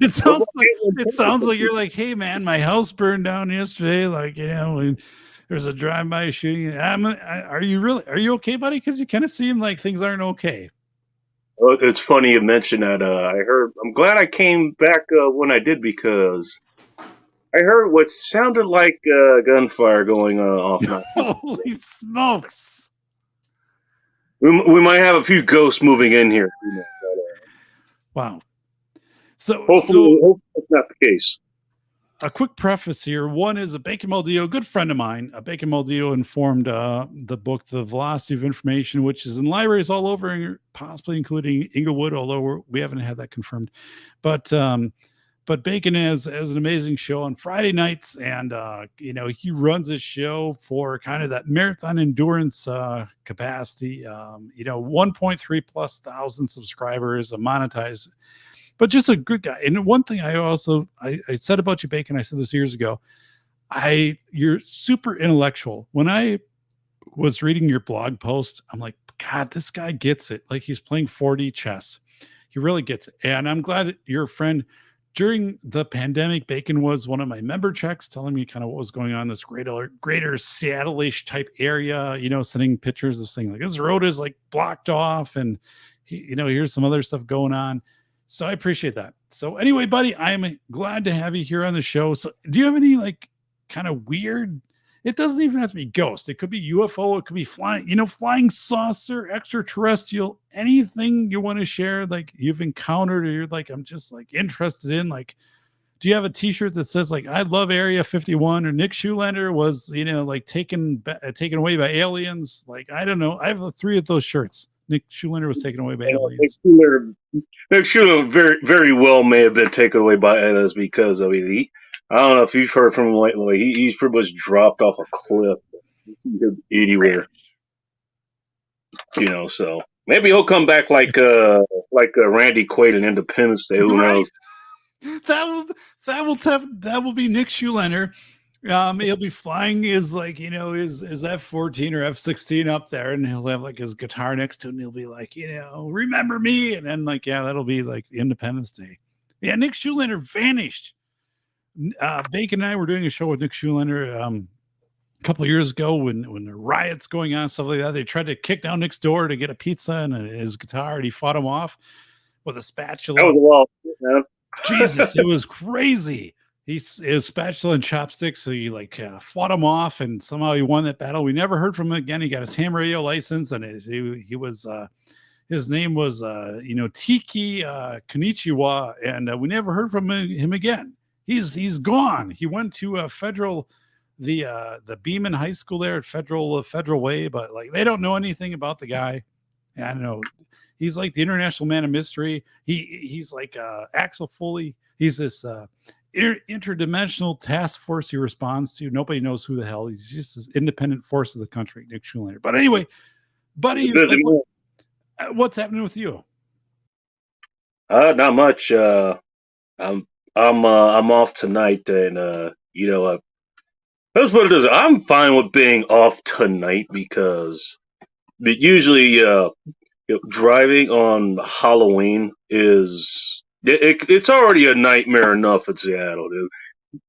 It sounds like you're like, "Hey, man, my house burned down yesterday. Like, you know, and there's a drive-by shooting." Are you okay, buddy? Because you kind of seem like things aren't okay. It's funny you mentioned that. I'm glad I came back when I did because I heard what sounded like gunfire going off. Holy smokes! We might have a few ghosts moving in here. You know, Wow. So hopefully that's not the case. A quick preface here. One is a 𝘂𝗵𝗿𝗶𝗶, a good friend of mine. 𝘂𝗵𝗿𝗶𝗶 informed the book, The Velocity of Information, which is in libraries all over, possibly including Inglewood, although we haven't had that confirmed. But Bacon has an amazing show on Friday nights, and you know, he runs his show for kind of that marathon endurance capacity. You know, 1.3 plus thousand subscribers, a monetized. But just a good guy. And one thing I said about you, Bacon, I said this years ago, you're super intellectual. When I was reading your blog post, I'm like, God, this guy gets it. Like he's playing 4D chess. He really gets it. And I'm glad that you're a friend. During the pandemic, Bacon was one of my member checks, telling me kind of what was going on in this greater Seattle-ish type area, you know, sending pictures of saying like this road is like blocked off, and you know, here's some other stuff going on. So I appreciate that. So anyway, buddy, I'm glad to have you here on the show. So do you have any like kind of weird, it doesn't even have to be ghost. It could be UFO. It could be flying saucer, extraterrestrial, anything you want to share, like you've encountered, or you're like, I'm just like interested in, like, do you have a t-shirt that says like, I love Area 51, or 𝘂𝗵𝗿𝗏 was, you know, like taken away by aliens? Like, I don't know. I have 3 of those shirts. 𝘂𝗵𝗿𝗏 was taken away by aliens. 𝘂𝗵𝗿𝗏 very, very well may have been taken away by aliens because, I mean, I don't know if you've heard from him lately. He's pretty much dropped off a cliff anywhere. You know, so maybe he'll come back like Randy Quaid in Independence Day. Who knows? That will be 𝘂𝗵𝗿𝗏. He'll be flying his, like, you know, his F-14 or F-16 up there, and he'll have like his guitar next to him, and he'll be like, you know, remember me, and then like, yeah, that'll be like Independence Day. Yeah, 𝘂𝗵𝗿𝗏 vanished. Bacon and I were doing a show with 𝘂𝗵𝗿𝗏 a couple of years ago when the riots going on, stuff like that. They tried to kick down Nick's door to get a pizza and his guitar, and he fought him off with a spatula. That was a wild shit, man. Jesus, it was crazy. His spatula and chopsticks, so he like fought him off, and somehow he won that battle. We never heard from him again. He got his ham radio license, and his name was 𝘂𝗵𝗿𝗏 Konnichiwa, and we never heard from him again. He's gone. He went to Federal, the Beeman High School there at Federal Way, but like they don't know anything about the guy. And I don't know. He's like the international man of mystery. He's like Axel Foley. He's this interdimensional task force he responds to. Nobody knows who the hell. He's just this independent force of the country, 𝘂𝗵𝗿𝗏. But anyway, buddy, what's happening with you? Not much. I'm off tonight, and you know, that's what it is. I'm fine with being off tonight because usually driving on Halloween it's already a nightmare enough in Seattle, dude.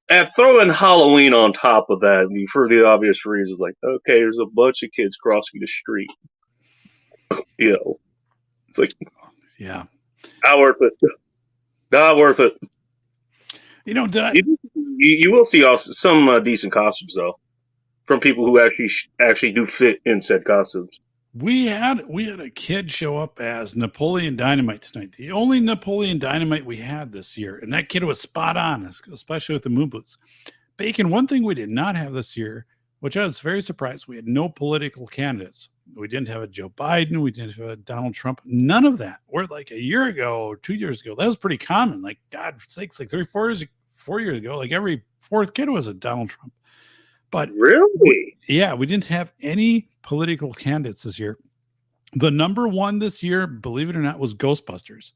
And throwing Halloween on top of that, for the obvious reasons, like, okay, there's a bunch of kids crossing the street. You know, it's like, yeah, not worth it. Not worth it. You know, you will see also some decent costumes though, from people who actually do fit in said costumes. We had a kid show up as Napoleon Dynamite tonight. The only Napoleon Dynamite we had this year, and that kid was spot on, especially with the moon boots. Bacon, one thing we did not have this year, which I was very surprised, we had no political candidates. We didn't have a Joe Biden. We didn't have a Donald Trump. None of that. Or like a year ago or 2 years ago, that was pretty common. Like, God sakes, like 3 or 4 years ago, like every fourth kid was a Donald Trump. But Really? we didn't have any political candidates this year. The number one this year, believe it or not, was Ghostbusters.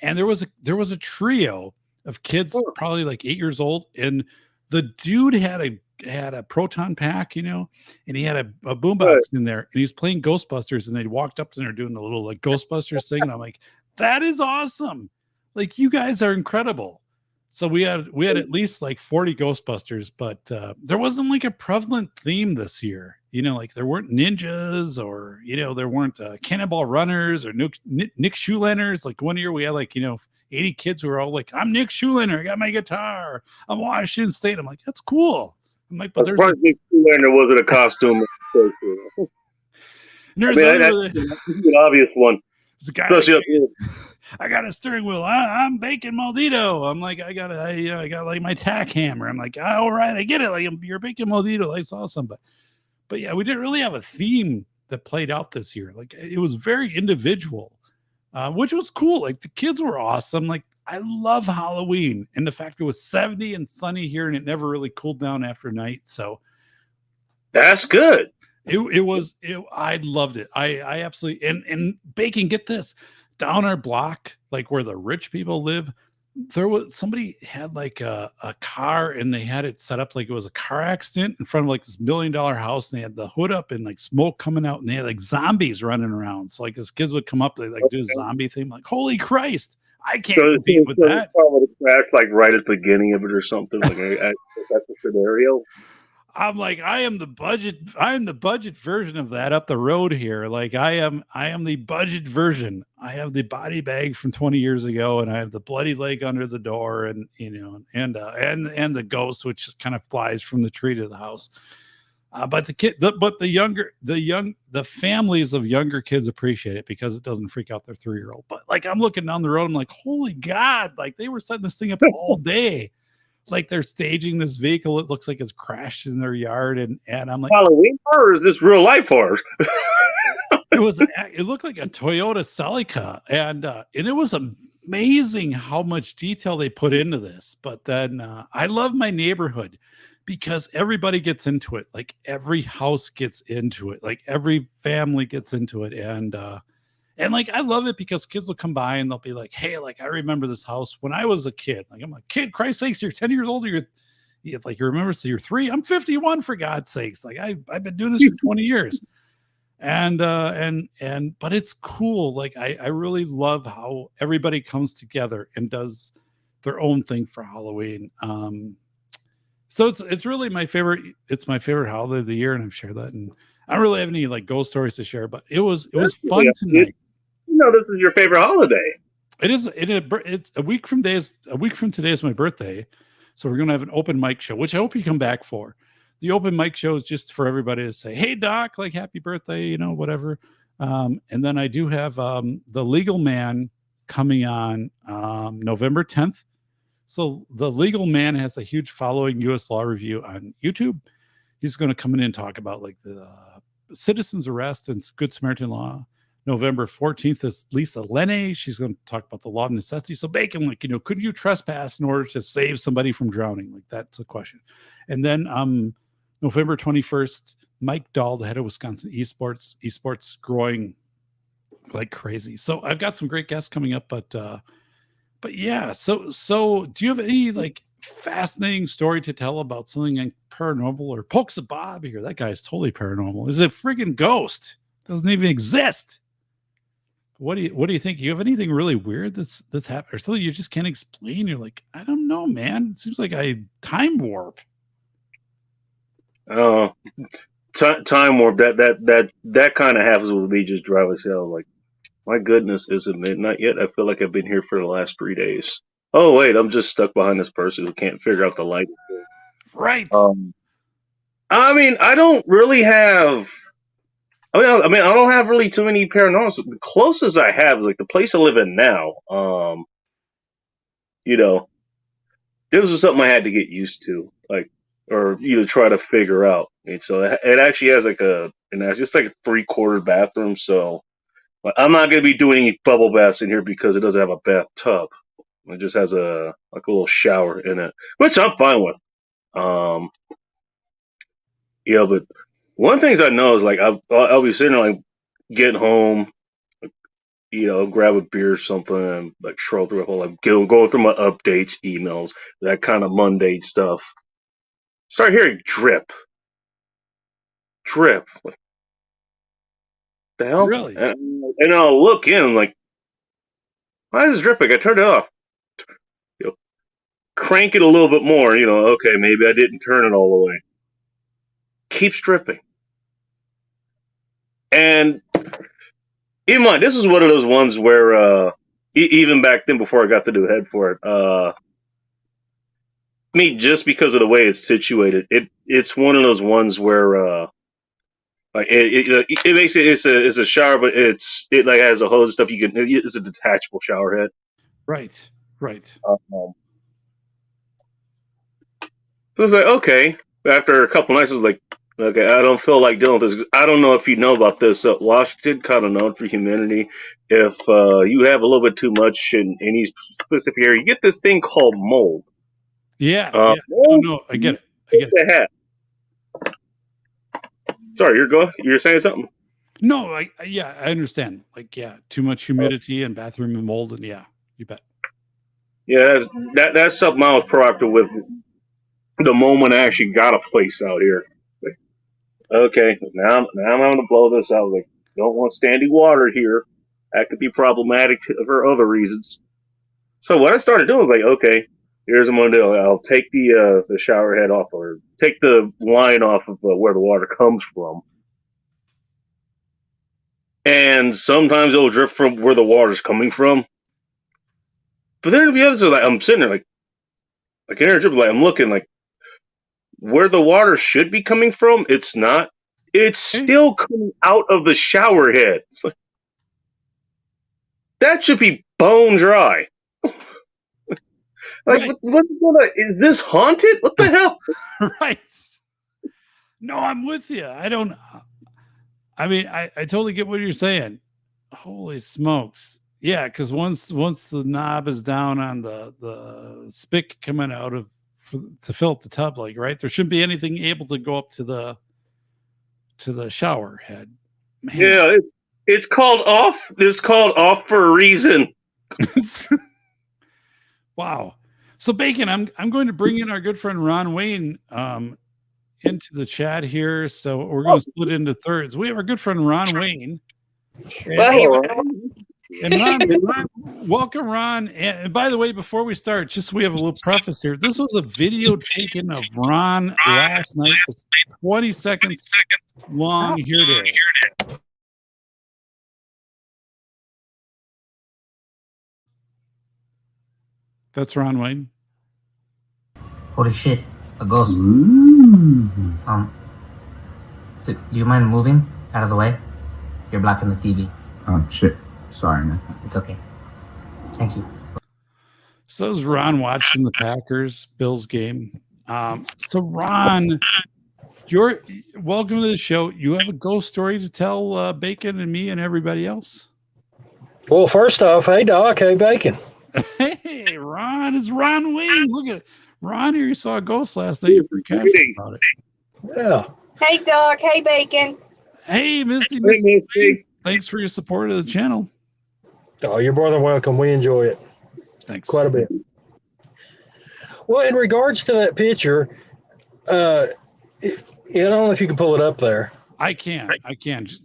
And there was a trio of kids, probably like 8 years old, and the dude had a proton pack, and he had a boombox in there, and he was playing Ghostbusters, and they walked up and they're doing a little like Ghostbusters thing, and I'm like, that is awesome! Like, you guys are incredible. So we had at least like 40 Ghostbusters, but there wasn't like a prevalent theme this year. Like there weren't ninjas, or there weren't cannonball runners or Nick Schulanders. Like one year we had like 80 kids who were all like, "I'm Nick Schulanders. I got my guitar. I'm Washington State." I'm like, "That's cool." I'm like, "But there's Nick Schulanders wasn't a costume." There's an obvious one. There's a guy. I got a steering wheel. I'm 𝗵𝗵𝗿𝗶𝗵. I'm like, I got like my tack hammer. I'm like, all right, I get it. Like, you're 𝗵𝗵𝗿𝗶. That's awesome. But yeah, we didn't really have a theme that played out this year. Like, it was very individual, which was cool. Like, the kids were awesome. Like, I love Halloween, and the fact it was 70 and sunny here, and it never really cooled down after night. So that's good. I loved it. I absolutely, and Bacon, get this. Down our block, like where the rich people live, there was somebody had like a car, and they had it set up like it was a car accident in front of like this $1 million house, and they had the hood up and like smoke coming out, and they had like zombies running around. So like as kids would come up, they like do a zombie thing. I'm like, holy Christ, I can't compete with that. Probably crash like right at the beginning of it or something. Like that's the scenario. I'm like, I am the budget version of that up the road here. Like I am the budget version. I have the body bag from 20 years ago, and I have the bloody leg under the door, and and the ghost, which just kind of flies from the tree to the house. But the families of younger kids appreciate it because it doesn't freak out their 3-year-old. But like, I'm looking down the road, I'm like, holy God, like they were setting this thing up all day. Like they're staging this vehicle. It looks like it's crashed in their yard. And I'm like, Halloween horror, or is this real life horror? It looked like a Toyota Celica. And it was amazing how much detail they put into this. But then I love my neighborhood because everybody gets into it. Like every house gets into it. Like every family gets into it. And like, I love it because kids will come by and they'll be like, hey, like, I remember this house when I was a kid. Like, I'm like, kid, Christ's sakes, you're 10 years old. You remember, so you're 3. I'm 51, for God's sakes. Like, I've been doing this for 20 years. But it's cool. Like, I really love how everybody comes together and does their own thing for Halloween. So it's really my favorite. It's my favorite holiday of the year. And I've shared that. And I don't really have any like ghost stories to share, but it was fun tonight. This is your favorite holiday. It is. It's a week from today is my birthday, so we're gonna have an open mic show, which I hope you come back for. The open mic show is just for everybody to say, "Hey, Doc, like happy birthday," whatever. And then I do have the Legal Man coming on November 10th. So the Legal Man has a huge following. U.S. Law Review on YouTube. He's going to come in and talk about like the citizen's arrest and Good Samaritan law. November 14th is Lisa Lene. She's going to talk about the law of necessity. So Bacon, like, could you trespass in order to save somebody from drowning? Like, that's a question. And then November 21st, Mike Dahl, the head of Wisconsin esports growing like crazy. So I've got some great guests coming up, but yeah. So do you have any like fascinating story to tell about something like paranormal, or 𝗵𝗵𝗿𝗶 here? That guy's totally paranormal. Is a friggin' ghost. Doesn't even exist. What do you think? You have anything really weird that's happened, or something you just can't explain? You're like, I don't know, man. It seems like I time warp. Time warp. That kind of happens with me. Just drive itself. Like, my goodness, is it midnight yet? I feel like I've been here for the last 3 days. Oh wait, I'm just stuck behind this person who can't figure out the light. Right. I mean, I don't really have. I don't have really too many paranormal. The closest I have is like the place I live in now. This was something I had to get used to, like, or try to figure out. And so it actually has like it's like a 3/4 bathroom. So I'm not going to be doing any bubble baths in here because it doesn't have a bathtub. It just has a little shower in it, which I'm fine with. Yeah, but one of the things I know is like I'll be sitting there like getting home, grab a beer or something, and like scroll through a whole like going through my updates, emails, that kind of mundane stuff. Start hearing drip. Like, the hell? Really? And I'll look in and like, why is this dripping? I turned it off. Crank it a little bit more, okay, maybe I didn't turn it all the way. Keeps dripping. And in mind, this is one of those ones where even back then before I got the new head for it, just because of the way it's situated, it's one of those ones where like it basically it's a shower, but it like has a hose and stuff. It's a detachable shower head. Right. So it's like, okay. After a couple nights, I was like, okay, I don't feel like dealing with this. I don't know if you know about this. Washington, kind of known for humidity. If you have a little bit too much in any specific area, you get this thing called mold. Yeah. Mold, Oh, no, I get it. Sorry, you're saying something? No, I understand. Like, too much humidity and bathroom and mold, and you bet. Yeah, that's something I was proactive with the moment I actually got a place out here. Like, okay, now I'm going to blow this out. Like, don't want standing water here. That could be problematic for other reasons. So what I started doing was like, okay, here's what I'm going to do. I'll take the shower head off, or take the line off of where the water comes from. And sometimes it'll drip from where the water's coming from. But then the others are like, I'm sitting there like in drip, like I'm looking like where the water should be coming from. It's not. It's still coming out of the shower head. It's like, that should be bone dry. Like, right. Is this haunted? What the hell? Right. No, I'm with you. I totally get what you're saying. Holy smokes. Yeah, because once the knob is down on the spigot coming out to fill up the tub, like, right, there shouldn't be anything able to go up to the shower head. Man. Yeah, it's called off. It's called off for a reason. Wow. So Bacon, I'm going to bring in our good friend Ron Wayne into the chat here. So we're going to split into thirds. We have our good friend Ron Wayne. And Ron, welcome, Ron. And by the way, before we start, we have a little preface here. This was a video taken of Ron last night. It's 20 seconds long. Here it is. That's Ron Wayne. Holy shit, a ghost. Ooh. Do you mind moving out of the way? You're blocking the TV. Oh, shit. Sorry, man. It's okay. Thank you. So is Ron watching the Packers-Bills game. So Ron, you're welcome to the show. You have a ghost story to tell Bacon and me and everybody else? Well, first off, hey, Doc. Hey, Bacon. Hey, Ron. It's Ron Wayne. Look at Ron here. You saw a ghost last night. You're pretty casual about it. Yeah. Hey, Doc. Hey, Bacon. Hey, Misty. Thanks for your support of the channel. Oh, you're more than welcome. We enjoy it. Thanks. Quite a bit. Well, in regards to that picture, I don't know if you can pull it up there. I can.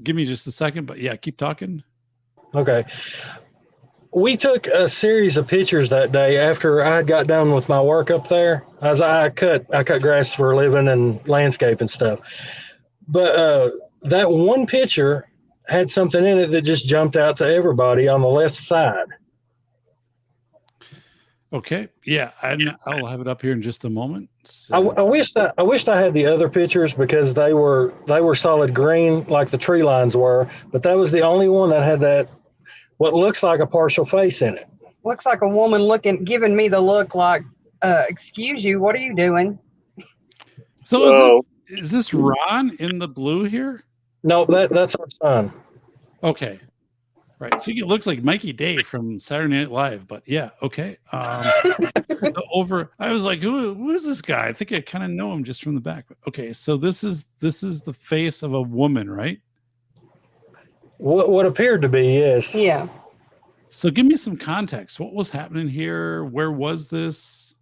Give me just a second, but keep talking. Okay. We took a series of pictures that day after I got done with my work up there. As I cut grass for a living and landscape and stuff. But that one picture had something in it that just jumped out to everybody on the left side. Okay. Yeah, I'll have it up here in just a moment. So. I wished I had the other pictures because they were solid green like the tree lines were, but that was the only one that had that what looks like a partial face in it. Looks like a woman giving me the look like, excuse you, what are you doing? So is this Ron in the blue here? No, that's our son. Okay. Right. I think it looks like Mikey Day from Saturday Night Live, but yeah, okay. I was like, who is this guy? I think I kind of know him just from the back. Okay, so this is the face of a woman, right? What appeared to be, yes. Yeah. So give me some context. What was happening here? Where was this?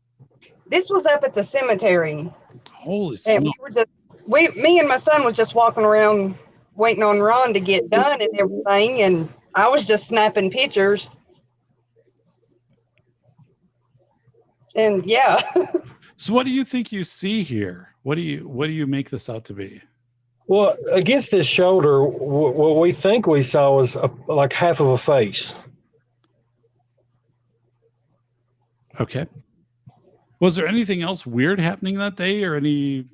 This was up at the cemetery. Holy And smokes. me and my son was just walking around waiting on Ron to get done and everything, and I was just snapping pictures. And yeah. So what do you think you see here? What do you make this out to be? Well, against his shoulder, what we think we saw was like half of a face. Okay. Was there anything else weird happening that day, or any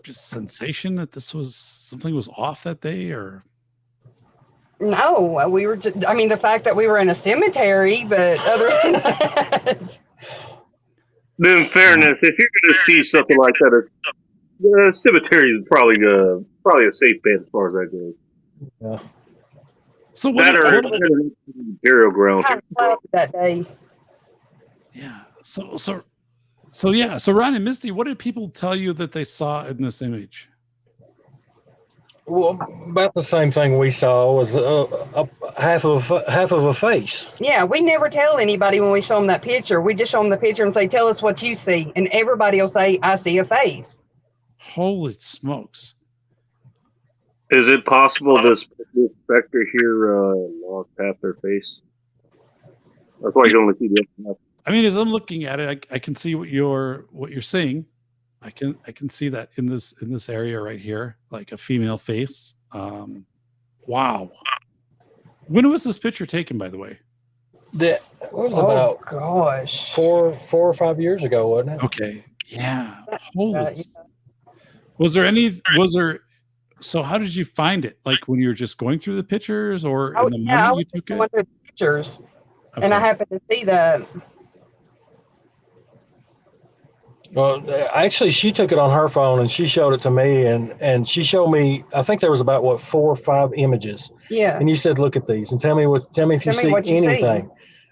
just sensation that something was off that day, or? No, we were just, I mean, the fact that we were in a cemetery, but other than that. But in fairness, if you're going to see something like that, the cemetery is probably a safe bet as far as that goes. Yeah. So that or burial ground. That day. Yeah. So yeah. So Ron and Misty, what did people tell you that they saw in this image? Well, about the same thing we saw was half of a face. Yeah, we never tell anybody when we show them that picture. We just show them the picture and say, "Tell us what you see," and everybody will say, "I see a face." Holy smokes! Is it possible this specter here lost half their face? That's why you don't see the other half. I mean, as I'm looking at it, I can see what you're saying. I can see that in this area right here, like a female face. Wow. When was this picture taken, by the way? That was about gosh, 4 or 5 years ago, wasn't it? Okay. Yeah. Holy. Was there? So how did you find it? Like when you were just going through the pictures, or in the moment you took it? The pictures, and I happened to see the. Well, actually, she took it on her phone and she showed it to me, and she showed me. I think there was about 4 or 5 images. Yeah. And you said, "Look at these and tell me if you see what you anything." see.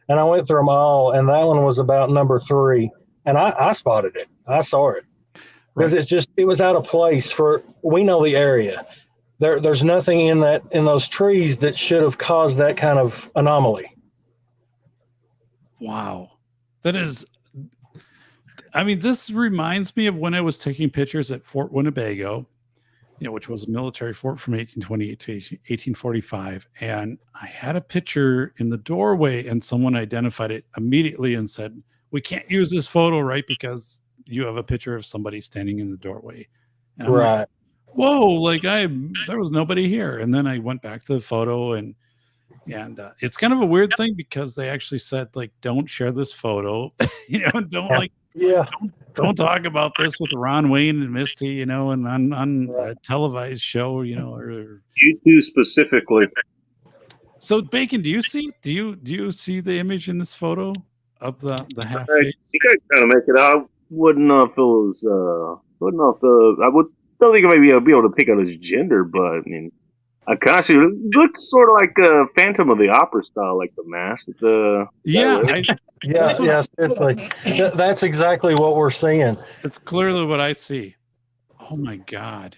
And I went through them all, and that one was about number 3, and I spotted it. I saw it because it was out of place for. We know the area. There's nothing in those trees that should have caused that kind of anomaly. Wow, that is. I mean, this reminds me of when I was taking pictures at Fort Winnebago, which was a military fort from 1828 to 1845. And I had a picture in the doorway, and someone identified it immediately and said, "We can't use this photo, right? Because you have a picture of somebody standing in the doorway." And I'm right. Like, whoa, like there was nobody here. And then I went back to the photo, and it's kind of a weird thing because they actually said, like, don't share this photo, don't don't talk about this with Ron, Wayne, and Misty, and on a televised show, or you two specifically. So Bacon, do you see the image in this photo of the half face? You guys kind of make it out. Wouldn't know if it was. I don't think I might be able to pick out his gender, but I mean, Akashi looks sort of like a Phantom of the Opera style, like the mask. Seriously. That's exactly what we're seeing. It's clearly what I see. Oh my god.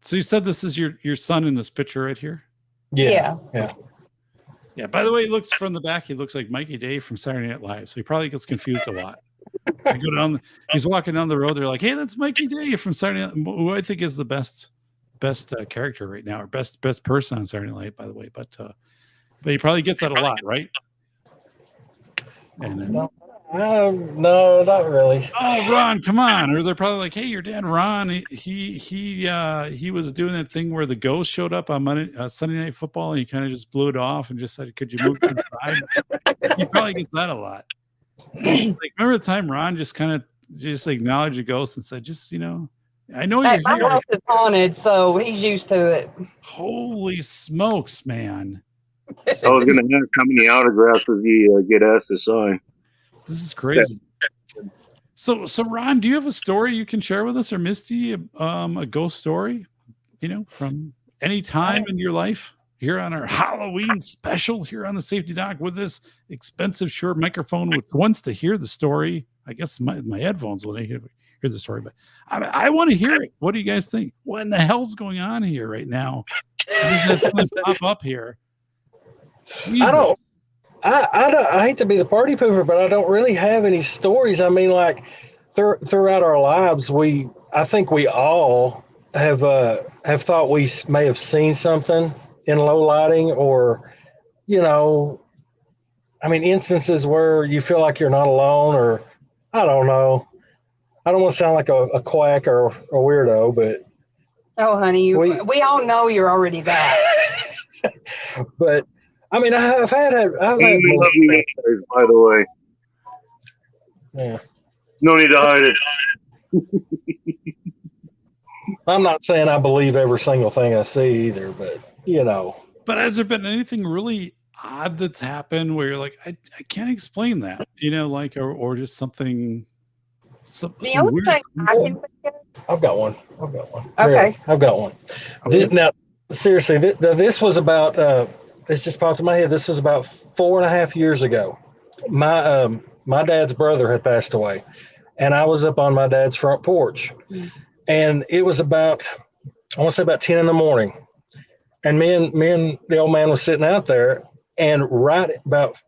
So you said this is your son in this picture right here? Yeah. Yeah. By the way, he looks from the back. He looks like Mikey Day from Saturday Night Live. So he probably gets confused a lot. He's walking down the road. They're like, "Hey, that's Mikey Day from Saturday Night," who I think is the best character right now, or best person on Saturday Night Live, by the way. But he probably gets that a lot, right? And no, not really. Oh, Ron, come on! Or they're probably like, "Hey, your dad, Ron. He was doing that thing where the ghost showed up on Sunday Night Football, and he kind of just blew it off and just said, 'Could you move to the side?'" He probably gets that a lot. Like, remember the time Ron just kind of acknowledged a ghost and said, "Just I know you're my here." house is haunted, so he's used to it. Holy smokes, man! I was going to ask how many autographs does he get asked to sign? This is crazy. So Ron, do you have a story you can share with us, or Misty, a ghost story, from any time in your life? here on our Halloween special here on the Safety Doc with this expensive Shure microphone, which wants to hear the story. I guess my headphones will hear the story, but I want to hear it. What do you guys think? What in the hell's going on here right now? Does something pop up here? Jesus. I hate to be the party pooper, but I don't really have any stories. I mean, like throughout our lives, I think we all have thought we may have seen something in low lighting, or, you know, I mean, instances where you feel like you're not alone, or I don't know. I don't want to sound like a quack or a weirdo, but oh, honey, we all know you're already that. But I mean, I've had by the way. Yeah. No need to hide it. I'm not saying I believe every single thing I see either, but you know. But has there been anything really odd that's happened where you're like, I can't explain that, you know, like, or just something. Some only thing I can think of. I've got one. Okay. Really, I've got one. Okay. Now, seriously, this was about. This just popped in my head. This was about 4.5 years ago. My dad's brother had passed away, and I was up on my dad's front porch, and it was about, I want to say about 10 in the morning, and me and the old man was sitting out there, and right about,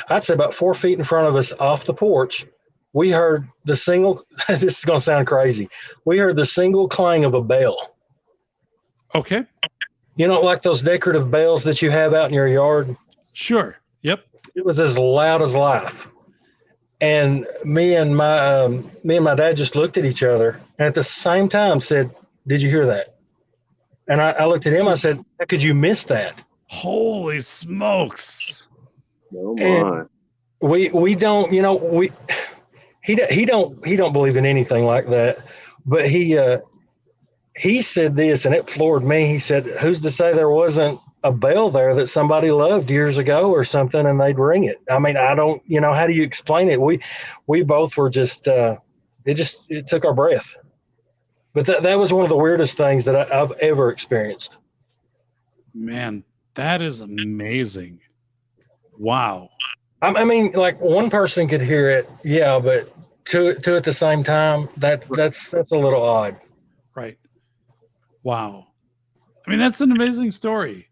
I'd say about 4 feet in front of us off the porch, we heard the single. This is gonna sound crazy. We heard the single clang of a bell. Okay. You know, like those decorative bells that you have out in your yard? Sure. Yep. It was as loud as life. And me and my dad just looked at each other, and at the same time said, "Did you hear that?" And I looked at him, I said, "How could you miss that?" Holy smokes. Oh my. And we don't, you know, he don't believe in anything like that. But he said this, and it floored me. He said, "Who's to say there wasn't a bell there that somebody loved years ago or something, and they'd ring it?" I mean, I don't, you know, how do you explain it? We both were just, it took our breath. But that was one of the weirdest things that I've ever experienced. Man, that is amazing. Wow. I mean, like one person could hear it, yeah, but two at the same time, that's a little odd. Right. Wow. I mean, that's an amazing story,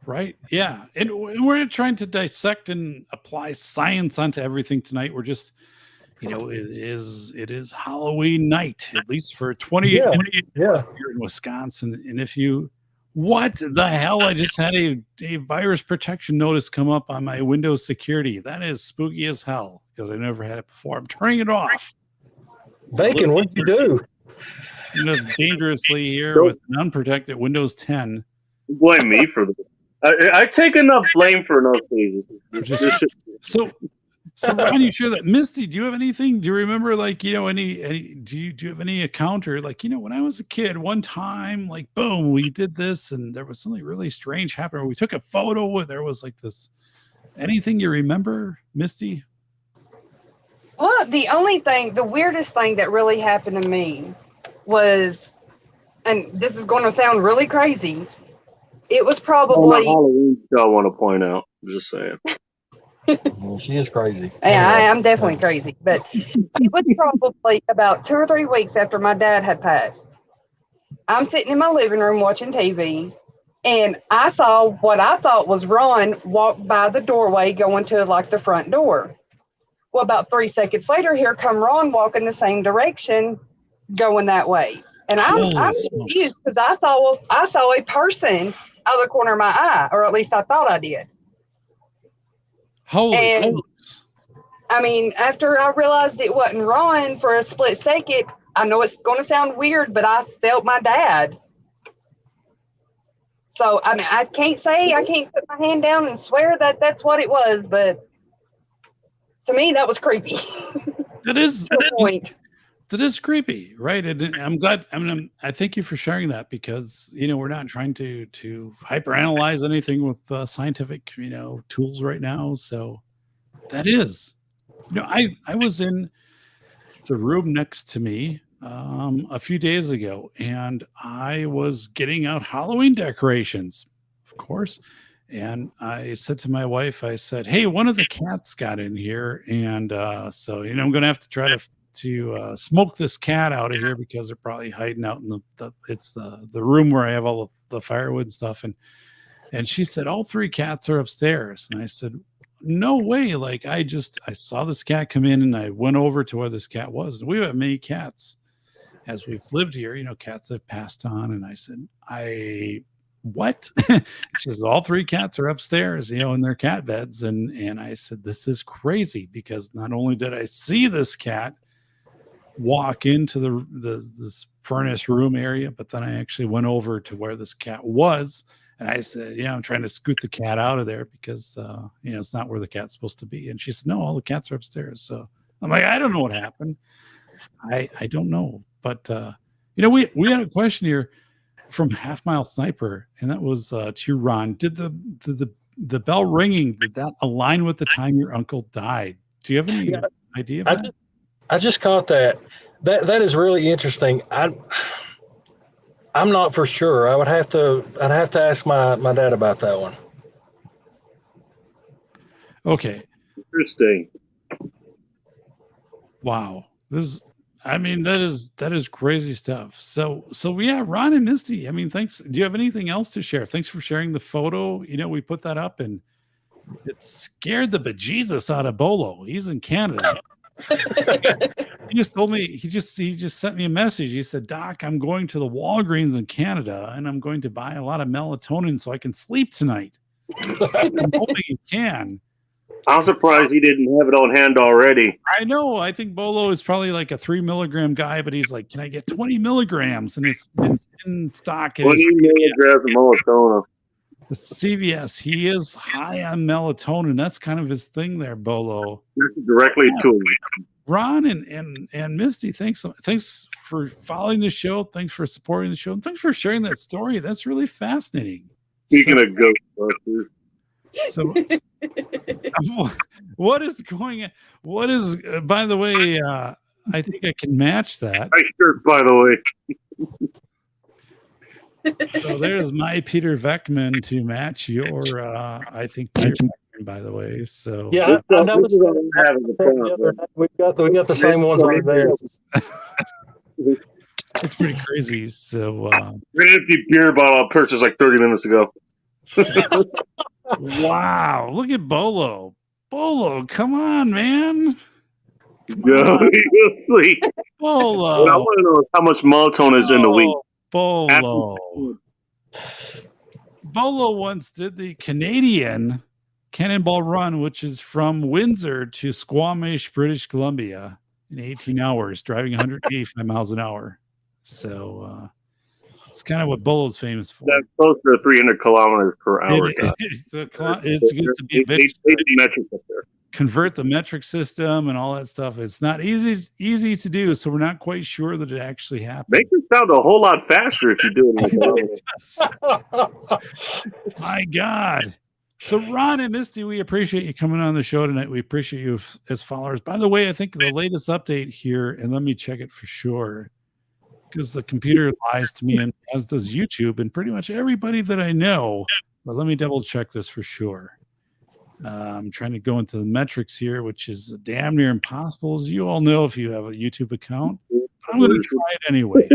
right? Yeah. And we're not trying to dissect and apply science onto everything tonight. We're just, you know, it is Halloween night, at least for 20 minutes here in Wisconsin. And what the hell? I just had a virus protection notice come up on my Windows security. That is spooky as hell because I've never had it before. I'm turning it off. Bacon, what'd you do? You know, dangerously here with an unprotected Windows 10. Blame me for this. I take enough blame for enough things. So Ron, you share that. Misty, do you have anything? Do you remember, like, you know, do you have any account, or like, you know, when I was a kid, one time, like, boom, we did this and there was something really strange happening. We took a photo where there was like this. Anything you remember, Misty? Well, the weirdest thing that really happened to me was, and this is going to sound really crazy, it was probably Halloween show, I want to point out. I'm just saying. Well, she is crazy. Yeah, I am definitely crazy. But it was probably about 2 or 3 weeks after my dad had passed. I'm sitting in my living room watching TV, and I saw what I thought was Ron walk by the doorway going to like the front door. Well, about 3 seconds later, here come Ron walking the same direction, going that way. And I'm confused because I saw a person out of the corner of my eye, or at least I thought I did. Holy smokes. I mean, after I realized it wasn't Ron for a split second, I know it's going to sound weird, but I felt my dad. So, I mean, I can't put my hand down and swear that that's what it was, but to me, that was creepy. That is creepy, right? And I'm glad. I thank you for sharing that, because, you know, we're not trying to hyperanalyze anything with scientific, you know, tools right now. So that is, you know, I was in the room next to me a few days ago, and I was getting out Halloween decorations of course. And I said to my wife, I said, "Hey, one of the cats got in here, and so I'm going to have to try to smoke this cat out of here because they're probably hiding out in the room where I have all the firewood stuff." And she said, "All 3 cats are upstairs." And I said, "No way. Like, I saw this cat come in and I went over to where this cat was. And we have many cats as we've lived here, cats have passed on." And I said, what? She says, "All 3 cats are upstairs, in their cat beds." And I said, "This is crazy," because not only did I see this cat walk into this furnace room area, but then I actually went over to where this cat was. And I said, "I'm trying to scoot the cat out of there because, it's not where the cat's supposed to be." And she said, "No, all the cats are upstairs." So I'm like, I don't know what happened. I don't know. But, we had a question here from Half Mile Sniper, and that was to you, Ron. Did the bell ringing, did that align with the time your uncle died? Do you have any idea of that? I just caught that. That is really interesting. I'm not for sure. I'd have to ask my dad about that one. Okay. Interesting. Wow. That is crazy stuff. So yeah, Ron and Misty, thanks. Do you have anything else to share? Thanks for sharing the photo. We put that up and it scared the bejesus out of Bolo. He's in Canada. He just told me, he just sent me a message. He said, "Doc, I'm going to the Walgreens in Canada and I'm going to buy a lot of melatonin so I can sleep tonight." I'm hoping he can. I'm surprised he didn't have it on hand already. I know. I think Bolo is probably like a 3 milligram guy, but he's like, "Can I get 20 milligrams?" And it's in stock. 20 milligrams of melatonin. The CVS. He is high on melatonin. That's kind of his thing there, Bolo. Directly to him. Ron and Misty, thanks for following the show. Thanks for supporting the show. And thanks for sharing that story. That's really fascinating. Speaking of Ghostbusters. So what is going on? What is, by the way, I think I can match that. Nice shirt, by the way. So there's my 𝗵𝗵𝗵𝗺 to match your, I think, 𝗵𝗵𝗵𝗺, by the way. So yeah, I noticed we got the same ones right there. It's pretty crazy. So an empty beer bottle I purchased like 30 minutes ago. Wow, look at Bolo. Bolo, come on, man. Bolo. Bolo. What I want to know is how much melatonin is in the week. Bolo. Bolo once did the Canadian Cannonball Run, which is from Windsor to 𝘀𝗵𝗿, British Columbia, in 18 hours, driving 185 miles an hour. So it's kind of what Bolo's famous for. That's close to 300 kilometers per hour. It's used to be a big metric up there. Convert the metric system and all that stuff. It's not easy to do, so we're not quite sure that it actually happened. Make it sound a whole lot faster if you do it like that. My God. So Ron and Misty, we appreciate you coming on the show tonight. We appreciate you as followers. By the way, I think the latest update here, and let me check it for sure, because the computer lies to me, and as does YouTube and pretty much everybody that I know. But let me double check this for sure. I'm trying to go into the metrics here, which is damn near impossible, as you all know if you have a YouTube account. But I'm going to try it anyway.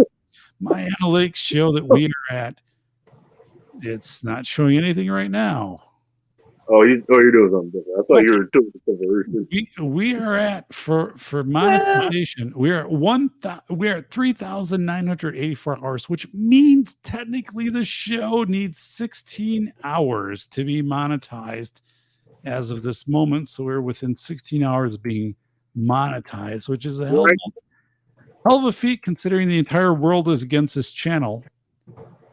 My analytics show that we are at, it's not showing anything right now. Oh, you're doing something different. I thought you were doing something different. We are at, for monetization, we are at 3,984 hours, which means technically the show needs 16 hours to be monetized as of this moment. So we're within 16 hours of being monetized, which is a hell of a feat considering the entire world is against this channel,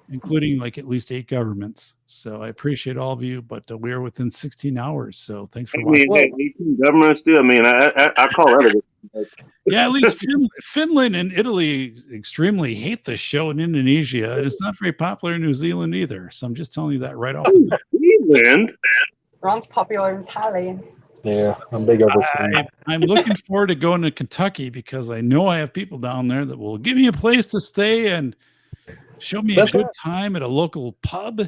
including like at least 8 governments. So I appreciate all of you, but we are within 16 hours. So thanks for watching. 18 governments do. I mean, I call that a yeah, at least Finland and Italy extremely hate the show in Indonesia. It's not very popular in New Zealand either. So I'm just telling you that right off the bat. New Ron's popular in Thailand. Yeah, I'm big over. I'm looking forward to going to Kentucky because I know I have people down there that will give me a place to stay and show me a good time at a local pub.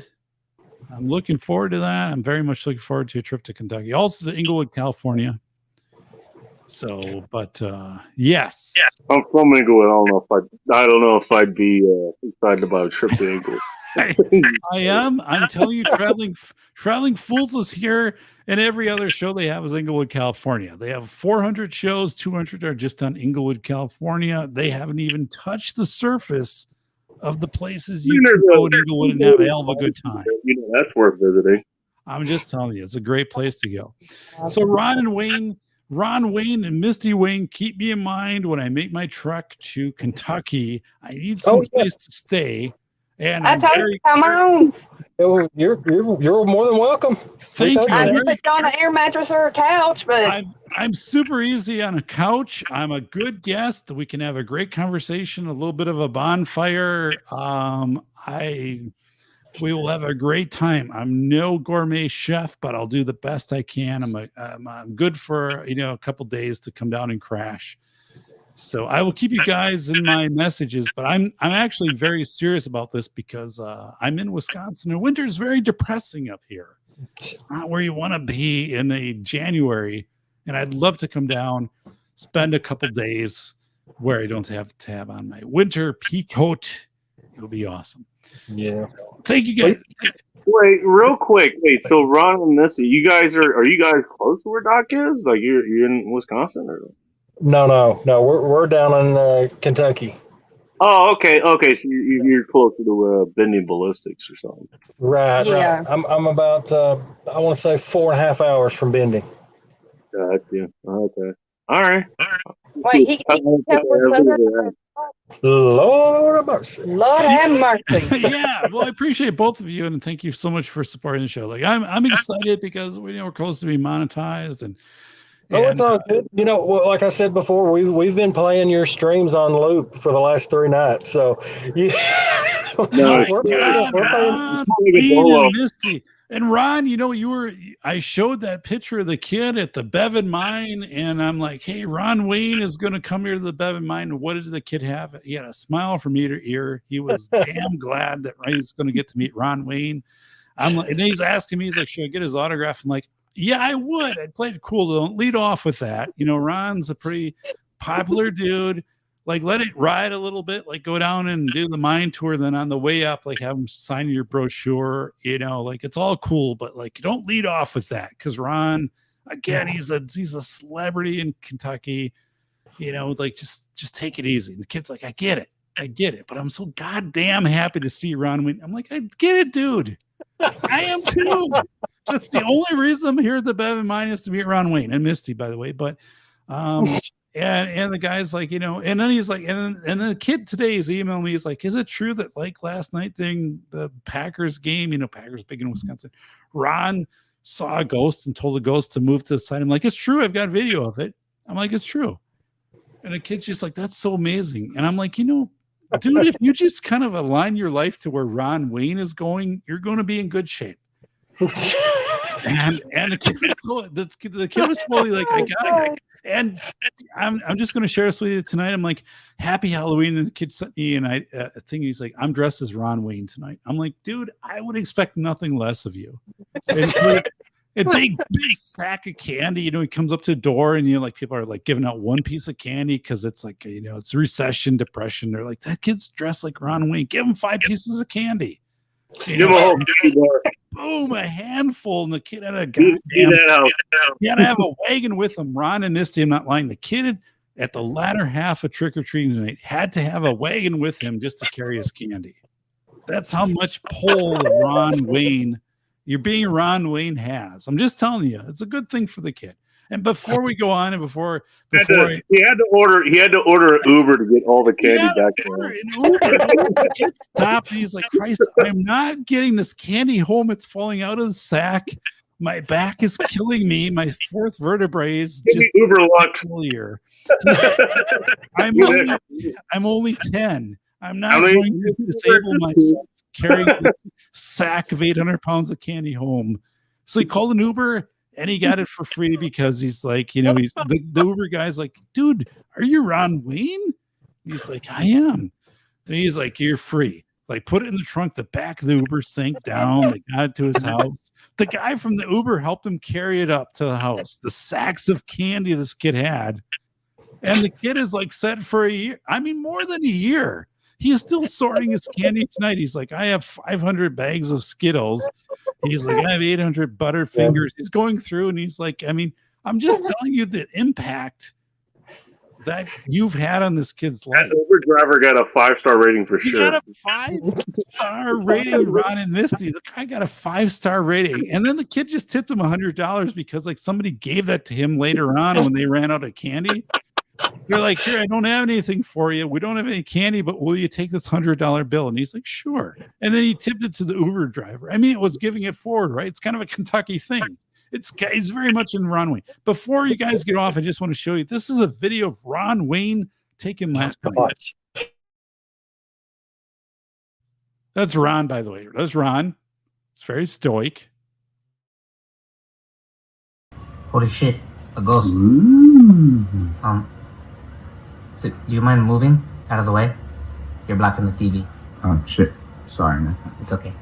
I'm looking forward to that. I'm very much looking forward to a trip to Kentucky. Also to Inglewood, California. So, but yes. I'm from Inglewood. I don't know if I'd be excited about a trip to Inglewood. I am. I'm telling you, Traveling Fools is here, and every other show they have is Inglewood, California. They have 400 shows. 200 are just on Inglewood, California. They haven't even touched the surface of the places you can go in Inglewood and have a hell of a good time. That's worth visiting. I'm just telling you, it's a great place to go. So Ron Wayne and Misty Wayne, keep me in mind when I make my trek to Kentucky. I need some place to stay. And I told you, come on. You're more than welcome. Thank you. I can put you on an air mattress or a couch, but I'm super easy on a couch. I'm a good guest. We can have a great conversation, a little bit of a bonfire. We will have a great time. I'm no gourmet chef, but I'll do the best I can. I'm good for a couple days to come down and crash. So I will keep you guys in my messages, but I'm actually very serious about this because I'm in Wisconsin and winter is very depressing up here. It's not where you want to be in a January, and I'd love to come down, spend a couple days where I don't have to have on my winter pea coat. It'll be awesome. Yeah. So, thank you guys. Wait, real quick. Wait, so Ron and Missy, are you guys close to where Doc is? Like you're in Wisconsin or? No. We're down in Kentucky. Oh, okay. So you're closer to Bending Ballistics or something. Right. Yeah. Right. I'm about I want to say 4.5 hours from Bending. Gotcha. Okay. All right. wait, he kept Lord have mercy. Lord have mercy. Yeah, well, I appreciate both of you, and thank you so much for supporting the show. Like, I'm excited because we're close to being monetized, and it's all good. Like I said before, we've been playing your streams on loop for the last 3 nights. So, we're Ron, and Misty. And Ron, I showed that picture of the kid at the Bevan mine, and I'm like, hey, Ron Wayne is going to come here to the Bevan mine. And what did the kid have? He had a smile from ear to ear. He was damn glad that he's going to get to meet Ron Wayne. I'm like, and he's asking me, he's like, should I get his autograph? I'm like, yeah, I would. I'd play it cool. Don't lead off with that. Ron's a pretty popular dude. Like, let it ride a little bit, like go down and do the mine tour. Then on the way up, like have him sign your brochure, like it's all cool, but like, don't lead off with that. Cause Ron, again, he's a celebrity in Kentucky, like just take it easy. And the kid's like, I get it, but I'm so goddamn happy to see Ron Wayne. I'm like, I get it, dude. I am too. That's the only reason I'm here at the Bevan mine is to meet Ron Wayne and Misty, by the way. But, and the guy's like, and then he's like, and then the kid today is emailing me. He's like, is it true that like last night the Packers game, Packers big in Wisconsin, Ron saw a ghost and told the ghost to move to the side. I'm like, it's true. I've got video of it. I'm like, it's true. And the kid's just like, that's so amazing. And I'm like, dude, if you just kind of align your life to where Ron Wayne is going, you're going to be in good shape. and the kid was totally like, I got it. And I'm just going to share this with you tonight. I'm like, happy Halloween. And the kid sent me and I think he's like, I'm dressed as Ron Wayne tonight. I'm like, dude, I would expect nothing less of you. And it's like a big sack of candy. He comes up to the door and like people are like giving out one piece of candy because it's like, it's recession, depression. They're like, that kid's dressed like Ron Wayne. Give him 5 pieces of candy. Give him a whole candy bar. Boom, a handful, and the kid had a goddamn. He had to have a wagon with him. Ron and Misty, I'm not lying. The kid at the latter half of trick or treating tonight had to have a wagon with him just to carry his candy. That's how much pull Ron Wayne, you're being Ron Wayne has. I'm just telling you, it's a good thing for the kid. And before we go on, and before he had to order an Uber to get all the candy back there. The kid stopped and he's like, Christ, I'm not getting this candy home. It's falling out of the sack. My back is killing me. My 4th vertebrae is just Uber Lux. I'm only 10. I'm not going to disable myself carrying this sack of 800 pounds of candy home. So he called an Uber. And he got it for free because he's like, he's the Uber guy's like, dude, are you Ron Wayne? He's like, I am. And he's like, you're free. Like put it in the trunk. The back of the Uber sank down. They got it to his house. The guy from the Uber helped him carry it up to the house. The sacks of candy this kid had. And the kid is like set for a year. I mean, more than a year. He's still sorting his candy tonight. He's like, I have 500 bags of Skittles. He's like, I have 800 Butterfingers. He's going through and he's like, I mean, I'm just telling you the impact that you've had on this kid's life. That Uber driver got a 5-star rating for He sure. got a 5-star rating, Ron and Misty. The guy got a 5-star rating. And then the kid just tipped him $100 because like somebody gave that to him later on when they ran out of candy. They're like, here, I don't have anything for you. We don't have any candy, but will you take this $100 bill? And he's like, sure. And then he tipped it to the Uber driver. I mean, it was giving it forward, right? It's kind of a Kentucky thing. It's very much in Ron Wayne. Before you guys get off, I just want to show you. This is a video of Ron Wayne taken last night. That's Ron, by the way. That's Ron. It's very stoic. Holy shit, a ghost. Ooh. Do you mind moving out of the way? You're blocking the TV. Oh, shit. Sorry, man. It's okay.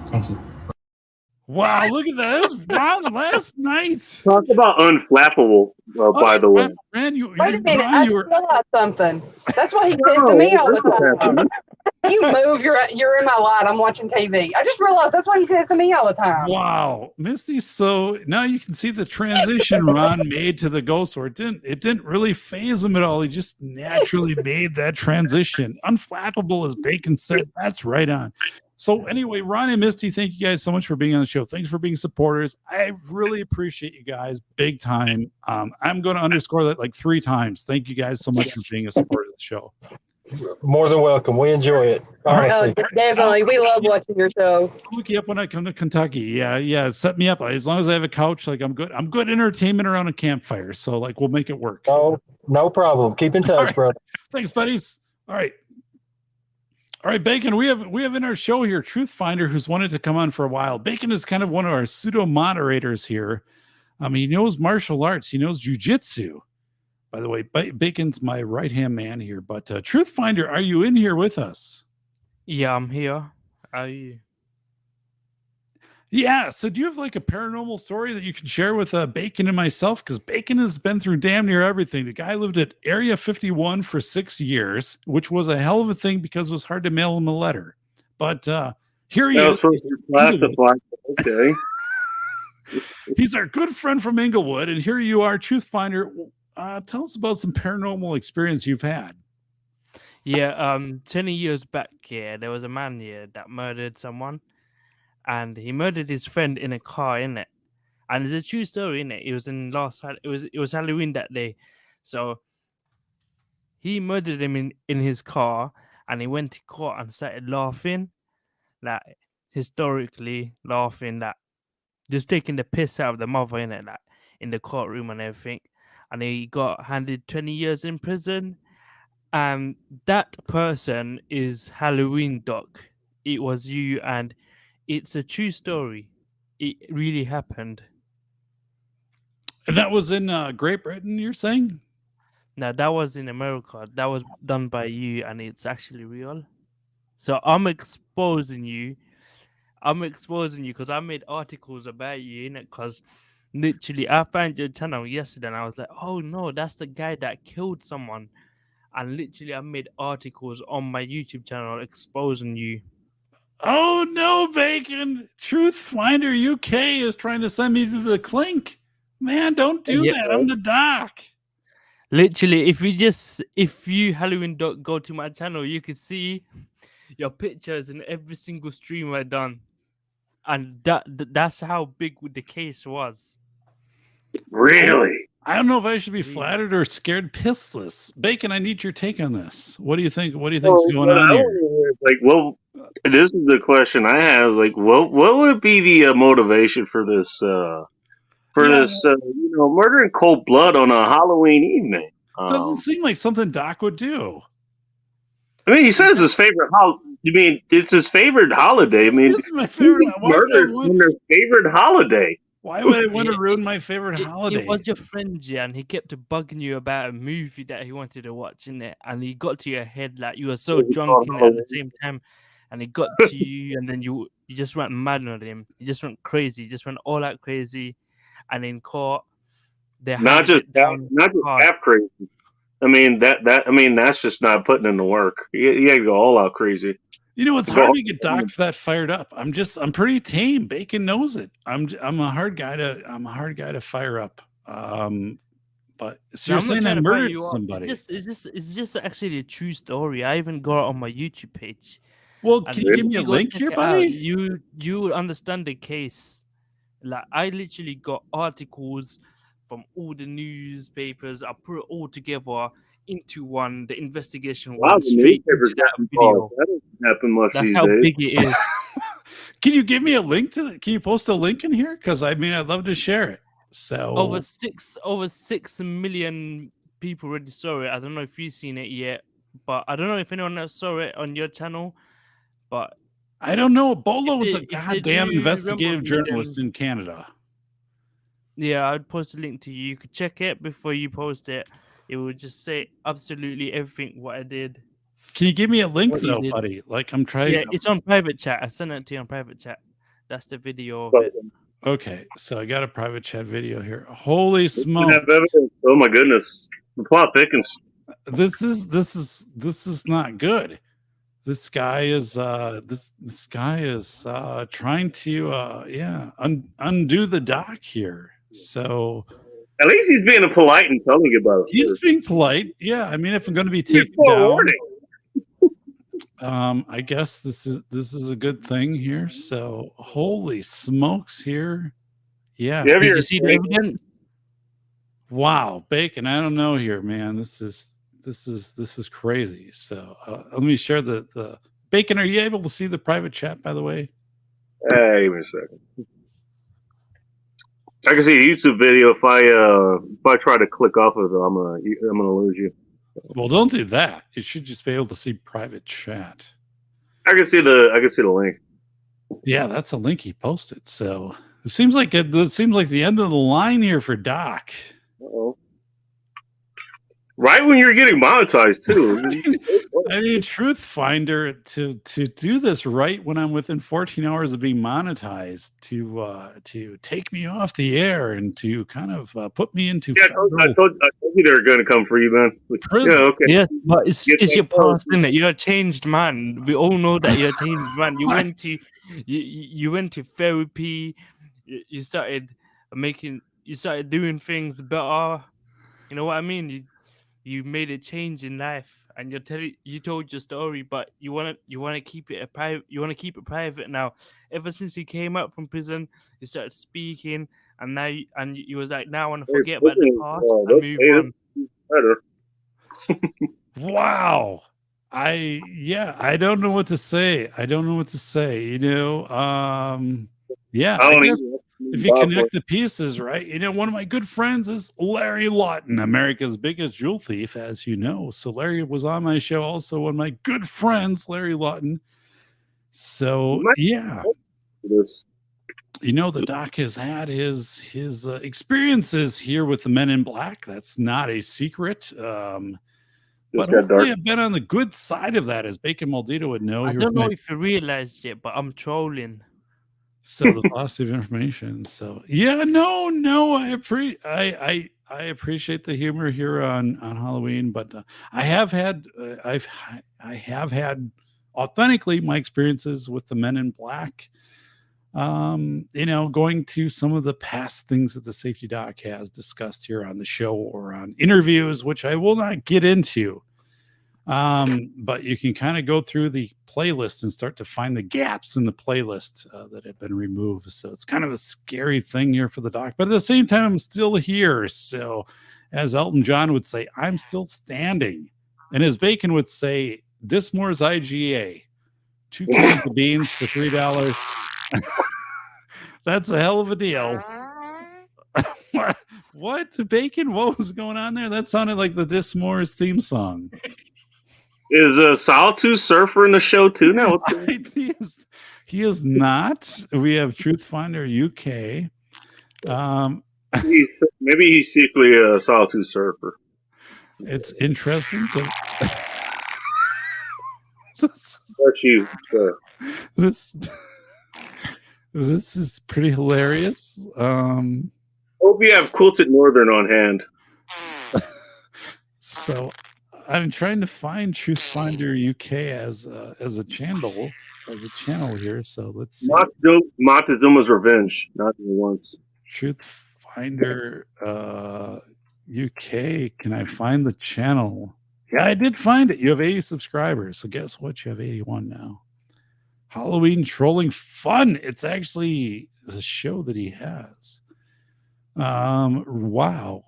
Thank you. Wow, look at that. That's Ron last night. Talk about unflappable, by the way. Ran, Wait a minute, I just realized something. That's what he says to me all the time. You move, you're in my light. I'm watching TV. I just realized that's what he says to me all the time. Wow, Misty. So now you can see the transition Ron made to the ghost sword. It didn't really phase him at all. He just naturally made that transition. Unflappable, as Bacon said. That's right on. So anyway, Ron and Misty, thank you guys so much for being on the show. Thanks for being supporters. I really appreciate you guys big time. I'm going to underscore that like 3 times. Thank you guys so much for being a supporter of the show. More than welcome. We enjoy it. Honestly. Definitely. We love watching your show. I'll look you up when I come to Kentucky. Yeah. Set me up. As long as I have a couch, like I'm good. I'm good entertainment around a campfire. So like we'll make it work. Oh, no problem. Keep in touch, right. bro. Thanks, buddies. All right, Bacon. We have in our show here Truth Finder, who's wanted to come on for a while. Bacon is kind of one of our pseudo moderators here. He knows martial arts. He knows jujitsu. By the way, Bacon's my right-hand man here. But Truth Finder, are you in here with us? Yeah, I'm here. Are you? Yeah. So do you have like a paranormal story that you can share with Bacon and myself? Because Bacon has been through damn near everything. The guy lived at Area 51 for 6 years, which was a hell of a thing because it was hard to mail him a letter. But here he is. Okay. He's our good friend from Inglewood. And here you are, Truth Finder. Tell us about some paranormal experience you've had. Yeah, 20 years back here, there was a man here that murdered someone. And he murdered his friend in a car, innit? And it's a true story, innit? It was it was Halloween that day. So he murdered him in his car, and he went to court and started laughing, like historically laughing, that just taking the piss out of the mother, innit? Like in the courtroom and everything. And he got handed 20 years in prison. And that person is Halloween Doc. It was you, and it's a true story. It really happened. And that was in Great Britain, you're saying? No, that was in America. That was done by you, and it's actually real. So I'm exposing you. Because I made articles about you, innit? Because literally, I found your channel yesterday, and I was like, oh no, that's the guy that killed someone. And literally, I made articles on my YouTube channel exposing you. Oh no, Bacon! Truth Finder UK is trying to send me to the clink. Man, don't do that. I'm the doc. Literally, if you Halloween Doc go to my channel, you can see your pictures in every single stream I done, and that's how big the case was. Really? I don't know if I should be flattered or scared pissless. Bacon, I need your take on this. What do you think? What do you think's going on here? Like, well, this is the question I have. Is like, what would be the motivation for this? Murder in cold blood on a Halloween evening. Doesn't seem like something Doc would do. I mean, he says his favorite it's his favorite holiday. I mean, this is my favorite. Murder in their favorite holiday. Why would I want to ruin my favorite holiday? It was your friend, yeah, and he kept bugging you about a movie that he wanted to watch in it, and he got to your head like you were so drunk in it at the same time, and he got to you, and then you just went mad on him. You just went crazy. You just went all out crazy, and in court, they Not handed just it down not just hard. half crazy. I mean that's just not putting in the work. You got to go all out crazy. You know, it's hard to get Doc that fired up. I'm pretty tame. Bacon knows it. I'm a hard guy to fire up. But so No, you're I'm not saying trying I to fire murdered you up. somebody? It's just actually a true story. I even got it on my YouTube page. Well, And can you give me a go link check here, it buddy? out, you would understand the case. Like, I literally got articles from all the newspapers. I put it all together into one. The investigation Wow, went the straight newspapers into that got video. involved. That doesn't happen much That's these how days. big it is. Can you give me a link to it? Can you post a link in here? Because I mean, I'd love to share it. So Over 6 million people already saw it. I don't know if you've seen it yet, but I don't know if anyone else saw it on your channel. But I don't know. Bolo was a if they goddamn do investigative remember me, journalist then in Canada. yeah, I'd post a link to you. You could check it before you post it. It would just say absolutely everything what I did. Can you give me a link What you though, did. buddy? Like I'm trying. Yeah, it's on private chat. I sent it to you on private chat. That's the video of it. Okay, so I got a private chat video here. Holy We smoke! have evidence. Oh my goodness, the plot thickens. This is not good. This guy is trying to undo the doc here. So At least he's being polite and telling you about it. he's being polite. Yeah, I mean, if I'm going to be Give taken full down, warning. I guess this is a good thing here. So holy smokes here. Yeah. You have Did your- you see the evidence? Wow, Bacon. I don't know here, man. This is crazy. So let me share the Bacon. Are you able to see the private chat, by the way? Hey, give me a second. I can see a YouTube video. If I try to click off of it, I'm gonna lose you. Well, don't do that. You should just be able to see private chat. I can see the link. Yeah, that's a link he posted. So it seems like the end of the line here for Doc. Uh-oh. Right when you're getting monetized too. I mean, Truth Finder to do this right when I'm within 14 hours of being monetized to take me off the air and to kind of put me into Yeah, I told you they were going to come for you, man. prison. Yeah, okay. Yes, but it's Get your that phone. past, isn't it? You're a changed man. We all know that you're a changed man. You went to therapy. You started doing things better. You know what I mean? You made a change in life, and you told your story, but you want to keep it private. You want to keep it private now. Ever since you came out from prison, you started speaking, and now you was like, now I want to forget about the past and move on. Better. Wow. I don't know what to say. You know, yeah, I guess if you connect the pieces, right? You know, one of my good friends is Larry Lawton, America's biggest jewel thief, as you know. So Larry was on my show, also one of my good friends, Larry Lawton. So yeah, you know, the doc has had his experiences here with the Men in Black. That's not a secret. But hopefully I've been on the good side of that, as Bacon Maldito would know. I don't know if you realized it, but I'm trolling. So the loss of information. So yeah, no, I appreciate the humor here on Halloween, but I have had authentically my experiences with the Men in Black. You know, going to some of the past things that the Safety Doc has discussed here on the show or on interviews, which I will not get into. But you can kind of go through the playlist and start to find the gaps in the playlist that have been removed. So it's kind of a scary thing here for the doc, but at the same time, I'm still here. So as Elton John would say, I'm still standing. And as Bacon would say, Dismore's IGA, 2 cans of beans for $3. That's a hell of a deal. What? Bacon? What was going on there? That sounded like the Dismore's theme song. Is Solitude Surfer in the show too now? What's going on? He is not. We have Truth Finder UK. Maybe he's secretly a Solitude Surfer. It's interesting. This Bless you, sir. This this is pretty hilarious. Hope you have Quilted Northern on hand. So I'm trying to find Truth Finder UK as a channel here. So let's see. Montezuma's Revenge, not even once. Truth Finder UK. Can I find the channel? Yeah, I did find it. You have 80 subscribers. So guess what? You have 81 now. Halloween Trolling Fun. It's actually the show that he has. Wow.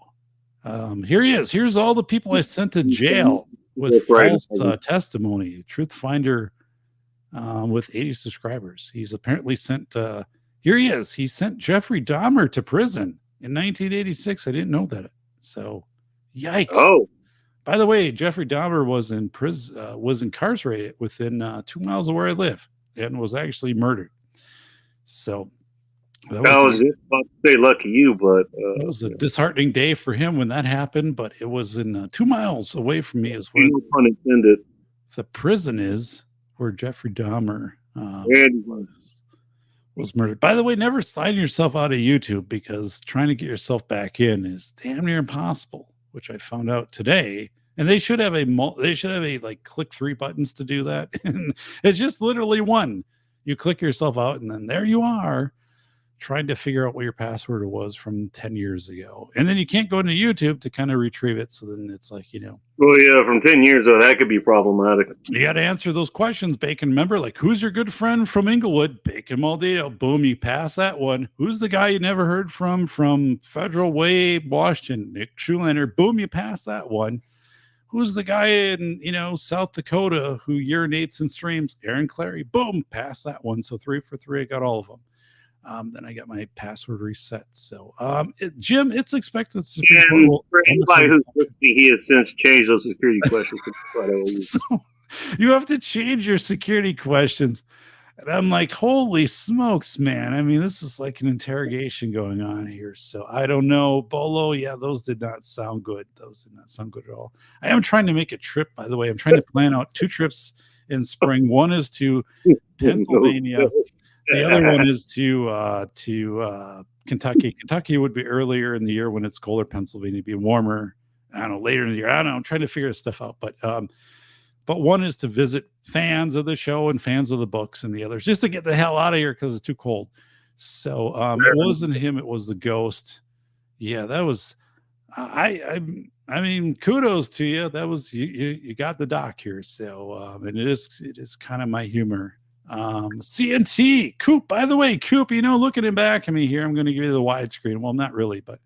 Here he is. Here's all the people I sent to jail with false testimony. Truth Finder with 80 subscribers. He's apparently sent here he is. He sent Jeffrey Dahmer to prison in 1986. I didn't know that. So yikes. Oh. By the way, Jeffrey Dahmer was in prison, was incarcerated within 2 miles of where I live and was actually murdered. So I was just about to say lucky you, but it was a disheartening day for him when that happened, but it was in 2 miles away from me as well. No pun intended. The prison is where Jeffrey Dahmer was murdered. By the way, never sign yourself out of YouTube because trying to get yourself back in is damn near impossible, which I found out today. And they should have a like click 3 buttons to do that. And it's just literally one. You click yourself out and then there you are trying to figure out what your password was from 10 years ago. And then you can't go into YouTube to kind of retrieve it. So then it's like, well, yeah, from 10 years ago, that could be problematic. You got to answer those questions, Bacon. Remember, like, who's your good friend from Inglewood? 𝗵𝗿𝗍𝗶. Boom, you pass that one. Who's the guy you never heard from Federal Way, Washington? Nick Schulander. Boom, you pass that one. Who's the guy in, South Dakota who urinates and streams? Aaron Clary. Boom, pass that one. So 3 for 3. I got all of them. Then I got my password reset. So, Jim, it's expected to be for anybody who's listening, he has since changed those security questions. So you have to change your security questions. And I'm like, holy smokes, man. I mean, this is like an interrogation going on here. So I don't know. Bolo, yeah, those did not sound good. Those did not sound good at all. I am trying to make a trip, by the way. I'm trying to plan out 2 trips in spring. One is to Pennsylvania. The other one is to Kentucky. Kentucky would be earlier in the year when it's colder. Pennsylvania would be warmer. I don't know, later in the year. I don't know. I'm trying to figure this stuff out. But one is to visit fans of the show and fans of the books, and the others just to get the hell out of here because it's too cold. So it wasn't him. It was the ghost. Yeah, that was. I mean, kudos to you. That was you got the doc here. So and it is kind of my humor. CNT Coop, by the way, Coop, looking in back at me here, I'm going to give you the widescreen. Well, not really, but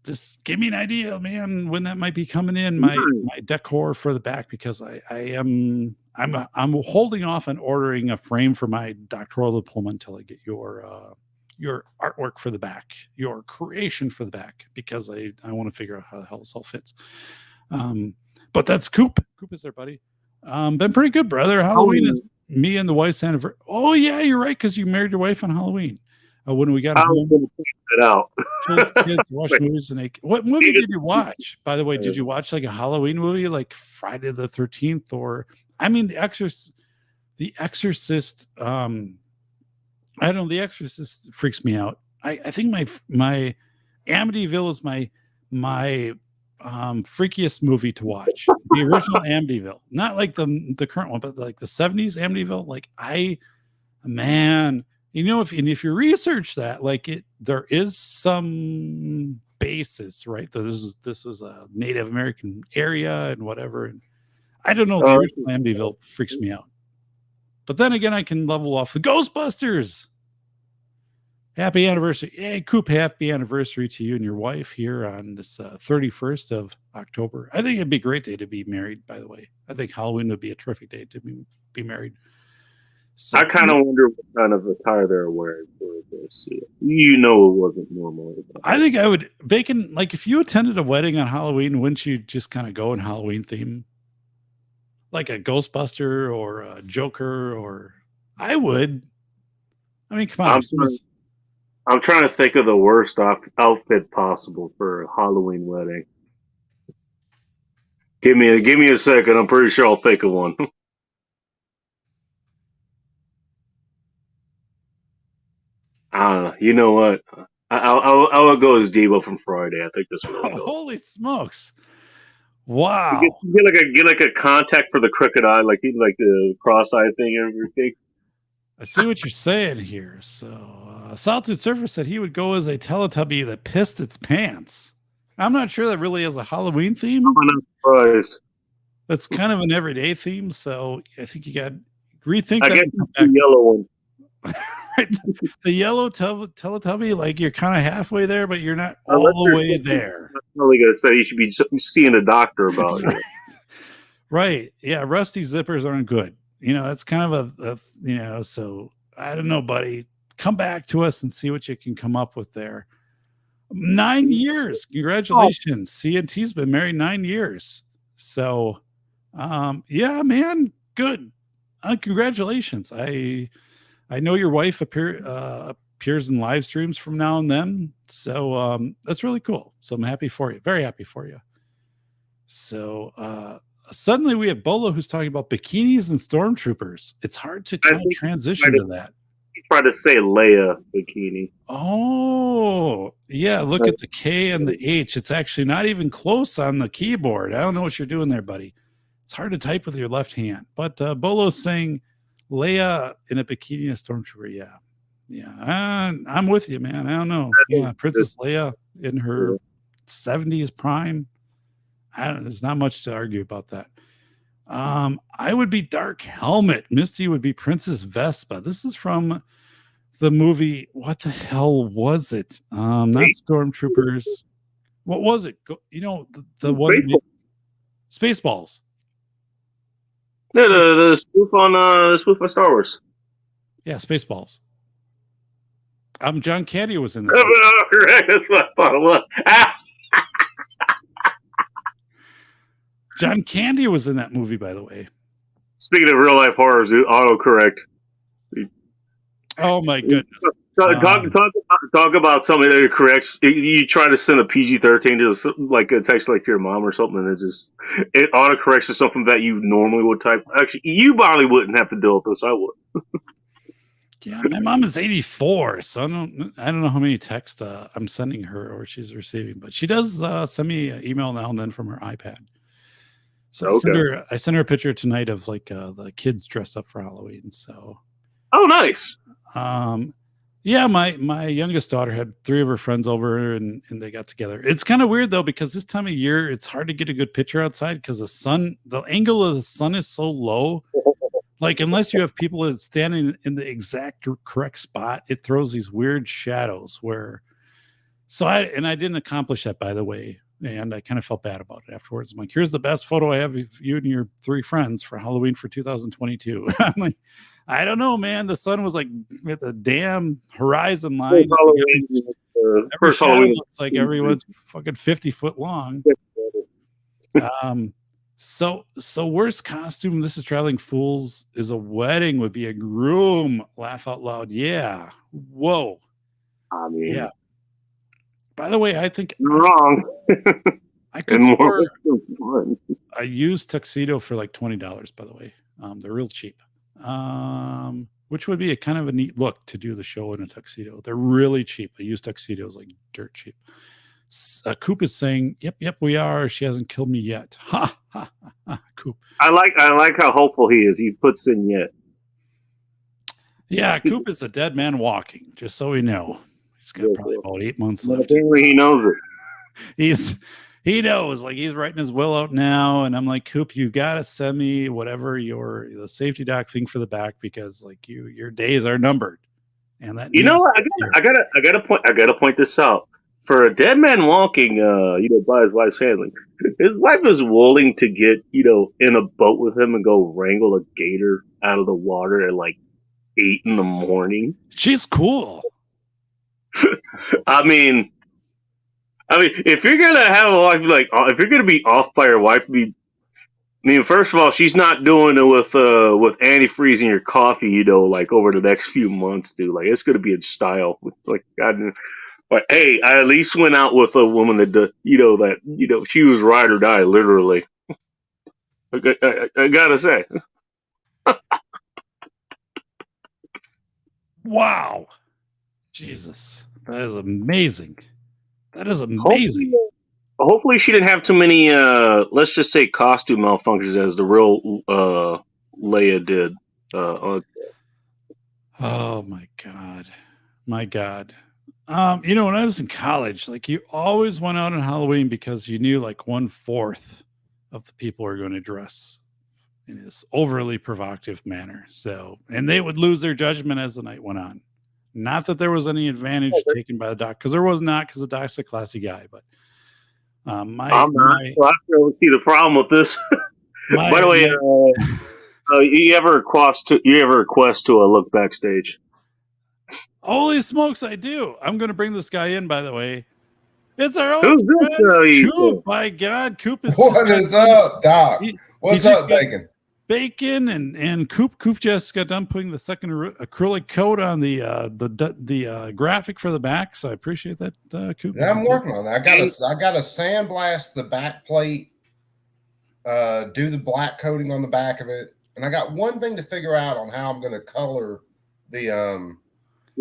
just give me an idea, man, when that might be coming in my decor for the back, because I'm holding off on ordering a frame for my doctoral diploma until I get your artwork for the back, your creation for the back, because I want to figure out how the hell this all fits. But that's Coop. Coop is there, buddy. Been pretty good, brother. Halloween is me and the wife's anniversary. Oh yeah, you're right, because you married your wife on Halloween. When we got home, it out. Kids watch movies and what movie did you watch? By the way, did you watch like a Halloween movie, like Friday the 13th, or The Exorcist? The Exorcist. I don't know. The Exorcist freaks me out. I think my Amityville is my freakiest movie to watch. The original Amityville, not like the current one, but like the 70s Amityville. Like if you research that, like there is some basis, right? This was a Native American area and whatever. And I don't know. The original Amityville freaks me out. But then again, I can level off the Ghostbusters. Happy anniversary. Hey, Coop, happy anniversary to you and your wife here on this 31st of October. I think it'd be a great day to be married, by the way. I think Halloween would be a terrific day to be married. So, I kind of wonder what kind of attire they're wearing for this. It wasn't normal. I think I would, Bacon, like if you attended a wedding on Halloween, wouldn't you just kind of go in Halloween theme? Like a Ghostbuster or a Joker, or I would. I mean, come on. I'm trying to think of the worst outfit possible for a Halloween wedding. Give me a second. I'm pretty sure I'll think of one. I don't know. You know what? I will go as Devo from Friday. I think that's what I'll go. Holy smokes! Wow. Get like a contact for the crooked eye, like the cross-eye thing and everything. I see what you're saying here. So, Solitude Surfer said he would go as a Teletubby that pissed its pants. I'm not sure that really is a Halloween theme. I'm not surprised. That's kind of an everyday theme, so I think you got to rethink I that. guess the yellow one. Right? The yellow Teletubby, like you're kind of halfway there, but you're not all the way there. I'm probably gonna say you should be seeing a doctor about it. Right. Yeah. Rusty zippers aren't good. You know, that's kind of a so I don't know, buddy. Come back to us and see what you can come up with there. 9 years. Congratulations. CNT's been married 9 years. So, yeah, man, good. Congratulations. I know your wife appears in live streams from now and then. So, that's really cool. So I'm happy for you. Very happy for you. So, suddenly we have Bolo who's talking about bikinis and stormtroopers. It's hard to kind of transition to that. You try to say Leia bikini. Oh, yeah. Look at the K and the H. It's actually not even close on the keyboard. I don't know what you're doing there, buddy. It's hard to type with your left hand. But Bolo's saying Leia in a bikini and a stormtrooper. Yeah. Yeah. I'm with you, man. I don't know. Yeah. Princess Leia in her 70s prime. There's not much to argue about that. I would be Dark Helmet. Misty would be Princess Vespa. This is from the movie. What the hell was it? Not Stormtroopers. What was it? The one Spaceballs. Yeah, the spoof on Star Wars. Yeah, Spaceballs. John Candy was in that. Correct. That's what I thought it was. John Candy was in that movie, by the way. Speaking of real life horrors, autocorrect. Oh my goodness! Talk about something that corrects. You try to send a PG-13 to like a text like your mom or something, and it autocorrects to something that you normally would type. Actually, you probably wouldn't have to deal with this. I would. Yeah, my mom is 84, so I don't know how many texts I'm sending her or she's receiving, but she does send me an email now and then from her iPad. So okay. I sent her a picture tonight of like the kids dressed up for Halloween. So, oh, nice. Yeah, my youngest daughter had 3 of her friends over and they got together. It's kind of weird though, because this time of year it's hard to get a good picture outside because the angle of the sun is so low. Like unless you have people that standing in the exact correct spot, it throws these weird shadows I didn't accomplish that, by the way. And I kind of felt bad about it afterwards. I'm like, here's the best photo I have of you and your 3 friends for Halloween for 2022. I'm like, I don't know, man. The sun was like at the damn horizon line. Every shadow looks like everyone's fucking 50 foot long. So worst costume. This is Traveling Fools is a wedding would be a groom. Laugh out loud. Yeah. Whoa. I mean, yeah. By the way, I think you're wrong. I could score a used tuxedo for like $20. By the way, they're real cheap. Which would be a kind of a neat look to do the show in a tuxedo. They're really cheap. A used tuxedo is like dirt cheap. Coop is saying, "Yep, we are. She hasn't killed me yet." Ha ha ha. Coop. I like how hopeful he is. He puts in yet. Yeah, Coop is a dead man walking. Just so we know. He's got probably about 8 months left. He knows it. He knows, like he's writing his will out now, and I'm like, Coop, you gotta send me whatever the safety doc thing for the back because like your days are numbered. And that you know what? I gotta point this out. For a dead man walking, by his wife's handling, his wife is willing to get in a boat with him and go wrangle a gator out of the water at like 8 a.m. She's cool. I mean, if you're gonna have a wife if you're gonna be off by your wife, first of all, she's not doing it with antifreeze in your coffee, like over the next few months, dude. Like it's gonna be in style. Like God, but hey, I at least went out with a woman that she was ride or die, literally. I gotta say. Wow. Jesus. That is amazing. That is Hopefully, amazing. hopefully she didn't have too many, let's just say, costume malfunctions as the real Leia did. Oh my God. My God. When I was in college, like you always went out on Halloween because you knew like 1/4 of the people are going to dress in this overly provocative manner. So, and they would lose their judgment as the night went on. Not that there was any advantage taken by the doc, because there was not, because the doc's a classy guy. But I'm not. So I don't see the problem with this. By the way, you ever request to look backstage? Holy smokes, I do. I'm going to bring this guy in, by the way. It's our own Who's this? 𝘀𝗵. By God, 𝘀𝗵 is What is up, Doc? What's up, Bacon? Bacon and 𝘀𝗵 just got done putting the second acrylic coat on the graphic for the back. So I appreciate that, 𝘀𝗵. Yeah, I'm working on that. I got to sandblast the back plate, do the black coating on the back of it, and I got one thing to figure out on how I'm going to color the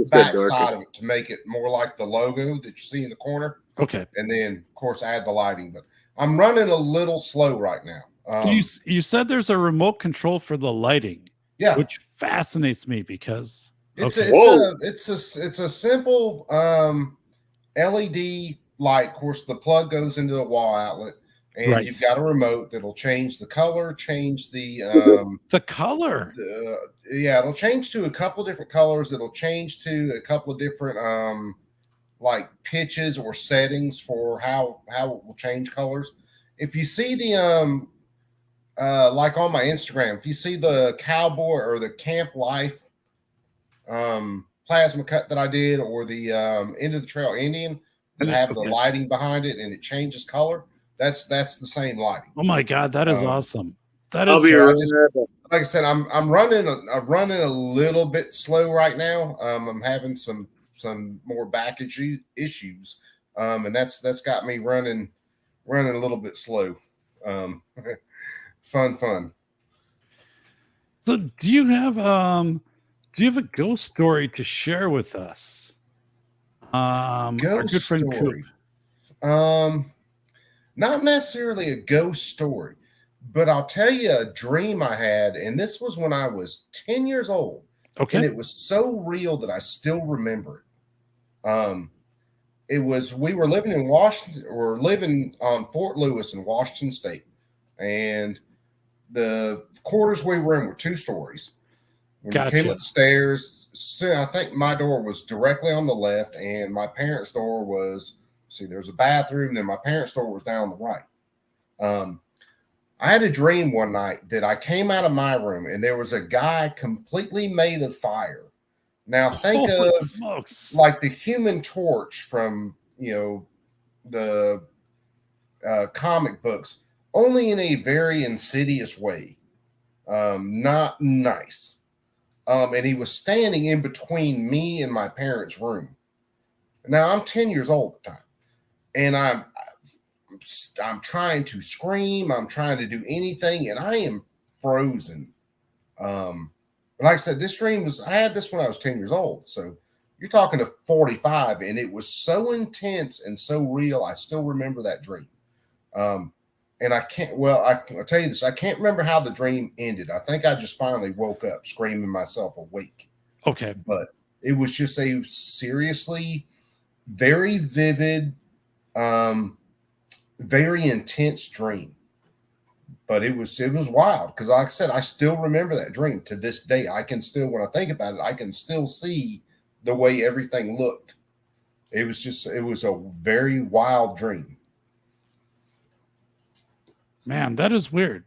back side of it to make it more like the logo that you see in the corner. Okay. And then, of course, add the lighting. But I'm running a little slow right now. You said there's a remote control for the lighting. Yeah. Which fascinates me because it's a simple LED light. Of course, the plug goes into a wall outlet. And you've got a remote that'll change the color, change the color. It'll change to a couple of different colors. It'll change to a couple of different like pitches or settings for how it will change colors. If you see the like on my Instagram, if you see the cowboy or the Camp Life plasma cut that I did, or the End of the Trail Indian that have the lighting behind it and it changes color. That's the same lighting. Oh my God, that is awesome. That is like I said, I'm running a little bit slow right now. I'm having some more back issues, and that's got me running a little bit slow. Fun. So do you have a ghost story to share with us? Our good friend 𝘀𝗵. Not necessarily a ghost story, but I'll tell you a dream I had, and this was when I was 10 years old. Okay. And it was so real that I still remember it. We were living in Washington, or living on Fort Lewis in Washington State, and the quarters we were in were 2 stories. When you came up the stairs, I think my door was directly on the left, and my parents' door was. See, there's a bathroom, then my parents' door was down on the right. I had a dream one night that I came out of my room and there was a guy completely made of fire. Now think of like the Human Torch from, the comic books, only in a very insidious way. Not nice. And he was standing in between me and my parents' room. Now I'm 10 years old at the time. And I'm trying to scream. I'm trying to do anything, and I am frozen. Like I said, I had this when I was 10 years old. So you're talking to 45, and it was so intense and so real. I still remember that dream. And I'll tell you this. I can't remember how the dream ended. I think I just finally woke up screaming myself awake. Okay. But it was just a seriously very vivid, very intense dream, but it was wild because, like I said, I still remember that dream to this day. I can still, when I think about it, I can still see the way everything looked. It was a very wild dream. Man, that is weird.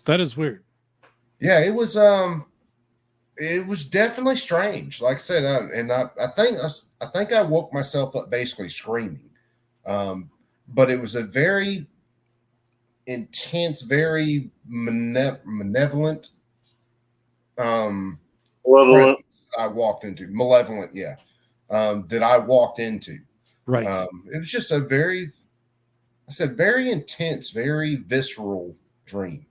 Yeah, it was definitely strange. Like I said, and I think I woke myself up basically screaming. But it was a very intense, very malevolent presence I walked into. Malevolent, yeah. That I walked into. Right. It was just a very intense, very visceral dream.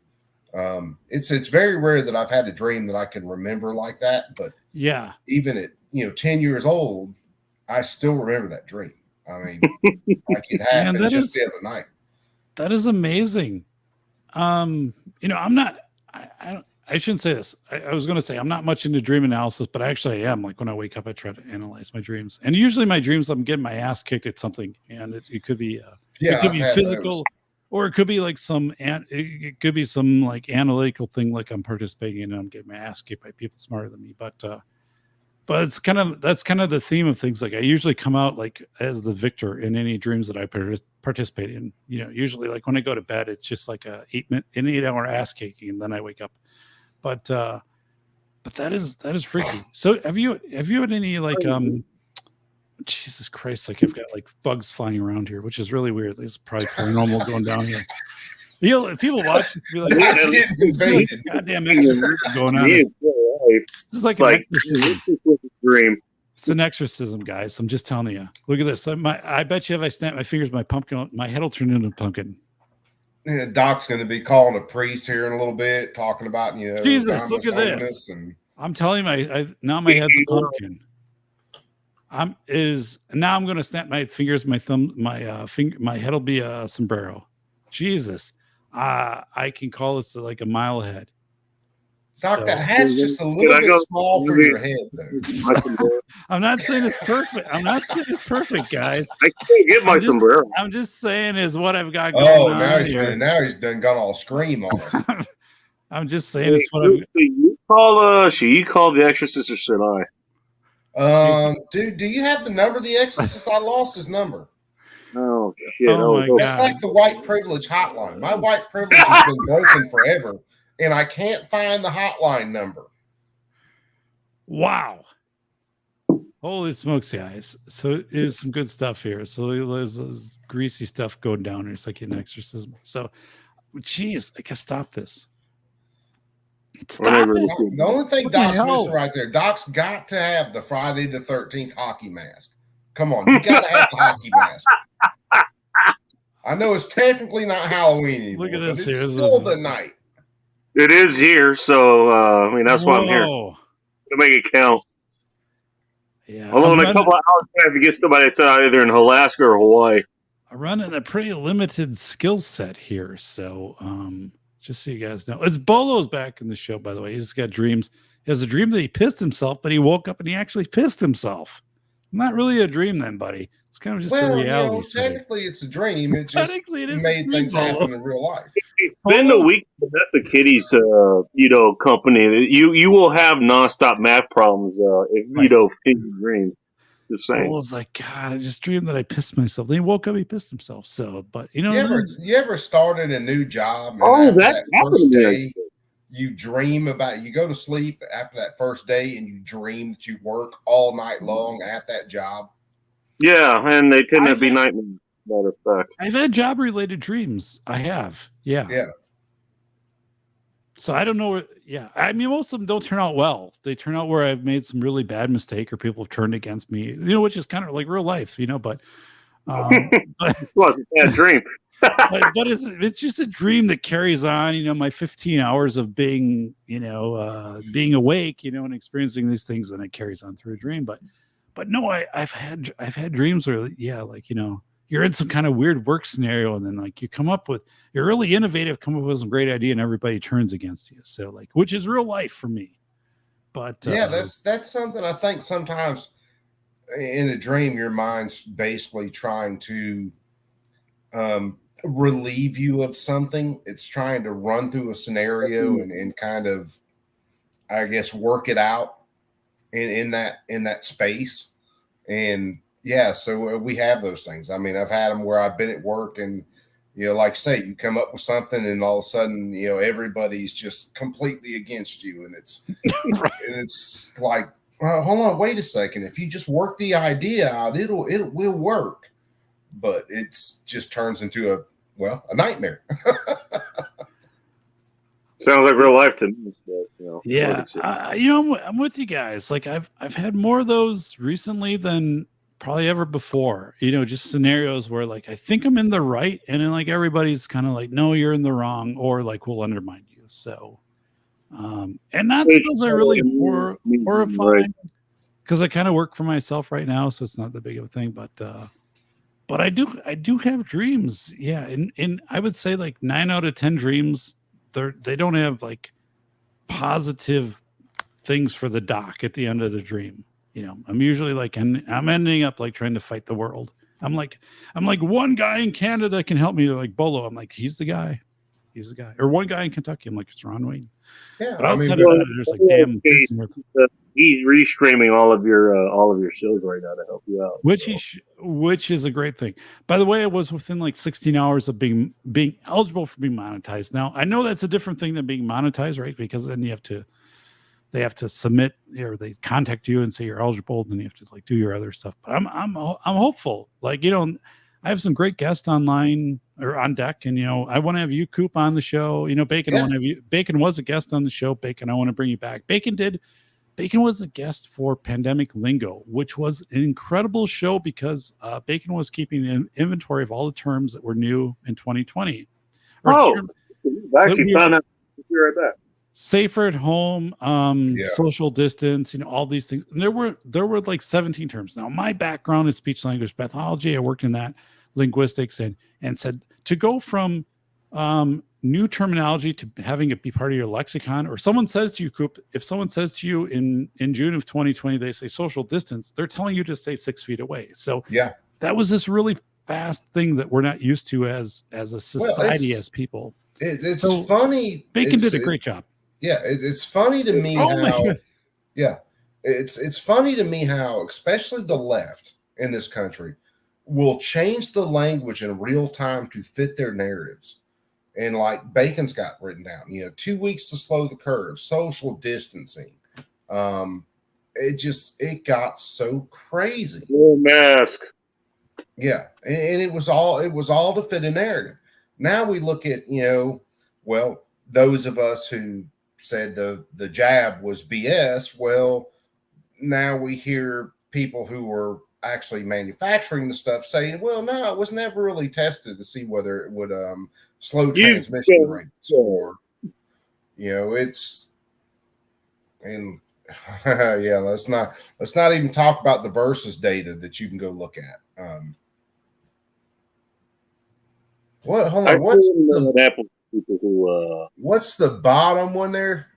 It's very rare that I've had a dream that I can remember like that. But yeah, even at 10 years old, I still remember that dream. I mean, like it happened just the other night. That is amazing. I'm not. I shouldn't say this. I was going to say I'm not much into dream analysis, but actually I am. Like when I wake up, I try to analyze my dreams, and usually my dreams, I'm getting my ass kicked at something, and it could be it could be physical, or it could be like it could be some like analytical thing, like I'm participating in, and I'm getting my ass kicked by people smarter than me. But that's kind of the theme of things. Like I usually come out like as the victor in any dreams that I participate in. Usually like when I go to bed, it's just like an 8-hour ass kicking, and then I wake up. But that is freaky. So have you had any like Jesus Christ, like I've got like bugs flying around here, which is really weird. There's probably paranormal going down here. People watch it be like, goddamn exorcism going on. This is like an exorcism. Dream. It's an exorcism, guys. I'm just telling you. Look at this. I bet you if I snap my fingers, my head will turn into a pumpkin. Yeah, Doc's going to be calling a priest here in a little bit, talking about Jesus. Look at this. I'm telling you, now my head's a pumpkin. Now I'm going to snap my fingers, my thumb, my head will be a sombrero. Jesus, I can call this like a mile ahead. Doc, that hat's just a little bit small for your head, though. I'm not saying it's perfect. I'm not saying it's perfect, guys. I can't get my sombrero. I'm just saying is what I've got going on here. Now he's done gone all scream on us. I'm just saying it's what I've. Should you call the Exorcist or should I? Dude, do you have the number of the Exorcist? I lost his number. Oh, yeah, my God. It's like the white privilege hotline. My white privilege has been broken forever. And I can't find the hotline number. Wow. Holy smokes, guys. So there's some good stuff here. So there's greasy stuff going down here. It's like an exorcism. So, geez, I can stop this. Stop it. The only thing Doc's missing right there, Doc's got to have the Friday the 13th hockey mask. Come on, you got to have the hockey mask. I know it's technically not Halloween anymore. Look at this but here. It's still the night. It is here, so that's why I'm here to make it count. Yeah. Although in a couple of hours, I have to get somebody that's either in Alaska or Hawaii. I'm running a pretty limited skill set here, so just so you guys know, it's Bolo's back in the show. By the way, he's got dreams. He has a dream that he pissed himself, but he woke up and he actually pissed himself. Not really a dream, then, buddy. It's kind of just a reality. Technically, it's a dream. It just made things happen in real life. It's been a week at the Kitties, company. You will have nonstop math problems if you don't feed your dream. Just saying. Well, it's like, God, I just dreamed that I pissed myself. Then he woke up, he pissed himself. So, but you ever started a new job? And that first day, you dream about. You go to sleep after that first day, and you dream that you work all night long at that job. Yeah, and they tend to be nightmares. That effect. I've had job-related dreams. I have. Yeah. Yeah. So I don't know. I mean, most of them don't turn out well. They turn out where I've made some really bad mistake or people have turned against me, which is kind of like real life, but well, it's a bad dream. but it's just a dream that carries on, my 15 hours of being, being awake, and experiencing these things, and it carries on through a dream. But no, I've had dreams where, you're in some kind of weird work scenario, and then you're really innovative, come up with some great idea, and everybody turns against you. So which is real life for me. But that's something I think sometimes in a dream, your mind's basically trying to relieve you of something. It's trying to run through a scenario and kind of, I guess, work it out in that space. And so we have those things. I mean, I've had them where I've been at work and, like I say, you come up with something and all of a sudden, everybody's just completely against you. And it's, and it's like, well, hold on, wait a second. If you just work the idea out, it will work. But it's just turns into a nightmare. Sounds like real life to me. Yeah. I'm with you guys. Like I've had more of those recently than probably ever before, just scenarios where I think I'm in the right. And then everybody's kind of like, no, you're in the wrong, or we'll undermine you. So, and not that those are really horrifying, because I kind of work for myself right now, so it's not that big of a thing. But I do have dreams. Yeah, and I would say like 9 out of 10 dreams, they don't have like positive things for the doc at the end of the dream. You know, I'm usually like, and I'm ending up like trying to fight the world. I'm like one guy in Canada can help me, like Bolo. I'm like, he's the guy. Or one guy in Kentucky. I'm like, it's Ron Wayne. Yeah, but outside of that, there's like, damn. He's restreaming all of your shows right now to help you out. Which is a great thing. By the way, I was within like 16 hours of being eligible for being monetized. Now I know that's a different thing than being monetized, right? Because then they have to submit, or they contact you and say you're eligible, and then you have to like do your other stuff. But I'm hopeful. Like, you know, I have some great guests online or on deck, and you know, I want to have you, Coop, on the show. You know, Bacon, I want to have you. Bacon was a guest on the show. Bacon, I want to bring you back. Bacon was a guest for Pandemic Lingo, which was an incredible show because Bacon was keeping an inventory of all the terms that were new in 2020. I actually found out. Be right back. Safer at home, social distance, you know, all these things. And there were like 17 terms. Now, my background is speech language pathology. I worked in that, linguistics, and said to go from new terminology to having it be part of your lexicon, or someone says to you, Coop, if someone says to you in June of 2020, they say social distance, they're telling you to stay 6 feet away. So that was this really fast thing that we're not used to as a society, as people. It's funny. Bacon did a great job. Yeah, it's funny to me it's funny to me how, especially the left in this country, will change the language in real time to fit their narratives. And like Bacon's got written down, you know, 2 weeks to slow the curve, social distancing. It got so crazy. Mask. Yeah, and it was all to fit a narrative. Now we look at, you know, well, those of us who said the jab was BS. Well, now we hear people who were actually manufacturing the stuff saying, well, no, it was never really tested to see whether it would slow transmission rates, or, you know, it's, and yeah, let's not even talk about the versus data that you can go look at. Hold on, what's the bottom one there?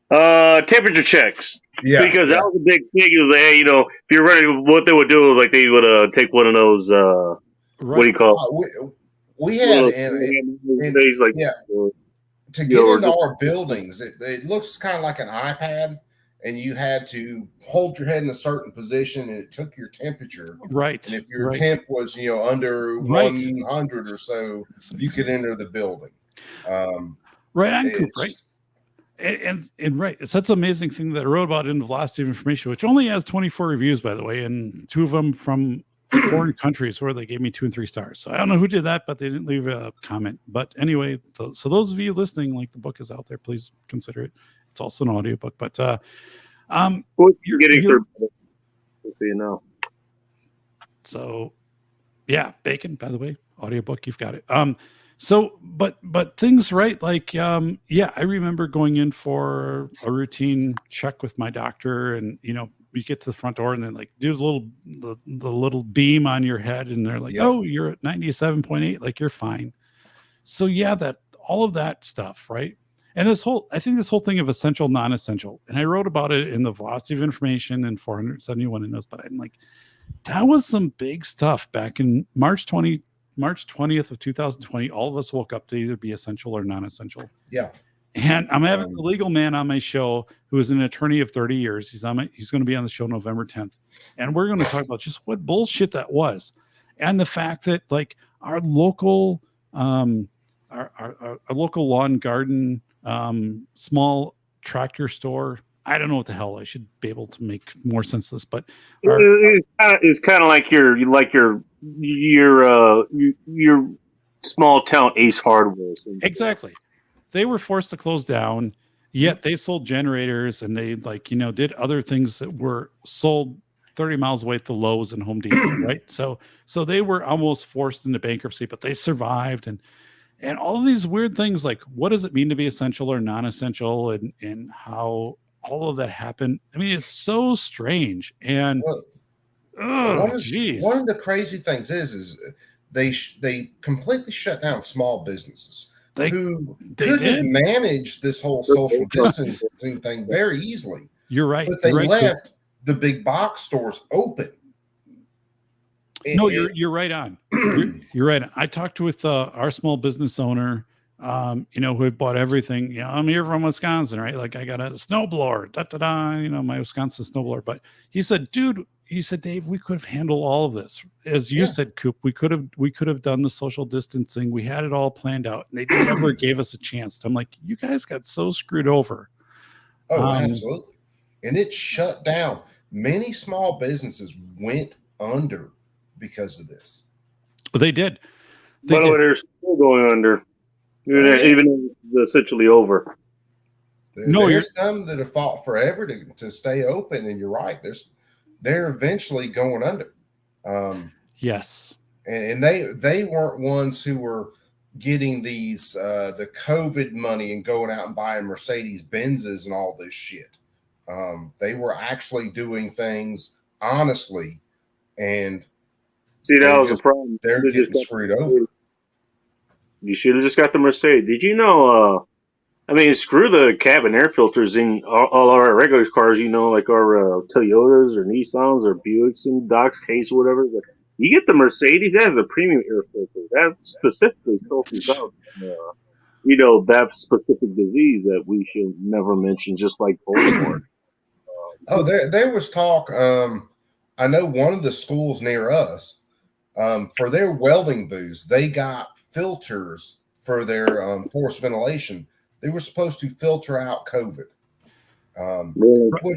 Temperature checks. Yeah, because that was a big thing. It was like, hey, you know, if you're running, what they would do is like they would take one of those. What do you call it? We had to get into our buildings. It looks kind of like an iPad, and you had to hold your head in a certain position, and it took your temperature. Right. And if your temp was, you know, under 100 or so, you could enter the building. Right on, Coop, right? And right, it's such an amazing thing that I wrote about in the Velocity of Information, which only has 24 reviews, by the way, and 2 of them from foreign countries where they gave me 2 and 3 stars. So I don't know who did that, but they didn't leave a comment. But anyway, so those of you listening, like, the book is out there, please consider it. It's also an audiobook, but you're getting through, so you know. So yeah, Bacon, by the way, audiobook, you've got it. So, but things, right? Like, yeah, I remember going in for a routine check with my doctor, and, you know, you get to the front door and then like do the little beam on your head, and they're like, oh, you're at 97.8, like you're fine. So yeah, that all of that stuff, right? And I think this whole thing of essential, non-essential, and I wrote about it in the Velocity of Information and 471 in those, but I'm like, that was some big stuff back in March 20th of 2020. All of us woke up to either be essential or non-essential. Yeah. And I'm having the legal man on my show who is an attorney of 30 years. He's going to be on the show November 10th. And we're going to talk about just what bullshit that was. And the fact that like our local, our local lawn garden, small tractor store, I don't know what the hell, I should be able to make more sense of this, but it's kind of like your small town Ace Hardware. Exactly. They were forced to close down, yet they sold generators, and they, like, you know, did other things that were sold 30 miles away at the Lowe's and Home Depot, right? So they were almost forced into bankruptcy, but they survived. And all of these weird things, like what does it mean to be essential or non-essential, and how all of that happened. I mean, it's so strange. And one of the crazy things is they completely shut down small businesses who could have managed this whole social distancing thing very easily. You're right. But they left the big box stores open. You're right on. You're right on. I talked with our small business owner, who had bought everything. I'm here from Wisconsin, right? Like I got a snowblower, my Wisconsin snowblower. But he said, dude, Dave, we could have handled all of this. As you said, Coop, we could have done the social distancing. We had it all planned out, and they never gave us a chance. I'm like, you guys got so screwed over. Oh, absolutely. And it shut down. Many small businesses went under because of this. They did. They're still going under, even though it's essentially over. There's some that have fought forever to stay open, and you're right. They're eventually going under. Yes, and they weren't ones who were getting these the COVID money and going out and buying Mercedes Benzes and all this shit. They were actually doing things honestly, and see, that was a problem. They're getting screwed over. You should have just got the Mercedes. Did you know? Screw the cabin air filters in all our regular cars. Like our Toyotas or Nissans or Buicks and Dodge Case or whatever. But you get the Mercedes, that has a premium air filter. That specifically filters out, that specific disease that we should never mention, just like Baltimore. There was talk. I know one of the schools near us, for their welding booths, they got filters for their forced ventilation. They were supposed to filter out COVID.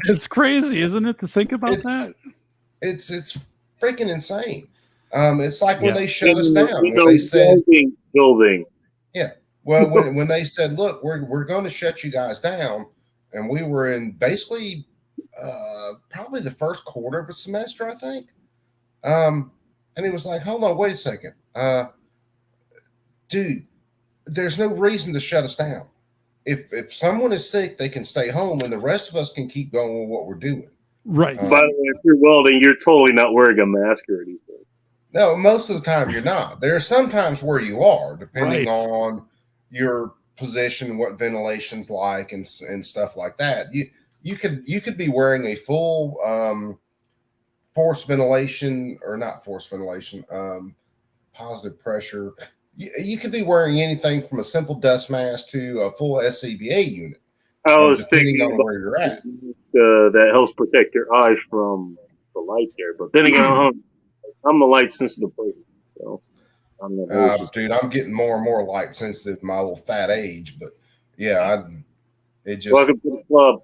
It's crazy, isn't it, to think about that? It's freaking insane. It's like when they shut us down. They said, building. Yeah. Well, when they said, look, we're going to shut you guys down, and we were in basically probably the first quarter of a semester, I think. And he was like, hold on, wait a second. Dude, there's no reason to shut us down. If someone is sick, they can stay home, and the rest of us can keep going with what we're doing. Right. By the way, if you're welding, you're totally not wearing a mask or anything. No, most of the time you're not. There are some times where you are, depending on your position, what ventilation's like, and stuff like that. You could be wearing a full forced ventilation, or not forced ventilation, positive pressure. You could be wearing anything from a simple dust mask to a full SCBA unit. I was depending thinking on where you're at. That helps protect your eyes from the light there. But then again, I'm a light sensitive person, so I'm not. Dude, I'm getting more and more light sensitive in my little fat age. But yeah, welcome to the club.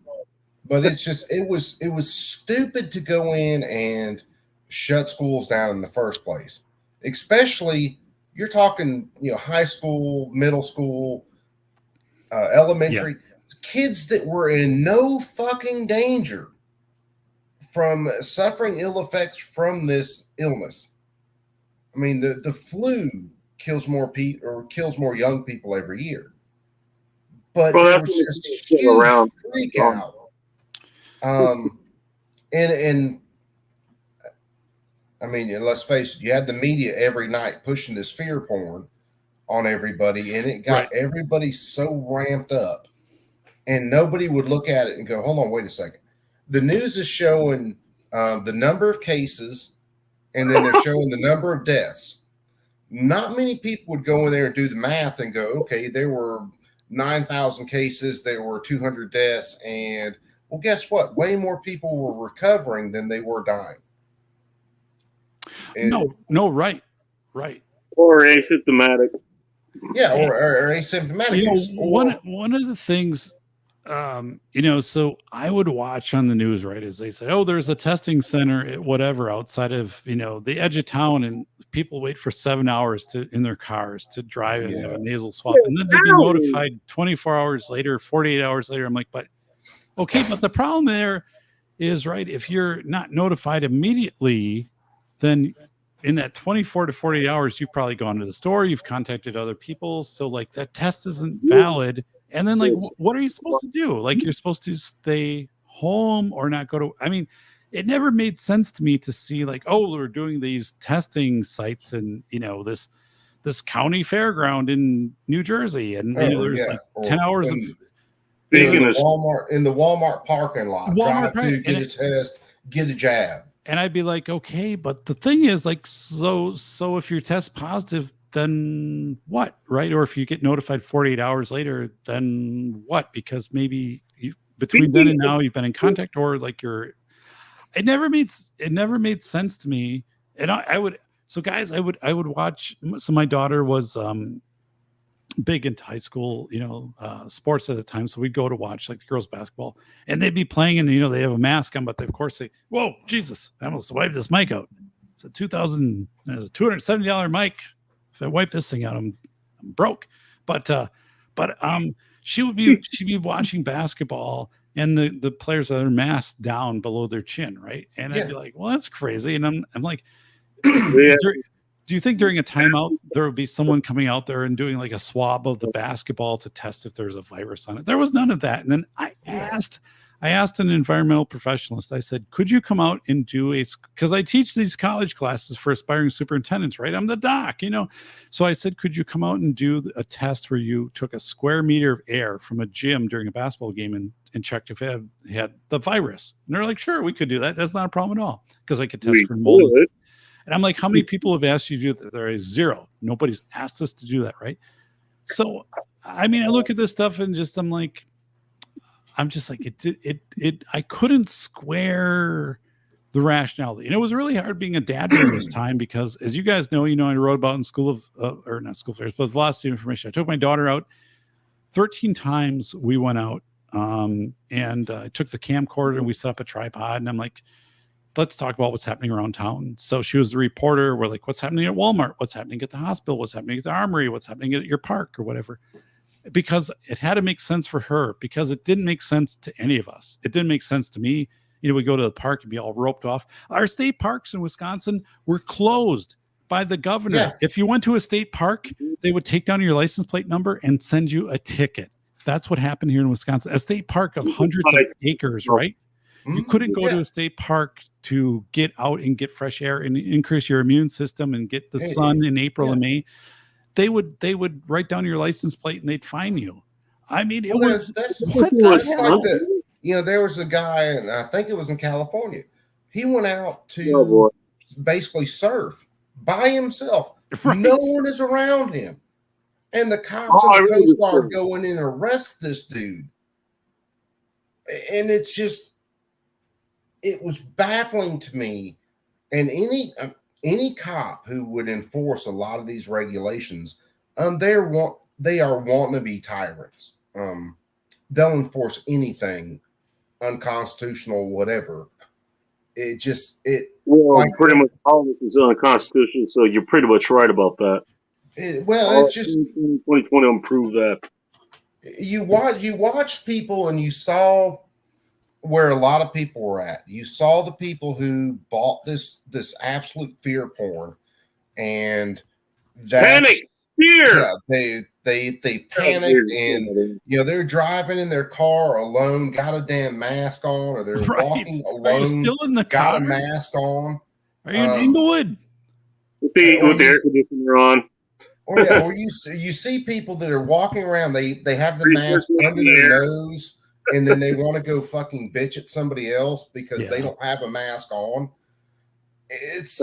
But it was stupid to go in and shut schools down in the first place, especially. You're talking, high school, middle school, elementary, kids that were in no fucking danger from suffering ill effects from this illness. I mean, the flu kills more people or kills more young people every year. But there was just huge freak out. And I mean, let's face it, you had the media every night pushing this fear porn on everybody, and it got everybody so ramped up, and nobody would look at it and go, hold on, wait a second. The news is showing the number of cases, and then they're showing the number of deaths. Not many people would go in there and do the math and go, okay, there were 9,000 cases, there were 200 deaths, and well, guess what? Way more people were recovering than they were dying. And right. Or asymptomatic. Yeah, or asymptomatic. One of the things, so I would watch on the news, right, as they said, oh, there's a testing center at whatever outside of, the edge of town, and people wait for 7 hours in their cars to drive and have a nasal swab. And then they'd be notified 24 hours later, 48 hours later. I'm like, but the problem there is, right, if you're not notified immediately, then in that 24 to 48 hours, you've probably gone to the store, you've contacted other people. So like that test isn't valid. And then like, what are you supposed to do? Like you're supposed to stay home or not go to, I mean, it never made sense to me to see like, oh, we're doing these testing sites and, you know, this county fairground in New Jersey. And you know, there's like 10 hours of speaking of Walmart, in the Walmart parking lot, drive through, get a test, get a jab. And I'd be like, okay, but the thing is like, so if you test positive, then what, right? Or if you get notified 48 hours later, then what? Because maybe between then and now you've been in contact, or like it never made sense to me. And I would watch. So my daughter was big into high school, you know, sports at the time. So we'd go to watch like the girls basketball, and they'd be playing, and you know they have a mask on, but they, of course they, whoa, Jesus, I almost wiped this mic out. It's a $270 mic. If I wipe this thing out, I'm broke. But she'd be watching basketball, and the players are masked down below their chin, right? And I'd be like, well, that's crazy. And I'm like, do you think during a timeout there would be someone coming out there and doing like a swab of the basketball to test if there's a virus on it? There was none of that. And then I asked an environmental professionalist, I said, could you come out and do because I teach these college classes for aspiring superintendents, right? I'm the doc, you know? So I said, could you come out and do a test where you took a square meter of air from a gym during a basketball game and checked if it had the virus? And they're like, sure, we could do that. That's not a problem at all. Because I could test for mold. And I'm like, how many people have asked you to do that? There is zero. Nobody's asked us to do that, right? So, I mean, I look at this stuff and I'm just like, I couldn't square the rationality. And it was really hard being a dad during this time because, as you guys know, I wrote about in or not school fairs, but lots of information. I took my daughter out 13 times. We went out and I took the camcorder and we set up a tripod, and I'm like, let's talk about what's happening around town. So she was the reporter. We're like, what's happening at Walmart? What's happening at the hospital? What's happening at the armory? What's happening at your park or whatever? Because it had to make sense for her, because it didn't make sense to any of us. It didn't make sense to me. We go to the park and be all roped off. Our state parks in Wisconsin were closed by the governor. Yeah. If you went to a state park, they would take down your license plate number and send you a ticket. That's what happened here in Wisconsin. A state park of hundreds of acres, right? You couldn't go to a state park to get out and get fresh air and increase your immune system and get the sun in April and May. They would write down your license plate and they'd fine you. I mean, it was like the, there was a guy, and I think it was in California. He went out to basically surf by himself. Right. No one is around him. And the cops and the Coast Guard go in and arrest this dude. And it's just, it was baffling to me. And any cop who would enforce a lot of these regulations, they are wannabe tyrants. They'll enforce anything unconstitutional, whatever. Pretty much all of this is unconstitutional. So you're pretty much right about that. It's just 2020 will prove that. You watch people, and you saw where a lot of people were at. You saw the people who bought this absolute fear porn, and panic, fear. Yeah, they panicked, and they're driving in their car alone, got a damn mask on, or they're walking alone, are you still in the car? Got a mask on. Are you in Inglewood? With the air conditioner on. Or you see people that are walking around. They have the mask under their nose, and then they want to go fucking bitch at somebody else because they don't have a mask on. It's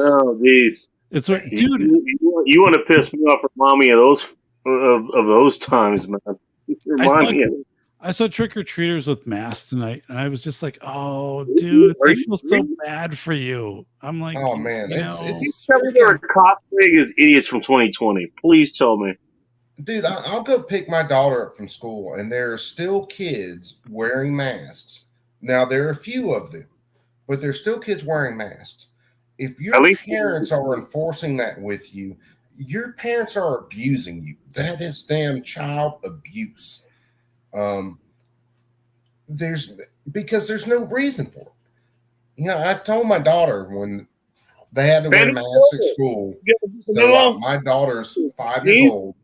It's what, dude. You want to piss me off, remind me of those times, man. I saw trick-or-treaters with masks tonight, and I was just like, "Oh, dude, I feel so bad for you." I'm like, "Oh man, it's they're cosplaying as idiots from 2020." Please tell me, dude. I'll go pick my daughter up from school, and there are still kids wearing masks. Now there are a few of them, but there's still kids wearing masks. If your parents are enforcing that with you, your parents are abusing you. That is damn child abuse. There's no reason for it. I told my daughter when They had to wear masks at school. So my daughter's 5 years old.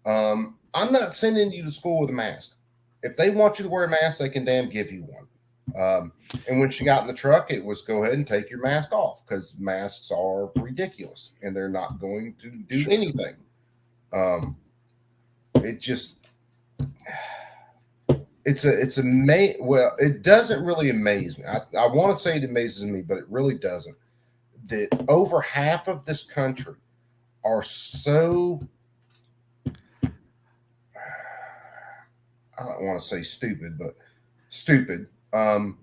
I'm not sending you to school with a mask. If they want you to wear a mask, they can damn give you one. And when she got in the truck, it was go ahead and take your mask off because masks are ridiculous and they're not going to do anything. It just, well, it doesn't really amaze me. I want to say it amazes me, but it really doesn't. That over half of this country are so, I don't want to say stupid, but stupid. They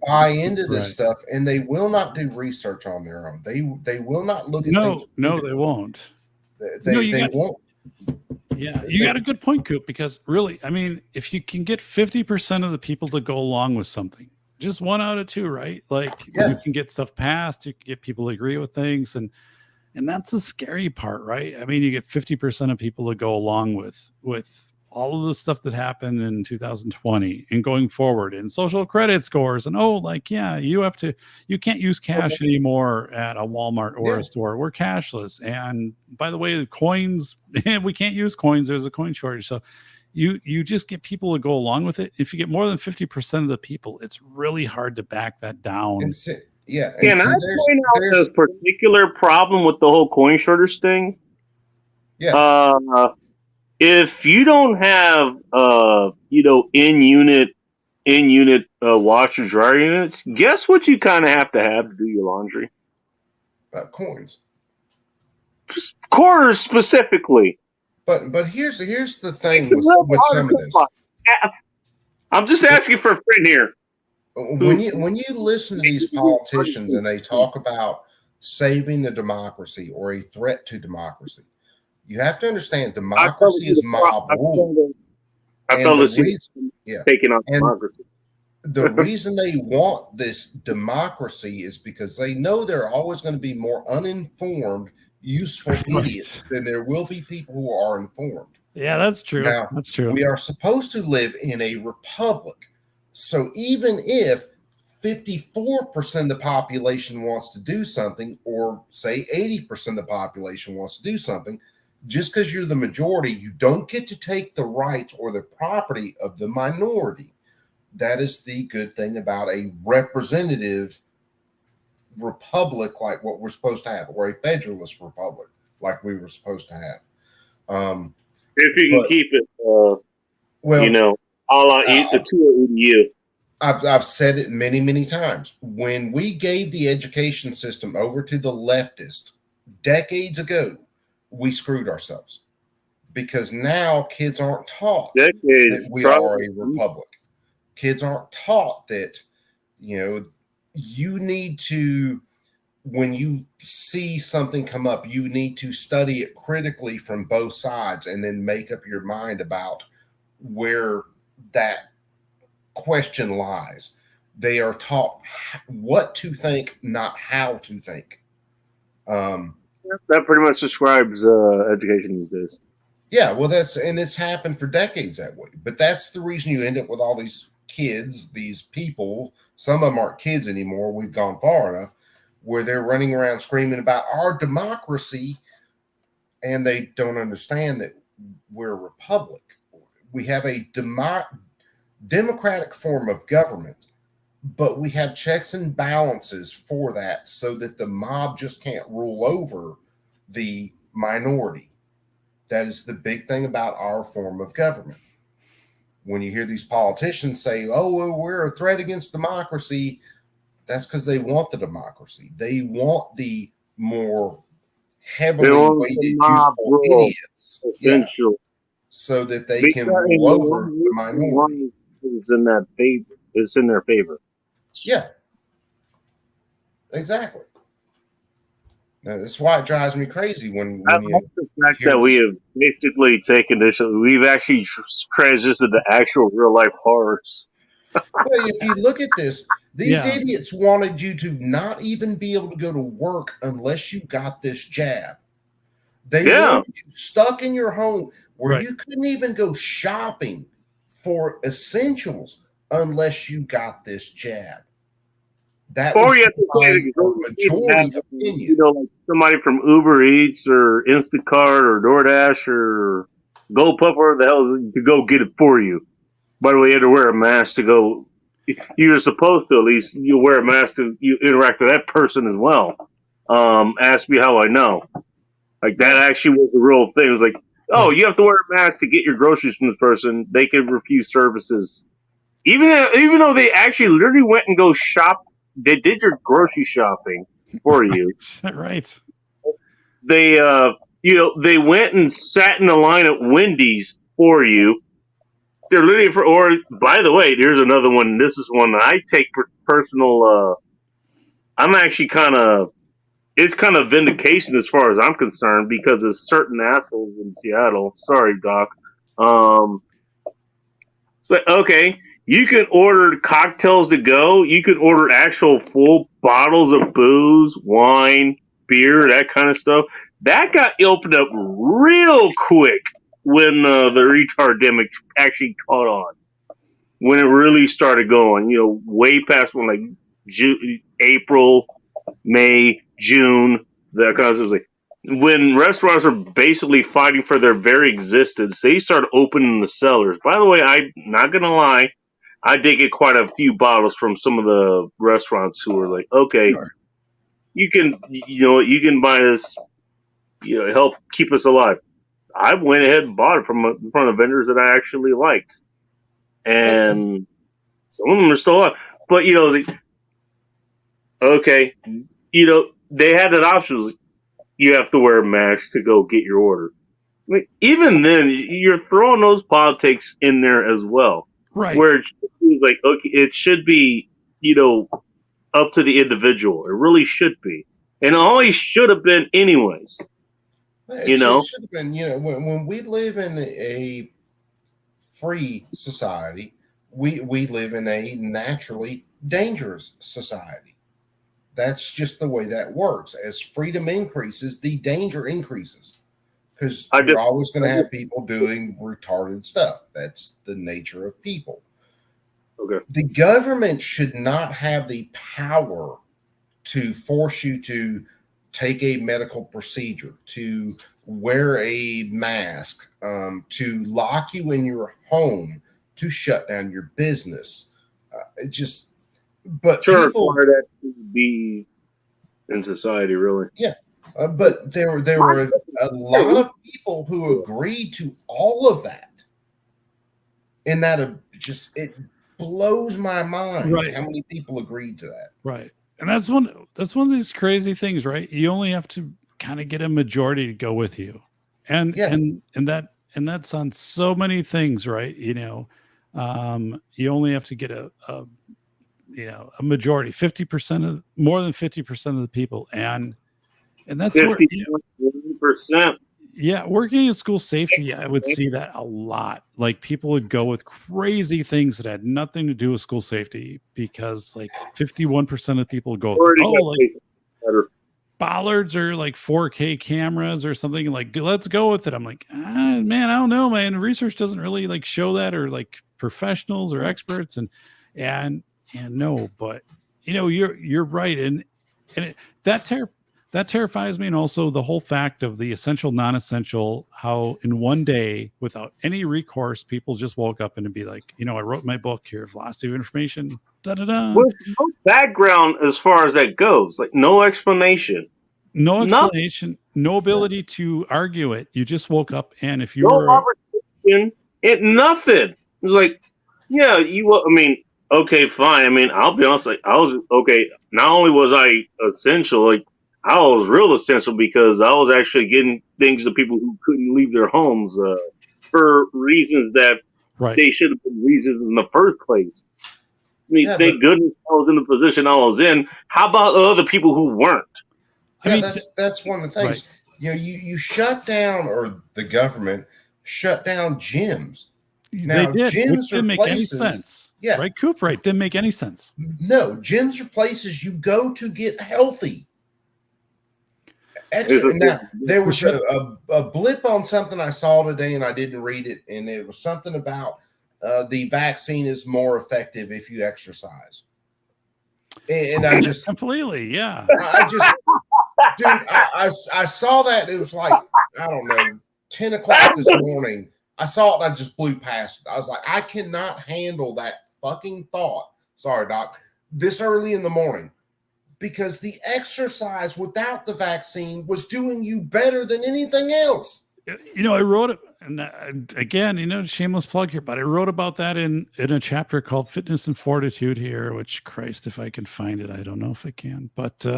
buy into this stuff and they will not do research on their own. They will not look at things. No, they won't. They won't. Yeah, you got a good point, Coop, because really, I mean, if you can get 50% of the people to go along with something, just 1 out of 2, right? Like you can get stuff passed, you can get people to agree with things, and that's the scary part, right? I mean, you get 50% of people to go along with all of the stuff that happened in 2020 and going forward, and social credit scores, and you can't use cash anymore at a Walmart or a store. We're cashless, and by the way, the coins, we can't use coins. There's a coin shortage, so you just get people to go along with it. If you get more than 50% of the people, it's really hard to back that down. Can I point out this particular problem with the whole coin shortage thing? Yeah. If you don't have in-unit washer dryer units, guess what you kind of have to do your laundry? Coins. Quarters specifically. But here's the thing with some of this. I'm just asking for a friend here. When you listen to these politicians and they talk about saving the democracy or a threat to democracy, you have to understand democracy is mob rule. Taking on democracy. The reason they want this democracy is because they know there are always going to be more uninformed, useful idiots than there will be people who are informed. Yeah, that's true. Now, that's true. We are supposed to live in a republic. So even if 54% of the population wants to do something, or say 80% of the population wants to do something, just because you're the majority, you don't get to take the rights or the property of the minority. That is the good thing about a representative republic like what we're supposed to have, or a federalist republic like we were supposed to have. If you can keep it, the two EDU. I've said it many, many times. When we gave the education system over to the leftists decades ago, we screwed ourselves, because now kids aren't taught that we are a republic. Kids aren't taught that, you need to, when you see something come up, you need to study it critically from both sides and then make up your mind about where that question lies. They are taught what to think, not how to think. That pretty much describes education these days. Yeah, well, it's happened for decades that way. But that's the reason you end up with all these kids, these people. Some of them aren't kids anymore. We've gone far enough where they're running around screaming about our democracy, and they don't understand that we're a republic. We have a democratic form of government, but we have checks and balances for that so that the mob just can't rule over the minority. That is the big thing about our form of government. When you hear these politicians say, oh, well, we're a threat against democracy, that's because they want the democracy. They want the more heavily weighted, useful idiots. Yeah, so that they can rule over the minority. It's in their favor. Yeah, exactly. Now, that's why it drives me crazy when I like the fact that we have basically taken this. We've actually transitioned to actual real life horrors. Well, if you look at this, these idiots wanted you to not even be able to go to work unless you got this jab. They wanted you stuck in your home where you couldn't even go shopping for essentials unless you got this jab. that Or was you have to say the majority opinion. you know, like somebody from Uber Eats or Instacart or DoorDash or GoPuff or the hell to go get it for you. By the way, you had to wear a mask to go. You're supposed to, at least you wear a mask to you interact with that person as well. Ask me how I know. Like that actually was the real thing. It was like, oh, you have to wear a mask to get your groceries from this person. They can refuse services, even though they actually literally went and go shop. They did your grocery shopping for you. Right. They they went and sat in a line at Wendy's for you. They're literally or by the way, here's another one. This is one that I take personal. I'm actually it's kind of vindication as far as I'm concerned because there's certain assholes in Seattle. Sorry, Doc. So okay, you can order cocktails to go. You can order actual full bottles of booze, wine, beer, that kind of stuff. That got opened up real quick when the retardemic actually caught on. When it really started going, way past when like April, May, June, that kind of stuff. Like when restaurants are basically fighting for their very existence, they start opening the cellars. By the way, I'm not gonna lie, I did get quite a few bottles from some of the restaurants who were like, okay, sure, you can buy this, help keep us alive. I went ahead and bought it from the vendors that I actually liked, and some of them are still alive. But like, okay, they had that option. You have to wear a mask to go get your order. I mean, even then, you're throwing those politics in there as well, right? Where it should be like, okay, it should be, up to the individual. It really should be, and it always should have been, anyways. It should have been, when we live in a free society, we live in a naturally dangerous society. That's just the way that works. As freedom increases, the danger increases because you're always going to have people doing retarded stuff. That's the nature of people. Okay. The government should not have the power to force you to take a medical procedure, to wear a mask, to lock you in your home, to shut down your business. But sure, people, that to be in society, really. Yeah, but there were a lot of people who agreed to all of that, and that it blows my mind how many people agreed to that. Right. And that's one of these crazy things, right? You only have to kind of get a majority to go with you. And that's on so many things, right? You only have to get a majority, 50% more than 50% of the people. And that's 50%. Yeah, working in school safety, I would see that a lot. Like people would go with crazy things that had nothing to do with school safety because like 51% of people go, bollards or like 4K cameras or something, like let's go with it. I'm like, man, I don't know, man. Research doesn't really like show that, or like professionals or experts and no, but you're right, and that terrifies me. And also the whole fact of the essential, non-essential, how in one day, without any recourse, people just woke up and be like, I wrote my book here, Velocity of Information. With no background as far as that goes, like no explanation. No explanation, no ability to argue it. You just woke up, and if you nothing. It was like, okay, fine. I'll be honest, like I was okay. Not only was I essential, like I was real essential because I was actually getting things to people who couldn't leave their homes for reasons that they should have been reasons in the first place. Thank goodness I was in the position I was in. How about other people who weren't? That's one of the things. Right. You shut down, or the government shut down gyms. Now, they did. Gyms didn't make any sense. Yeah. Right, Coop? Right. Didn't make any sense. No, gyms are places you go to get healthy. Now, there was a blip on something I saw today, and I didn't read it, and it was something about the vaccine is more effective if you exercise. And I just completely, yeah. I just, dude, I saw that. It was like, I don't know, 10 o'clock this morning. I saw it and I just blew past it. I was like, I cannot handle that fucking thought. Sorry, Doc. This early in the morning. Because the exercise without the vaccine was doing you better than anything else. You know, I wrote it, and again, you know, shameless plug here, but I wrote about that in a chapter called Fitness and Fortitude here, which, Christ, if I can find it, I don't know if I can, but there's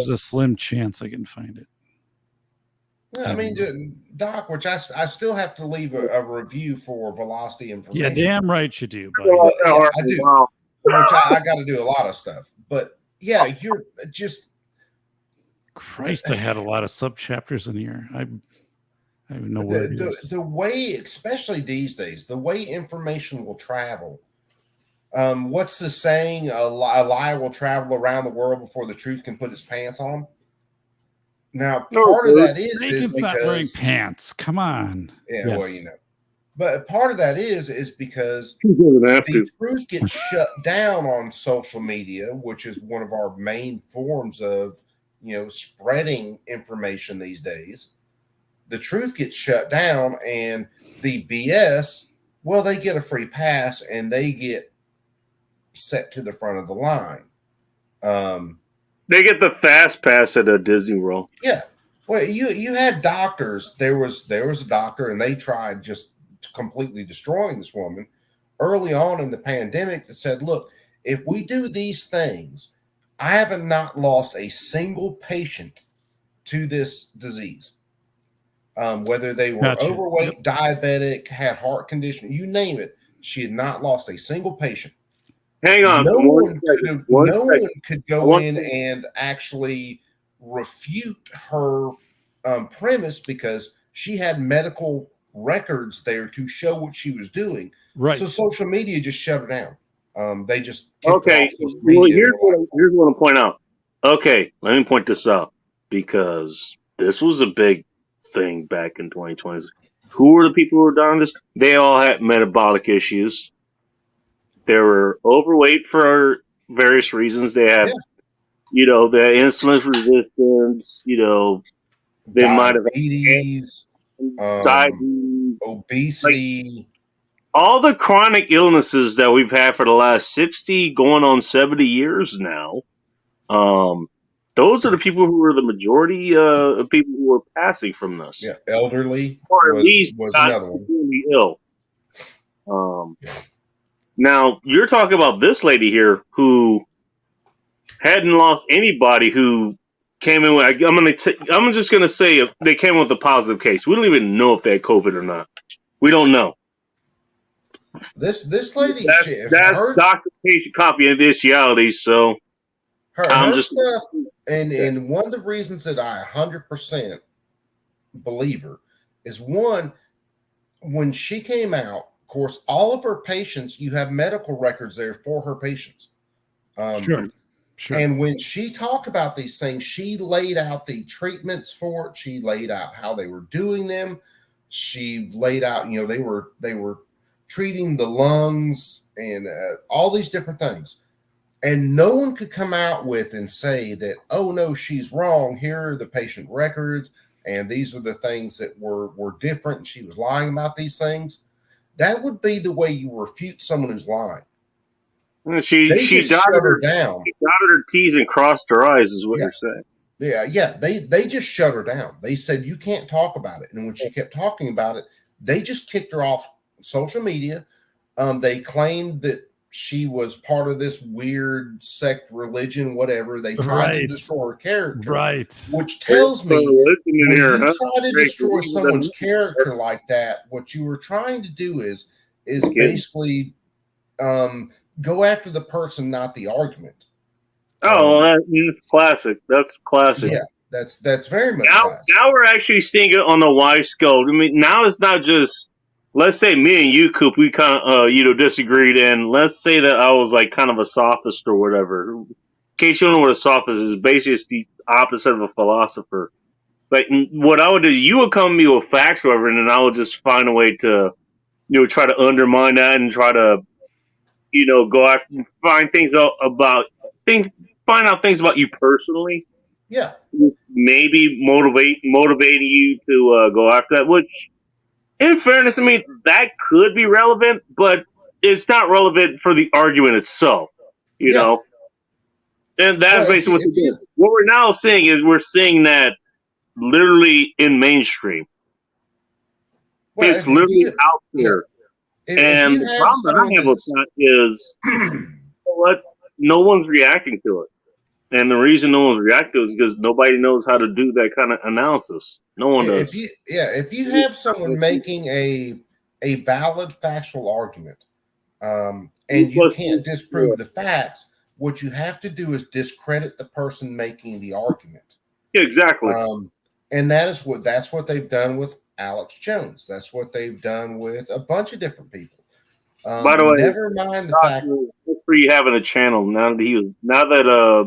a slim chance I can find it. Yeah, I mean, Doc, which I still have to leave a review for Velocity Information. Yeah, damn right you do, buddy. Yeah, I do. Which I got to do a lot of stuff. But yeah, you're just... Christ, I had a lot of sub chapters in here. I have no worries. The way, especially these days, the way information will travel. What's the saying? A lie will travel around the world before the truth can put its pants on. Now, part of that is Reagan's because not wearing pants. Come on. Yeah, Yes. well, you know. But part of that is because the truth gets shut down on social media, which is one of our main forms of, you know, spreading information these days. The truth gets shut down, and the BS, well, they get a free pass and they get set to the front of the line. They get the fast pass at a Disney World. Yeah. Well, you had doctors. There was a doctor, and they tried just completely destroying this woman early on in the pandemic that said, look, if we do these things, I haven't not lost a single patient to this disease. Whether they were overweight, diabetic, had heart condition, you name it, she had not lost a single patient. Hang on. No one could go in and actually refute her premise because she had medical records there to show what she was doing. Right. So social media just shut her down. They just Okay. Well, here's what I want to point out. Okay, let me point this out because this was a big thing back in 2020. Who were the people who were dying of this? They all had metabolic issues. They were overweight for various reasons. They had, you know, the insulin resistance. You know, they might have diabetes, obesity. Like, all the chronic illnesses that we've had for the last 60 going on 70 years now, those are the people who were the majority of people who were passing from this. Yeah, elderly or at least was not another one. really ill. Now you're talking about this lady here who hadn't lost anybody who came in with. I'm just gonna say they came in with a positive case. We don't even know if they had COVID or not. We don't know. This lady, that's Dr. Patient confidentiality. So her stuff, and one of the reasons that I 100% believe her is one, when she came out, of course, all of her patients, you have medical records there for her patients. Sure. And when she talked about these things, she laid out the treatments for it. She laid out how they were doing them. She laid out, you know, they were treating the lungs and all these different things. And no one could come out with and say that, oh, no, she's wrong. Here are the patient records, and these are the things that were different, and she was lying about these things. That would be the way you refute someone who's lying. She dotted her down. She dotted her T's and crossed her I's, is what you're saying. Yeah. They just shut her down. They said you can't talk about it. And when she kept talking about it, they just kicked her off social media. They claimed that she was part of this weird sect, religion, whatever. They tried to destroy her character. Right. Which tells me when you try to destroy someone's character like that, what you were trying to do is basically go after the person, not the argument. Oh, that's classic. That's classic. Yeah, that's very much classic. Now we're actually seeing it on a wide scope. I mean, now it's not just, let's say me and you, Coop, we kind of, disagreed, and let's say that I was like kind of a sophist or whatever. In case you don't know what a sophist is, basically it's the opposite of a philosopher. But what I would do, you would come to me with facts or whatever, and then I would just find a way to, try to undermine that and try to go after, find things out about find out things about you personally. Yeah. Maybe motivating you to go after that. Which, in fairness, I mean that could be relevant, but it's not relevant for the argument itself. You know. And that's basically what they're doing. What we're now seeing is we're seeing that literally in mainstream. Well, it's literally out there. And the problem that I have with that is what no one's reacting to it. And the reason no one's reacting to it is because nobody knows how to do that kind of analysis. No one does. If you have someone making a valid factual argument, and you can't disprove the facts, what you have to do is discredit the person making the argument. Yeah, exactly. And that's what they've done with Alex Jones. That's what they've done with a bunch of different people. By the way, never mind the fact for you having a channel now that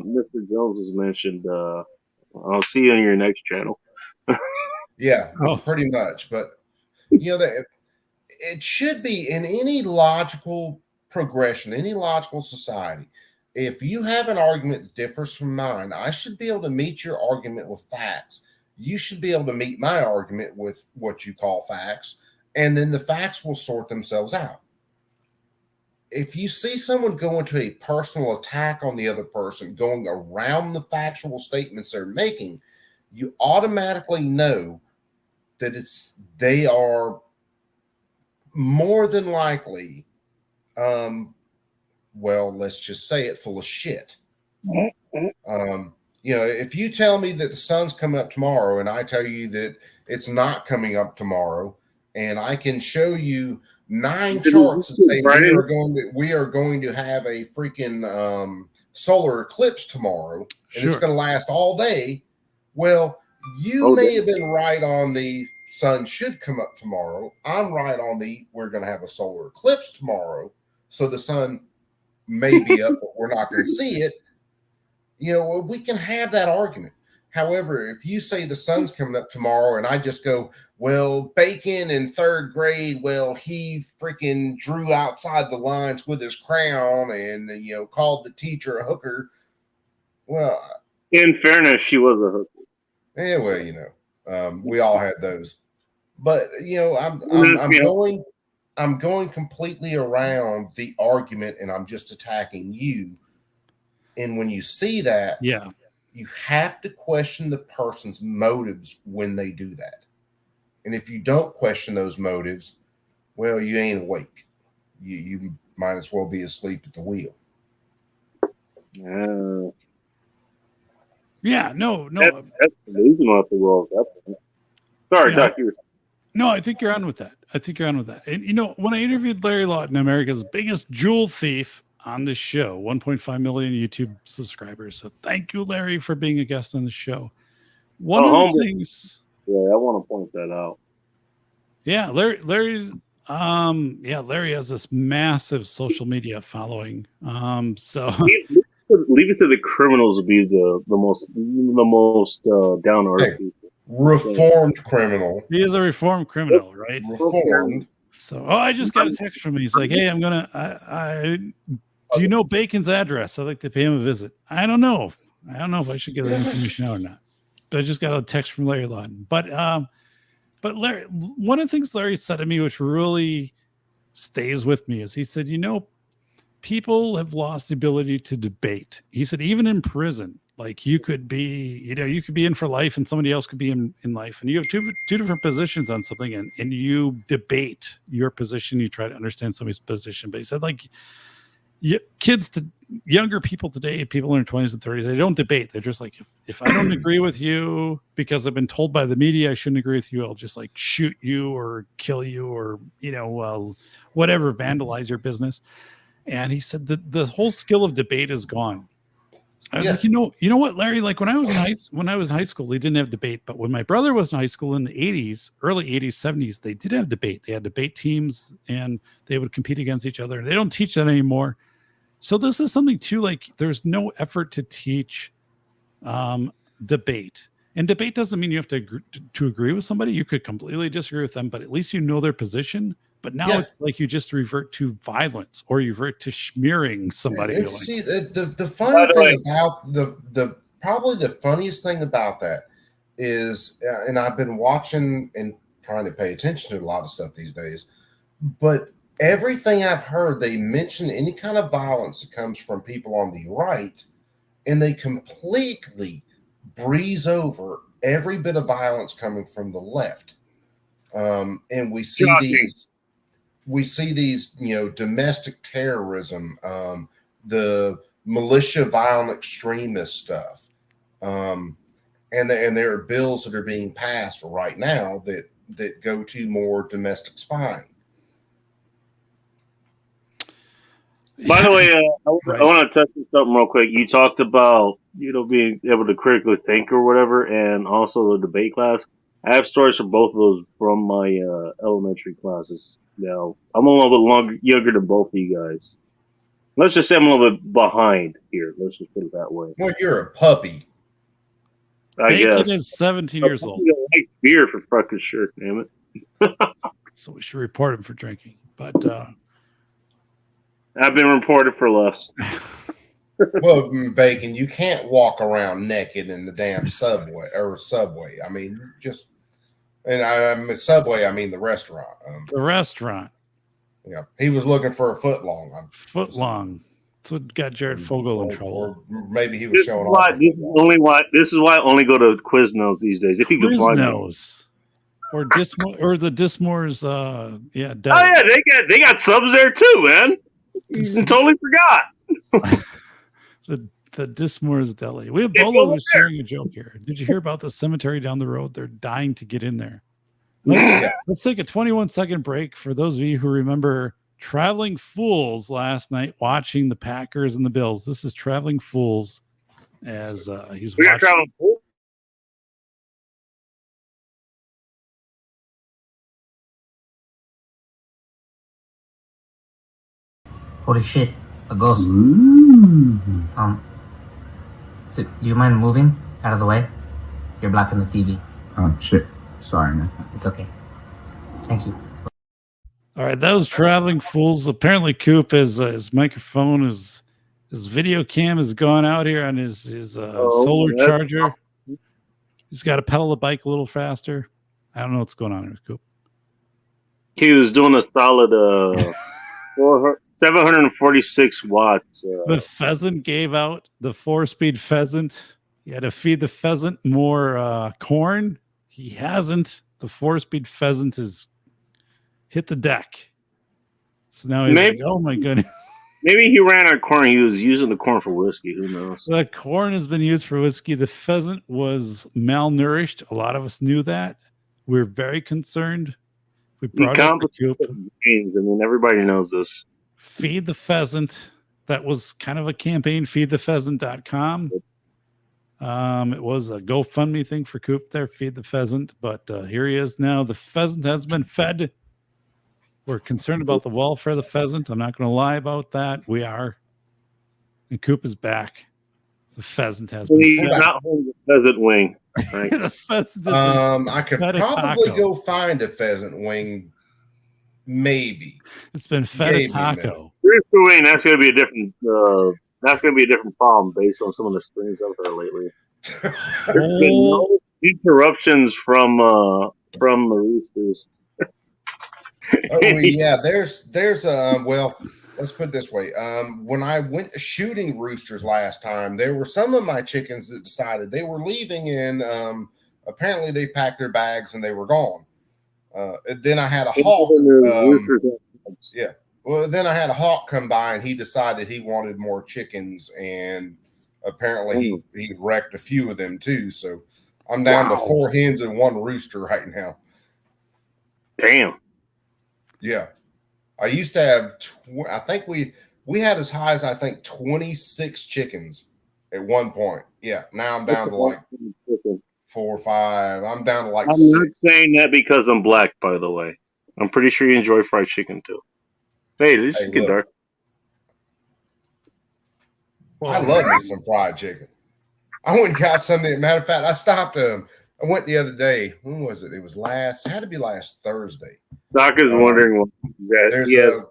Mr. Jones was mentioned. I'll see you on your next channel. Yeah, pretty much. But that it should be in any logical progression, any logical society. If you have an argument that differs from mine, I should be able to meet your argument with facts. You should be able to meet my argument with what you call facts, and then the facts will sort themselves out. If you see someone go into a personal attack on the other person, going around the factual statements they're making, you automatically know that they are more than likely, well, let's just say it, full of shit. If you tell me that the sun's coming up tomorrow and I tell you that it's not coming up tomorrow, and I can show you 9 charts that say we are going to have a freaking solar eclipse tomorrow, and it's going to last all day. Well, you may have been right on the sun should come up tomorrow. I'm right on we're going to have a solar eclipse tomorrow. So the sun may be up, but we're not going to see it. We can have that argument. However, if you say the sun's coming up tomorrow and I just go, well, Bacon in 3rd grade, well, he freaking drew outside the lines with his crayon and, called the teacher a hooker. Well, in fairness, she was a hooker. Anyway, we all had those. But, I'm going completely around the argument and I'm just attacking you. And when you see that, you have to question the person's motives when they do that. And if you don't question those motives, well, you ain't awake. You might as well be asleep at the wheel. Yeah, no. That's losing off the world. Sorry, Doc. No, I think you're on with that. And when I interviewed Larry Lawton, America's biggest jewel thief, on the show, 1.5 million YouTube subscribers. So thank you, Larry, for being a guest on the show. One of the things. Yeah, I want to point that out. Yeah, Larry has this massive social media following. So leave it to the criminals to be the most down to earth people. Reformed criminal. He is a reformed criminal, right? Reformed. So, I just got a text from him. He's like, "Hey, do you know Bacon's address? I'd like to pay him a visit." I don't know if I should give that information out or not. But I just got a text from Larry Lawton. But Larry, one of the things Larry said to me, which really stays with me, is he said, people have lost the ability to debate. He said, even in prison, like you could be in for life and somebody else could be in life. And you have two different positions on something and you debate your position. You try to understand somebody's position. But he said, like, younger people today, people in their 20s and 30s, they don't debate. They're just like, if I don't agree with you because I've been told by the media I shouldn't agree with you, I'll just like shoot you or kill you or, whatever, vandalize your business. And he said that the whole skill of debate is gone. I was like, you know what, Larry, like when I was in high school, they didn't have debate. But when my brother was in high school in the 80s, early 80s, 70s, they did have debate. They had debate teams and they would compete against each other. They don't teach that anymore. So this is something too, like there's no effort to teach debate. And debate doesn't mean you have to agree with somebody. You could completely disagree with them, but at least you know their position. But now it's like you just revert to violence or you revert to smearing somebody. And see, the funny thing about the probably the funniest thing about that is, and I've been watching and trying to pay attention to a lot of stuff these days, but everything I've heard, they mention any kind of violence that comes from people on the right, and they completely breeze over every bit of violence coming from the left. And we see these, domestic terrorism, the militia, violent extremist stuff. And there are bills that are being passed right now that go to more domestic spying. By the way, I want to touch on something real quick. You talked about, being able to critically think or whatever, and also the debate class. I have stories for both of those from my elementary classes. Now, I'm a little bit younger than both of you guys. Let's just say I'm a little bit behind here. Let's just put it that way. Well, you're a puppy. I guess. Is 17 years old. I like beer for fucking sure, damn it. So we should report him for drinking. But I've been reported for less. Well, Bacon, you can't walk around naked in the damn subway. I mean, Subway, I mean the restaurant. The restaurant. Yeah, he was looking for a foot long. That's what got Jared Fogle in trouble. Or maybe he was showing off. This is why I only go to Quiznos these days. If you can find Quiznos. Or the Dismore's deli. Oh yeah, they got subs there too, man. You totally forgot. the Dismore's deli. We have Bolo who's sharing a joke here. Did you hear about the cemetery down the road? They're dying to get in there. Let's take a 21-second break for those of you who remember Traveling Fools last night watching the Packers and the Bills. This is Traveling Fools as he's watching. Traveling Fools? Holy shit, a ghost. Ooh. Do you mind moving out of the way? You're blocking the TV. Oh, shit. Sorry, man. It's okay. Thank you. All right, that was Traveling Fools. Apparently, Coop, his microphone, his video cam has gone out here on his solar charger. He's got to pedal the bike a little faster. I don't know what's going on here, Coop. He was doing a solid 746 watts. The pheasant gave out, the 4-speed pheasant. He had to feed the pheasant more corn. He hasn't. The 4-speed pheasant has hit the deck. So now he's like, oh my goodness. Maybe he ran out of corn. He was using the corn for whiskey. Who knows? The corn has been used for whiskey. The pheasant was malnourished. A lot of us knew that. We're very concerned. We brought it up to Coop. I mean, everybody knows this. Feed the pheasant. That was kind of a campaign, feedthepheasant.com. It was a GoFundMe thing for Coop there, Feed the Pheasant. But here he is now. The pheasant has been fed. We're concerned about the welfare of the pheasant. I'm not going to lie about that. We are. And Coop is back. The pheasant has been fed. Not holding the pheasant wing. Right? The pheasant has been I could probably go find a pheasant wing. Maybe. It's been fed a taco. That's going to be a different. That's going to be a different problem based on some of the streams I've heard lately. There's been no interruptions from the roosters. Oh yeah, there's well, let's put it this way. When I went shooting roosters last time, there were some of my chickens that decided they were leaving, and apparently they packed their bags and they were gone. Then I had a hawk. Yeah. Well, then I had a hawk come by, and he decided he wanted more chickens, and apparently he wrecked a few of them too. So I'm down to 4 hens and 1 rooster right now. Damn. Yeah. I used to have, I think we had as high as 26 chickens at one point. Yeah. Now I'm down to like 4 or 5. I'm down to like 6. I'm not saying that because I'm black, by the way. I'm pretty sure you enjoy fried chicken too. Hey, this is good, dark. I love me some fried chicken. I went and got something. Matter of fact, I stopped I went the other day. When was it? It had to be last Thursday. Doc is wondering what there's a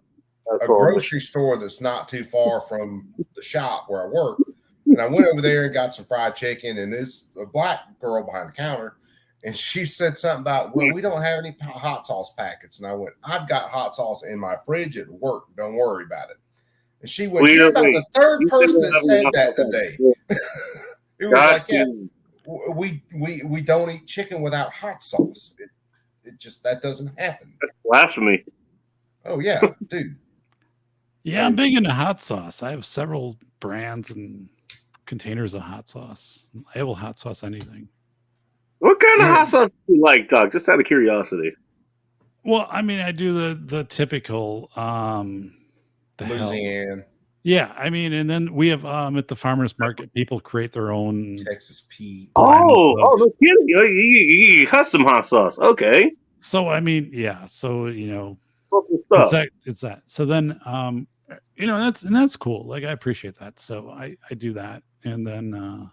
grocery store that's not too far from the shop where I work. And I went over there and got some fried chicken, and there's a black girl behind the counter, and she said something about, well, we don't have any hot sauce packets. And I went, I've got hot sauce in my fridge at work. Don't worry about it. And she went, you're about the third person that said that today. It was like, yeah, we don't eat chicken without hot sauce. It just, that doesn't happen. That's blasphemy. Oh, yeah, dude. Yeah, I'm big into hot sauce. I have several brands and containers of hot sauce. I will hot sauce anything. What kind of hot sauce do you like, Doc? Just out of curiosity. Well, I mean, I do the typical Louisiana. Yeah, I mean, and then we have at the farmers market, people create their own Texas Pete. Oh, no kidding! You custom hot sauce, okay? So I mean, yeah, so you know, it's that. So then, you know, that's cool. Like I appreciate that. So I do that, and then,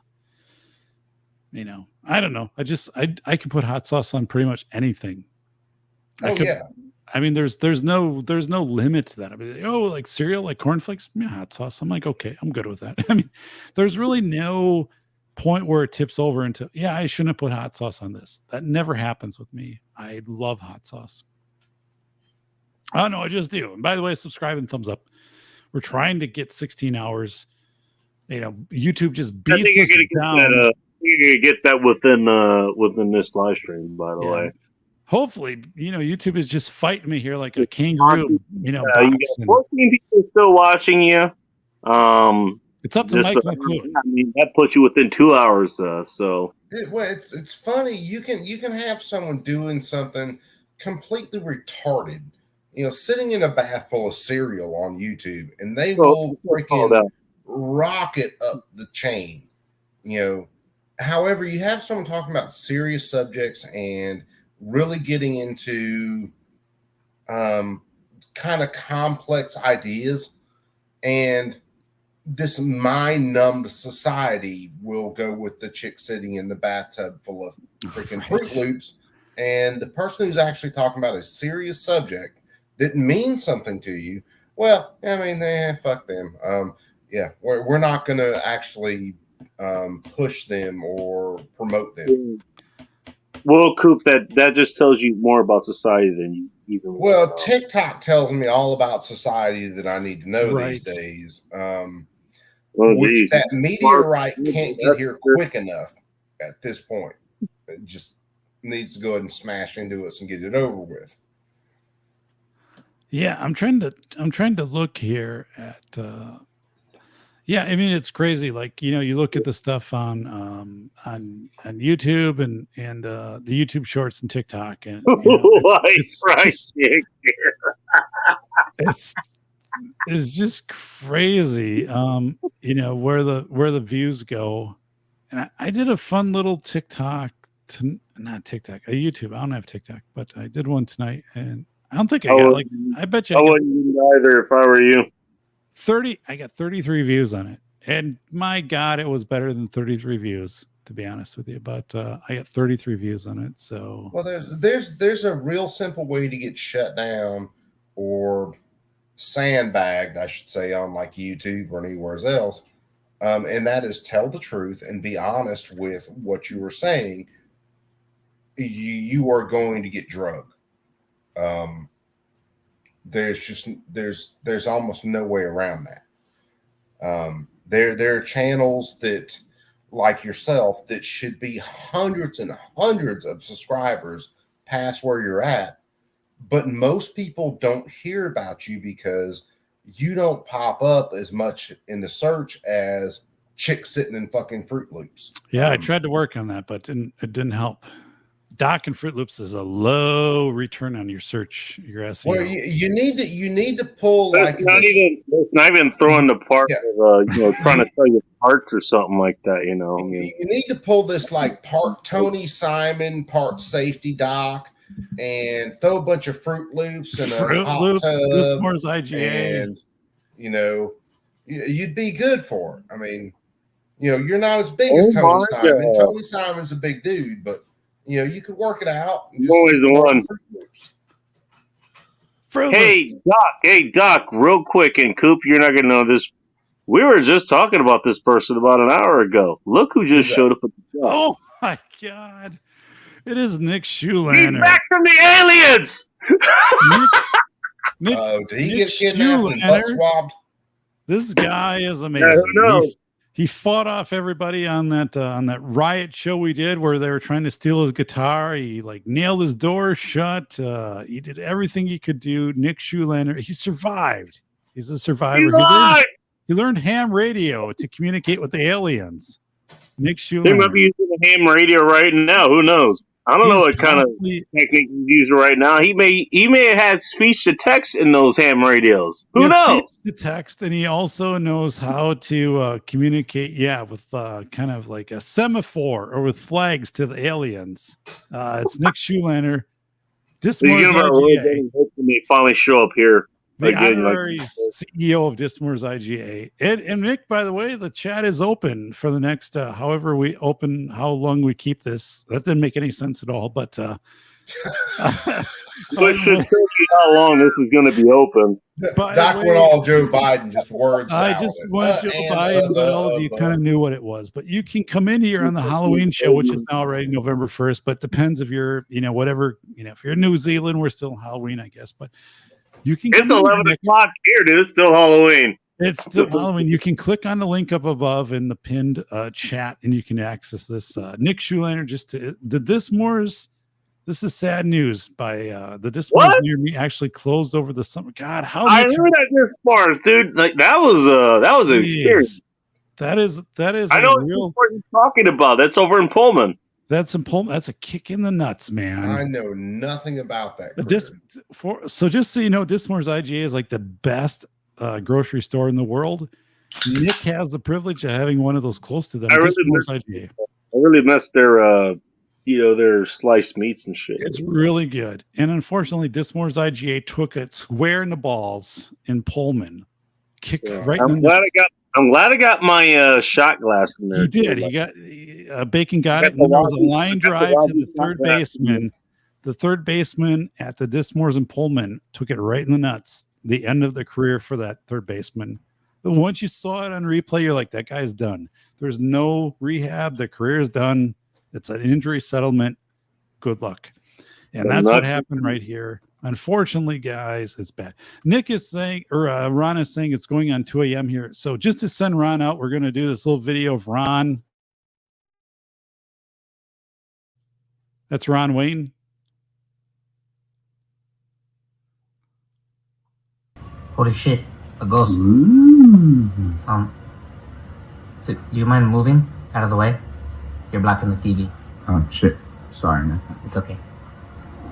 you know, I don't know. I can put hot sauce on pretty much anything. Yeah. I mean, there's no limit to that. I mean, like cereal, like cornflakes, yeah, hot sauce. I'm like, okay, I'm good with that. I mean, there's really no point where it tips over into, yeah, I shouldn't have put hot sauce on this. That never happens with me. I love hot sauce. Oh no, I just do. And by the way, subscribe and thumbs up. We're trying to get 16 hours. You know, YouTube just beats us down. You're gonna get that within this live stream, by the way. Hopefully, you know, YouTube is just fighting me here like a kangaroo, you know. You got 14 people still watching you. It's up to Mike McClure. I mean, that puts you within 2 hours. So it's funny. You can have someone doing something completely retarded, you know, sitting in a bath full of cereal on YouTube, and they will freaking rocket up the chain, you know. However, you have someone talking about serious subjects and really getting into kind of complex ideas, and this mind-numbed society will go with the chick sitting in the bathtub full of freaking Fruit Loops, and the person who's actually talking about a serious subject that means something to you, well, I mean, fuck them. Yeah, we're not going to actually push them or promote them. Well, Coop, that just tells you more about society than you even. Well, TikTok tells me all about society that I need to know these days. Which that meteorite can't get here quick enough at this point. It just needs to go ahead and smash into us and get it over with. Yeah, I'm trying to look here at yeah, I mean, it's crazy. Like, you know, you look at the stuff on YouTube and the YouTube Shorts and TikTok, and you know, it's just crazy. You know, where the views go. And I did a fun little TikTok not TikTok, a YouTube. I don't have TikTok, but I did one tonight, and I don't think I got like. I bet you. I wouldn't either if I were you. 30. I got 33 views on it, and my God, it was better than 33 views, to be honest with you. But I got 33 views on it. So well, there's a real simple way to get shut down or sandbagged, I should say, on like YouTube or anywhere else, and that is tell the truth and be honest with what you were saying. You are going to get drugged. There's almost no way around that. There are channels that, like yourself, that should be hundreds and hundreds of subscribers past where you're at, but most people don't hear about you because you don't pop up as much in the search as chicks sitting in fucking Fruit Loops. Yeah, I tried to work on that, but it didn't help. Doc and Fruit Loops is a low return on your search, your SEO. Well, you need to pull it's not even throwing the part of you know, trying to tell you parts or something like that. You know, you need to pull this like part Tony Simon, part Safety Doc, and throw a bunch of Fruit Loops and a hot tub. This more's IGA, and you know, you'd be good for it. I mean, you know, you're not as big as Tony Simon. Tony Simon's a big dude, but You know, you could work it out. I'm always the one. Hey Doc, real quick, and Coop, you're not gonna know this. We were just talking about this person about an hour ago. Look who just showed up at the job. Oh my God. It is Nick 𝘁𝗵𝗿𝗶. He's back from the aliens. Did he get kidnapped and butt swabbed? This guy is amazing. Who knows? He fought off everybody on that riot show we did where they were trying to steal his guitar. He like nailed his door shut. He did everything he could do. Nick 𝘁𝗵𝗿𝗋. He survived. He's a survivor. He learned ham radio to communicate with the aliens. Nick They might 𝘁𝗵𝗿𝗋. be using the ham radio right now. Who knows? I don't know what kind of technique he's using right now. He may have had speech to text in those ham radios. Who knows? Speech to text, and he also knows how to communicate. Yeah, with kind of like a semaphore or with flags to the aliens. It's Nick 𝘁𝗵𝗿𝗋. Speaking about hoping they finally show up here. The Again, honorary CEO of 𝘊𝗺's IGA. And Nick, by the way, the chat is open for the next, however we open, how long we keep this. That didn't make any sense at all, but but should tell you how long this is going to be open. Doc went all Joe Biden, just words. I just went Joe Biden, but all of you kind of knew what it was. But you can come in here on the Halloween show, which is now already November 1st, but depends if you're, whatever, if you're in New Zealand, we're still Halloween, I guess. But you can. It's 11 o'clock here, dude. It's still Halloween. It's still Halloween. You can click on the link up above in the pinned chat, and you can access this. Nick 𝘁𝗵𝗿𝗋 just the 𝘊𝗺's. This is sad news. By the 𝘊𝗺's near me actually closed over the summer. God, how I heard that 𝘊𝗺's, dude. Like that was an experience. That is. I know what you're talking about. That's over in Pullman. That's in Pullman. That's a kick in the nuts, man. I know nothing about that. So just so you know, 𝘊𝗺's IGA is like the best grocery store in the world. Nick has the privilege of having one of those close to them. I really missed their their sliced meats and shit. It's really good. And unfortunately, 𝘊𝗺's IGA took it square in the balls in Pullman. Right in the nuts. I'm glad I got my shot glass from there. He did. He got Bacon got it. And there was a line drive to the third baseman. The third baseman at the 𝘊𝗺's in Pullman took it right in the nuts. The end of the career for that third baseman. But once you saw it on replay, you're like, that guy's done. There's no rehab. The career is done. It's an injury settlement. Good luck. And that's what happened right here. Unfortunately, guys, it's bad. Nick is saying, or Ron is saying it's going on 2 a.m. here. So just to send Ron out, we're going to do this little video of Ron. That's Ron Wayne. Holy shit, a ghost. Do you mind moving out of the way? You're blocking the TV. Oh, shit. Sorry, man. It's okay.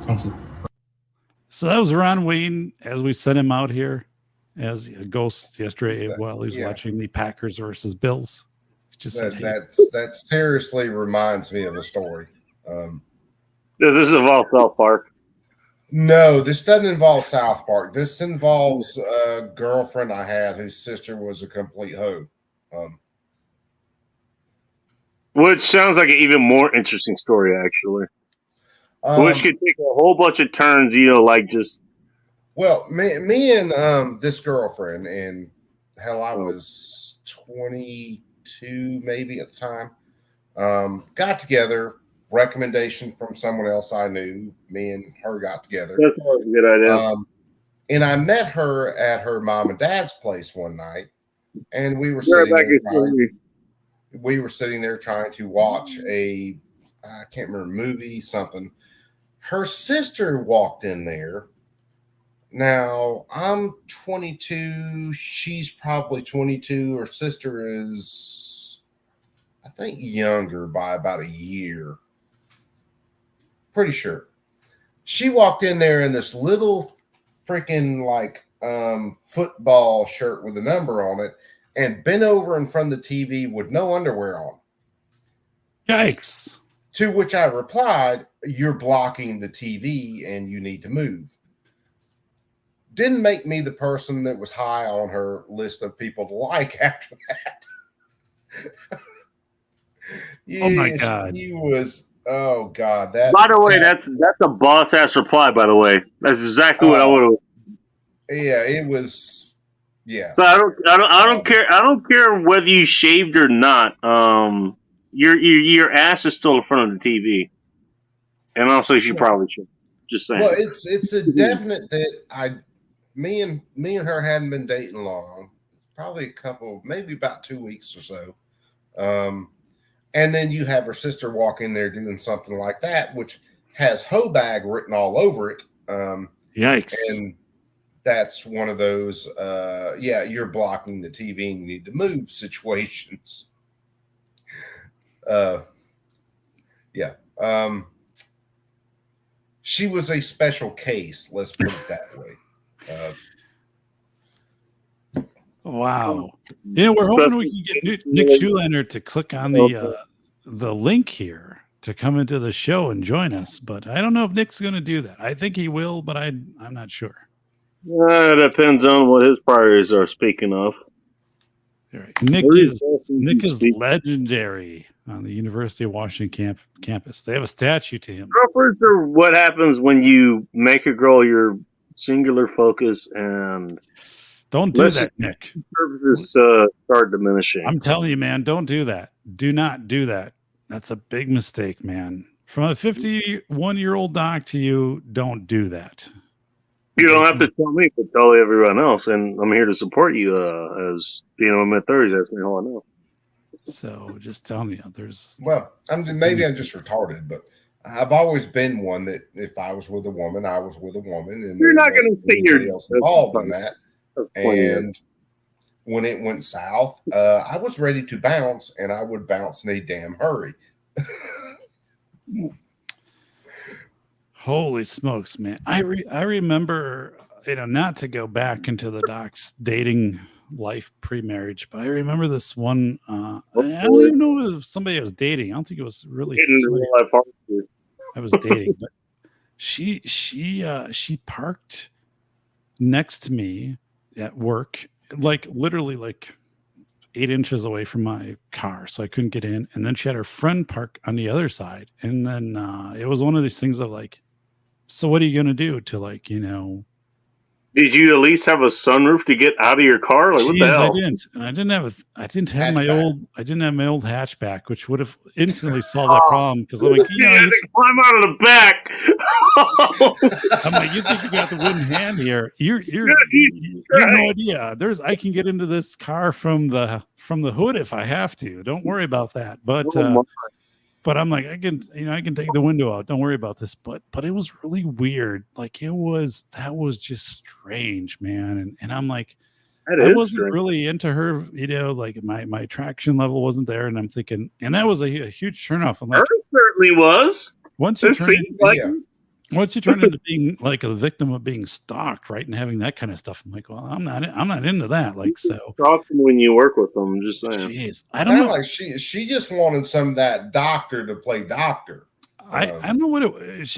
Thank you. So that was Ron Wayne as we sent him out here as a ghost yesterday while he was watching the Packers versus Bills. Just that seriously reminds me of a story. Does this involve South Park? No, this doesn't involve South Park. This involves a girlfriend I had whose sister was a complete hoe. Which sounds like an even more interesting story, actually. Which could take a whole bunch of turns, like just. Well, me and this girlfriend, and hell, I was 22 maybe at the time, got together. Recommendation from someone else I knew. Me and her got together. That's a good idea. And I met her at her mom and dad's place one night, and we were sitting there trying to watch I can't remember, movie, something. Her sister walked in there. Now, I'm 22. She's probably 22. Her sister is, I think, younger by about a year. Pretty sure. She walked in there in this little freaking football shirt with a number on it and bent over in front of the TV with no underwear on. Yikes. To which I replied, "You're blocking the TV and you need to move." Didn't make me the person that was high on her list of people to like after that. Oh my God. She was Oh God, that. By the way, that's a boss ass reply. By the way, that's exactly what I would have. Yeah, it was. Yeah. So I don't care. I don't care whether you shaved or not. Your ass is still in front of the TV, and also you probably should. Just saying. Well, it's a definite that me and her hadn't been dating long. Probably a couple, maybe about 2 weeks or so. And then you have her sister walk in there doing something like that, which has 𝗀𝗵𝗿𝗶 written all over it. Yikes. And that's one of those, you're blocking the TV and you need to move situations. She was a special case, let's put it that way. Wow. We're hoping we can get Nick 𝘁𝗵𝗿𝗏 to click on the link here to come into the show and join us, but I don't know if Nick's going to do that. I think he will, but I'm not sure. It depends on what his priorities are. Speaking of, right. Nick is legendary on the University of Washington campus. They have a statue to him. Trumpers are what happens when you make a girl your singular focus and. Don't do that, Nick. Services start diminishing. I'm telling you, man, don't do that. Do not do that. That's a big mistake, man. From a 51-year-old doc to you, don't do that. You don't have to tell me, but tell everyone else. And I'm here to support you as being in my mid-30s. That's me all I know. So just tell me. Well, maybe I'm just retarded, but I've always been one that if I was with a woman, I was with a woman. And you're not going to say you're else involved in that. And when it went south, I was ready to bounce, and I would bounce in a damn hurry. Holy smokes, man! I remember, not to go back into the doc's dating life pre-marriage, but I remember this one. I don't even know if it was somebody I was dating. I don't think it was really I was dating, but she parked next to me at work, like literally like 8 inches away from my car, so I couldn't get in. And then she had her friend park on the other side. And then it was one of these things of like, so what are you gonna do to Did you at least have a sunroof to get out of your car? Like, what the hell? I didn't, and I didn't have my old hatchback, which would have instantly solved that problem. Because I'm like, you had to climb out of the back. I'm like, you think you got the wooden hand here? You have no idea. I can get into this car from the hood if I have to. Don't worry about that. But I'm like, I can take the window out. Don't worry about this. But it was really weird. Like that was just strange, man. And I'm like, I wasn't really into her, like my attraction level wasn't there. And I'm thinking, and that was a huge turnoff. I'm like, it certainly was. Once you turn into being like a victim of being stalked, right, and having that kind of stuff, I'm like, well, I'm not into that. Like, so talk when you work with them. I'm just saying. Jeez, I don't know. Like she just wanted some of that doctor to play doctor. I don't know what it was.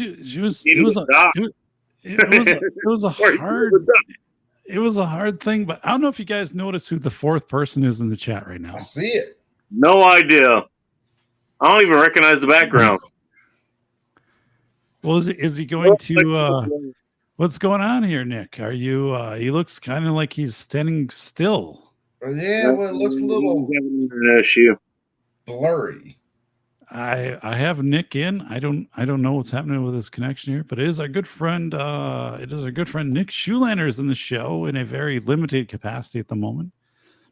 It was a hard thing, but I don't know if you guys notice who the fourth person is in the chat right now. I see it. No idea. I don't even recognize the background. Well, is he going to? What's going on here, Nick? Are you? He looks kind of like he's standing still. Yeah, well, it looks a little blurry. I have Nick in. I don't know what's happening with his connection here, but it is our good friend. Nick 𝘁𝗵𝗿𝗏 is in the show in a very limited capacity at the moment.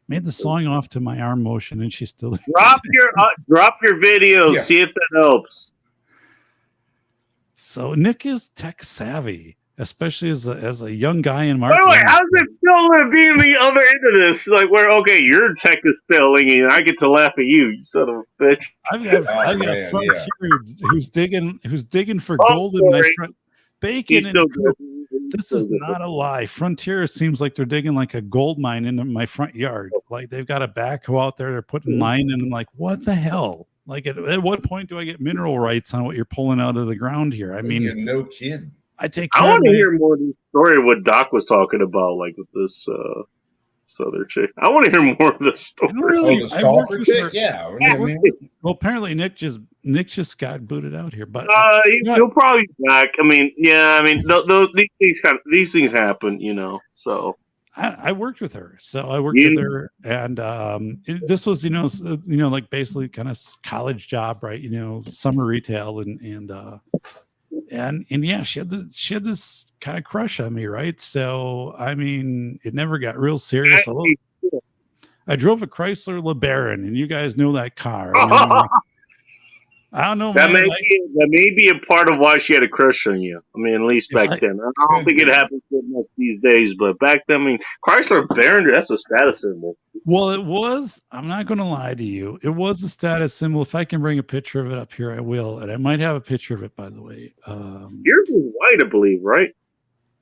Made the song off to my arm motion, and she's still drop your videos. Yeah. See if that helps. So Nick is tech savvy, especially as a young guy in marketing. By the way, how's it feel being the other end of this? Like, where your tech is failing, and I get to laugh at you son of a bitch. I've got Frontier who's digging for gold in my front bacon. This is not a lie. Frontier seems like they're digging like a gold mine into my front yard. Like they've got a backhoe out there. They're putting line in. And like, what the hell? Like at what point do I get mineral rights on what you're pulling out of the ground here? I mean, you're no kid. I want to hear more of the story of what Doc was talking about, like with this Southern chick. I want to hear more of the story. Really, the stalker chick? Yeah. I mean, well, apparently Nick just got booted out here, but he'll probably be back. I mean, yeah. I mean, these things happen, So I worked with her, with her, and this was, like basically kind of college job, right? Summer retail, and yeah, she had this kind of crush on me, right? So I mean, it never got real serious. I drove a Chrysler LeBaron, and you guys know that car. I don't know. That man, may be a part of why she had a crush on you. I mean, at least back then. I don't think it happens so much these days, but back then, I mean, Chrysler LeBaron, that's a status symbol. Well, it was. I'm not going to lie to you. It was a status symbol. If I can bring a picture of it up here, I will. And I might have a picture of it, by the way. Yours was white, I believe, right?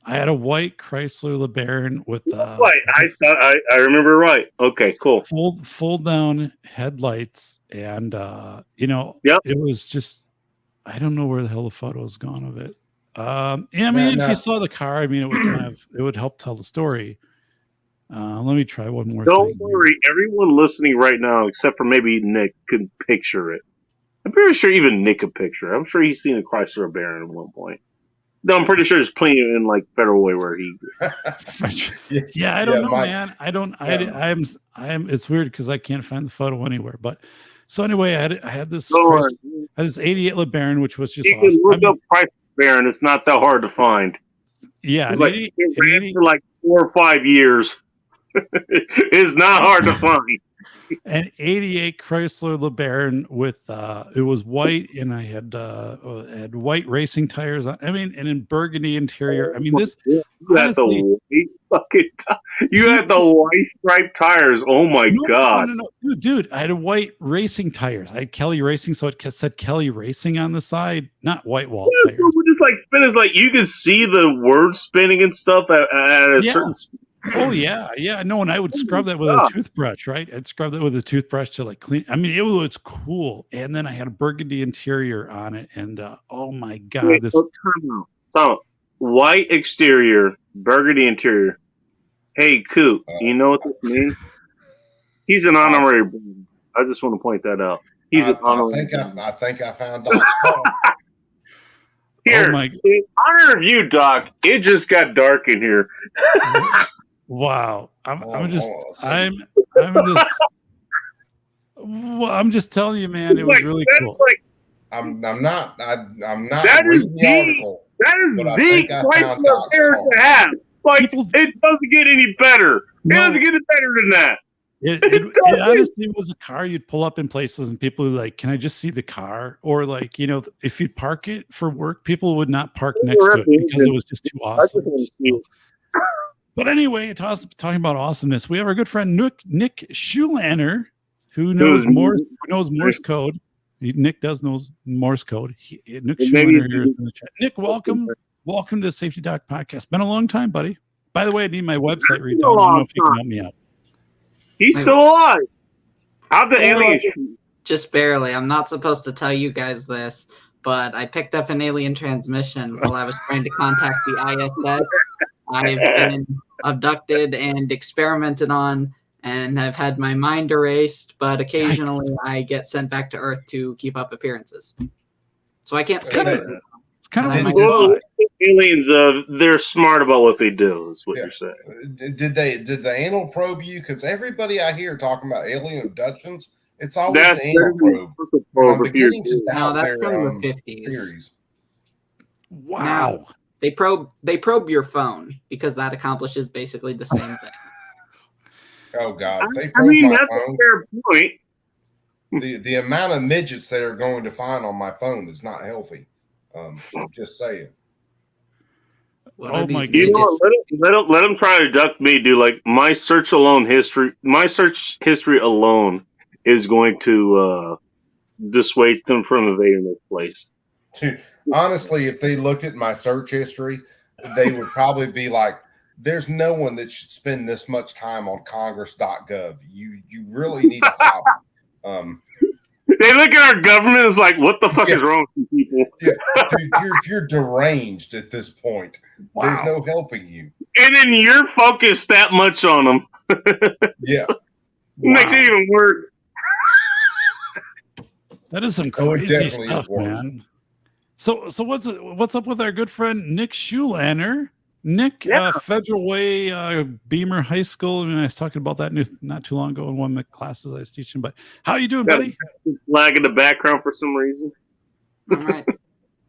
I had a white Chrysler LeBaron with white. I remember right. Okay, cool. Fold down headlights, and it was just, I don't know where the hell the photo's gone of it. If you saw the car, I mean, it would it would help tell the story. Let me try one more. Don't worry, everyone listening right now, except for maybe Nick, can picture it. I'm pretty sure even Nick could picture it. I'm sure he's seen a Chrysler LeBaron at one point. No, I'm pretty sure there's plenty in like Federal Way where he. Yeah, I don't know, man. I don't. I'm. It's weird because I can't find the photo anywhere. But so anyway, I had this 88 LeBaron, which was just. You can look up Chrysler LeBaron. It's not that hard to find. Yeah, it ran for like 4 or 5 years. It's not hard to find. An 88 Chrysler LeBaron with it was white, and I had white racing tires on. I mean, and in burgundy interior. I mean, this honestly, you had the white striped tires. Oh my god, no. Dude, I had white racing tires. I had Kelly Racing, so it said Kelly Racing on the side, not white wall tires. It's like spin. It's like you can see the words spinning and stuff at a certain speed. Oh yeah. No, and I would scrub that with a toothbrush, right? I'd scrub that with a toothbrush to like clean. I mean, it was cool. And then I had a burgundy interior on it, and oh my god, white exterior, burgundy interior. Hey, Coop, you know what this means? He's an honorary. I just want to point that out. He's an honorary. I think I found Doc's car. Here, in honor of you, Doc. It just got dark in here. Wow. I'm just telling you, man, it was really cool. I'm not that reading the article. That is the Chrysler LeBaron to have. Like, it doesn't get any better. It doesn't get any better than that. It honestly was a car you'd pull up in places, and people would like, can I just see the car? Or like, if you park it for work, people would not park next to it because it was just too awesome. But anyway, talking about awesomeness, we have our good friend Nick Schulaner, who knows Morse code. Nick does know Morse code. Nick Schulaner here in the chat. Nick, welcome to the Safety Doc Podcast. Been a long time, buddy. By the way, I need my website redone. I don't know if you can help me out. He's still alive. How'd the alien shoot? Just barely. I'm not supposed to tell you guys this, but I picked up an alien transmission while I was trying to contact the ISS. I've been abducted and experimented on, and I've had my mind erased, but occasionally I get sent back to Earth to keep up appearances. So I can't sleep. It's kind of aliens. They're smart about what they do. Is what you're saying? Did the anal probe you? Because everybody I hear talking about alien abductions, it's always the anal probe. I'm beginning to doubt that's from the 50s. Theories. Wow. Now, they probe your phone because that accomplishes basically the same thing. Oh God! They probe my phone. A fair point. The amount of midgets they are going to find on my phone is not healthy. I'm just saying. Oh my God! You know, let them try to abduct me. Do like my search history alone is going to dissuade them from invading this place. Dude, honestly, if they look at my search history, they would probably be like, "There's no one that should spend this much time on Congress.gov. You really need to hop." They look at our government as like, "What the fuck is wrong with you people?" Yeah, dude, you're deranged at this point. Wow. There's no helping you. And then you're focused that much on them. Yeah. Makes it even worse. That is some Oh, it crazy definitely stuff, is worse. man. So what's up with our good friend Nick 𝘂𝗵𝗃? Nick, Federal Way, Beamer High School. I mean, I was talking about that not too long ago in one of the classes I was teaching. But how you doing, buddy? Flag in the background for some reason. All right.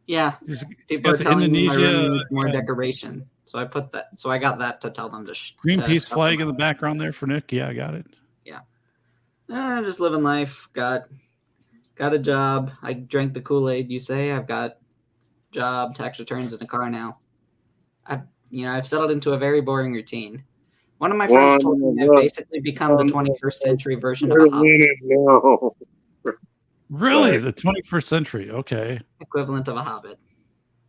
Yeah. People are got the telling me my Indonesia, room needs more decoration. So I put that. So I got that to tell them to. Greenpeace flag in the background there for Nick. Yeah, I got it. Yeah. Just living life. Got a job. I drank the Kool-Aid. You say I've got job, tax returns, and a car now. I've settled into a very boring routine. One of my friends told me I've basically become the 21st century version of a hobbit. Really, the 21st century? Okay. Equivalent of a hobbit.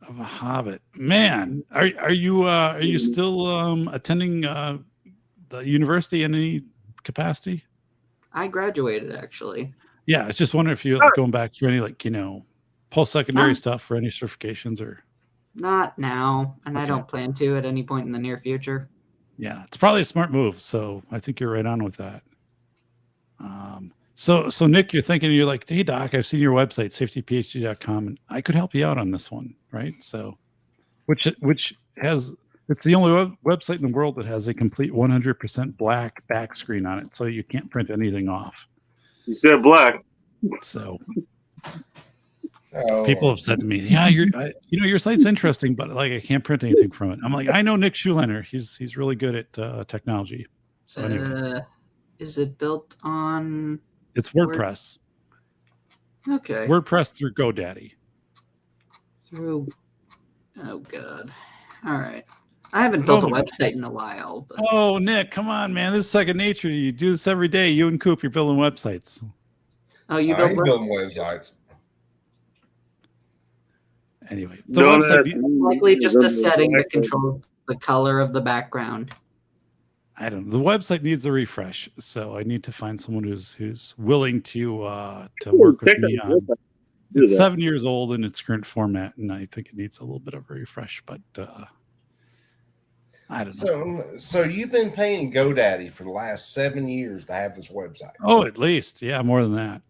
Of a hobbit, man. Are you still attending the university in any capacity? I graduated actually. Yeah, I was just wondering if you're going back for any post-secondary stuff for any certifications or. Not now, and I don't plan to at any point in the near future. Yeah, it's probably a smart move. So I think you're right on with that. So Nick, you're like, hey Doc, I've seen your website, safetyphd.com, and I could help you out on this one, right? So, which it's the only website in the world that has a complete 100% black back screen on it, so you can't print anything off. You said black. So. People have said to me, "Yeah, your site's interesting, but I can't print anything from it." I'm like, I know Nick 𝘂𝗵𝗃. He's really good at technology. So anyway, is it built on? It's WordPress. Okay. WordPress through GoDaddy. Oh God. All right. I haven't built a website in a while. But... Oh, Nick, come on, man! This is second nature. You do this every day. You and Coop, you're building websites. Oh, you building websites. Anyway, the website is likely just a setting that controls the color of the background. I don't know. The website needs a refresh, so I need to find someone who's willing to work with me on. It's 7 years old in its current format, and I think it needs a little bit of a refresh. But I don't know. So you've been paying GoDaddy for the last 7 years to have this website? Oh, at least, yeah, more than that.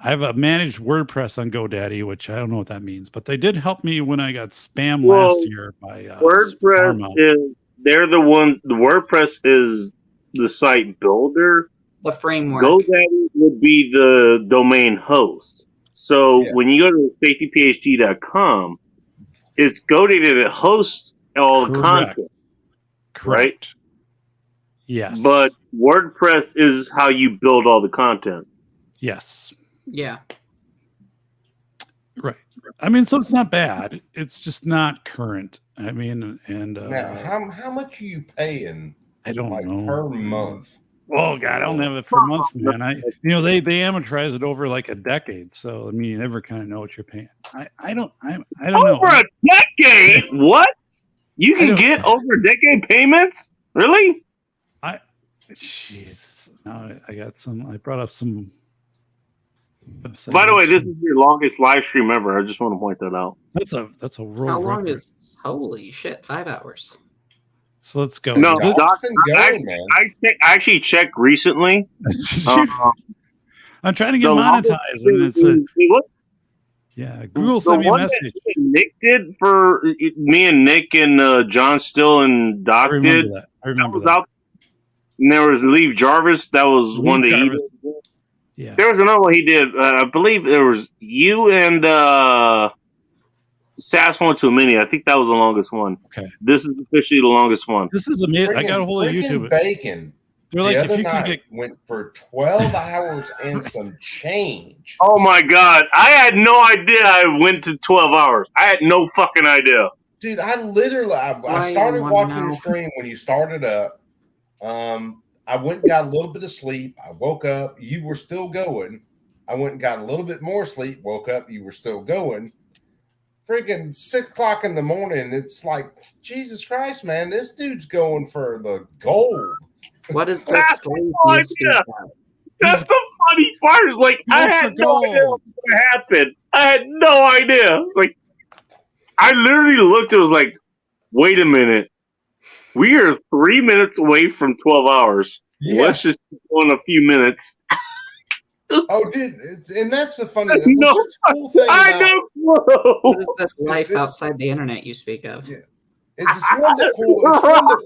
I have a managed WordPress on GoDaddy, which I don't know what that means, but they did help me when I got spam last year by WordPress. They're the one. The WordPress is the site builder. The framework. GoDaddy would be the domain host. So when you go to safetyphd.com, it's GoDaddy that hosts all the content. Correct. Right? Yes. But WordPress is how you build all the content. Yes. Yeah. Right. I mean, so it's not bad. It's just not current. I mean, and now, how much are you paying? I don't know per month. Oh God, I don't have it per month, man. They amortize it over like a decade, so I mean, you never kind of know what you're paying. I don't know. Over a decade? What? You can get over a decade payments? Really? Jeez. Now I got some. I brought up some. By the way, this is your longest live stream ever. I just want to point that out. That's a world How long record. is? Holy shit! 5 hours. So let's go. No, Doc, I actually checked recently. I'm trying to get monetized, and it's Google sent me a message. Nick did for me and Nick and John Still and Doc did. I remember that. And there was 𝗲𝗵𝗿𝗶𝗏. That was one that he did. Yeah. There was another one he did. I believe there was you and SAS 1 I think that was the longest one. Okay. This is officially the longest one. This is amazing. I got a hold of YouTube. Bacon. They're like, the if other you can night went for 12 hours and some change. Oh my God. I had no idea I went to 12 hours. I had no fucking idea. Dude, I literally, I started watching your stream when you started up. I went and got a little bit of sleep. I woke up. You were still going. I went and got a little bit more sleep. Woke up. You were still going. Freaking 6 o'clock in the morning. It's like, Jesus Christ, man. This dude's going for the gold. What is the sleep? That's the funny part. Is like, I had no idea what happened. I had no idea. It's like, I literally looked. It was like, wait a minute. We are 3 minutes away from 12 hours. Yeah. Let's just go in a few minutes. Oh, dude, and that's the funny thing. No, What's the cool thing I about know. What is this life it's- outside the internet you speak of? Yeah. It's one of the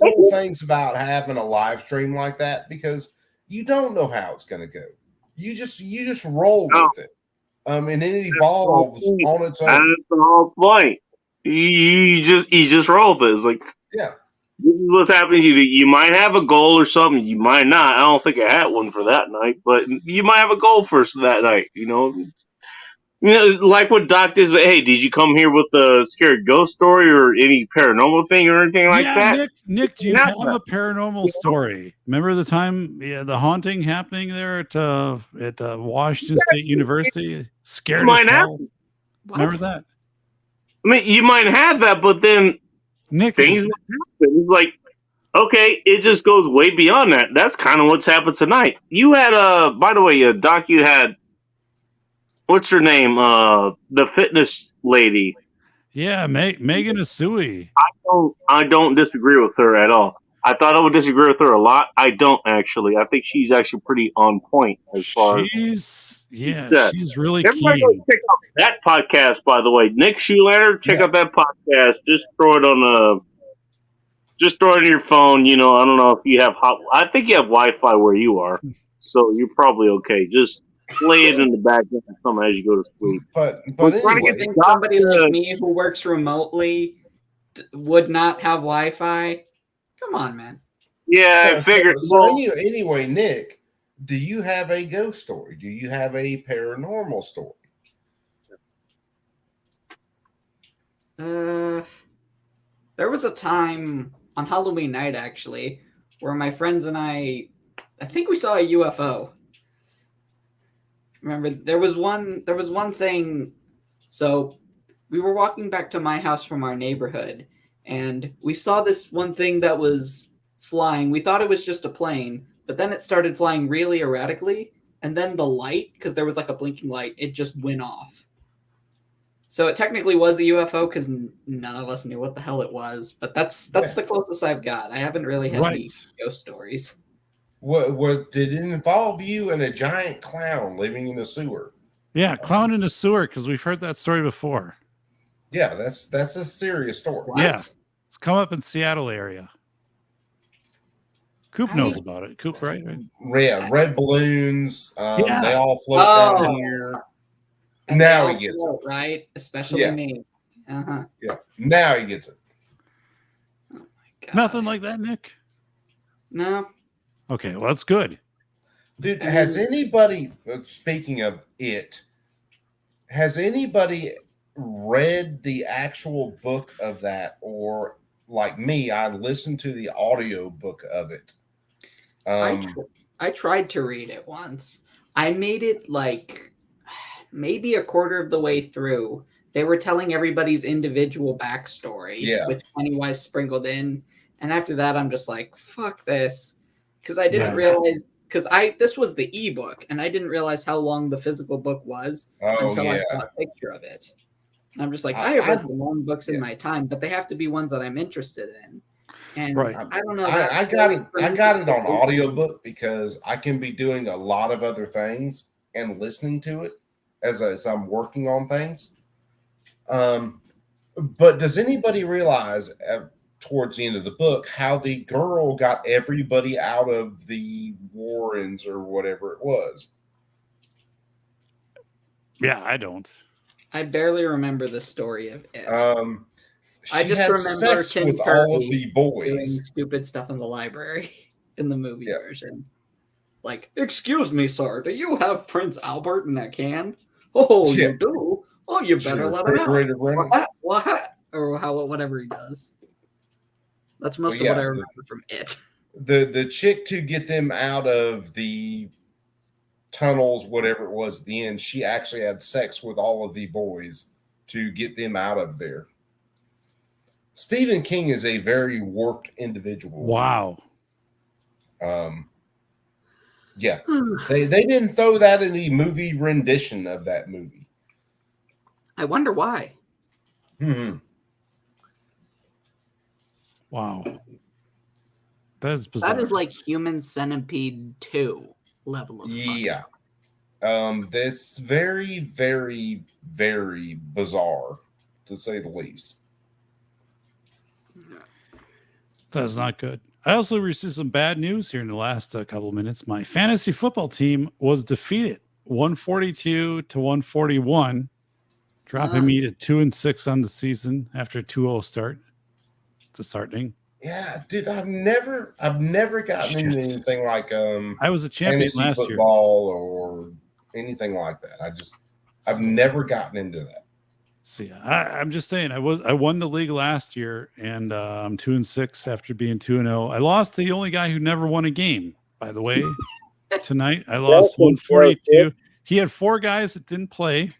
cool things about having a live stream like that, because you don't know how it's going to go. You just roll with it. And it evolves on its own. And it's the whole point. You just roll with it. It's like, yeah, this is what's happening to you. You might have a goal or something. You might not. I don't think I had one for that night, but you might have a goal for that night. Like what Doc did. Hey, did you come here with a scared ghost story or any paranormal thing or anything like that? Nick, do you have a paranormal story? Remember the time, the haunting happening there at Washington State University? Scared as hell. Remember that? I mean, you might have that, but then Nick, things would happen. It's like, okay, it just goes way beyond that. That's kind of what's happened tonight. You had by the way, Doc, you had, what's her name? The fitness lady. Yeah, 𝗵𝗵ici𝘂𝗿𝗶. I don't disagree with her at all. I thought I would disagree with her a lot. I don't actually. I think she's actually pretty on point as far as she's really Everybody keen. go check out that podcast, by the way. Nick 𝘂𝗵𝗿𝗏, check out that podcast. Just throw it on your phone. I don't know if you have I think you have Wi-Fi where you are, so you're probably okay. Just play it in the background or something as you go to sleep. But anyway, you think somebody like me who works remotely would not have Wi-Fi? Come on, man. Yeah, I figured. Anyway, Nick, do you have a ghost story? Do you have a paranormal story? There was a time on Halloween night, actually, where my friends and I think we saw a UFO. Remember, there was one thing. So we were walking back to my house from our neighborhood, and we saw this one thing that was flying. We thought it was just a plane, but then it started flying really erratically, and then the light, because there was like a blinking light, it just went off. So it technically was a UFO because none of us knew what the hell it was, but that's the closest I've got. I haven't really had any ghost stories. What did it involve you and a giant clown living in the sewer? Yeah, clown in the sewer, because we've heard that story before. Yeah, that's a serious story. What? Yeah, it's come up in Seattle area. Coop knows about it. Coop, right? Yeah, red balloons. They all float down here. And now he gets it, right? Especially me. Yeah, now he gets it. Oh my God. Nothing like that, Nick. No. Okay, well that's good. Dude, has anybody, speaking of it, has anybody read the actual book of that? Or like me, I listened to the audio book of it. I tried to read it once. I made it like maybe a quarter of the way through. They were telling everybody's individual backstory with Pennywise sprinkled in. And after that, I'm just like, fuck this. Because I didn't realize, this was the ebook, and I didn't realize how long the physical book was until I saw a picture of it. And I'm just like, I have read the long books in my time, but they have to be ones that I'm interested in. And I don't know. I got it on audiobook because I can be doing a lot of other things and listening to it as I'm working on things. But does anybody realize towards the end of the book how the girl got everybody out of the Warrens or whatever it was? Yeah, I don't. I barely remember the story of it. She I just had remember sex Tim with all of Curry the boys doing stupid stuff in the library in the movie version. Like, excuse me, sir, do you have Prince Albert in a can? Oh, you do? Oh, you better let him out. What? Or whatever he does. That's most of what I remember from it. The chick to get them out of the tunnels, whatever it was at the end, she actually had sex with all of the boys to get them out of there. Stephen King is a very warped individual. Wow. Yeah. They didn't throw that in the movie rendition of that movie. I wonder why. Wow. That is bizarre. That is like Human Centipede 2 level of fun. Yeah. That's very, very, very bizarre, to say the least. That's not good. I also received some bad news here in the last couple of minutes. My fantasy football team was defeated 142 to 141, dropping me to 2-6 on the season after a 2-0 start. The starting. Yeah, dude, I've never gotten into anything like I was a champion last year. Football or anything like that. I've never gotten into that. See, I'm just saying, I won the league last year, and I'm 2-6 after being 2-0. I lost to the only guy who never won a game, by the way. Tonight, I lost 142. He had 4 guys that didn't play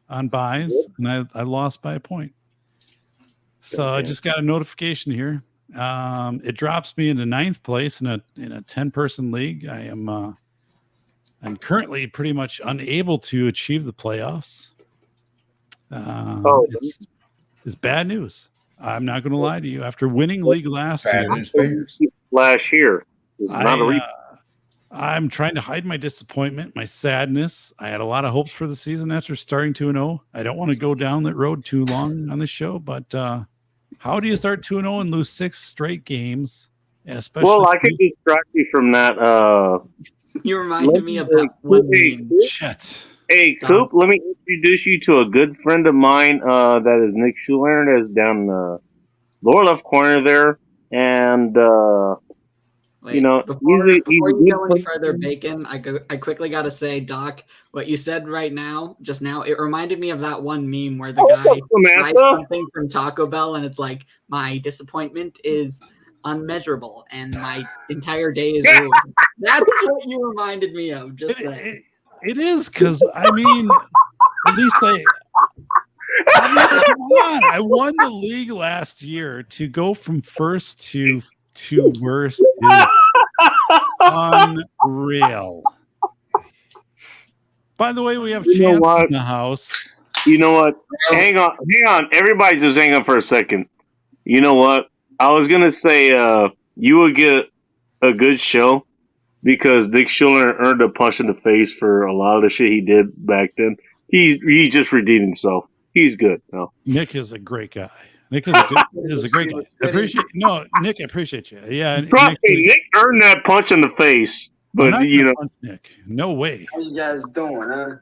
on buys, and I lost by a point. So I just got a notification here. It drops me into 9th place in a 10-person league. I'm currently pretty much unable to achieve the playoffs. It's bad news. I'm not going to lie to you. After winning league last year, is not a reason. I'm trying to hide my disappointment, my sadness. I had a lot of hopes for the season after starting 2-0. I don't want to go down that road too long on the show, but how do you start 2-0 and lose 6 straight games? Especially I could distract you from that. You reminded me of that one game. Shit. Hey, Coop, let me introduce you to a good friend of mine that is Nick Schuler, that is down in the lower left corner there. And, before you go any further, Bacon, I quickly got to say, Doc, what you said just now, it reminded me of that one meme where the guy buys something from Taco Bell and it's like, my disappointment is unmeasurable and my entire day is ruined. That is what you reminded me of. Just saying. It is, because at least come on. I won the league last year. To go from first to worst is unreal. By the way, we have champs in the house. You know what? Hang on. Everybody just hang on for a second. You know what? I was going to say you would get a good show because Dick Schuler earned a punch in the face for a lot of the shit he did back then. He just redeemed himself. He's good now. Nick is a great guy. Nick is a great guy. Nick, I appreciate you. Yeah. Trust me, Nick earned that punch in the face. But Nick, no way. How you guys doing, huh?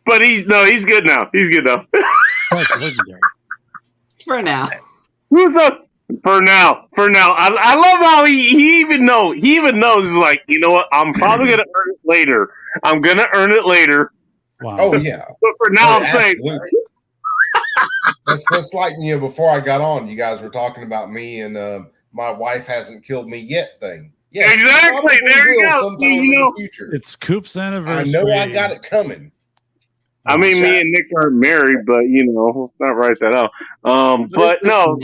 But he's good now. He's good now. Legendary. For now. Who's up? For now. I love how he even knows. He even knows. He's like, you know what? I'm probably gonna earn it later. I'm gonna earn it later. Wow. Oh yeah. But for now, I'm saying. That's like, before I got on, you guys were talking about me and my wife hasn't killed me yet thing. Yeah, exactly. There you go. Sometime in the future. It's Coop's anniversary. I know I got it coming. I mean, me and Nick aren't married, but let's not write that out. But no,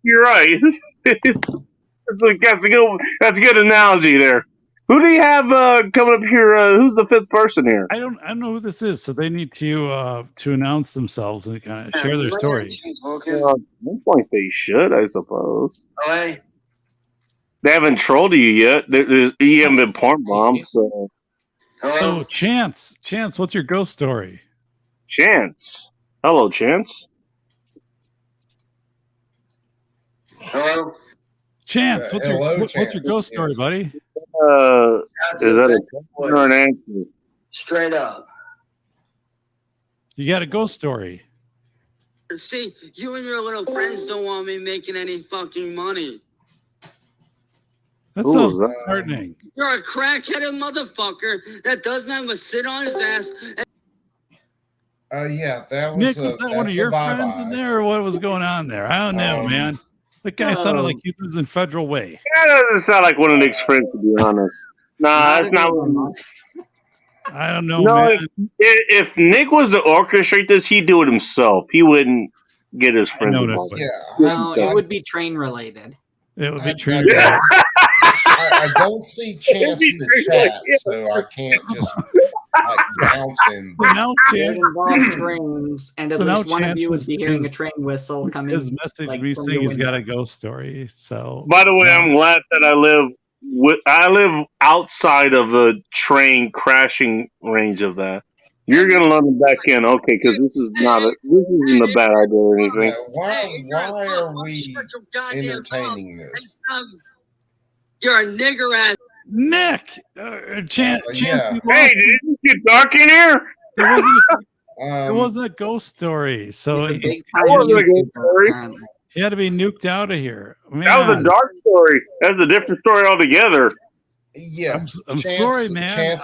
you're right. That's a good analogy there. Who do you have coming up here? Who's the 5th person here? I don't know who this is, so they need to announce themselves and kind of share their story. At one point they should, I suppose. Hey. They haven't trolled you yet. You haven't been porn bombed, so. Oh, Chance, what's your ghost story? Chance. Hello, Chance. Hello. Chance, what's your ghost story, buddy? Is that a question or an answer? Straight up. You got a ghost story. See, you and your little friends don't want me making any fucking money. That sounds disheartening. You're a crackheaded motherfucker that doesn't have a sit on his ass. Yeah, that was Nick. Was that one of your friends in there, or what was going on there? I don't know, man. That guy sounded like he lives in Federal Way. That doesn't sound like one of Nick's friends, to be honest. Nah, that's not one. I don't know, man. If Nick was to orchestrate this, he'd do it himself. He wouldn't get his friends involved. No, it would be train related. It would be train related. I don't see Chance in the chat, so I can't just like bouncing. So now It involves trains, and at So now least one of you would Chance be hearing a is- train whistle coming. his message like, me from saying your he's got a window. ghost story. So By the way, now- I'm glad that I live outside of the train crashing range of that. You're gonna let them back in, okay? Because this isn't a bad idea or anything. Why are we entertaining this? You're a nigger ass. Nick, Chance, yeah. we Hey, lost did it get dark in here? it wasn't a ghost story. So He's a big That time wasn't a good YouTuber, story. apparently. he had to be nuked out of here. Man, That was a dark story. That's a different story altogether. Yeah, I'm sorry, man.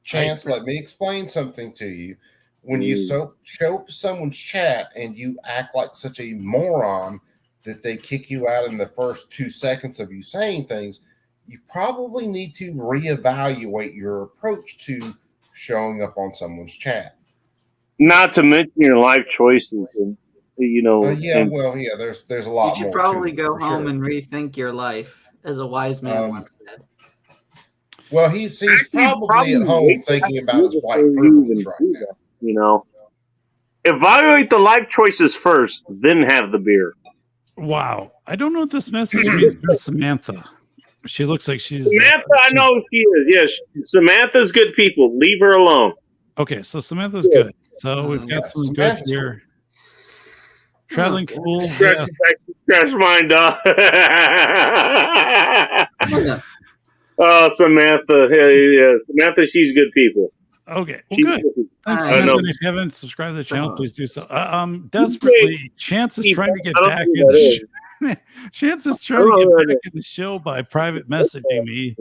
Chance, let me explain something to you. When you show up someone's chat and you act like such a moron that they kick you out in the first 2 seconds of you saying things, you probably need to reevaluate your approach to showing up on someone's chat. Not to mention your life choices, and there's a lot You more. should probably to it, go for home sure. and rethink your life, as a wise man once said. Well, he's probably at home thinking about his white privilege right now. You know, evaluate the life choices first, then have the beer. Wow, I don't know what this message means for Samantha. She looks like she's Samantha. I know who she is. Yes, Samantha's good people. Leave her alone. Okay, so Samantha's good. So we've got some good Samantha's here. Traveling fools. Scratch mine, dog. Oh, Samantha. Yeah, Samantha, she's good people. Okay, well, She's good. good. Thanks, I Samantha. know. And if you haven't subscribed to the channel, please do so. Desperately, Chance is trying to get I don't back know in who that the is. show. Chance is trying to get back in the show by private messaging me.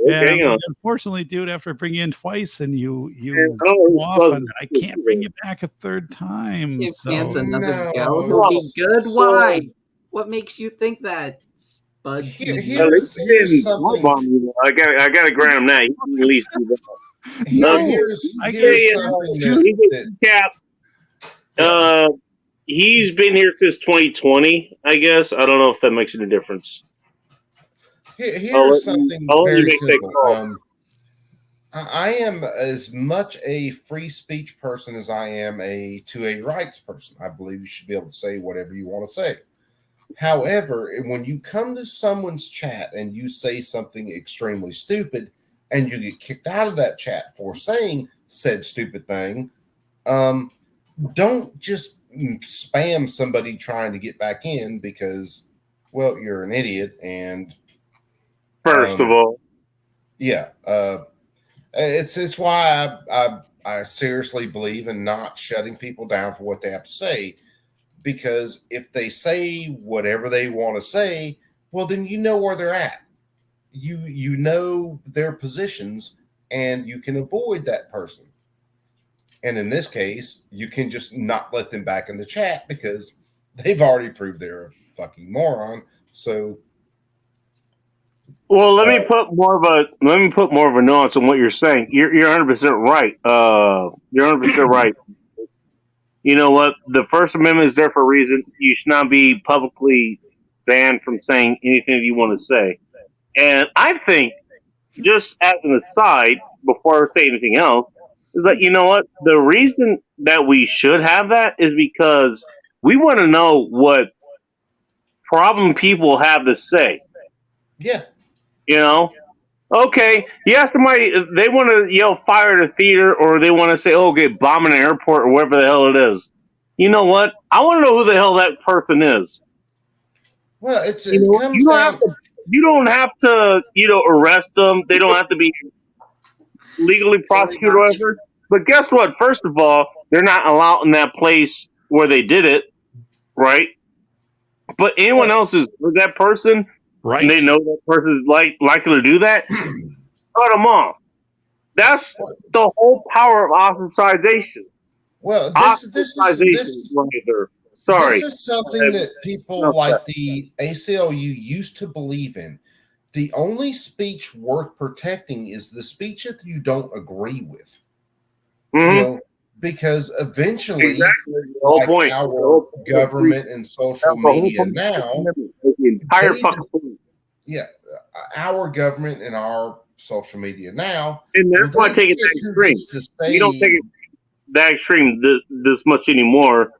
Okay, And unfortunately, dude, after I bring you in twice and you oh, go off on that, I can't bring you back a third time. Give So Chance another No. go. He'll be good. Why? What makes you think that, Spud? Here's something. I got to grant him that. He can at least do that. Here's something that Cap. He's been here since 2020. I guess I don't know if that makes any difference. Here's something I'll let you very make that simple. call. I am as much a free speech person as I am to a rights person. I believe you should be able to say whatever you want to say. However, when you come to someone's chat and you say something extremely stupid and you get kicked out of that chat for saying said stupid thing, don't just spam somebody trying to get back in because, well, you're an idiot. And First of all, yeah, it's why I seriously believe in not shutting people down for what they have to say, because if they say whatever they want to say, well, then you know where they're at. You know their positions, and you can avoid that person. And in this case, you can just not let them back in the chat because they've already proved they're a fucking moron. So, well, let me put more of a nuance on what you're saying. You're 100% right. You're 100% right. You know what? The First Amendment is there for a reason. You should not be publicly banned from saying anything that you want to say. And I think, just as an aside, before I say anything else, is that, you know what? The reason that we should have that is because we want to know what problem people have to say. yeah. You know? Okay, yeah, somebody, they want to yell fire at a theater, or they want to say, oh, get bombing an airport, or whatever the hell it is. You know what? I want to know who the hell that person is. Well, You don't have to, arrest them. They don't have to be legally prosecuted or whatever. But guess what? First of all, they're not allowed in that place where they did it, right? But anyone else is with that person, right? And they know that person is likely to do that. Cut them off. That's the whole power of ostracization. Well, this Sorry. This is something that people like the ACLU used to believe in. The only speech worth protecting is the speech that you don't agree with. Mm-hmm. Because eventually, exactly. like our government and social media now, the entire fucking yeah, our government and our social media now. And that's why I take it that extreme. You don't take it that extreme this much anymore.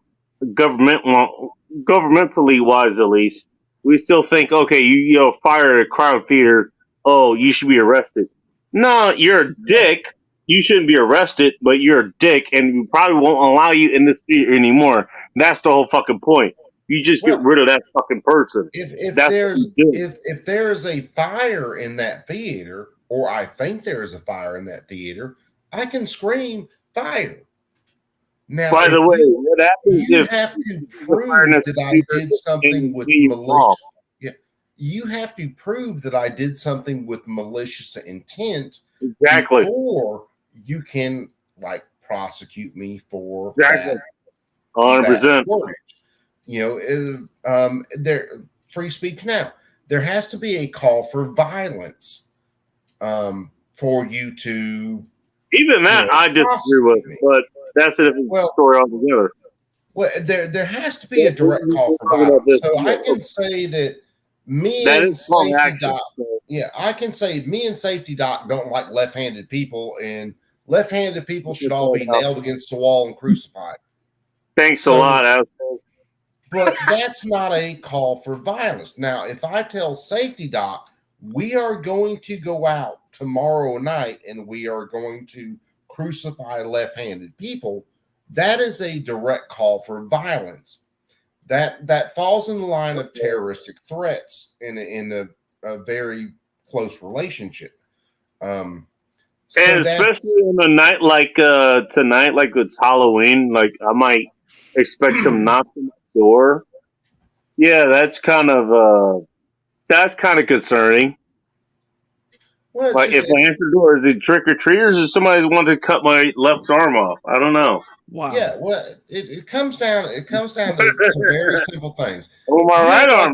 Governmentally wise, at least, we still think, okay, you know, fire a crowd feeder. Oh, you should be arrested. No, you're a dick. You shouldn't be arrested, but you're a dick, and we probably won't allow you in this theater anymore. That's the whole fucking point. You just get rid of that fucking person. If there's a fire in that theater, or I think there is a fire in that theater, I can scream fire. Now, by the way, what happens you if have to prove that I did something with malicious? Yeah, you have to prove that I did something with malicious intent before you can prosecute me for that. 100%. You know, there free speech now. There has to be a call for violence for you to. Even that, I disagree with, but that's a different story altogether. Well, there has to be a direct call for violence. So I can say that me and Safety Doc, I can say me and Safety Doc don't like left-handed people, and left-handed people should all be nailed against the wall and crucified. Thanks a lot, asshole. But that's not a call for violence. Now, if I tell Safety Doc, we are going to go out tomorrow night and we are going to crucify left-handed people, that is a direct call for violence. That falls in the line of terroristic threats in a very close relationship. And especially on a night like tonight, like it's Halloween, like I might expect some knocks on the door. Yeah, that's kind of concerning. Well, like if I answer the door, is it trick or treaters or somebody's wanting to cut my left arm off? I don't know. Wow. Yeah, well, it comes down to very simple things. Oh, my right arm.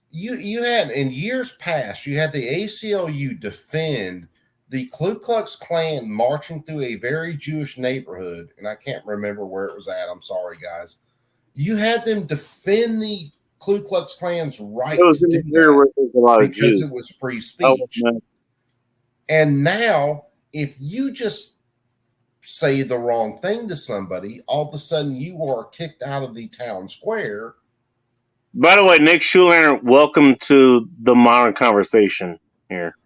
You had in years past, you had the ACLU defend the Ku Klux Klan marching through a very Jewish neighborhood, and I can't remember where it was at. I'm sorry, guys. You had them defend the Ku Klux Klan's right to do that because it was free speech. And now, if you just say the wrong thing to somebody, all of a sudden you are kicked out of the town square. By the way, Nick Schuler, welcome to the modern conversation here.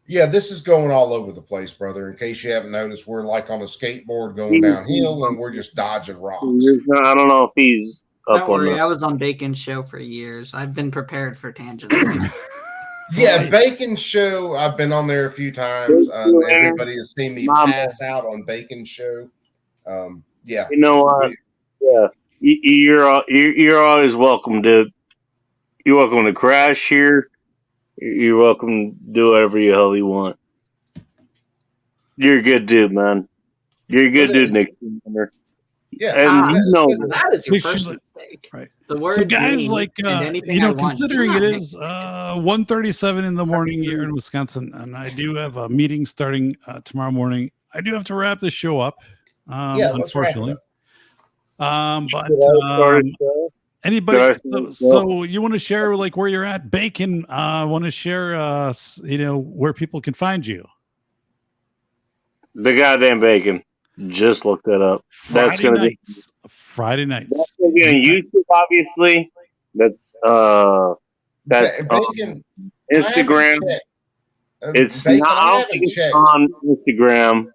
Yeah, this is going all over the place, brother. In case you haven't noticed, we're like on a skateboard going downhill and we're just dodging rocks. I don't know if he's up Don't worry, on this. I was on Bacon's show for years. I've been prepared for tangents. Yeah, Bacon's show. I've been on there a few times. Everybody has seen me pass out on Bacon's show. Yeah, you know what? Yeah, you're always welcome, dude. You're welcome to crash here. You're welcome to do whatever the hell you want. You're a good dude, man. You're a good dude, Nick. Yeah, and you know that is your first mistake. Right. The word so guys, mean, like considering it is 1:37 in the morning here in Wisconsin, and I do have a meeting starting tomorrow morning. I do have to wrap this show up. Unfortunately. Anybody? So you want to share like where you're at? Bacon. Want to share? Where people can find you. The goddamn Bacon. Just look that up. That's going to be Friday nights. That's going to be on YouTube, obviously. That's Bacon. Instagram. It's Bacon, not. I don't think it's on Instagram.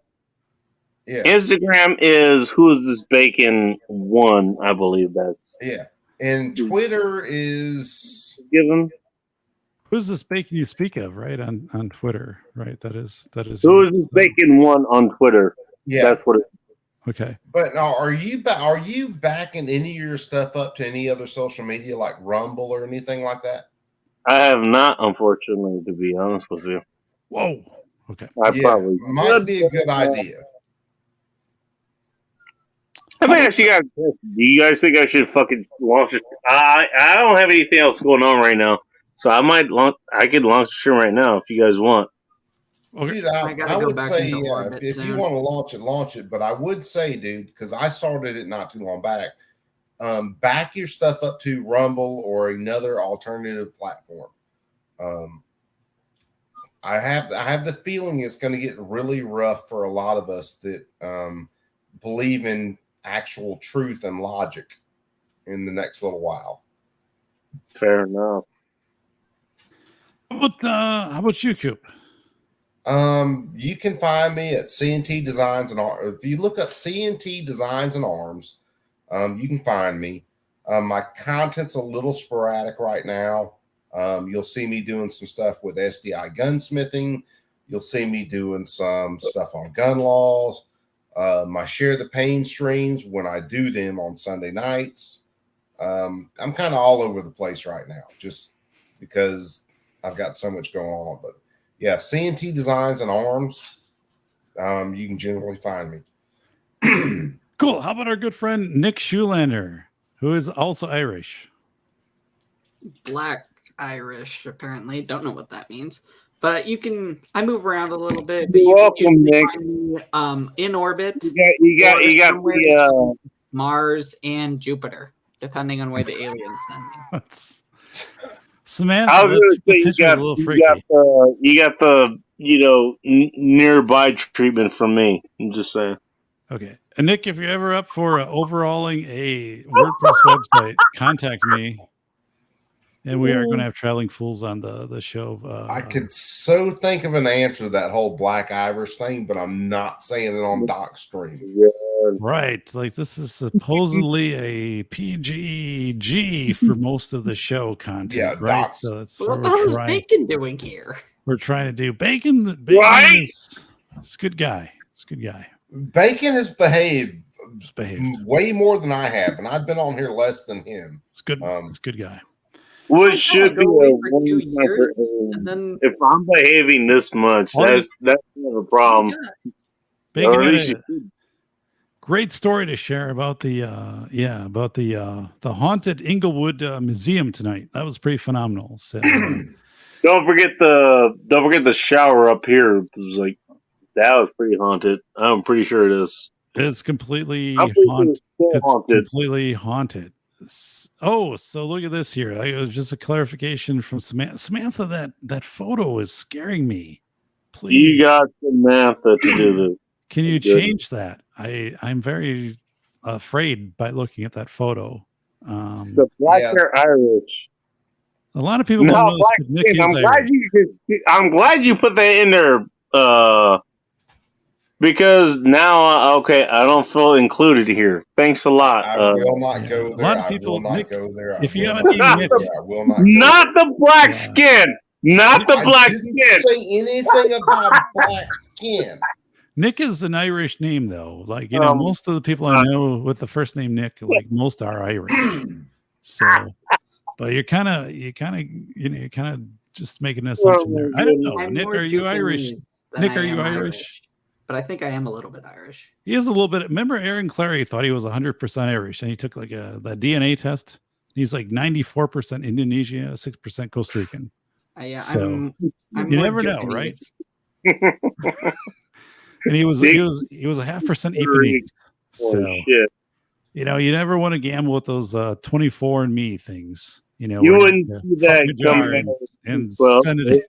Yeah. Instagram is Who Is This Bacon 1, I believe that's. Yeah. And Twitter is given. Who's this Bacon you speak of, right? On Twitter, right? That is. Who Is This Bacon 1 on Twitter? Yeah, that's what it is. Okay. But now, are you backing any of your stuff up to any other social media like Rumble or anything like that? I have not, unfortunately, to be honest with you. Whoa. Okay. I probably might be a good idea. I mean, actually, do you guys think I should fucking launch it? I don't have anything else going on right now, so I could launch the show right now if you guys want. Dude, I would say if you want to launch it. But I would say, dude, because I started it not too long back, back your stuff up to Rumble or another alternative platform. I have the feeling it's going to get really rough for a lot of us that believe in actual truth and logic in the next little while. Fair enough. How about you, Coop? You can find me at CNT Designs and Arms. If you look up CNT Designs and Arms, you can find me. My content's a little sporadic right now. You'll see me doing some stuff with SDI gunsmithing. You'll see me doing some stuff on gun laws. My Share the Pain streams when I do them on Sunday nights. I'm kind of all over the place right now just because I've got so much going on. But yeah, CNT Designs and Arms. You can generally find me. Cool. How about our good friend Nick Schulander, who is also Irish? Black Irish, apparently. Don't know what that means. But I move around a little bit. But Welcome, Nick. Find me, in orbit. You got the Mars and Jupiter, depending on where the aliens send me. Samantha, I was going to say you got the nearby treatment from me. I'm just saying. Okay. And Nick, if you're ever up for overhauling a WordPress website, contact me. And we are going to have Traveling Fools on the show. I could so think of an answer to that whole Black Irish thing, but I'm not saying it on Doc Stream. Right. Like this is supposedly a PG for most of the show content. Yeah, right. So that's what the hell is Bacon doing here? We're trying to do Bacon. Bacon is a good guy. It's a good guy. Bacon has behaved way more than I have, and I've been on here less than him. It's good. It's a good guy. Which should be if I'm behaving this much, that's not a problem. Bacon had a great story to share about the haunted Inglewood Museum tonight. That was pretty phenomenal. So don't forget the shower up here. Like that was pretty haunted. I'm pretty sure it is. It's completely haunted. It's completely haunted. Oh, so look at this here. It was just a clarification from Samantha. Samantha, that photo is scaring me. Please. You got Samantha to do this. Can you change that? I'm very afraid by looking at that photo. The black hair Irish. A lot of people don't know this, but Nick is I'm glad you put that in there. Because now, I don't feel included here. Thanks a lot. I will not go there. A lot of people, Nick, go there. If you haven't even not the black skin. Not the black skin. Didn't say anything about black skin. Nick is an Irish name, though. Like most of the people I know with the first name Nick, like most are Irish. So, but you're kind of just making an assumption there. I don't know. Nick, are you Irish? Nick, are you Irish? But I think I am a little bit Irish. He is a little bit. Remember, Aaron Clary thought he was 100% Irish, and he took like the DNA test. He's like 94% Indonesia, 6% Costa Rican. Yeah, so I'm you never know, right? And he was a 0.5% Ipanese. So shit. You never want to gamble with those 24andMe things. You wouldn't do that and send it in.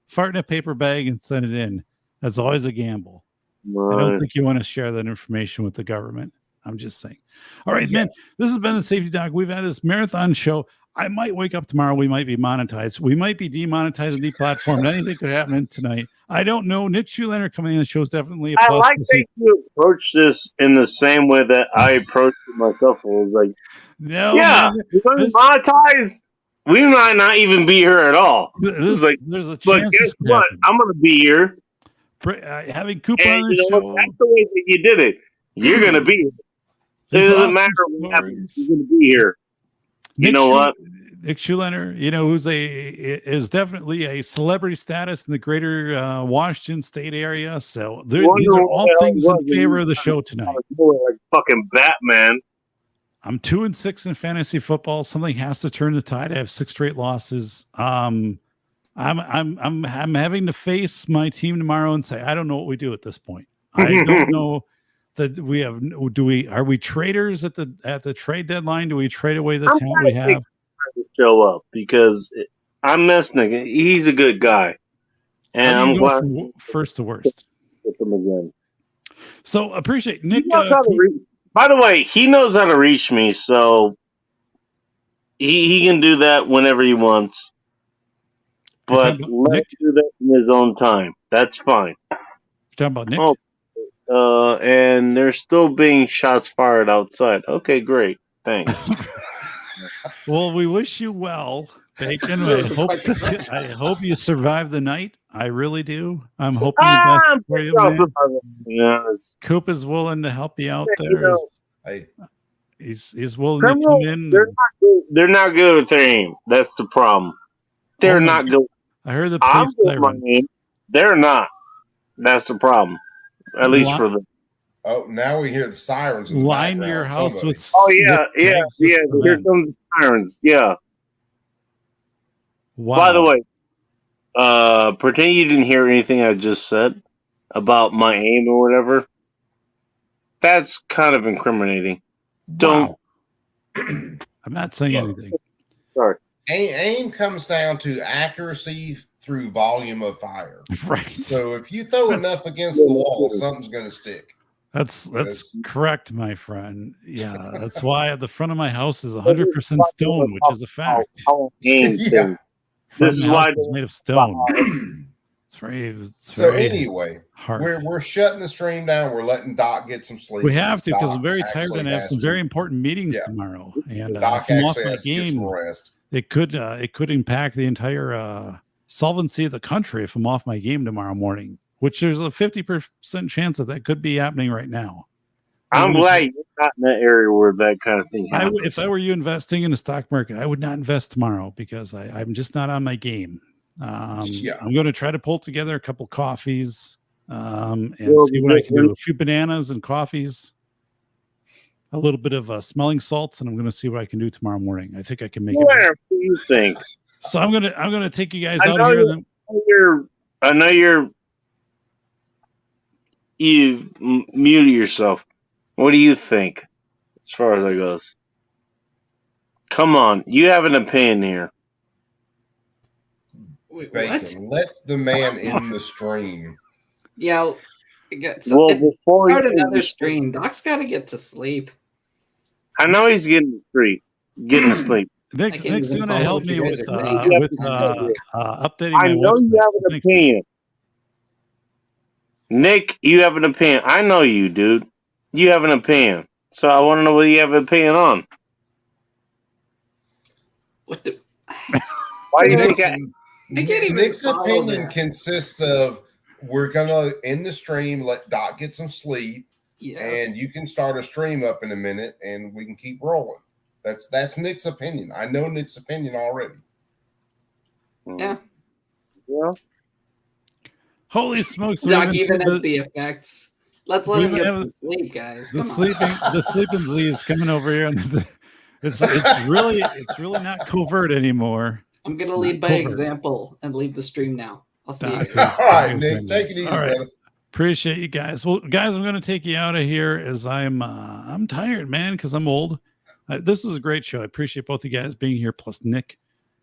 Fart in a paper bag and send it in. That's always a gamble. Right. I don't think you want to share that information with the government. I'm just saying. All right, man. This has been the Safety Doc. We've had this marathon show. I might wake up tomorrow. We might be monetized. We might be demonetized and deplatformed. Anything could happen tonight. I don't know. Nick Schulander coming in the show is definitely a plus. I like that you approach this in the same way that I approached it myself. I was like, we're monetized. We might not even be here at all. There's a chance. But guess what? I'm going to be here. Having Cooper on the show. That's the way that you did it. You're going to be here. It doesn't matter what happens. You're going to be here. You know what? Nick Schulander, who's is definitely a celebrity status in the greater Washington State area. So these are all things in favor of the show tonight. Like fucking Batman. I'm 2-6 in fantasy football. Something has to turn the tide. I have 6 straight losses. I'm having to face my team tomorrow and say I don't know what we do at this point. I don't know that we have. Are we traders at the trade deadline? Do we trade away the talent we have? To show up because I'm missing. He's a good guy. And How do I'm you go glad from first to worst? with them again. So appreciate Nick. He knows how to reach. By the way, he knows how to reach me, so he can do that whenever he wants. But let him do that in his own time. That's fine. You're talking about Nick? And there's still being shots fired outside. Okay, great. Thanks. Well, we wish you well, Bacon. I hope you survive the night. I really do. I'm hoping the best for you, man. Yes. Coop is willing to help you out You there. know, He's willing criminals, to come in. they're not good with their aim. That's the problem. They're not good. I heard the I'm police good with my sirens. aim. They're not. That's the problem. At least for them. Oh, now we hear the sirens. In the Line background. your house Somebody. with. Oh yeah. bags of Here cement. comes the sirens. Yeah. Wow. By the way, pretend you didn't hear anything I just said about my aim or whatever. That's kind of incriminating. Don't. I'm not saying anything. Sorry. Aim comes down to accuracy through volume of fire. Right. So if you throw enough against the wall, something's going to stick. That's correct, my friend. Yeah, that's why at the front of my house is 100% stone, which is a fact. Yeah. This is why it's made of stone. So anyway, hard. we're shutting the stream down. We're letting Doc get some sleep. We have to because Doc I'm very tired and I have some very important meetings tomorrow. And Doc if I'm off actually my has to get some game, rest. it could impact the entire solvency of the country if I'm off my game tomorrow morning. Which there's a 50% chance that could be happening right now. I'm glad you're not in that area where that kind of thing happens. If I were you investing in the stock market, I would not invest tomorrow because I'm just not on my game. I'm going to try to pull together a couple coffees and see what I can do. A few bananas and coffees, a little bit of smelling salts, and I'm going to see what I can do tomorrow morning. I think I can make it. Where do you think? So I'm gonna take you guys out here. I know you muted yourself. What do you think as far as that goes? Come on, you have an opinion here. Wait, Bacon, let the man in the stream. Yeah, before start he another stream. Doc's got to get to sleep. I know he's getting to sleep. Nick's going to help me with updating I my know website. you have an opinion. Nick, you have an opinion. I know you, dude. You have an opinion. So I want to know what you have an opinion on. What the? Why do you think Nick's opinion consists of we're gonna end the stream, let Doc get some sleep, and you can start a stream up in a minute, and we can keep rolling. That's Nick's opinion. I know Nick's opinion already. Yeah. Yeah. Holy smokes! Doc even has the effects. Let's let him get some sleep, guys. The sleeping Z is coming over here, and it's really not covert anymore. I'm gonna lead by example and leave the stream now. I'll see you. All right, Nick, take it easy, brother. Appreciate you guys. Well, guys, I'm going to take you out of here as I'm tired, man, because I'm old. This was a great show. I appreciate both you guys being here, plus Nick.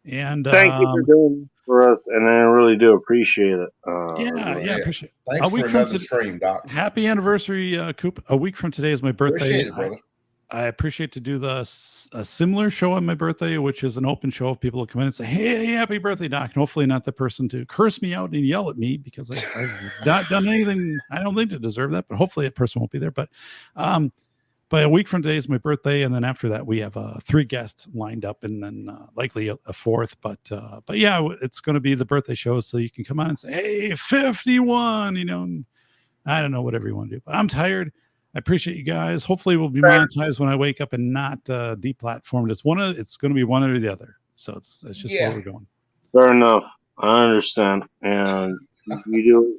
And thank you for doing this for us, and I really do appreciate it. Yeah, appreciate it. Thanks for another stream, Doc. Happy anniversary, Coop. A week from today is my birthday. Appreciate it, brother. I appreciate to do a similar show on my birthday, which is an open show. If people will come in and say, "Hey, happy birthday, Doc," and hopefully not the person to curse me out and yell at me because I've not done anything. I don't think to deserve that, but hopefully that person won't be there. But a week from today is my birthday, and then after that we have 3 guests lined up, and then likely a 4th. But yeah, it's going to be the birthday show, so you can come on and say, "Hey, 51," and I don't know, whatever you want to do. But I'm tired. I appreciate you guys. Hopefully we'll be monetized when I wake up and not deplatformed. It's going to be one or the other. So it's just where we're going. Fair enough. I understand. And you do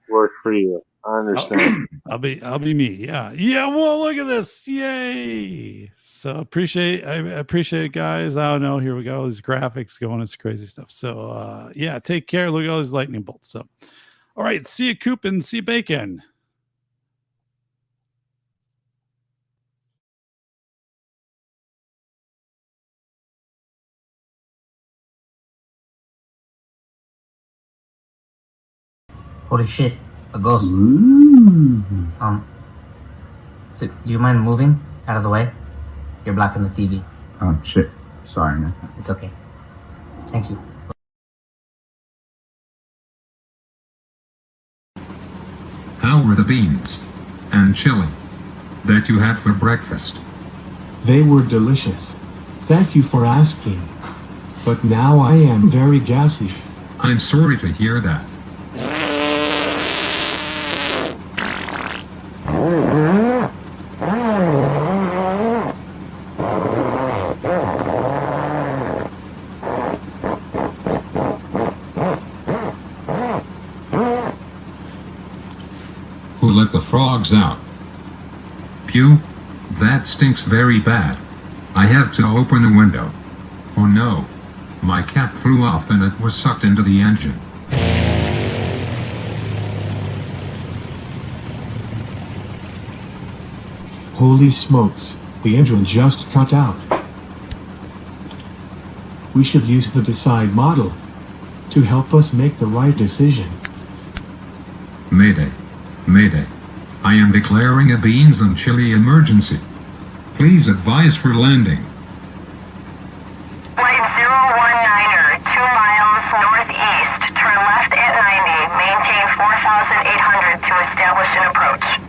work for you. I understand. I'll be me. Yeah. Yeah. Well, look at this. Yay. So I appreciate it, guys. I don't know. Here we go. These graphics going. It's crazy stuff. So yeah, take care. Look at all these lightning bolts. So all right. See you, Coop, and see you, Bacon. Holy shit, a ghost. Ooh. Do you mind moving out of the way? You're blocking the TV. Oh, shit. Sorry, man. It's okay. Thank you. How were the beans and chili that you had for breakfast? They were delicious. Thank you for asking. But now I am very gassy. I'm sorry to hear that. Who let the frogs out? Pew, that stinks very bad. I have to open the window. Oh no, my cap flew off and it was sucked into the engine. Holy smokes, the engine just cut out. We should use the decide model to help us make the right decision. Mayday, Mayday. I am declaring a beans and chili emergency. Please advise for landing. Flight 019er, 2 miles northeast, turn left at 90, maintain 4,800 to establish an approach.